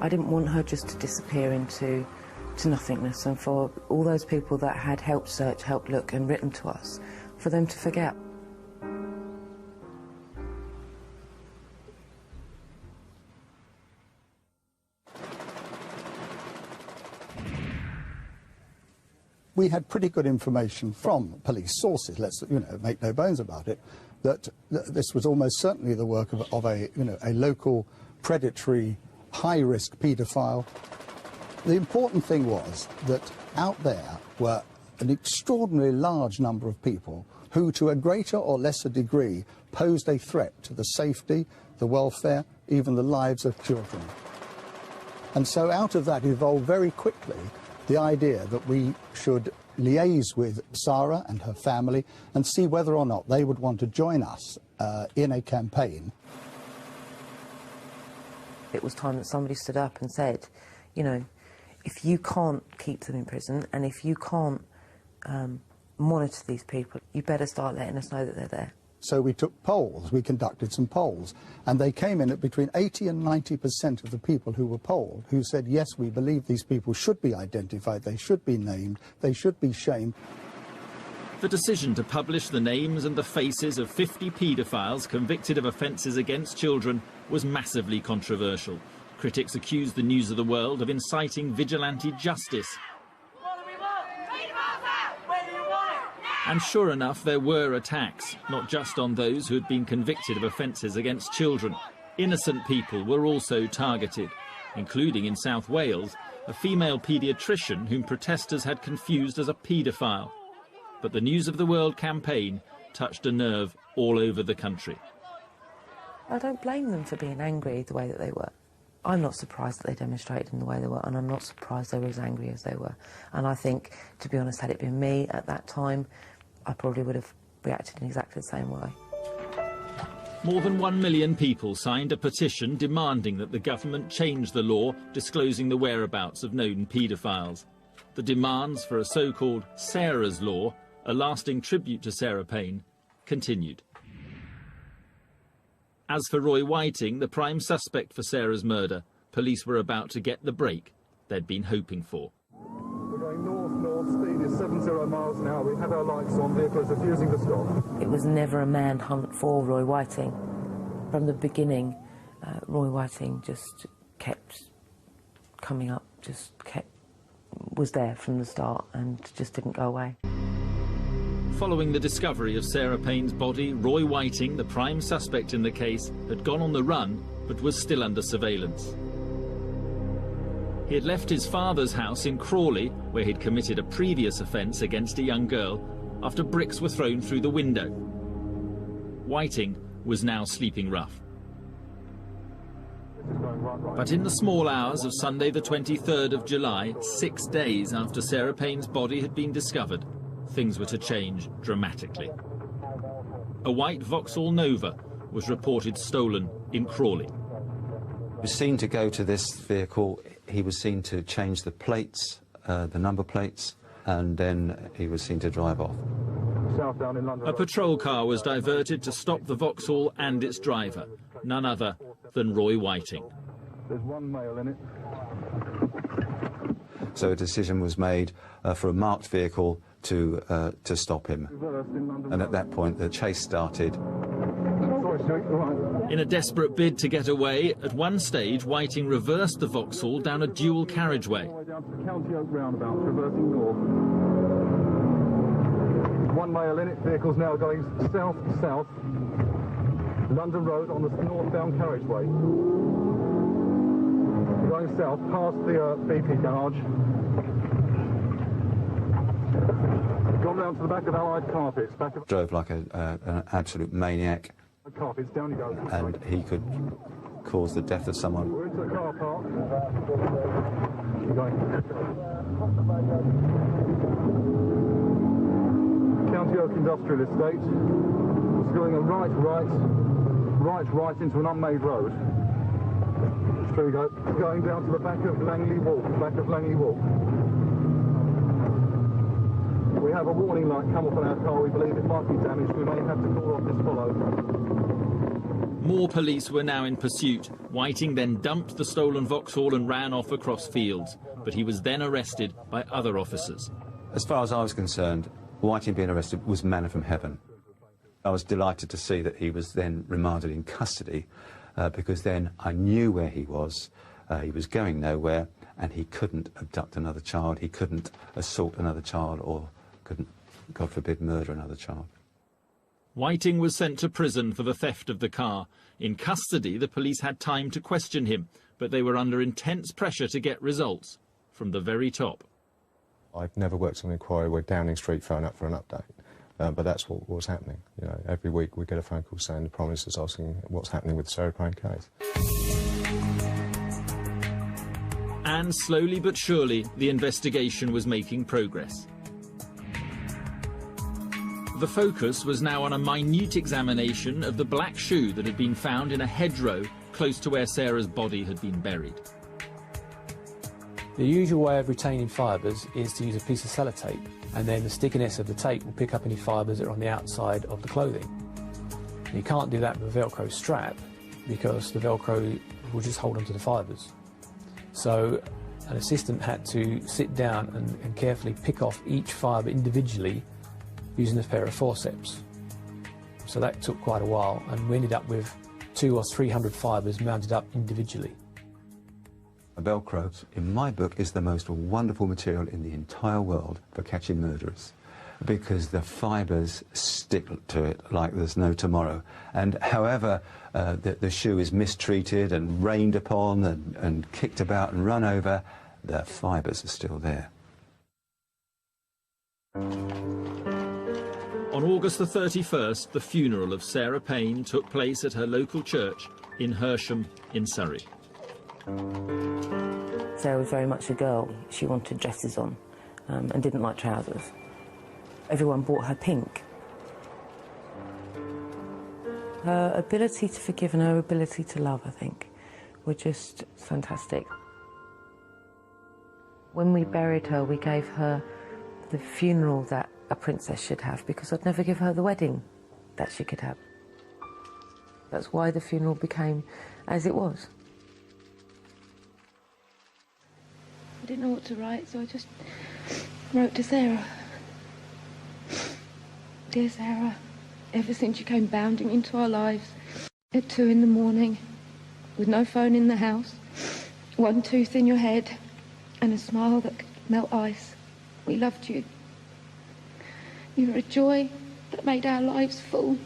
I didn't want her just to disappear into nothingness, and for all those people that had helped search, helped look and written to us, for them to forget. We had pretty good information from police sources, let's make no bones about it, that this was almost certainly the work of a local predatory high-risk paedophile. The important thing was that out there were an extraordinarily large number of people who, to a greater or lesser degree, posed a threat to the safety, the welfare, even the lives of children. And so out of that evolved very quickly the idea that we should liaise with Sarah and her family and see whether or not they would want to join us in a campaign. It was time that somebody stood up and said, you know, if you can't keep them in prison and if you can't monitor these people, you better start letting us know that they're there. So we took polls, we conducted some polls, and they came in at between 80 and 90% of the people who were polled who said, yes, we believe these people should be identified, they should be named, they should be shamed. The decision to publish the names and the faces of 50 paedophiles convicted of offences against children was massively controversial. Critics accused the News of the World of inciting vigilante justice. And sure enough, there were attacks, not just on those who had been convicted of offences against children. Innocent people were also targeted, including in South Wales, a female paediatrician whom protesters had confused as a paedophile. But the News of the World campaign touched a nerve all over the country. I don't blame them for being angry the way that they were. I'm not surprised that they demonstrated in the way they were, and I'm not surprised they were as angry as they were. And I think, to be honest, had it been me at that time, I probably would have reacted in exactly the same way. More than 1 million people signed a petition demanding that the government change the law disclosing the whereabouts of known paedophiles. The demands for a so-called Sarah's Law, a lasting tribute to Sarah Payne, continued. As for Roy Whiting, the prime suspect for Sarah's murder, police were about to get the break they'd been hoping for. We're going north, speed is 70 miles an hour. We have our lights on, vehicles refusing to stop. It was never a manhunt for Roy Whiting. From the beginning, Roy Whiting just kept coming up, was there from the start and just didn't go away. Following the discovery of Sarah Payne's body, Roy Whiting, the prime suspect in the case, had gone on the run but was still under surveillance. He had left his father's house in Crawley, where he'd committed a previous offence against a young girl, after bricks were thrown through the window. Whiting was now sleeping rough. But in the small hours of Sunday the 23rd of July, 6 days after Sarah Payne's body had been discovered, things were to change dramatically. A white Vauxhall Nova was reported stolen in Crawley. He was seen to go to this vehicle, he was seen to change the plates, the number plates, and then he was seen to drive off. A patrol car was diverted to stop the Vauxhall and its driver, none other than Roy Whiting. There's one male in it. So a decision was made for a marked vehicle to stop him. And at that point, the chase started. In a desperate bid to get away, at one stage, Whiting reversed the Vauxhall down a dual carriageway. County Oak roundabout, reversing north. One male in it, vehicle's now going south-south. London Road on the northbound carriageway. Going south, past the BP garage. Gone round to the back of Allied Carpets. Drove like an absolute maniac. Carpets, down you go. And he could cause the death of someone. We're into the car park. Keep going. County Oak Industrial Estate. It's going a right into an unmade road. There we go. Going down to the back of Langley Walk. We have a warning light come up on our car. We believe it might be damaged. We may have to call off this follow. More police were now in pursuit. Whiting then dumped the stolen Vauxhall and ran off across fields, but he was then arrested by other officers. As far as I was concerned, Whiting being arrested was manna from heaven. I was delighted to see that he was then remanded in custody, because then I knew where he was going nowhere, and he couldn't abduct another child, he couldn't assault another child, or couldn't, God forbid, murder another child. Whiting was sent to prison for the theft of the car. In custody, the police had time to question him, but they were under intense pressure to get results from the very top. I've never worked on an inquiry where Downing Street phone up for an update, but that's what was happening. You know, every week we get a phone call saying the Prime Minister's asking what's happening with the Sarah Payne case. And slowly but surely, the investigation was making progress. The focus was now on a minute examination of the black shoe that had been found in a hedgerow close to where Sarah's body had been buried. The usual way of retaining fibres is to use a piece of sellotape, and then the stickiness of the tape will pick up any fibres that are on the outside of the clothing. You can't do that with a Velcro strap because the Velcro will just hold onto the fibres. So an assistant had to sit down and carefully pick off each fibre individually using a pair of forceps. So that took quite a while, and we ended up with 200 or 300 fibres mounted up individually. Velcro, in my book, is the most wonderful material in the entire world for catching murderers. because the fibres stick to it like there's no tomorrow. And however the shoe is mistreated and rained upon and kicked about and run over, the fibres are still there. On August the 31st, the funeral of Sarah Payne took place at her local church in Hersham in Surrey. Sarah was very much a girl. She wanted dresses on and didn't like trousers. Everyone bought her pink. Her ability to forgive and her ability to love, I think, were just fantastic. When we buried her, we gave her the funeral that a princess should have, because I'd never give her the wedding that she could have. That's why the funeral became as it was. I didn't know what to write, so I just wrote to Sarah. Dear Sarah, ever since you came bounding into our lives at 2 in the morning, with no phone in the house, one tooth in your head, and a smile that could melt ice, we loved you. You were a joy that made our lives full.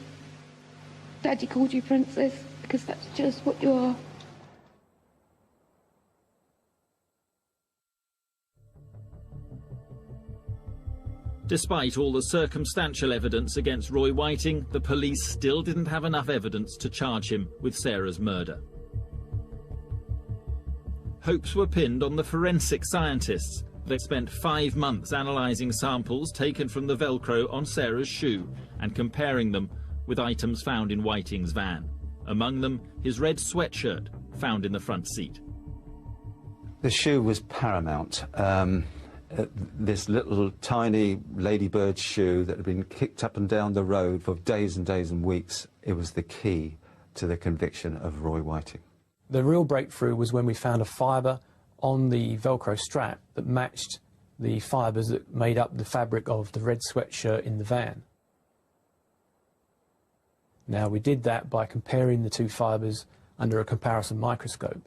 Daddy called you Princess because that's just what you are. Despite all the circumstantial evidence against Roy Whiting, the police still didn't have enough evidence to charge him with Sarah's murder. Hopes were pinned on the forensic scientists. They spent 5 months analysing samples taken from the Velcro on Sarah's shoe and comparing them with items found in Whiting's van. Among them, his red sweatshirt found in the front seat. The shoe was paramount. This little tiny ladybird shoe that had been kicked up and down the road for days and days and weeks, it was the key to the conviction of Roy Whiting. The real breakthrough was when we found a fibre on the Velcro strap that matched the fibres that made up the fabric of the red sweatshirt in the van. Now, we did that by comparing the two fibres under a comparison microscope.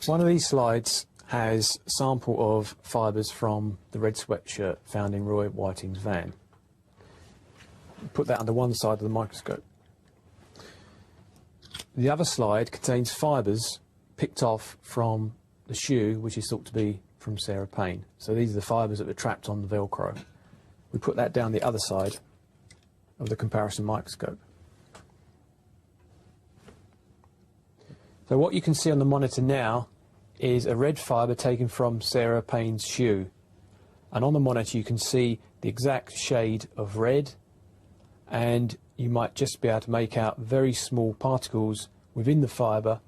One of these slides has a sample of fibres from the red sweatshirt found in Roy Whiting's van. Put that under one side of the microscope. The other slide contains fibres picked off from the shoe, which is thought to be from Sarah Payne. So these are the fibres that were trapped on the Velcro. We put that down the other side of the comparison microscope. So what you can see on the monitor now is a red fibre taken from Sarah Payne's shoe. And on the monitor you can see the exact shade of red, and you might just be able to make out very small particles within the fibre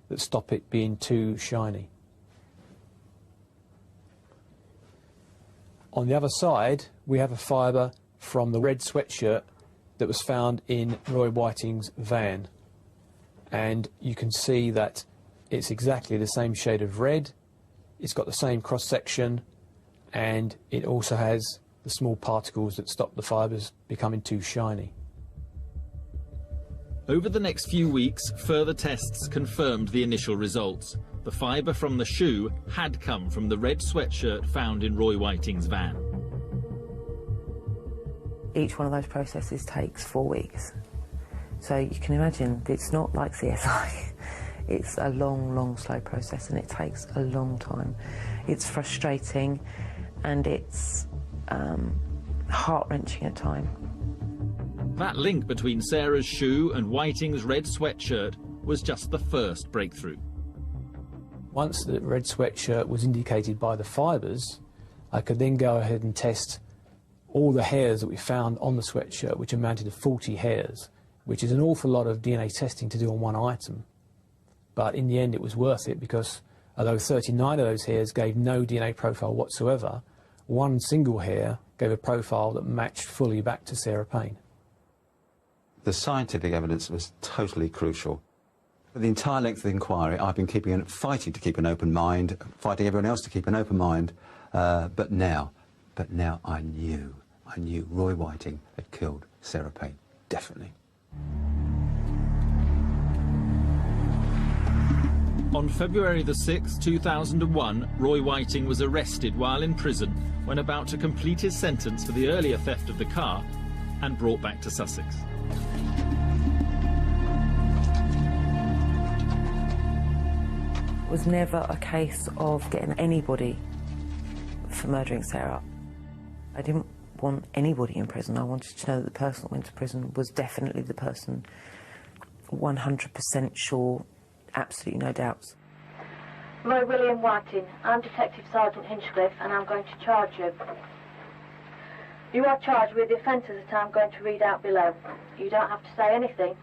that stop it being too shiny. On the other side, we have a fibre from the red sweatshirt that was found in Roy Whiting's van. And you can see that it's exactly the same shade of red, it's got the same cross-section, and it also has the small particles that stop the fibres becoming too shiny. Over the next few weeks, further tests confirmed the initial results. The fibre from the shoe had come from the red sweatshirt found in Roy Whiting's van. Each one of those processes takes 4 weeks. So you can imagine it's not like CSI. It's a long, long, slow process, and it takes a long time. It's frustrating and it's heart-wrenching at times. That link between Sarah's shoe and Whiting's red sweatshirt was just the first breakthrough. Once the red sweatshirt was indicated by the fibres, I could then go ahead and test all the hairs that we found on the sweatshirt, which amounted to 40 hairs, which is an awful lot of DNA testing to do on one item. But in the end it was worth it, because although 39 of those hairs gave no DNA profile whatsoever, one single hair gave a profile that matched fully back to Sarah Payne. The scientific evidence was totally crucial. For the entire length of the inquiry, I've been fighting to keep an open mind, fighting everyone else to keep an open mind, but now I knew Roy Whiting had killed Sarah Payne, definitely. On February the 6th, 2001, Roy Whiting was arrested while in prison when about to complete his sentence for the earlier theft of the car and brought back to Sussex. It was never a case of getting anybody for murdering Sarah. I didn't want anybody in prison. I wanted to know that the person that went to prison was definitely the person, 100% sure, absolutely no doubts. Roy William Whiting, I'm Detective Sergeant Hinchcliffe and I'm going to charge you. You are charged with the offences that I'm going to read out below. You don't have to say anything,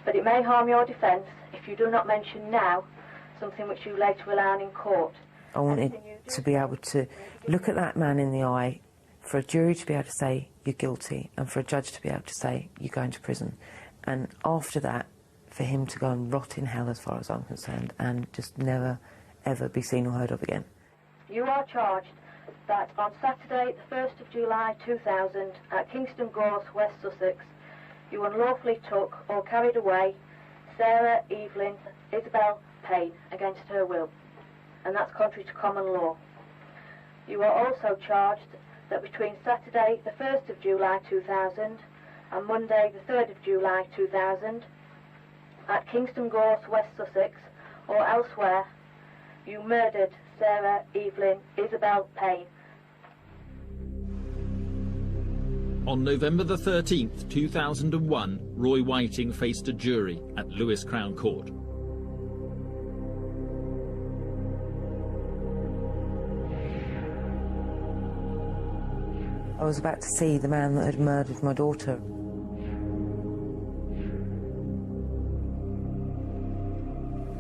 but it may harm your defence if you do not mention now something which you later will learn in court. I wanted to be able to look at that man in the eye, for a jury to be able to say you're guilty, and for a judge to be able to say you're going to prison. And after that, for him to go and rot in hell as far as I'm concerned, and just never, ever be seen or heard of again. You are charged that on Saturday, the 1st of July 2000, at Kingston Gorse, West Sussex, you unlawfully took or carried away Sarah Evelyn Isabel Payne against her will, and that's contrary to common law. You are also charged that between Saturday, the 1st of July 2000 and Monday, the 3rd of July 2000, at Kingston Gorse, West Sussex, or elsewhere, you murdered Sarah Evelyn Isabel Payne. On November the 13th, 2001, Roy Whiting faced a jury at Lewes Crown Court. I was about to see the man that had murdered my daughter.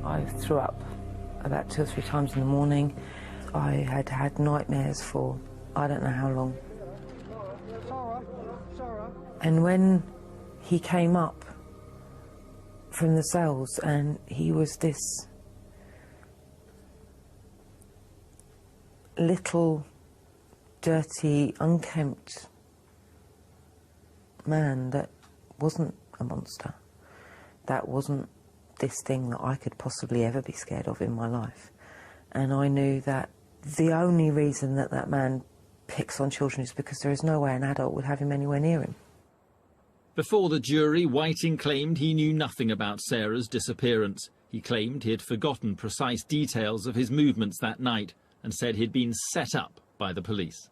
I threw up about 2 or 3 times in the morning. I had had nightmares for I don't know how long. And when he came up from the cells, and he was this little, dirty, unkempt man that wasn't a monster, that wasn't this thing that I could possibly ever be scared of in my life. And I knew that the only reason that that man picks on children is because there is no way an adult would have him anywhere near him. Before the jury, Whiting claimed he knew nothing about Sarah's disappearance. He claimed he had forgotten precise details of his movements that night and said he'd been set up by the police.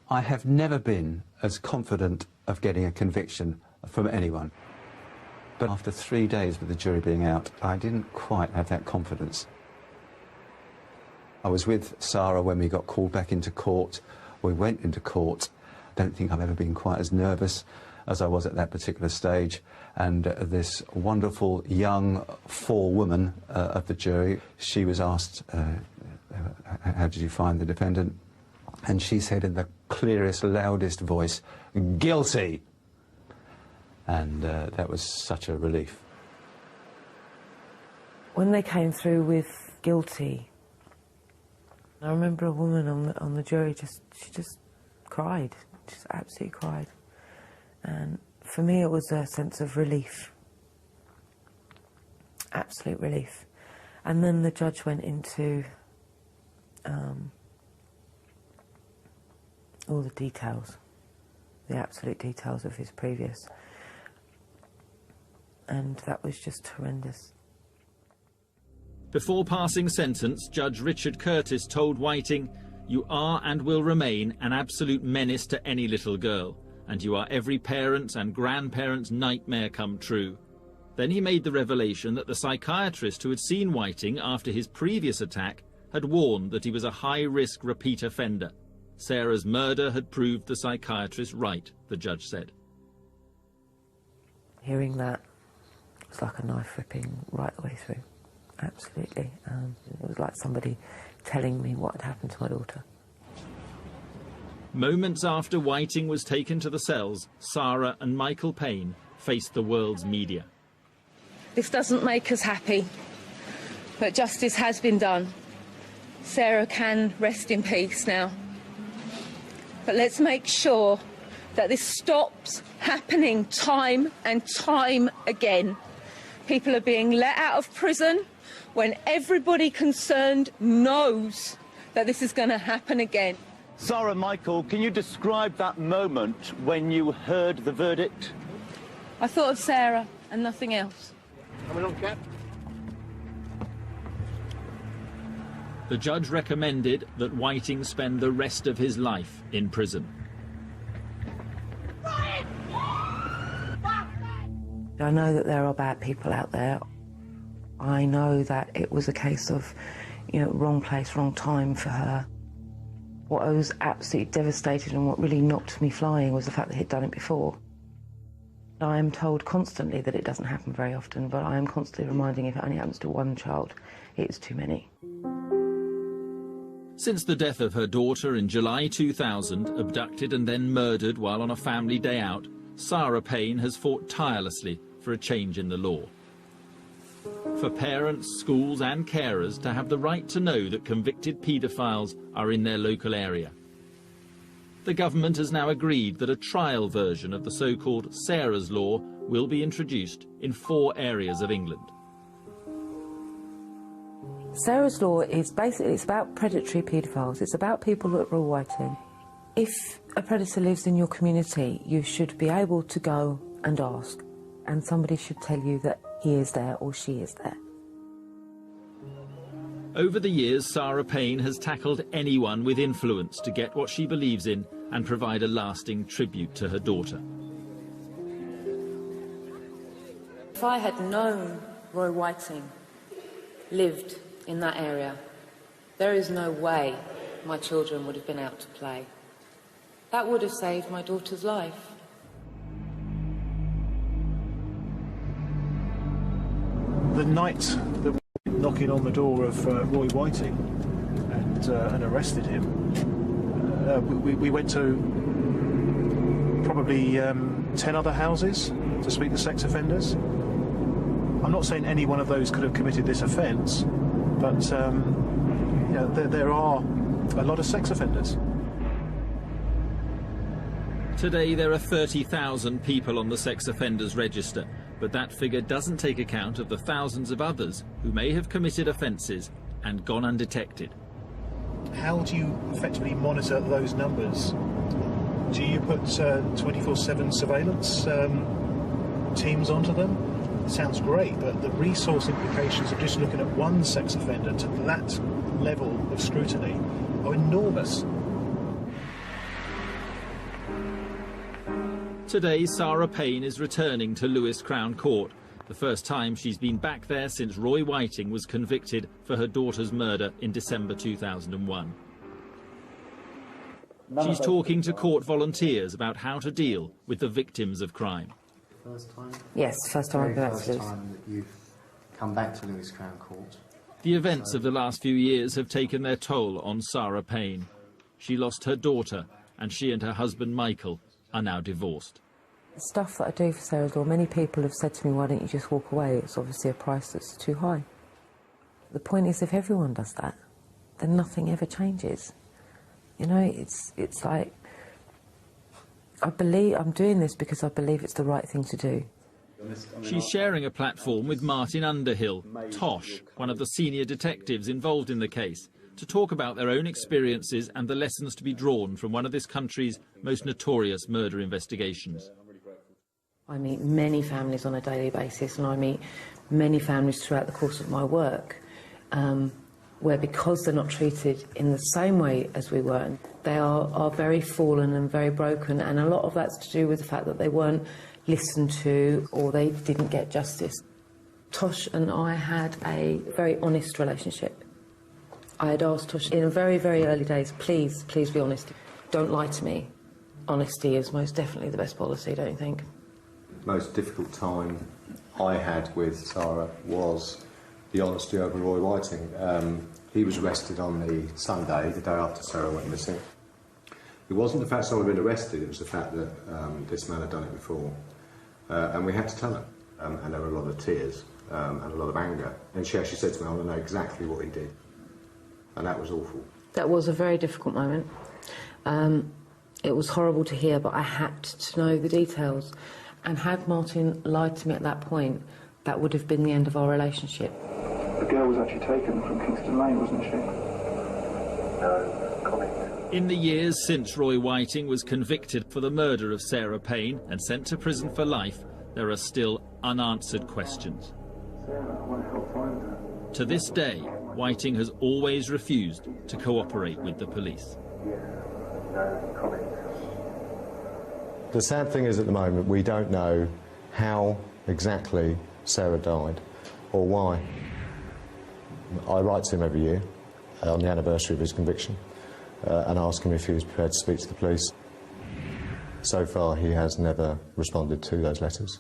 I have never been as confident of getting a conviction from anyone. But after 3 days with the jury being out, I didn't quite have that confidence. I was with Sarah when we got called back into court. We went into court. I don't think I've ever been quite as nervous as I was at that particular stage. And this wonderful young forewoman of the jury, she was asked, how did you find the defendant? And she said in the clearest, loudest voice, guilty. And that was such a relief. When they came through with guilty, I remember a woman on the jury she just cried, just absolutely cried. And for me it was a sense of relief, absolute relief. And then the judge went into all the details, the absolute details of his previous. And that was just horrendous. Before passing sentence, Judge Richard Curtis told Whiting, "You are and will remain an absolute menace to any little girl, and you are every parent's and grandparent's nightmare come true." Then he made the revelation that the psychiatrist who had seen Whiting after his previous attack had warned that he was a high-risk repeat offender. Sarah's murder had proved the psychiatrist right, the judge said. Hearing that was like a knife ripping right the way through. Absolutely. It was like somebody telling me what had happened to my daughter. Moments after Whiting was taken to the cells, Sarah and Michael Payne faced the world's media. This doesn't make us happy, but justice has been done. Sarah can rest in peace now. But let's make sure that this stops happening time and time again. People are being let out of prison when everybody concerned knows that this is going to happen again. Sarah, Michael, can you describe that moment when you heard the verdict? I thought of Sarah and nothing else. Coming on, Cap. The judge recommended that Whiting spend the rest of his life in prison. I know that there are bad people out there. I know that it was a case of, you know, wrong place, wrong time for her. What I was absolutely devastated and what really knocked me flying was the fact that he'd done it before. I am told constantly that it doesn't happen very often, but I am constantly reminding if it only happens to one child, it's too many. Since the death of her daughter in July 2000, abducted and then murdered while on a family day out, Sarah Payne has fought tirelessly for a change in the law. For parents, schools and carers to have the right to know that convicted paedophiles are in their local area. The government has now agreed that a trial version of the so-called Sarah's Law will be introduced in 4 areas of England. Sarah's Law is basically, it's about predatory paedophiles. It's about people that are whiting. If a predator lives in your community, you should be able to go and ask, and somebody should tell you that he is there or she is there. Over the years, Sarah Payne has tackled anyone with influence to get what she believes in and provide a lasting tribute to her daughter. If I had known Roy Whiting lived in that area, there is no way my children would have been out to play. That would have saved my daughter's life. The night that we were knocking on the door of Roy Whiting and arrested him, we went to probably 10 other houses to speak to sex offenders. I'm not saying any one of those could have committed this offence, but yeah, there are a lot of sex offenders. Today there are 30,000 people on the sex offenders register, but that figure doesn't take account of the thousands of others who may have committed offences and gone undetected. How do you effectively monitor those numbers? Do you put 24/7 surveillance teams onto them? It sounds great, but the resource implications of just looking at one sex offender to that level of scrutiny are enormous. Today, Sarah Payne is returning to Lewes Crown Court, the first time she's been back there since Roy Whiting was convicted for her daughter's murder in December 2001. She's talking to court volunteers about how to deal with the victims of crime. First time? Yes, first time I've been First time that you've come back to Lewes Crown Court. The events of the last few years have taken their toll on Sarah Payne. She lost her daughter, and she and her husband Michael are now divorced. The stuff that I do for Sarah's Law, many people have said to me, why don't you just walk away? It's obviously a price that's too high. The point is, if everyone does that, then nothing ever changes. You know, it's like, I'm doing this because I believe it's the right thing to do. She's sharing a platform with Martin Underhill, Tosh, one of the senior detectives involved in the case, to talk about their own experiences and the lessons to be drawn from one of this country's most notorious murder investigations. I meet many families on a daily basis, and I meet many families throughout the course of my work, where because they're not treated in the same way as we were, they are very fallen and very broken, and a lot of that's to do with the fact that they weren't listened to or they didn't get justice. Tosh and I had a very honest relationship. I had asked Tosh in very, very early days, please be honest. Don't lie to me. Honesty is most definitely the best policy, don't you think? The most difficult time I had with Sarah was the honesty over Roy Whiting. He was arrested on the Sunday, the day after Sarah went missing. It wasn't the fact someone had been arrested, it was the fact that this man had done it before. And we had to tell him. And there were a lot of tears and a lot of anger. And she actually said to me, I want to know exactly what he did. And that was awful. That was a very difficult moment. It was horrible to hear, but I had to know the details. And had Martin lied to me at that point, that would have been the end of our relationship. The girl was actually taken from Kingston Lane, wasn't she? No, comment. In the years since Roy Whiting was convicted for the murder of Sarah Payne and sent to prison for life, there are still unanswered questions. Sarah, I want to help find her. To this day, Whiting has always refused to cooperate with the police. No comment. The sad thing is, at the moment, we don't know how exactly Sarah died or why. I write to him every year on the anniversary of his conviction and ask him if he was prepared to speak to the police. So far, he has never responded to those letters,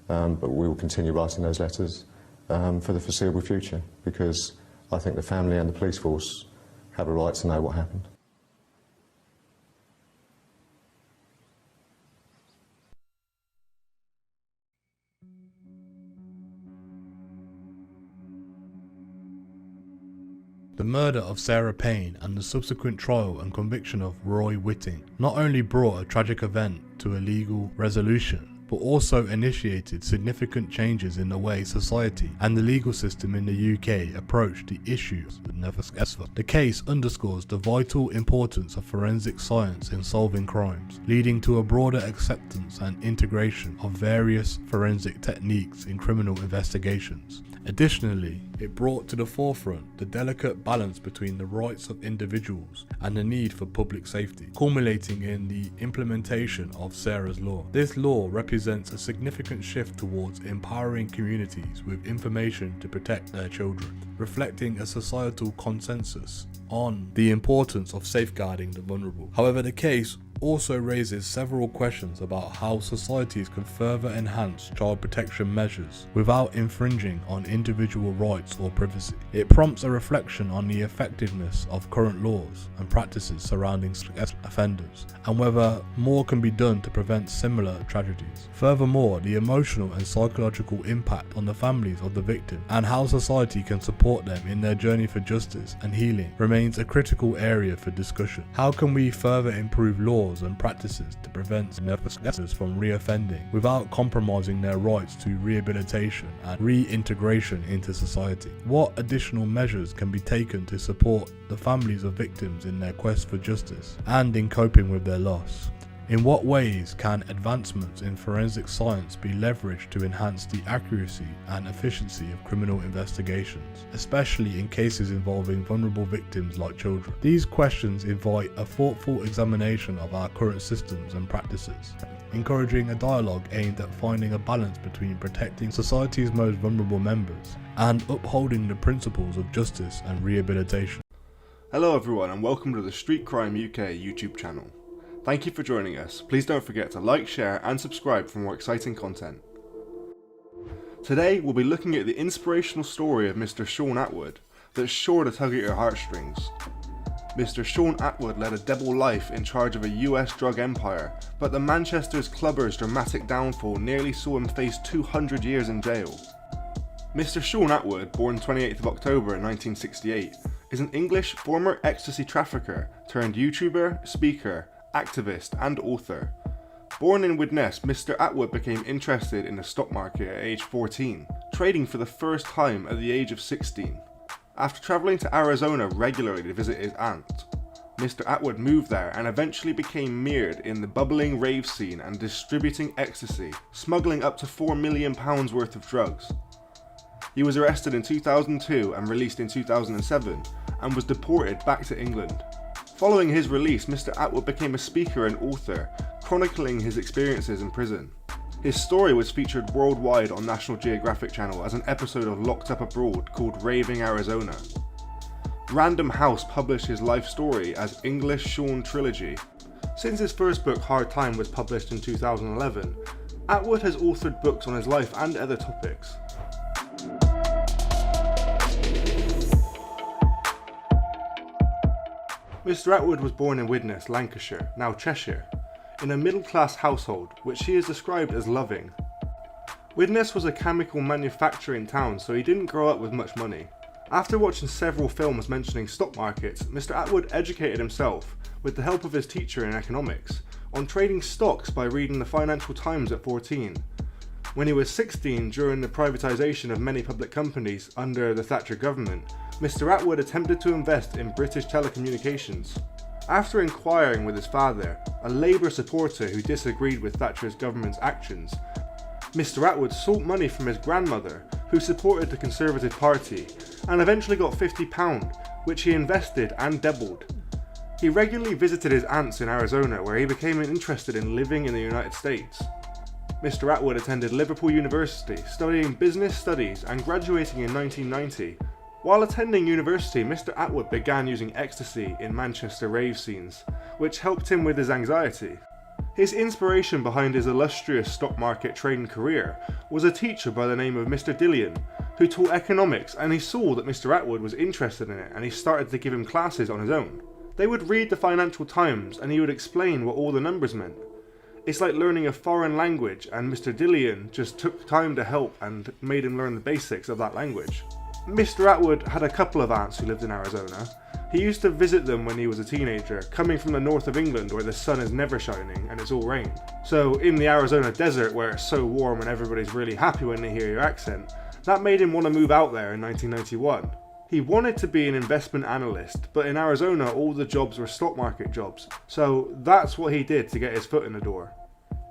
but we will continue writing those letters for the foreseeable future, because I think the family and the police force have a right to know what happened. The murder of Sarah Payne and the subsequent trial and conviction of Roy Whiting not only brought a tragic event to a legal resolution, but also initiated significant changes in the way society and the legal system in the UK approached the issues that never scared. The case underscores the vital importance of forensic science in solving crimes, leading to a broader acceptance and integration of various forensic techniques in criminal investigations. Additionally, it brought to the forefront the delicate balance between the rights of individuals and the need for public safety, culminating in the implementation of Sarah's Law. This law represents a significant shift towards empowering communities with information to protect their children, reflecting a societal consensus on the importance of safeguarding the vulnerable. However, the case also raises several questions about how societies can further enhance child protection measures without infringing on individual rights or privacy. It prompts a reflection on the effectiveness of current laws and practices surrounding offenders, and whether more can be done to prevent similar tragedies. Furthermore, the emotional and psychological impact on the families of the victim and how society can support them in their journey for justice and healing remains a critical area for discussion. How can we further improve laws and practices to prevent offenders from reoffending without compromising their rights to rehabilitation and reintegration into society? What additional measures can be taken to support the families of victims in their quest for justice and in coping with their loss? In what ways can advancements in forensic science be leveraged to enhance the accuracy and efficiency of criminal investigations, especially in cases involving vulnerable victims like children? These questions invite a thoughtful examination of our current systems and practices, encouraging a dialogue aimed at finding a balance between protecting society's most vulnerable members and upholding the principles of justice and rehabilitation. Hello everyone, and welcome to the Street Crime UK YouTube channel. Thank you for joining us. Please don't forget to like, share and subscribe for more exciting content. Today we'll be looking at the inspirational story of Mr. Shaun Attwood that's sure to tug at your heartstrings. Mr. Shaun Attwood led a double life in charge of a US drug empire, but the Manchester's clubber's dramatic downfall nearly saw him face 200 years in jail. Mr. Shaun Attwood, born 28th of October 1968, is an English former ecstasy trafficker turned YouTuber, speaker, activist and author. Born in Widnes, Mr. Attwood became interested in the stock market at age 14, trading for the first time at the age of 16. After travelling to Arizona regularly to visit his aunt, Mr. Attwood moved there and eventually became mired in the bubbling rave scene and distributing ecstasy, smuggling up to £4 million worth of drugs. He was arrested in 2002 and released in 2007 and was deported back to England. Following his release, Mr. Attwood became a speaker and author, chronicling his experiences in prison. His story was featured worldwide on National Geographic Channel as an episode of Locked Up Abroad called Raving Arizona. Random House published his life story as English Shaun Trilogy. Since his first book, Hard Time, was published in 2011, Attwood has authored books on his life and other topics. Mr. Attwood was born in Widnes, Lancashire, now Cheshire, in a middle-class household, which he has described as loving. Widnes was a chemical manufacturing town, so he didn't grow up with much money. After watching several films mentioning stock markets, Mr. Attwood educated himself, with the help of his teacher in economics, on trading stocks by reading the Financial Times at 14. When he was 16, during the privatisation of many public companies under the Thatcher government, Mr. Attwood attempted to invest in British telecommunications. After inquiring with his father, a Labour supporter who disagreed with Thatcher's government's actions, Mr. Attwood sought money from his grandmother, who supported the Conservative Party, and eventually got £50, which he invested and doubled. He regularly visited his aunts in Arizona, where he became interested in living in the United States. Mr. Attwood attended Liverpool University, studying business studies and graduating in 1990. While attending university, Mr. Attwood began using ecstasy in Manchester rave scenes, which helped him with his anxiety. His inspiration behind his illustrious stock market trading career was a teacher by the name of Mr. Dillian, who taught economics, and he saw that Mr. Attwood was interested in it and he started to give him classes on his own. They would read the Financial Times and he would explain what all the numbers meant. It's like learning a foreign language, and Mr. Dillian just took time to help and made him learn the basics of that language. Mr. Attwood had a couple of aunts who lived in Arizona. He used to visit them when he was a teenager, coming from the north of England where the sun is never shining and it's all rain. So in the Arizona desert where it's so warm and everybody's really happy when they hear your accent, that made him want to move out there in 1991. He wanted to be an investment analyst, but in Arizona all the jobs were stock market jobs, so that's what he did to get his foot in the door.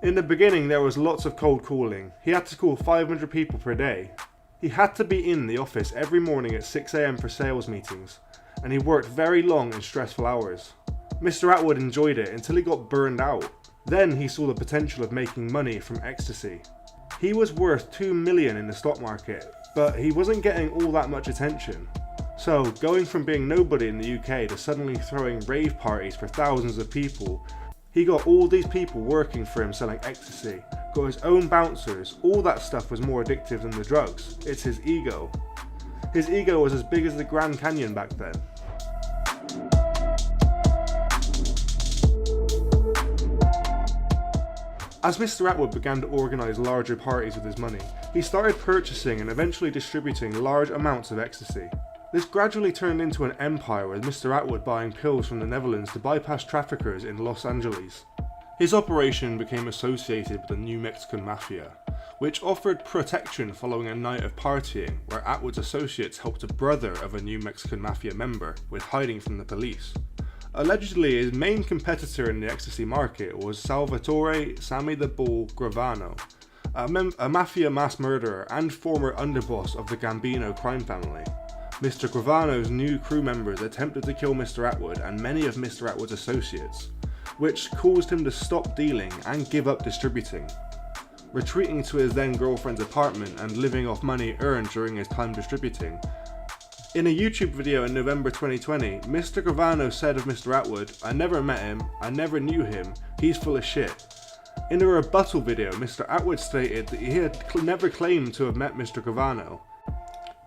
In the beginning there was lots of cold calling. He had to call 500 people per day. He had to be in the office every morning at 6 AM for sales meetings, and he worked very long and stressful hours. Mr. Attwood enjoyed it until he got burned out. Then he saw the potential of making money from ecstasy. He was worth $2 million in the stock market, but he wasn't getting all that much attention. So, going from being nobody in the UK to suddenly throwing rave parties for thousands of people, he got all these people working for him selling ecstasy, got his own bouncers. All that stuff was more addictive than the drugs. It's his ego. His ego was as big as the Grand Canyon back then. As Mr. Attwood began to organise larger parties with his money, he started purchasing and eventually distributing large amounts of ecstasy. This gradually turned into an empire, with Mr. Attwood buying pills from the Netherlands to bypass traffickers in Los Angeles. His operation became associated with the New Mexican Mafia, which offered protection following a night of partying where Attwood's associates helped a brother of a New Mexican Mafia member with hiding from the police. Allegedly, his main competitor in the ecstasy market was Salvatore "Sammy the Bull" Gravano, a mafia mass murderer and former underboss of the Gambino crime family. Mr. Gravano's new crew members attempted to kill Mr. Attwood and many of Mr. Attwood's associates, which caused him to stop dealing and give up distributing, retreating to his then girlfriend's apartment and living off money earned during his time distributing. In a YouTube video in November 2020, Mr. Gravano said of Mr. Attwood, "I never met him, I never knew him, he's full of shit." In a rebuttal video, Mr. Attwood stated that he had never claimed to have met Mr. Gravano.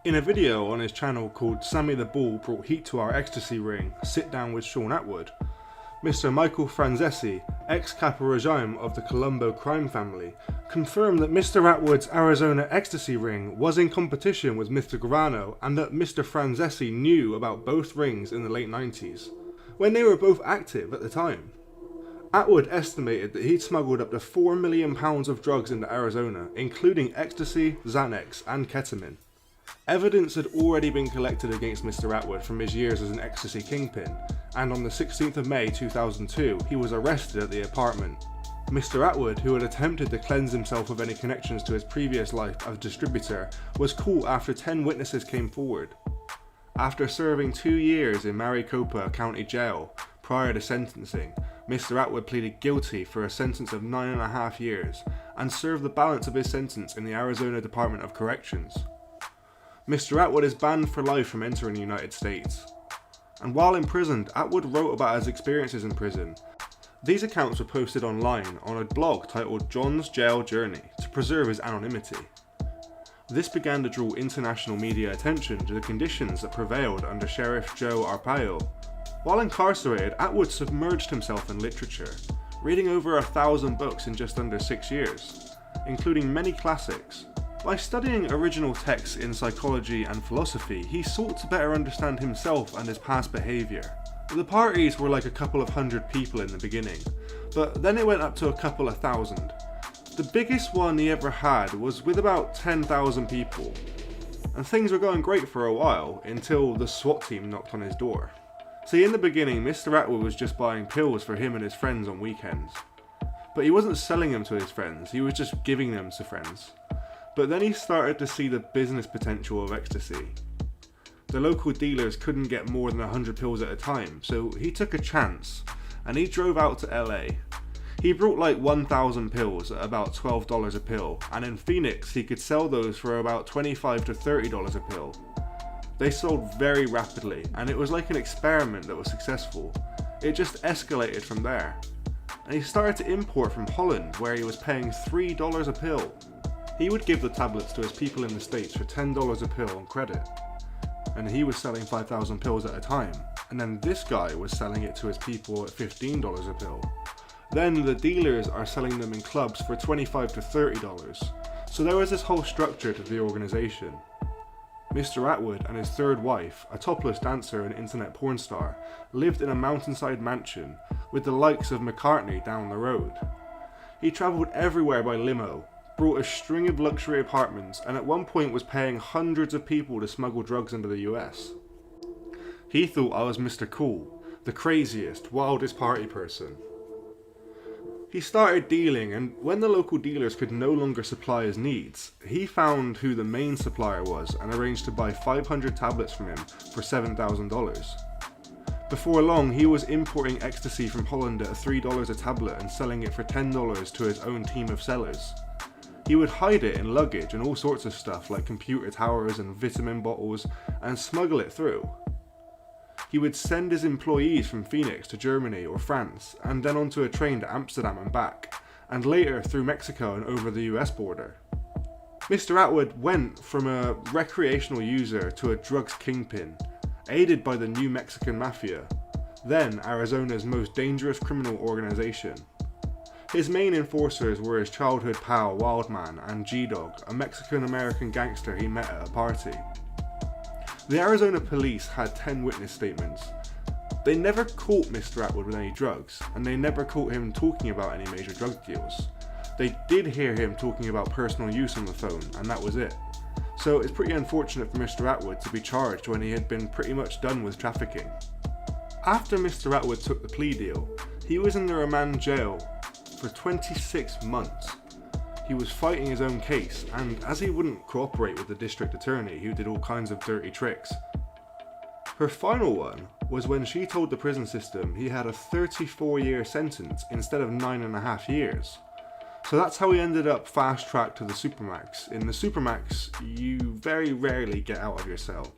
In a video on his channel called "Sammy the Bull Brought Heat to Our Ecstasy Ring, Sit Down with Shaun Attwood," Mr. Michael Franzesi, ex-capo regime of the Colombo crime family, confirmed that Mr. Attwood's Arizona ecstasy ring was in competition with Mr. Gravano and that Mr. Franzesi knew about both rings in the late 90s, when they were both active at the time. Attwood estimated that he'd smuggled up to £4 million of drugs into Arizona, including ecstasy, Xanax and ketamine. Evidence had already been collected against Mr. Attwood from his years as an ecstasy kingpin, and on the 16th of May 2002 he was arrested at the apartment. Mr. Attwood, who had attempted to cleanse himself of any connections to his previous life as distributor, was caught after 10 witnesses came forward. After serving 2 years in Maricopa County Jail prior to sentencing, Mr. Attwood pleaded guilty for a sentence of 9.5 years and served the balance of his sentence in the Arizona Department of Corrections. Mr. Attwood is banned for life from entering the United States. And while imprisoned, Attwood wrote about his experiences in prison. These accounts were posted online on a blog titled John's Jail Journey to preserve his anonymity. This began to draw international media attention to the conditions that prevailed under Sheriff Joe Arpaio. While incarcerated, Attwood submerged himself in literature, reading over 1,000 books in just under 6 years, including many classics. By studying original texts in psychology and philosophy, he sought to better understand himself and his past behaviour. The parties were like a couple of hundred people in the beginning, but then it went up to a couple of thousand. The biggest one he ever had was with about 10,000 people, and things were going great for a while until the SWAT team knocked on his door. See, in the beginning, Mr. Attwood was just buying pills for him and his friends on weekends. But he wasn't selling them to his friends, he was just giving them to friends. But then he started to see the business potential of ecstasy. The local dealers couldn't get more than 100 pills at a time, so he took a chance, and he drove out to LA. He brought like 1,000 pills at about $12 a pill, and in Phoenix he could sell those for about $25 to $30 a pill. They sold very rapidly, and it was like an experiment that was successful. It just escalated from there. And he started to import from Holland, where he was paying $3 a pill. He would give the tablets to his people in the States for $10 a pill on credit. And he was selling 5,000 pills at a time. And then this guy was selling it to his people at $15 a pill. Then the dealers are selling them in clubs for $25 to $30. So there was this whole structure to the organisation. Mr. Attwood and his third wife, a topless dancer and internet porn star, lived in a mountainside mansion with the likes of McCartney down the road. He travelled everywhere by limo, brought a string of luxury apartments, and at one point was paying hundreds of people to smuggle drugs into the US. He thought I was Mr. Cool, the craziest, wildest party person. He started dealing, and when the local dealers could no longer supply his needs, he found who the main supplier was and arranged to buy 500 tablets from him for $7,000. Before long, he was importing ecstasy from Holland at $3 a tablet and selling it for $10 to his own team of sellers. He would hide it in luggage and all sorts of stuff like computer towers and vitamin bottles and smuggle it through. He would send his employees from Phoenix to Germany or France, and then onto a train to Amsterdam and back, and later through Mexico and over the US border. Mr. Attwood went from a recreational user to a drugs kingpin, aided by the New Mexican Mafia, then Arizona's most dangerous criminal organization. His main enforcers were his childhood pal Wildman and G-Dog, a Mexican-American gangster he met at a party. The Arizona police had 10 witness statements. They never caught Mr. Attwood with any drugs, and they never caught him talking about any major drug deals. They did hear him talking about personal use on the phone, and that was it. So it's pretty unfortunate for Mr. Attwood to be charged when he had been pretty much done with trafficking. After Mr. Attwood took the plea deal, he was in the remand jail for 26 months. He was fighting his own case, and as he wouldn't cooperate with the district attorney who did all kinds of dirty tricks. Her final one was when she told the prison system he had a 34-year sentence instead of 9.5 years. So that's how he ended up fast-tracked to the Supermax. In the Supermax, you very rarely get out of your cell.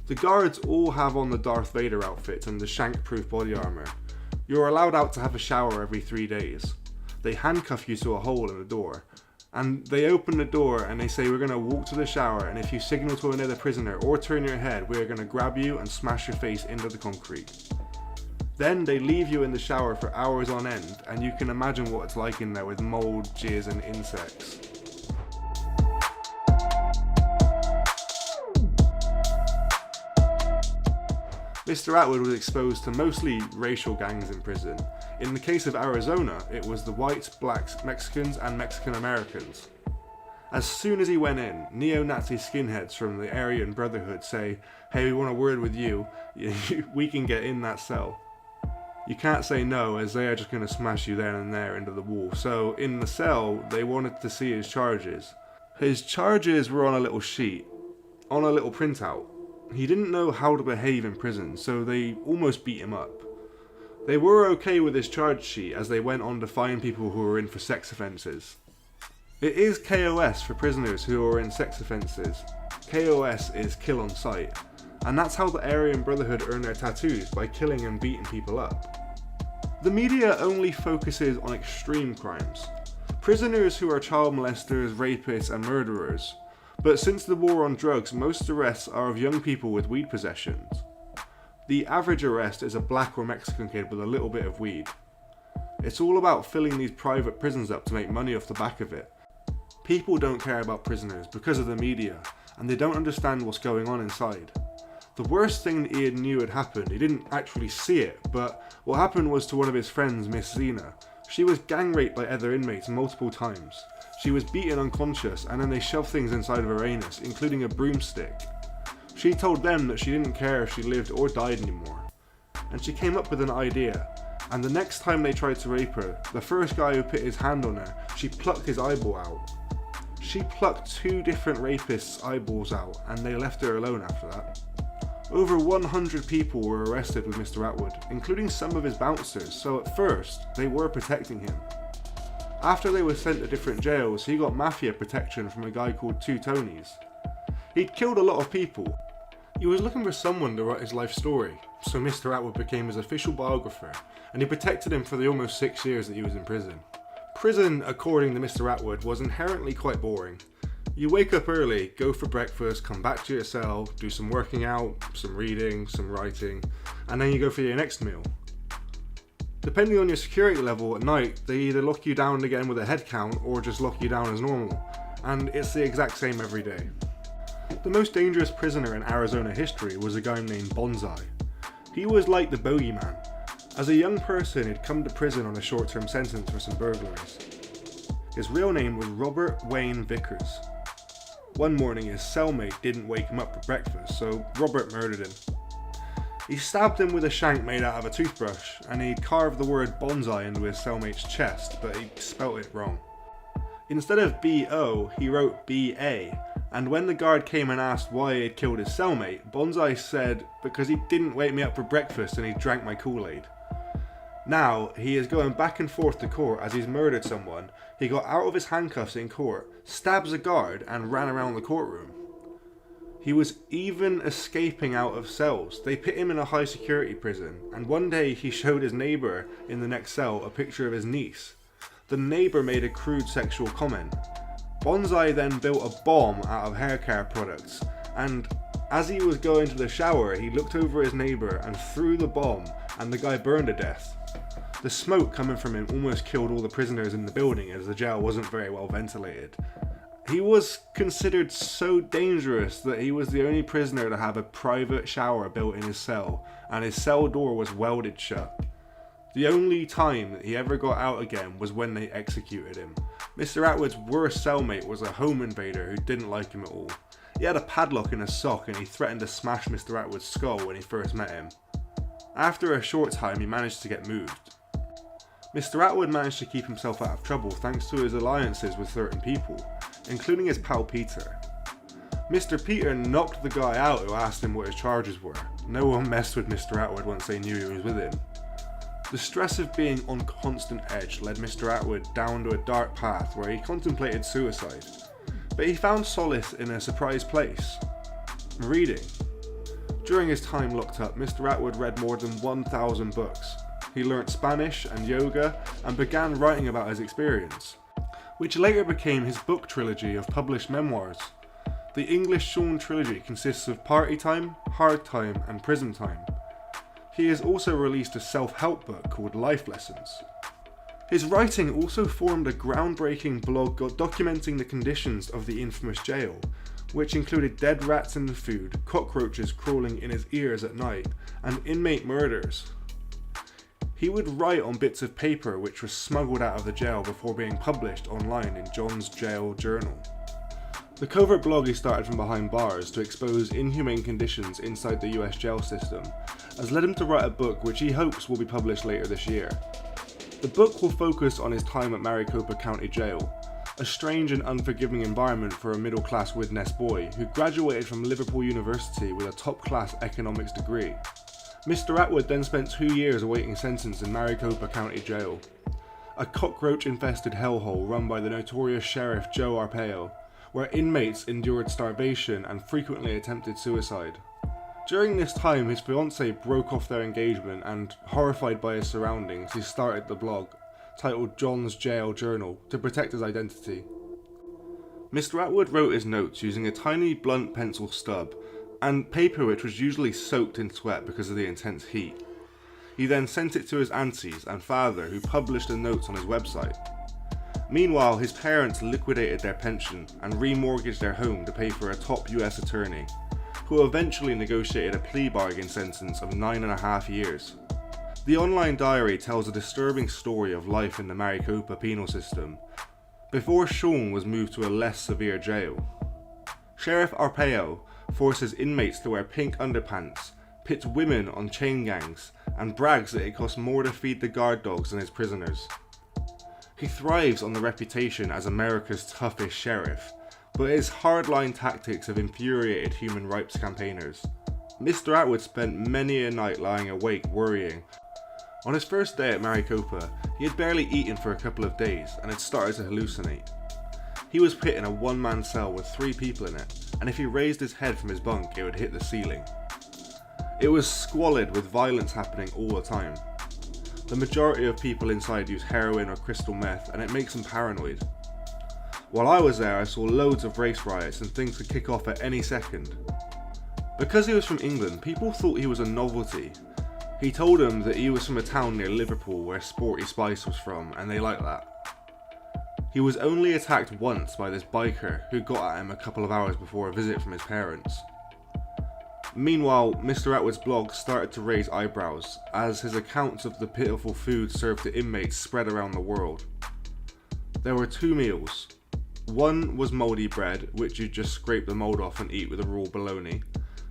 The guards all have on the Darth Vader outfits and the shank-proof body armour. You're allowed out to have a shower every 3 days. They handcuff you to a hole in the door, and they open the door and they say, we're going to walk to the shower, and if you signal to another prisoner or turn your head, we're going to grab you and smash your face into the concrete. Then they leave you in the shower for hours on end, and you can imagine what it's like in there with mold, jizz and insects. Mr. Attwood was exposed to mostly racial gangs in prison. In the case of Arizona, it was the whites, blacks, Mexicans and Mexican Americans. As soon as he went in, neo-Nazi skinheads from the Aryan Brotherhood say, hey, we want a word with you, we can get in that cell. You can't say no, as they are just going to smash you then and there into the wall. So in the cell, they wanted to see his charges. His charges were on a little sheet, on a little printout. He didn't know how to behave in prison, so they almost beat him up. They were okay with his charge sheet as they went on to find people who were in for sex offences. It is KOS for prisoners who are in sex offences. KOS is kill on sight, and that's how the Aryan Brotherhood earn their tattoos, by killing and beating people up. The media only focuses on extreme crimes. Prisoners who are child molesters, rapists and murderers. But since the war on drugs, most arrests are of young people with weed possessions. The average arrest is a black or Mexican kid with a little bit of weed. It's all about filling these private prisons up to make money off the back of it. People don't care about prisoners because of the media, and they don't understand what's going on inside. The worst thing that Ian knew had happened, he didn't actually see it, but what happened was to one of his friends, Miss Zena. She was gang raped by other inmates multiple times. She was beaten unconscious and then they shoved things inside of her anus, including a broomstick. She told them that she didn't care if she lived or died anymore. And she came up with an idea, and the next time they tried to rape her, the first guy who put his hand on her, she plucked his eyeball out. She plucked 2 different rapists' eyeballs out, and they left her alone after that. Over 100 people were arrested with Mr. Attwood, including some of his bouncers, so at first, they were protecting him. After they were sent to different jails, he got mafia protection from a guy called Two Tonys. He'd killed a lot of people. He was looking for someone to write his life story, so Mr. Attwood became his official biographer, and he protected him for the almost 6 years that he was in prison. Prison, according to Mr. Attwood, was inherently quite boring. You wake up early, go for breakfast, come back to your cell, do some working out, some reading, some writing, and then you go for your next meal. Depending on your security level at night, they either lock you down again with a head count or just lock you down as normal, and it's the exact same every day. The most dangerous prisoner in Arizona history was a guy named Bonsai. He was like the bogeyman. As a young person, he'd come to prison on a short-term sentence for some burglaries. His real name was Robert Wayne Vickers. One morning his cellmate didn't wake him up for breakfast, so Robert murdered him. He stabbed him with a shank made out of a toothbrush, and he'd carved the word bonsai into his cellmate's chest, but he spelt it wrong. Instead of B-O, he wrote B-A, and when the guard came and asked why he had killed his cellmate, Bonsai said, because he didn't wake me up for breakfast and he drank my Kool-Aid. Now, he is going back and forth to court as he's murdered someone. He got out of his handcuffs in court, stabs a guard, and ran around the courtroom. He was even escaping out of cells. They put him in a high security prison, and one day he showed his neighbour in the next cell a picture of his niece. The neighbour made a crude sexual comment. Bonsai then built a bomb out of hair care products, and as he was going to the shower, he looked over his neighbour and threw the bomb, and the guy burned to death. The smoke coming from him almost killed all the prisoners in the building, as the jail wasn't very well ventilated. He was considered so dangerous that he was the only prisoner to have a private shower built in his cell, and his cell door was welded shut. The only time that he ever got out again was when they executed him. Mr. Attwood's worst cellmate was a home invader who didn't like him at all. He had a padlock in his sock and he threatened to smash Mr. Attwood's skull when he first met him. After a short time he managed to get moved. Mr. Attwood managed to keep himself out of trouble thanks to his alliances with certain people, including his pal Peter. Mr. Peter knocked the guy out who asked him what his charges were. No one messed with Mr. Attwood once they knew he was with him. The stress of being on constant edge led Mr. Attwood down to a dark path where he contemplated suicide. But he found solace in a surprise place: reading. During his time locked up, Mr. Attwood read more than 1,000 books. He learnt Spanish and yoga and began writing about his experience, which later became his book trilogy of published memoirs. The English Shaun trilogy consists of Party Time, Hard Time and Prison Time. He has also released a self-help book called Life Lessons. His writing also formed a groundbreaking blog documenting the conditions of the infamous jail, which included dead rats in the food, cockroaches crawling in his ears at night, and inmate murders. He would write on bits of paper which were smuggled out of the jail before being published online in John's Jail Journal. The covert blog he started from behind bars to expose inhumane conditions inside the US jail system has led him to write a book which he hopes will be published later this year. The book will focus on his time at Maricopa County Jail, a strange and unforgiving environment for a middle-class Widnes boy who graduated from Liverpool University with a top-class economics degree. Mr. Attwood then spent 2 years awaiting sentence in Maricopa County Jail, a cockroach-infested hellhole run by the notorious Sheriff Joe Arpaio, where inmates endured starvation and frequently attempted suicide. During this time, his fiancée broke off their engagement and, horrified by his surroundings, he started the blog, titled John's Jail Journal, to protect his identity. Mr. Attwood wrote his notes using a tiny blunt pencil stub and paper which was usually soaked in sweat because of the intense heat. He then sent it to his aunties and father, who published the notes on his website. Meanwhile, his parents liquidated their pension and remortgaged their home to pay for a top US attorney, who eventually negotiated a plea bargain sentence of 9.5 years. The online diary tells a disturbing story of life in the Maricopa penal system, before Shaun was moved to a less severe jail. Sheriff Arpaio forces inmates to wear pink underpants, pits women on chain gangs, and brags that it costs more to feed the guard dogs than his prisoners. He thrives on the reputation as America's toughest sheriff, but his hardline tactics have infuriated human rights campaigners. Mr. Attwood spent many a night lying awake worrying. On his first day at Maricopa, he had barely eaten for a couple of days and had started to hallucinate. He was put in a one-man cell with 3 people in it, and if he raised his head from his bunk, it would hit the ceiling. It was squalid with violence happening all the time. The majority of people inside use heroin or crystal meth, and it makes them paranoid. While I was there, I saw loads of race riots and things could kick off at any second. Because he was from England, people thought he was a novelty. He told them that he was from a town near Liverpool where Sporty Spice was from, and they liked that. He was only attacked once by this biker who got at him a couple of hours before a visit from his parents. Meanwhile, Mr. Attwood's blog started to raise eyebrows as his accounts of the pitiful food served to inmates spread around the world. There were 2 meals. One was mouldy bread, which you just scrape the mould off and eat with a raw bologna,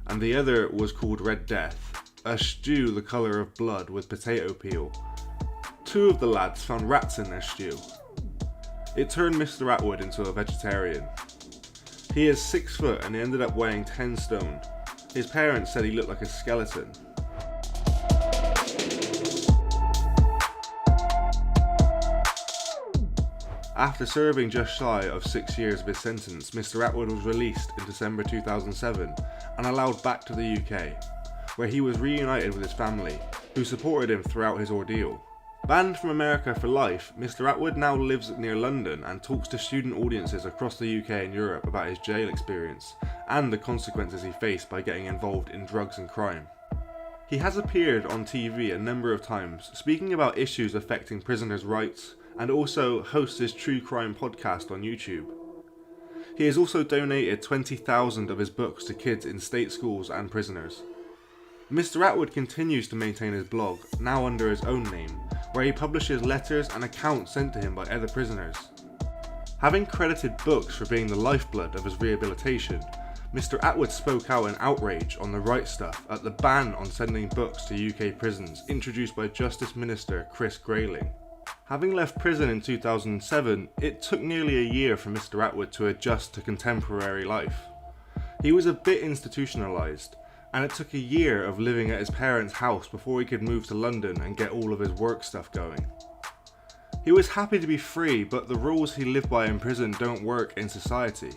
and the other was called Red Death, a stew the colour of blood with potato peel. 2 of the lads found rats in their stew. It turned Mr. Attwood into a vegetarian. He is 6 foot and he ended up weighing 10 stone. His parents said he looked like a skeleton. After serving just shy of 6 years of his sentence, Mr. Attwood was released in December 2007 and allowed back to the UK, where he was reunited with his family, who supported him throughout his ordeal. Banned from America for life, Mr. Attwood now lives near London and talks to student audiences across the UK and Europe about his jail experience and the consequences he faced by getting involved in drugs and crime. He has appeared on TV a number of times, speaking about issues affecting prisoners' rights, and also hosts his true crime podcast on YouTube. He has also donated 20,000 of his books to kids in state schools and prisoners. Mr. Attwood continues to maintain his blog, now under his own name, where he publishes letters and accounts sent to him by other prisoners. Having credited books for being the lifeblood of his rehabilitation, Mr. Attwood spoke out in outrage on the Right Stuff at the ban on sending books to UK prisons introduced by Justice Minister Chris Grayling. Having left prison in 2007, it took nearly a year for Mr. Attwood to adjust to contemporary life. He was a bit institutionalised, and it took a year of living at his parents' house before he could move to London and get all of his work stuff going. He was happy to be free, but the rules he lived by in prison don't work in society.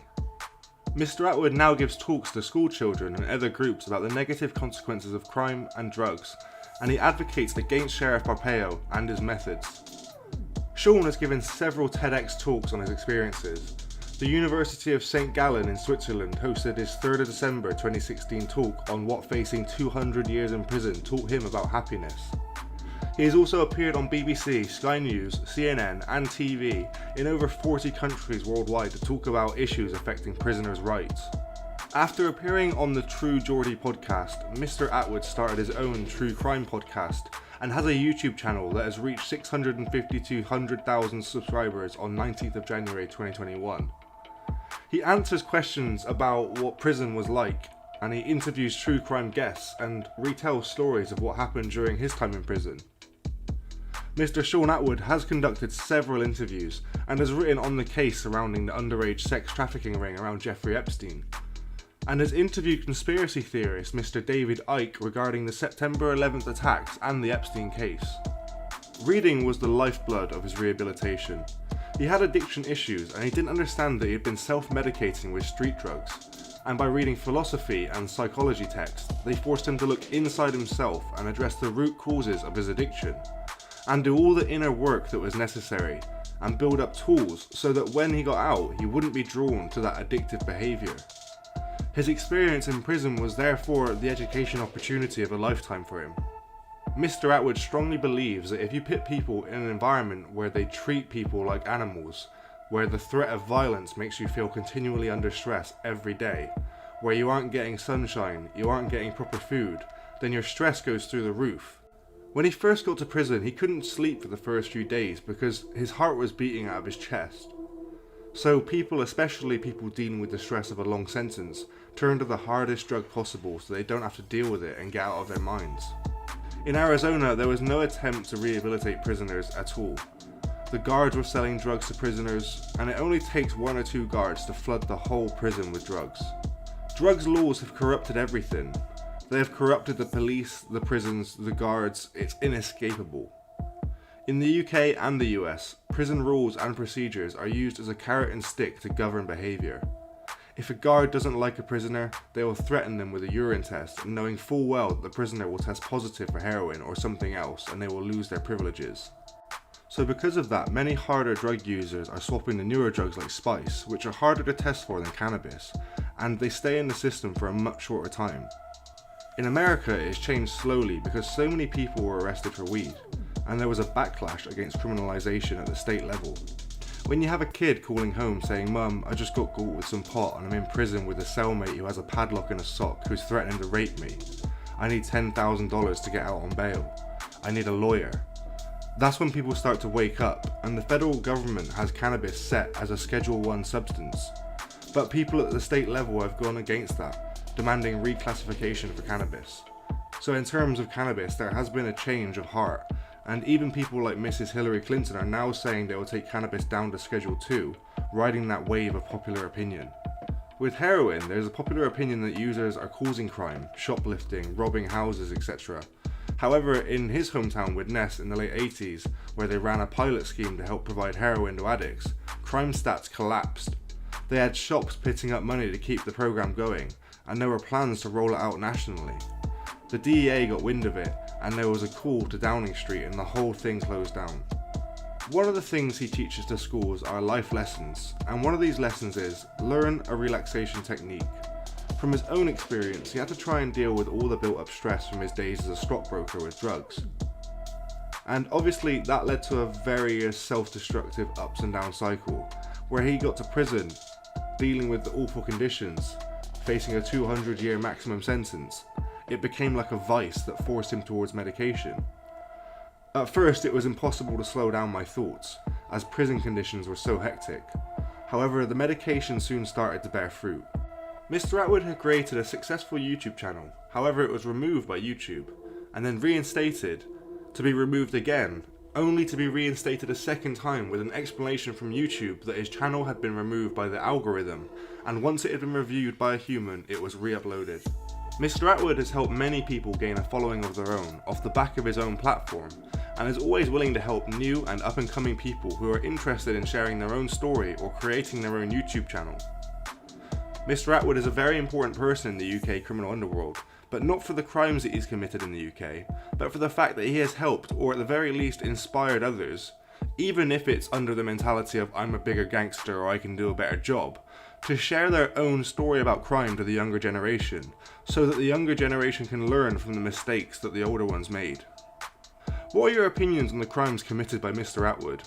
Mr. Attwood now gives talks to school children and other groups about the negative consequences of crime and drugs, and he advocates against Sheriff Arpaio and his methods. Shaun has given several TEDx talks on his experiences. The University of St. Gallen in Switzerland hosted his 3rd of December 2016 talk on what facing 200 years in prison taught him about happiness. He has also appeared on BBC, Sky News, CNN and TV in over 40 countries worldwide to talk about issues affecting prisoners' rights. After appearing on the True Geordie podcast, Mr. Attwood started his own true crime podcast and has a YouTube channel that has reached 650 to 100,000 subscribers on 19th of January 2021. He answers questions about what prison was like, and he interviews true crime guests and retells stories of what happened during his time in prison. Mr. Shaun Attwood has conducted several interviews and has written on the case surrounding the underage sex trafficking ring around Jeffrey Epstein, and has interviewed conspiracy theorist Mr. David Icke regarding the September 11th attacks and the Epstein case. Reading was the lifeblood of his rehabilitation. He had addiction issues and he didn't understand that he had been self-medicating with street drugs, and by reading philosophy and psychology texts, they forced him to look inside himself and address the root causes of his addiction, and do all the inner work that was necessary, and build up tools so that when he got out, he wouldn't be drawn to that addictive behaviour. His experience in prison was therefore the education opportunity of a lifetime for him. Mr. Attwood strongly believes that if you put people in an environment where they treat people like animals, where the threat of violence makes you feel continually under stress every day, where you aren't getting sunshine, you aren't getting proper food, then your stress goes through the roof. When he first got to prison, he couldn't sleep for the first few days because his heart was beating out of his chest. So people, especially people dealing with the stress of a long sentence, turn to the hardest drug possible so they don't have to deal with it and get out of their minds. In Arizona, there was no attempt to rehabilitate prisoners at all. The guards were selling drugs to prisoners, and it only takes 1 or 2 guards to flood the whole prison with drugs. Drugs laws have corrupted everything. They have corrupted the police, the prisons, the guards. It's inescapable. In the UK and the US, prison rules and procedures are used as a carrot and stick to govern behaviour. If a guard doesn't like a prisoner, they will threaten them with a urine test, knowing full well that the prisoner will test positive for heroin or something else and they will lose their privileges. So because of that, many harder drug users are swapping to newer drugs like spice, which are harder to test for than cannabis, and they stay in the system for a much shorter time. In America, it's changed slowly because so many people were arrested for weed, and there was a backlash against criminalisation at the state level. When you have a kid calling home saying, "Mum, I just got caught with some pot and I'm in prison with a cellmate who has a padlock and a sock who's threatening to rape me. I need $10,000 to get out on bail. I need a lawyer." That's when people start to wake up, and the federal government has cannabis set as a Schedule 1 substance. But people at the state level have gone against that, demanding reclassification for cannabis. So in terms of cannabis, there has been a change of heart, and even people like Mrs. Hillary Clinton are now saying they will take cannabis down to Schedule 2, riding that wave of popular opinion. With heroin, there's a popular opinion that users are causing crime, shoplifting, robbing houses, etc. However, in his hometown with Ness in the late 80s, where they ran a pilot scheme to help provide heroin to addicts, crime stats collapsed. They had shops pitting up money to keep the program going, and there were plans to roll it out nationally. The DEA got wind of it, and there was a call to Downing Street and the whole thing closed down. One of the things he teaches to schools are life lessons, and one of these lessons is, learn a relaxation technique. From his own experience, he had to try and deal with all the built-up stress from his days as a stockbroker with drugs. And obviously that led to a very self-destructive ups and down cycle, where he got to prison, dealing with the awful conditions, facing a 200-year maximum sentence. It became like a vice that forced him towards medication. At first it was impossible to slow down my thoughts, as prison conditions were so hectic. However, the medication soon started to bear fruit. Mr. Attwood had created a successful YouTube channel, however it was removed by YouTube, and then reinstated, to be removed again, only to be reinstated a second time with an explanation from YouTube that his channel had been removed by the algorithm, and once it had been reviewed by a human, it was re-uploaded. Mr. Attwood has helped many people gain a following of their own, off the back of his own platform, and is always willing to help new and up-and-coming people who are interested in sharing their own story or creating their own YouTube channel. Mr. Attwood is a very important person in the UK criminal underworld, but not for the crimes that he's committed in the UK, but for the fact that he has helped, or at the very least inspired others, even if it's under the mentality of "I'm a bigger gangster" or "I can do a better job," to share their own story about crime to the younger generation, so that the younger generation can learn from the mistakes that the older ones made. What are your opinions on the crimes committed by Mr. Attwood?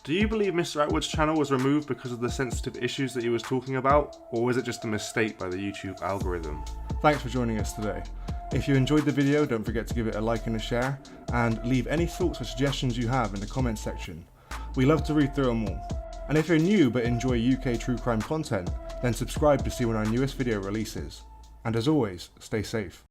Do you believe Mr. Attwood's channel was removed because of the sensitive issues that he was talking about, or was it just a mistake by the YouTube algorithm? Thanks for joining us today. If you enjoyed the video, don't forget to give it a like and a share, and leave any thoughts or suggestions you have in the comments section. We love to read through them all. And if you're new but enjoy UK true crime content, then subscribe to see when our newest video releases. And as always, stay safe.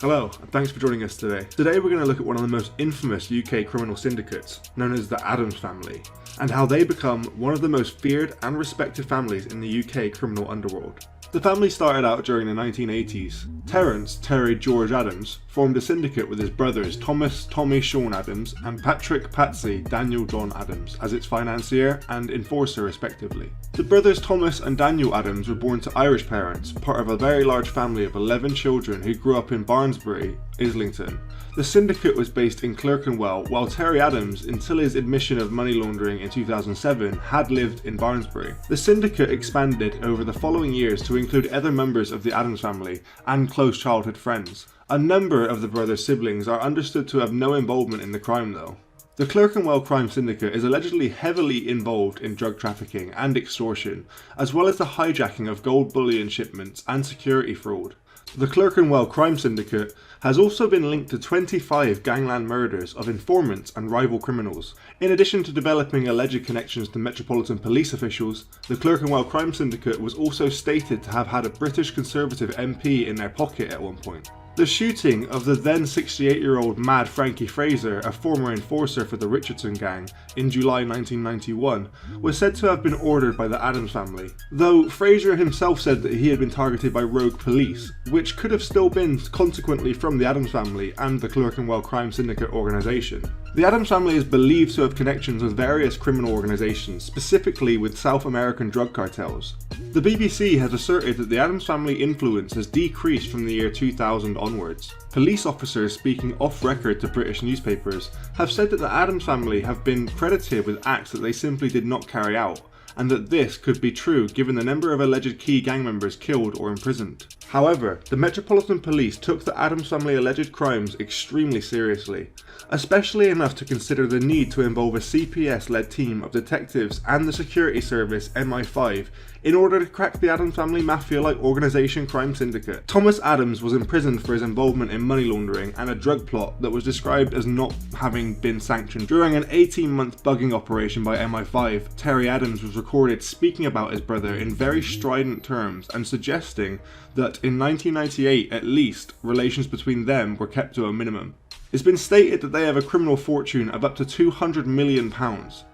Hello, and thanks for joining us today. Today we're going to look at one of the most infamous UK criminal syndicates, known as the Addams family, and how they become one of the most feared and respected families in the UK criminal underworld. The family started out during the 1980s. Terence (Terry George) Addams formed a syndicate with his brothers Thomas (Tommy Shaun) Addams and Patrick (Patsy) Daniel John Addams as its financier and enforcer respectively. The brothers Thomas and Daniel Addams were born to Irish parents, part of a very large family of 11 children who grew up in Barnsbury, Islington. The syndicate was based in Clerkenwell, while Terry Addams, until his admission of money laundering in 2007, had lived in Barnsbury. The syndicate expanded over the following years to include other members of the Addams family and close childhood friends. A number of the brothers' siblings are understood to have no involvement in the crime though. The Clerkenwell crime syndicate is allegedly heavily involved in drug trafficking and extortion, as well as the hijacking of gold bullion shipments and security fraud. The Clerkenwell crime syndicate has also been linked to 25 gangland murders of informants and rival criminals. In addition to developing alleged connections to Metropolitan Police officials, the Clerkenwell crime syndicate was also stated to have had a British Conservative MP in their pocket at one point. The shooting of the then 68-year-old Mad Frankie Fraser, a former enforcer for the Richardson gang, in July 1991 was said to have been ordered by the Addams family, though Fraser himself said that he had been targeted by rogue police, which could have still been consequently from the Addams family and the Clerkenwell crime syndicate organisation. The Addams family is believed to have connections with various criminal organisations, specifically with South American drug cartels. The BBC has asserted that the Addams family influence has decreased from the year 2000 onwards. Police officers speaking off record to British newspapers have said that the Addams family have been credited with acts that they simply did not carry out, and that this could be true given the number of alleged key gang members killed or imprisoned. However, the Metropolitan Police took the Addams family alleged crimes extremely seriously, especially enough to consider the need to involve a CPS-led team of detectives and the security service MI5 in order to crack the Addams family mafia-like organisation crime syndicate. Thomas Addams was imprisoned for his involvement in money laundering and a drug plot that was described as not having been sanctioned. During an 18-month bugging operation by MI5, Terry Addams was recorded speaking about his brother in very strident terms and suggesting that in 1998 at least, relations between them were kept to a minimum. It's been stated that they have a criminal fortune of up to £200 million.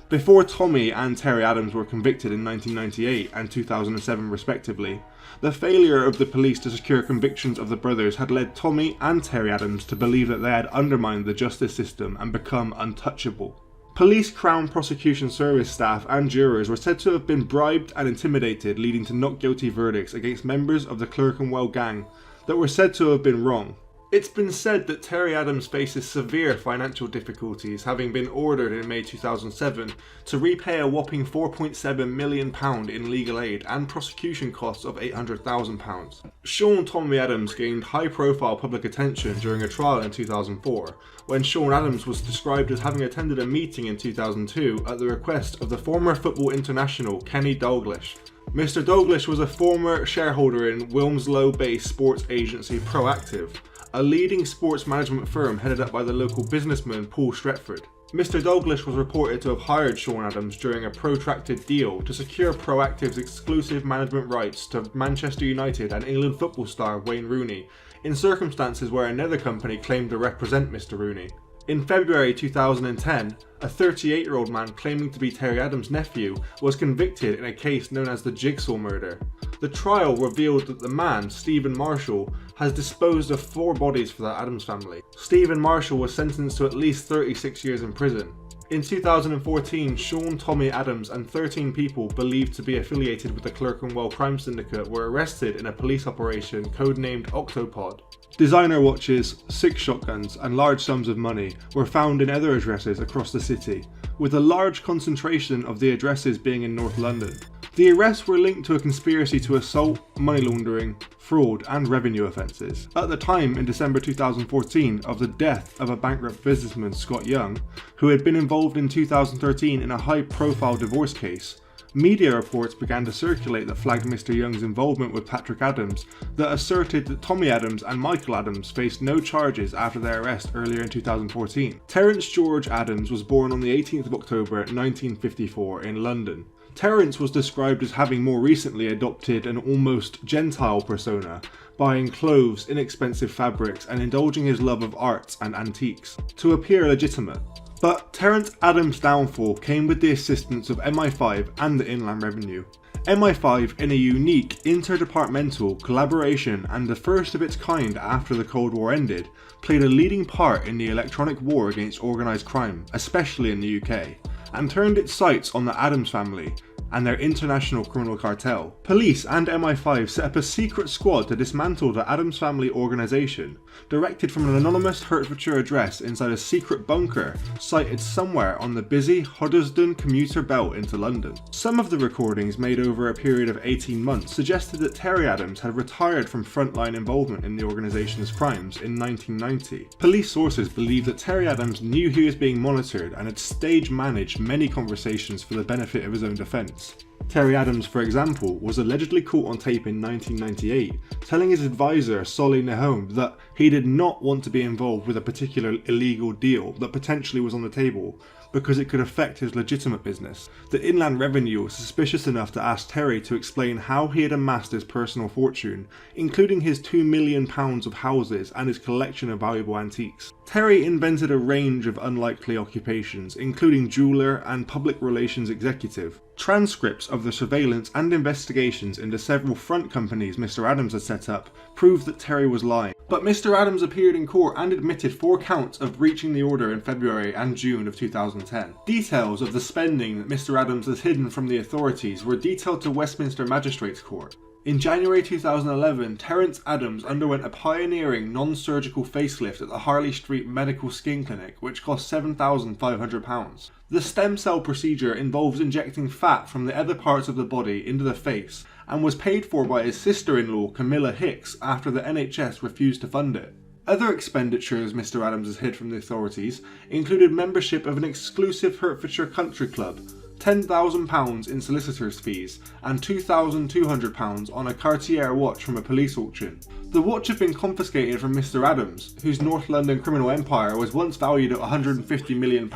Before Tommy and Terry Addams were convicted in 1998 and 2007 respectively, the failure of the police to secure convictions of the brothers had led Tommy and Terry Addams to believe that they had undermined the justice system and become untouchable. Police, Crown Prosecution Service staff and jurors were said to have been bribed and intimidated, leading to not guilty verdicts against members of the Clerkenwell gang that were said to have been wrong. It's been said that Terry Addams faces severe financial difficulties, having been ordered in May 2007 to repay a whopping £4.7 million in legal aid and prosecution costs of £800,000. Shaun Tommy Addams gained high-profile public attention during a trial in 2004, when Shaun Addams was described as having attended a meeting in 2002 at the request of the former football international Kenny Dalglish. Mr. Dalglish was a former shareholder in Wilmslow-based sports agency Proactive, a leading sports management firm headed up by the local businessman Paul Stretford. Mr. Dalglish was reported to have hired Shaun Addams during a protracted deal to secure Proactive's exclusive management rights to Manchester United and England football star Wayne Rooney, in circumstances where another company claimed to represent Mr. Rooney. In February 2010, a 38-year-old man claiming to be Terry Addams' nephew was convicted in a case known as the Jigsaw murder. The trial revealed that the man, Stephen Marshall, has disposed of 4 bodies for the Addams family. Stephen Marshall was sentenced to at least 36 years in prison. In 2014, Shaun Tommy Addams and 13 people believed to be affiliated with the Clerkenwell crime syndicate were arrested in a police operation codenamed Octopod. Designer watches, 6 shotguns and large sums of money were found in other addresses across the city, with a large concentration of the addresses being in North London. The arrests were linked to a conspiracy to assault, money laundering, fraud and revenue offences. At the time, in December 2014, of the death of a bankrupt businessman, Scott Young, who had been involved in 2013 in a high-profile divorce case, media reports began to circulate that flagged Mr. Young's involvement with Patrick Addams that asserted that Tommy Addams and Michael Addams faced no charges after their arrest earlier in 2014. Terence George Addams was born on the 18th of October 1954 in London. Terence was described as having more recently adopted an almost Gentile persona, buying clothes, inexpensive fabrics and indulging his love of arts and antiques to appear legitimate. But Terence Addams' downfall came with the assistance of MI5 and the Inland Revenue. MI5, in a unique interdepartmental collaboration and the first of its kind after the Cold War ended, played a leading part in the electronic war against organised crime, especially in the UK, and turned its sights on the Addams family and their international criminal cartel. Police and MI5 set up a secret squad to dismantle the Addams family organisation, directed from an anonymous Hertfordshire address inside a secret bunker sited somewhere on the busy Hoddesdon commuter belt into London. Some of the recordings, made over a period of 18 months, suggested that Terry Addams had retired from frontline involvement in the organisation's crimes in 1990. Police sources believe that Terry Addams knew he was being monitored and had stage managed many conversations for the benefit of his own defence. evidence. Terry Adams, for example, was allegedly caught on tape in 1998 telling his advisor Solly Nahome that he did not want to be involved with a particular illegal deal that potentially was on the table because it could affect his legitimate business. The Inland Revenue was suspicious enough to ask Terry to explain how he had amassed his personal fortune, including his £2 million of houses and his collection of valuable antiques. Terry invented a range of unlikely occupations, including jeweller and public relations executive. Transcripts of the surveillance and investigations into several front companies Mr. Adams had set up proved that Terry was lying. But Mr. Adams appeared in court and admitted 4 counts of breaching the order in February and June of 2010. Details of the spending that Mr. Adams has hidden from the authorities were detailed to Westminster Magistrates Court. In January 2011, Terence Adams underwent a pioneering non-surgical facelift at the Harley Street Medical Skin Clinic, which cost £7,500. The stem cell procedure involves injecting fat from the other parts of the body into the face, and was paid for by his sister-in-law Camilla Hicks after the NHS refused to fund it. Other expenditures Mr. Adams has hid from the authorities included membership of an exclusive Hertfordshire country club, £10,000 in solicitors' fees, and £2,200 on a Cartier watch from a police auction. The watch had been confiscated from Mr. Adams, whose North London criminal empire was once valued at £150 million.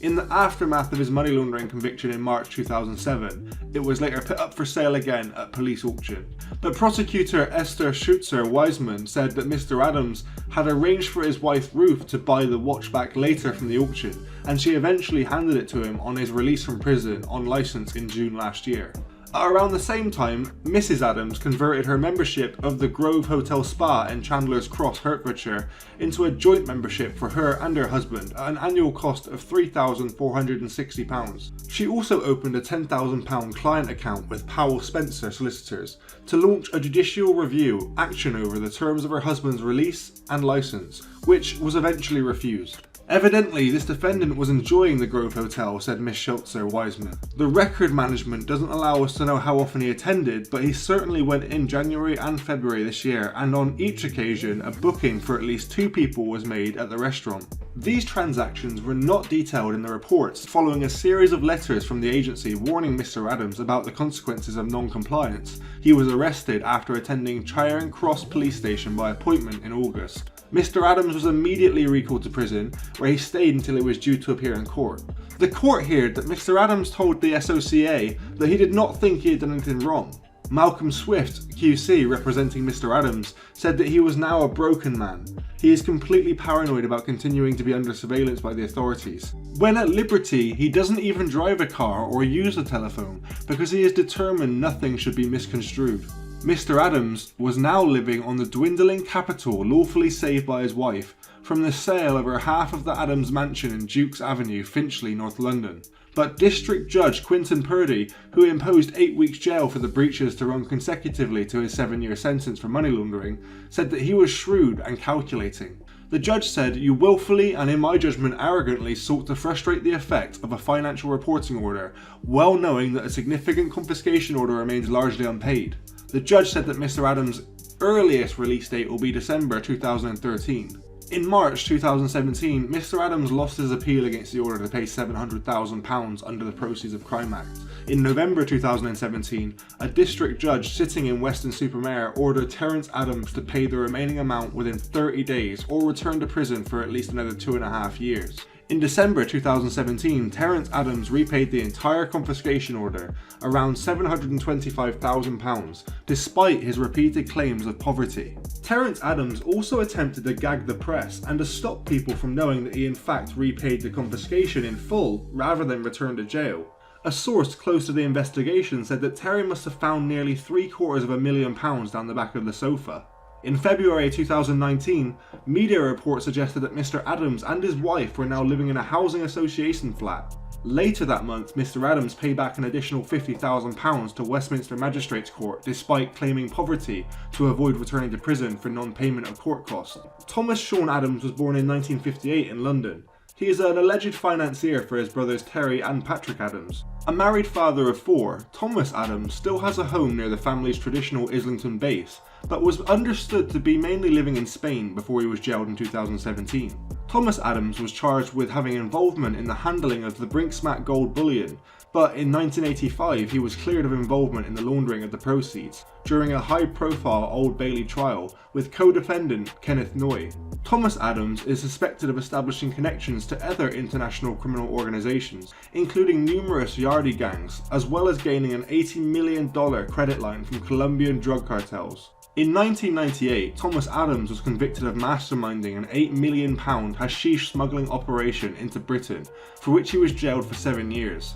In the aftermath of his money laundering conviction in March 2007, it was later put up for sale again at police auction. But prosecutor Esther Schutzer-Wiseman said that Mr. Adams had arranged for his wife Ruth to buy the watch back later from the auction, and she eventually handed it to him on his release from prison on licence in June last year. At around the same time, Mrs. Adams converted her membership of the Grove Hotel Spa in Chandler's Cross, Hertfordshire, into a joint membership for her and her husband at an annual cost of £3,460. She also opened a £10,000 client account with Powell Spencer Solicitors to launch a judicial review action over the terms of her husband's release and licence, which was eventually refused. Evidently, this defendant was enjoying the Grove Hotel, said Miss Schultzer-Wiseman. The record management doesn't allow us to know how often he attended, but he certainly went in January and February this year, and on each occasion a booking for at least 2 people was made at the restaurant. These transactions were not detailed in the reports, following a series of letters from the agency warning Mr. Adams about the consequences of non-compliance. He was arrested after attending Charing Cross Police Station by appointment in August. Mr. Adams was immediately recalled to prison, where he stayed until he was due to appear in court. The court heard that Mr. Adams told the SOCA that he did not think he had done anything wrong. Malcolm Swift, QC, representing Mr. Adams, said that he was now a broken man. He is completely paranoid about continuing to be under surveillance by the authorities. When at liberty, he doesn't even drive a car or use a telephone because he is determined nothing should be misconstrued. Mr. Adams was now living on the dwindling capital lawfully saved by his wife from the sale of her half of the Adams mansion in Dukes Avenue, Finchley, North London. But District Judge Quinton Purdy, who imposed 8 weeks jail for the breaches to run consecutively to his 7-year sentence for money laundering, said that he was shrewd and calculating. The judge said, "You willfully and in my judgment arrogantly sought to frustrate the effect of a financial reporting order, well knowing that a significant confiscation order remains largely unpaid." The judge said that Mr. Adams' earliest release date will be December 2013. In March 2017, Mr. Adams lost his appeal against the order to pay £700,000 under the Proceeds of Crime Act. In November 2017, a district judge sitting in Weston-super-Mare ordered Terence Adams to pay the remaining amount within 30 days or return to prison for at least another 2.5 years. In December 2017, Terence Adams repaid the entire confiscation order, around £725,000, despite his repeated claims of poverty. Terence Adams also attempted to gag the press and to stop people from knowing that he in fact repaid the confiscation in full rather than return to jail. A source close to the investigation said that Terry must have found nearly £750,000 down the back of the sofa. In February 2019, media reports suggested that Mr. Adams and his wife were now living in a housing association flat. Later that month, Mr. Adams paid back an additional £50,000 to Westminster Magistrates Court despite claiming poverty to avoid returning to prison for non-payment of court costs. Thomas Shaun Adams was born in 1958 in London. He is an alleged financier for his brothers Terry and Patrick Adams. A married father of 4, Thomas Adams still has a home near the family's traditional Islington base, but was understood to be mainly living in Spain before he was jailed in 2017. Thomas Adams was charged with having involvement in the handling of the Brinksmat gold bullion, but in 1985 he was cleared of involvement in the laundering of the proceeds during a high-profile Old Bailey trial with co-defendant Kenneth Noy. Thomas Adams is suspected of establishing connections to other international criminal organisations, including numerous Yardie gangs, as well as gaining an $80 million credit line from Colombian drug cartels. In 1998, Thomas Adams was convicted of masterminding an £8 million hashish smuggling operation into Britain, for which he was jailed for 7 years.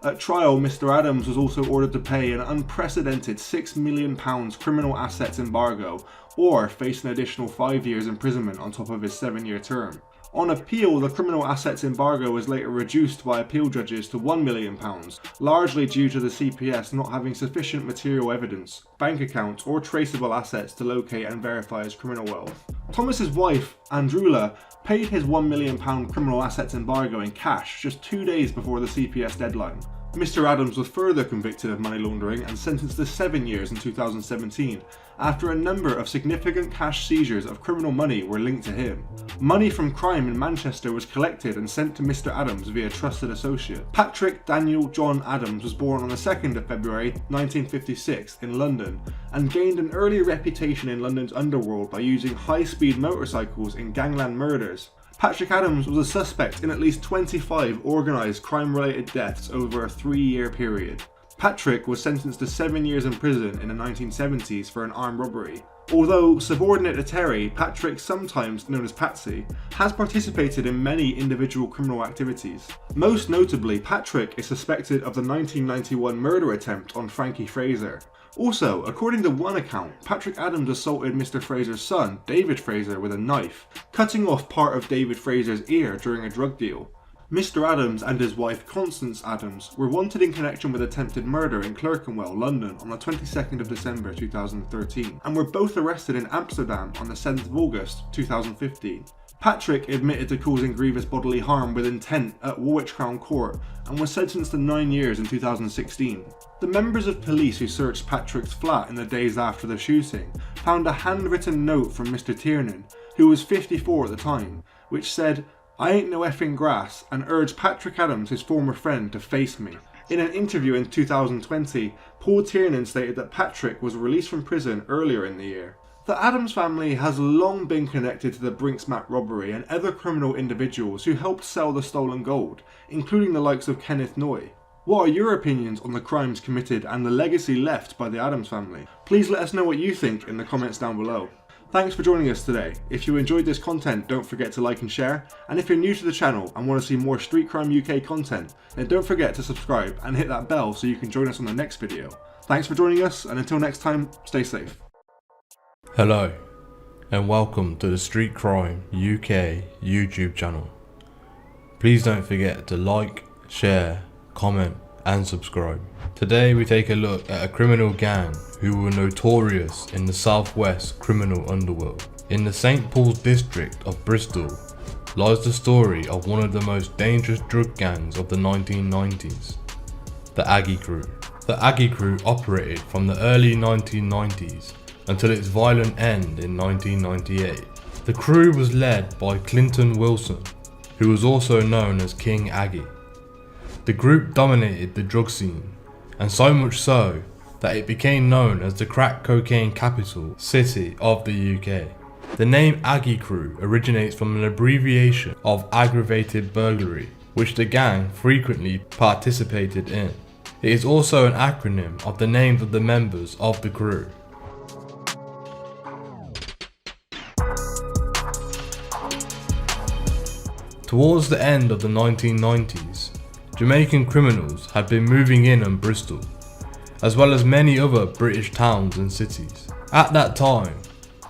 At trial, Mr. Adams was also ordered to pay an unprecedented £6 million criminal assets embargo, or face an additional 5 years imprisonment on top of his 7-year term. On appeal, the criminal assets embargo was later reduced by appeal judges to £1 million, largely due to the CPS not having sufficient material evidence, bank accounts or traceable assets to locate and verify his criminal wealth. Thomas's wife, Andrula, paid his £1 million criminal assets embargo in cash just 2 days before the CPS deadline. Mr. Adams was further convicted of money laundering and sentenced to 7 years in 2017, after a number of significant cash seizures of criminal money were linked to him. Money from crime in Manchester was collected and sent to Mr. Adams via trusted associate. Patrick Daniel John Adams was born on the 2nd of February 1956 in London and gained an early reputation in London's underworld by using high-speed motorcycles in gangland murders. Patrick Adams was a suspect in at least 25 organised crime-related deaths over a 3-year period. Patrick was sentenced to 7 years in prison in the 1970s for an armed robbery. Although subordinate to Terry, Patrick, sometimes known as Patsy, has participated in many individual criminal activities. Most notably, Patrick is suspected of the 1991 murder attempt on Frankie Fraser. Also, according to one account, Patrick Adams assaulted Mr. Fraser's son, David Fraser, with a knife, cutting off part of David Fraser's ear during a drug deal. Mr. Adams and his wife, Constance Adams, were wanted in connection with attempted murder in Clerkenwell, London on the 22nd of December 2013, and were both arrested in Amsterdam on the 7th of August 2015. Patrick admitted to causing grievous bodily harm with intent at Woolwich Crown Court and was sentenced to 9 years in 2016. The members of police who searched Patrick's flat in the days after the shooting found a handwritten note from Mr. Tiernan, who was 54 at the time, which said, "I ain't no effing grass," and urged Patrick Adams, his former friend, to face me. In an interview in 2020, Paul Tiernan stated that Patrick was released from prison earlier in the year. The Adams family has long been connected to the Brinksmat robbery and other criminal individuals who helped sell the stolen gold, including the likes of Kenneth Noy. What are your opinions on the crimes committed and the legacy left by the Adams family? Please let us know what you think in the comments down below. Thanks for joining us today. If you enjoyed this content, don't forget to like and share, and if you're new to the channel and want to see more Street Crime UK content, then don't forget to subscribe and hit that bell so you can join us on the next video. Thanks for joining us, and until next time, stay safe. Hello, and welcome to the Street Crime UK YouTube channel. Please don't forget to like, share, comment and subscribe. Today we take a look at a criminal gang who were notorious in the southwest criminal underworld. In the St. Paul's district of Bristol lies the story of one of the most dangerous drug gangs of the 1990s, the Aggie Crew. The Aggie Crew operated from the early 1990s until its violent end in 1998. The crew was led by Clinton Wilson, who was also known as King Aggie. The group dominated the drug scene, and so much so that it became known as the crack cocaine capital city of the UK. The name Aggie Crew originates from an abbreviation of aggravated burglary, which the gang frequently participated in. It is also an acronym of the names of the members of the crew. Towards the end of the 1990s, Jamaican criminals had been moving in on Bristol, as well as many other British towns and cities. At that time,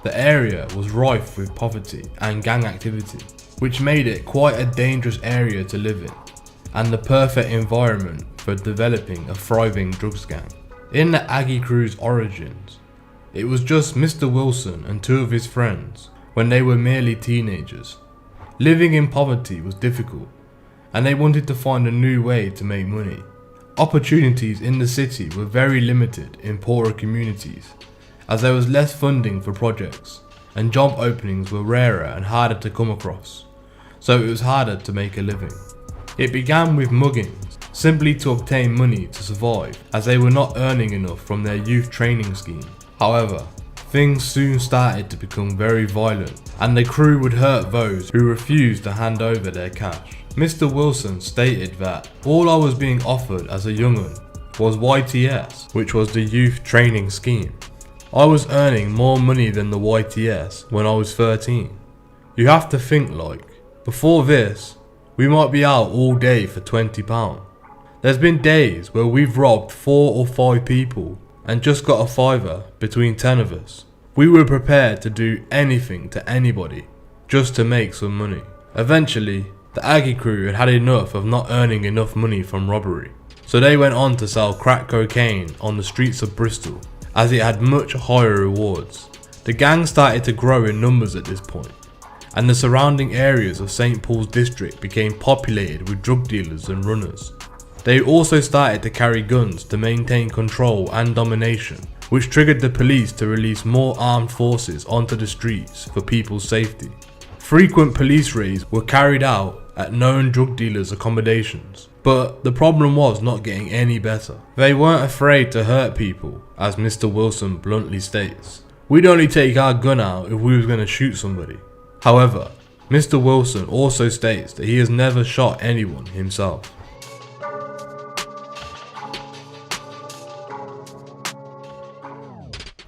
the area was rife with poverty and gang activity, which made it quite a dangerous area to live in, and the perfect environment for developing a thriving drugs gang. In the Aggie Crew's origins, it was just Mr. Wilson and 2 of his friends when they were merely teenagers. Living in poverty was difficult, and they wanted to find a new way to make money. Opportunities in the city were very limited in poorer communities, as there was less funding for projects, and job openings were rarer and harder to come across, so it was harder to make a living. It began with muggings, simply to obtain money to survive, as they were not earning enough from their youth training scheme. However, things soon started to become very violent, and the crew would hurt those who refused to hand over their cash. Mr. Wilson stated that all I was being offered as a young'un was YTS, which was the youth training scheme. I was earning more money than the YTS when I was 13. You have to think, like, before this, we might be out all day for £20. There's been days where we've robbed 4 or 5 people and just got a fiver between 10 of us. We were prepared to do anything to anybody just to make some money. Eventually, the Aggie crew had had enough of not earning enough money from robbery, so they went on to sell crack cocaine on the streets of Bristol, as it had much higher rewards. The gang started to grow in numbers at this point, and the surrounding areas of St Paul's district became populated with drug dealers and runners. They also started to carry guns to maintain control and domination, which triggered the police to release more armed forces onto the streets for people's safety. Frequent police raids were carried out at known drug dealers' accommodations, but the problem was not getting any better. They weren't afraid to hurt people, as Mr. Wilson bluntly states. We'd only take our gun out if we was going to shoot somebody. However, Mr. Wilson also states that he has never shot anyone himself.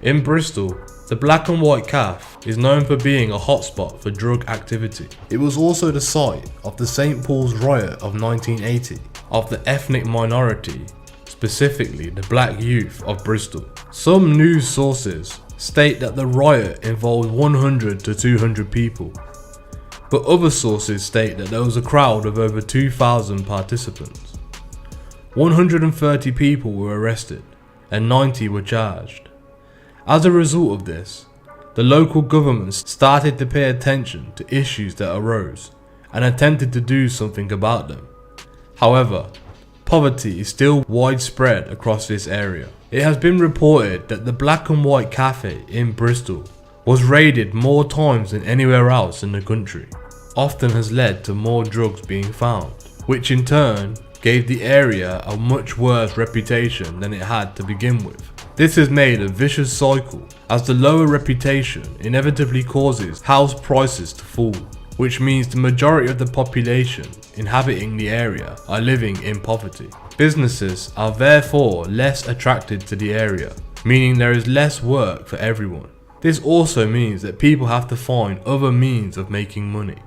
In Bristol, the Black and White Cafe is known for being a hotspot for drug activity. It was also the site of the St Paul's riot of 1980 of the ethnic minority, specifically the black youth of Bristol. Some news sources state that the riot involved 100 to 200 people, but other sources state that there was a crowd of over 2,000 participants. 130 people were arrested and 90 were charged. As a result of this, the local government started to pay attention to issues that arose and attempted to do something about them. However, poverty is still widespread across this area. It has been reported that the Black and White Cafe in Bristol was raided more times than anywhere else in the country, often has led to more drugs being found, which in turn gave the area a much worse reputation than it had to begin with. This has made a vicious cycle, as the lower reputation inevitably causes house prices to fall, which means the majority of the population inhabiting the area are living in poverty. Businesses are therefore less attracted to the area, meaning there is less work for everyone. This also means that people have to find other means of making money.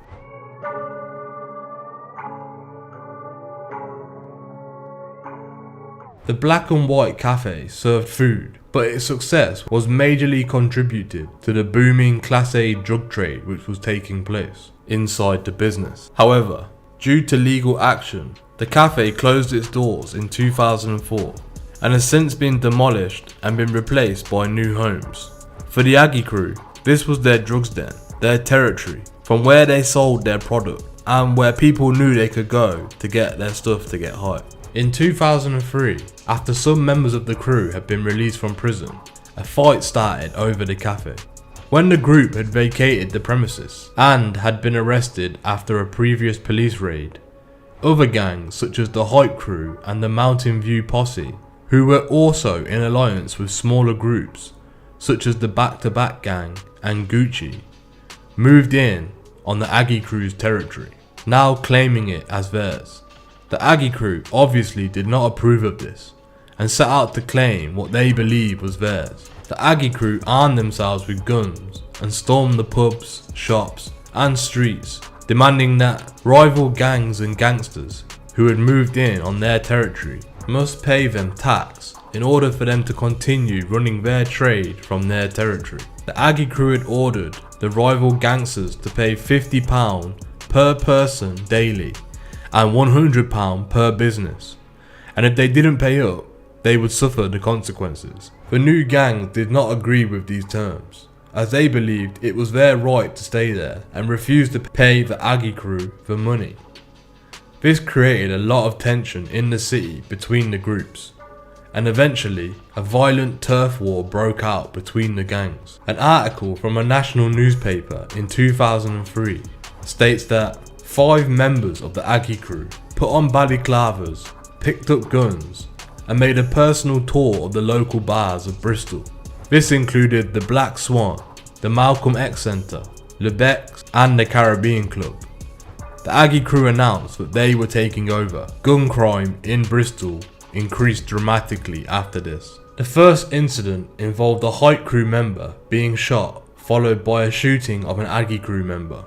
The Black and White Cafe served food, but its success was majorly contributed to the booming Class A drug trade which was taking place inside the business. However, due to legal action, the cafe closed its doors in 2004 and has since been demolished and been replaced by new homes. For the Aggie crew, this was their drugs den, their territory, from where they sold their product and where people knew they could go to get their stuff to get high. In 2003, after some members of the crew had been released from prison, a fight started over the cafe. When the group had vacated the premises and had been arrested after a previous police raid, other gangs such as the Hype Crew and the Mountain View Posse, who were also in alliance with smaller groups such as the Back to Back Gang and Gucci, moved in on the Aggie crew's territory, now claiming it as theirs. The Aggie crew obviously did not approve of this and set out to claim what they believed was theirs. The Aggie crew armed themselves with guns and stormed the pubs, shops and streets, demanding that rival gangs and gangsters who had moved in on their territory must pay them tax in order for them to continue running their trade from their territory. The Aggie crew had ordered the rival gangsters to pay £50 per person daily and £100 per business, and if they didn't pay up, they would suffer the consequences. The new gangs did not agree with these terms, as they believed it was their right to stay there and refused to pay the Aggie crew the money. This created a lot of tension in the city between the groups, and eventually a violent turf war broke out between the gangs. An article from a national newspaper in 2003 states that 5 members of the Aggie crew put on balaclavas, picked up guns, and made a personal tour of the local bars of Bristol. This included the Black Swan, the Malcolm X Centre, Lubeck's, and the Caribbean Club. The Aggie crew announced that they were taking over. Gun crime in Bristol increased dramatically after this. The first incident involved a Height crew member being shot, followed by a shooting of an Aggie crew member.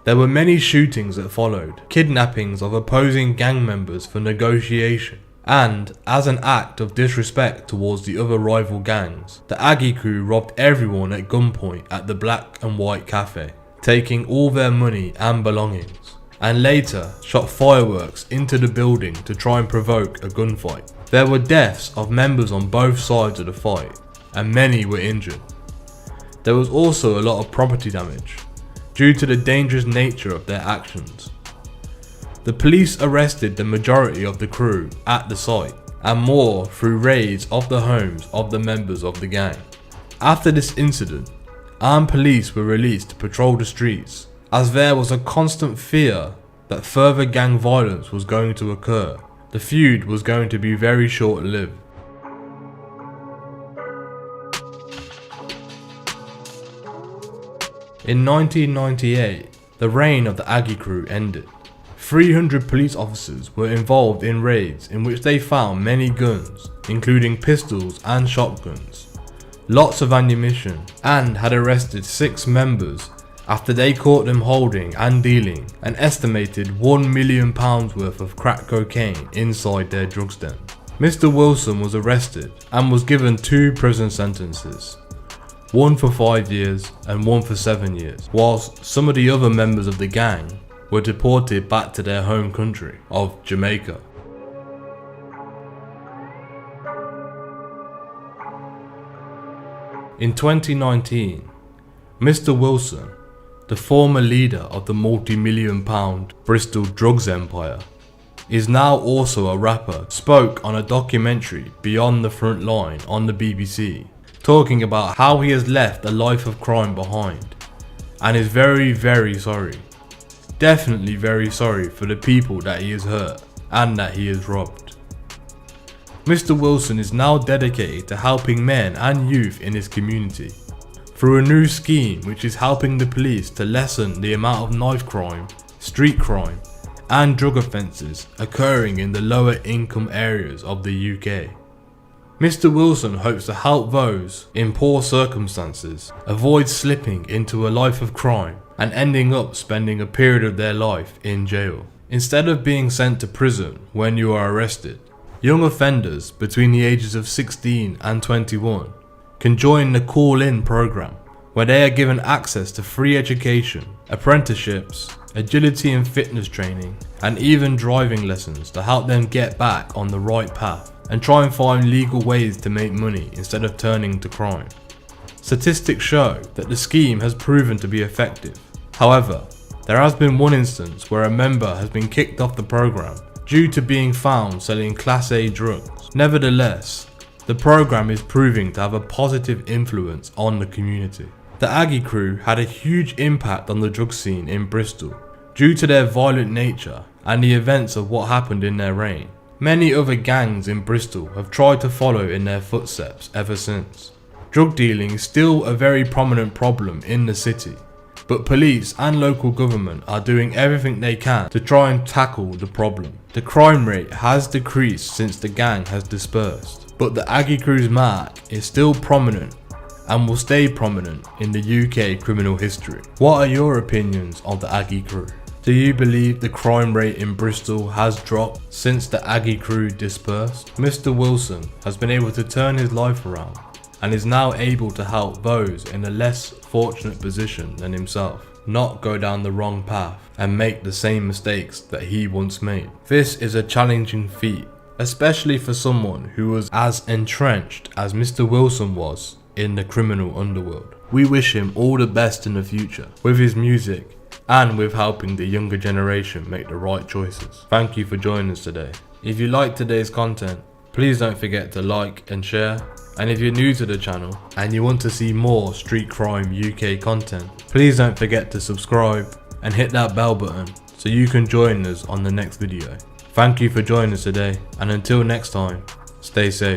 There were many shootings that followed, kidnappings of opposing gang members for negotiation, and, as an act of disrespect towards the other rival gangs, the Aggie crew robbed everyone at gunpoint at the Black and White Cafe, taking all their money and belongings, and later shot fireworks into the building to try and provoke a gunfight. There were deaths of members on both sides of the fight, and many were injured. There was also a lot of property damage, due to the dangerous nature of their actions. The police arrested the majority of the crew at the site, and more through raids of the homes of the members of the gang. After this incident, armed police were released to patrol the streets, as there was a constant fear that further gang violence was going to occur. The feud was going to be very short-lived. In 1998, the reign of the Aggie crew ended. 300 police officers were involved in raids in which they found many guns, including pistols and shotguns, lots of ammunition, and had arrested 6 members after they caught them holding and dealing an estimated £1 million worth of crack cocaine inside their drugs den. Mr. Wilson was arrested and was given 2 prison sentences, one for 5 years and one for 7 years, whilst some of the other members of the gang were deported back to their home country of Jamaica. In 2019, Mr. Wilson, the former leader of the multi-million-pound Bristol drugs empire, is now also a rapper, spoke on a documentary Beyond the Front Line on the BBC, talking about how he has left a life of crime behind and is very, very sorry. Definitely very sorry for the people that he has hurt and that he has robbed. Mr. Wilson is now dedicated to helping men and youth in his community through a new scheme which is helping the police to lessen the amount of knife crime, street crime and drug offences occurring in the lower income areas of the UK. Mr. Wilson hopes to help those in poor circumstances avoid slipping into a life of crime and ending up spending a period of their life in jail. Instead of being sent to prison when you are arrested, young offenders between the ages of 16 and 21 can join the Call-In program, where they are given access to free education, apprenticeships, agility and fitness training, and even driving lessons to help them get back on the right path and try and find legal ways to make money instead of turning to crime. Statistics show that the scheme has proven to be effective. However, there has been one instance where a member has been kicked off the program due to being found selling Class A drugs. Nevertheless, the program is proving to have a positive influence on the community. The Aggie crew had a huge impact on the drug scene in Bristol due to their violent nature and the events of what happened in their reign. Many other gangs in Bristol have tried to follow in their footsteps ever since. Drug dealing is still a very prominent problem in the city, but police and local government are doing everything they can to try and tackle the problem. The crime rate has decreased since the gang has dispersed, but the Aggie crew's mark is still prominent and will stay prominent in the UK criminal history. What are your opinions of the Aggie crew? Do you believe the crime rate in Bristol has dropped since the Aggie crew dispersed? Mr. Wilson has been able to turn his life around and is now able to help those in a less fortunate position than himself not go down the wrong path and make the same mistakes that he once made. This is a challenging feat, especially for someone who was as entrenched as Mr. Wilson was in the criminal underworld. We wish him all the best in the future with his music and with helping the younger generation make the right choices. Thank you for joining us today. If you liked today's content, please don't forget to like and share. And if you're new to the channel and you want to see more Street Crime UK content, please don't forget to subscribe and hit that bell button so so you can join us on the next video. Thank you for joining us today, and until next time, stay safe.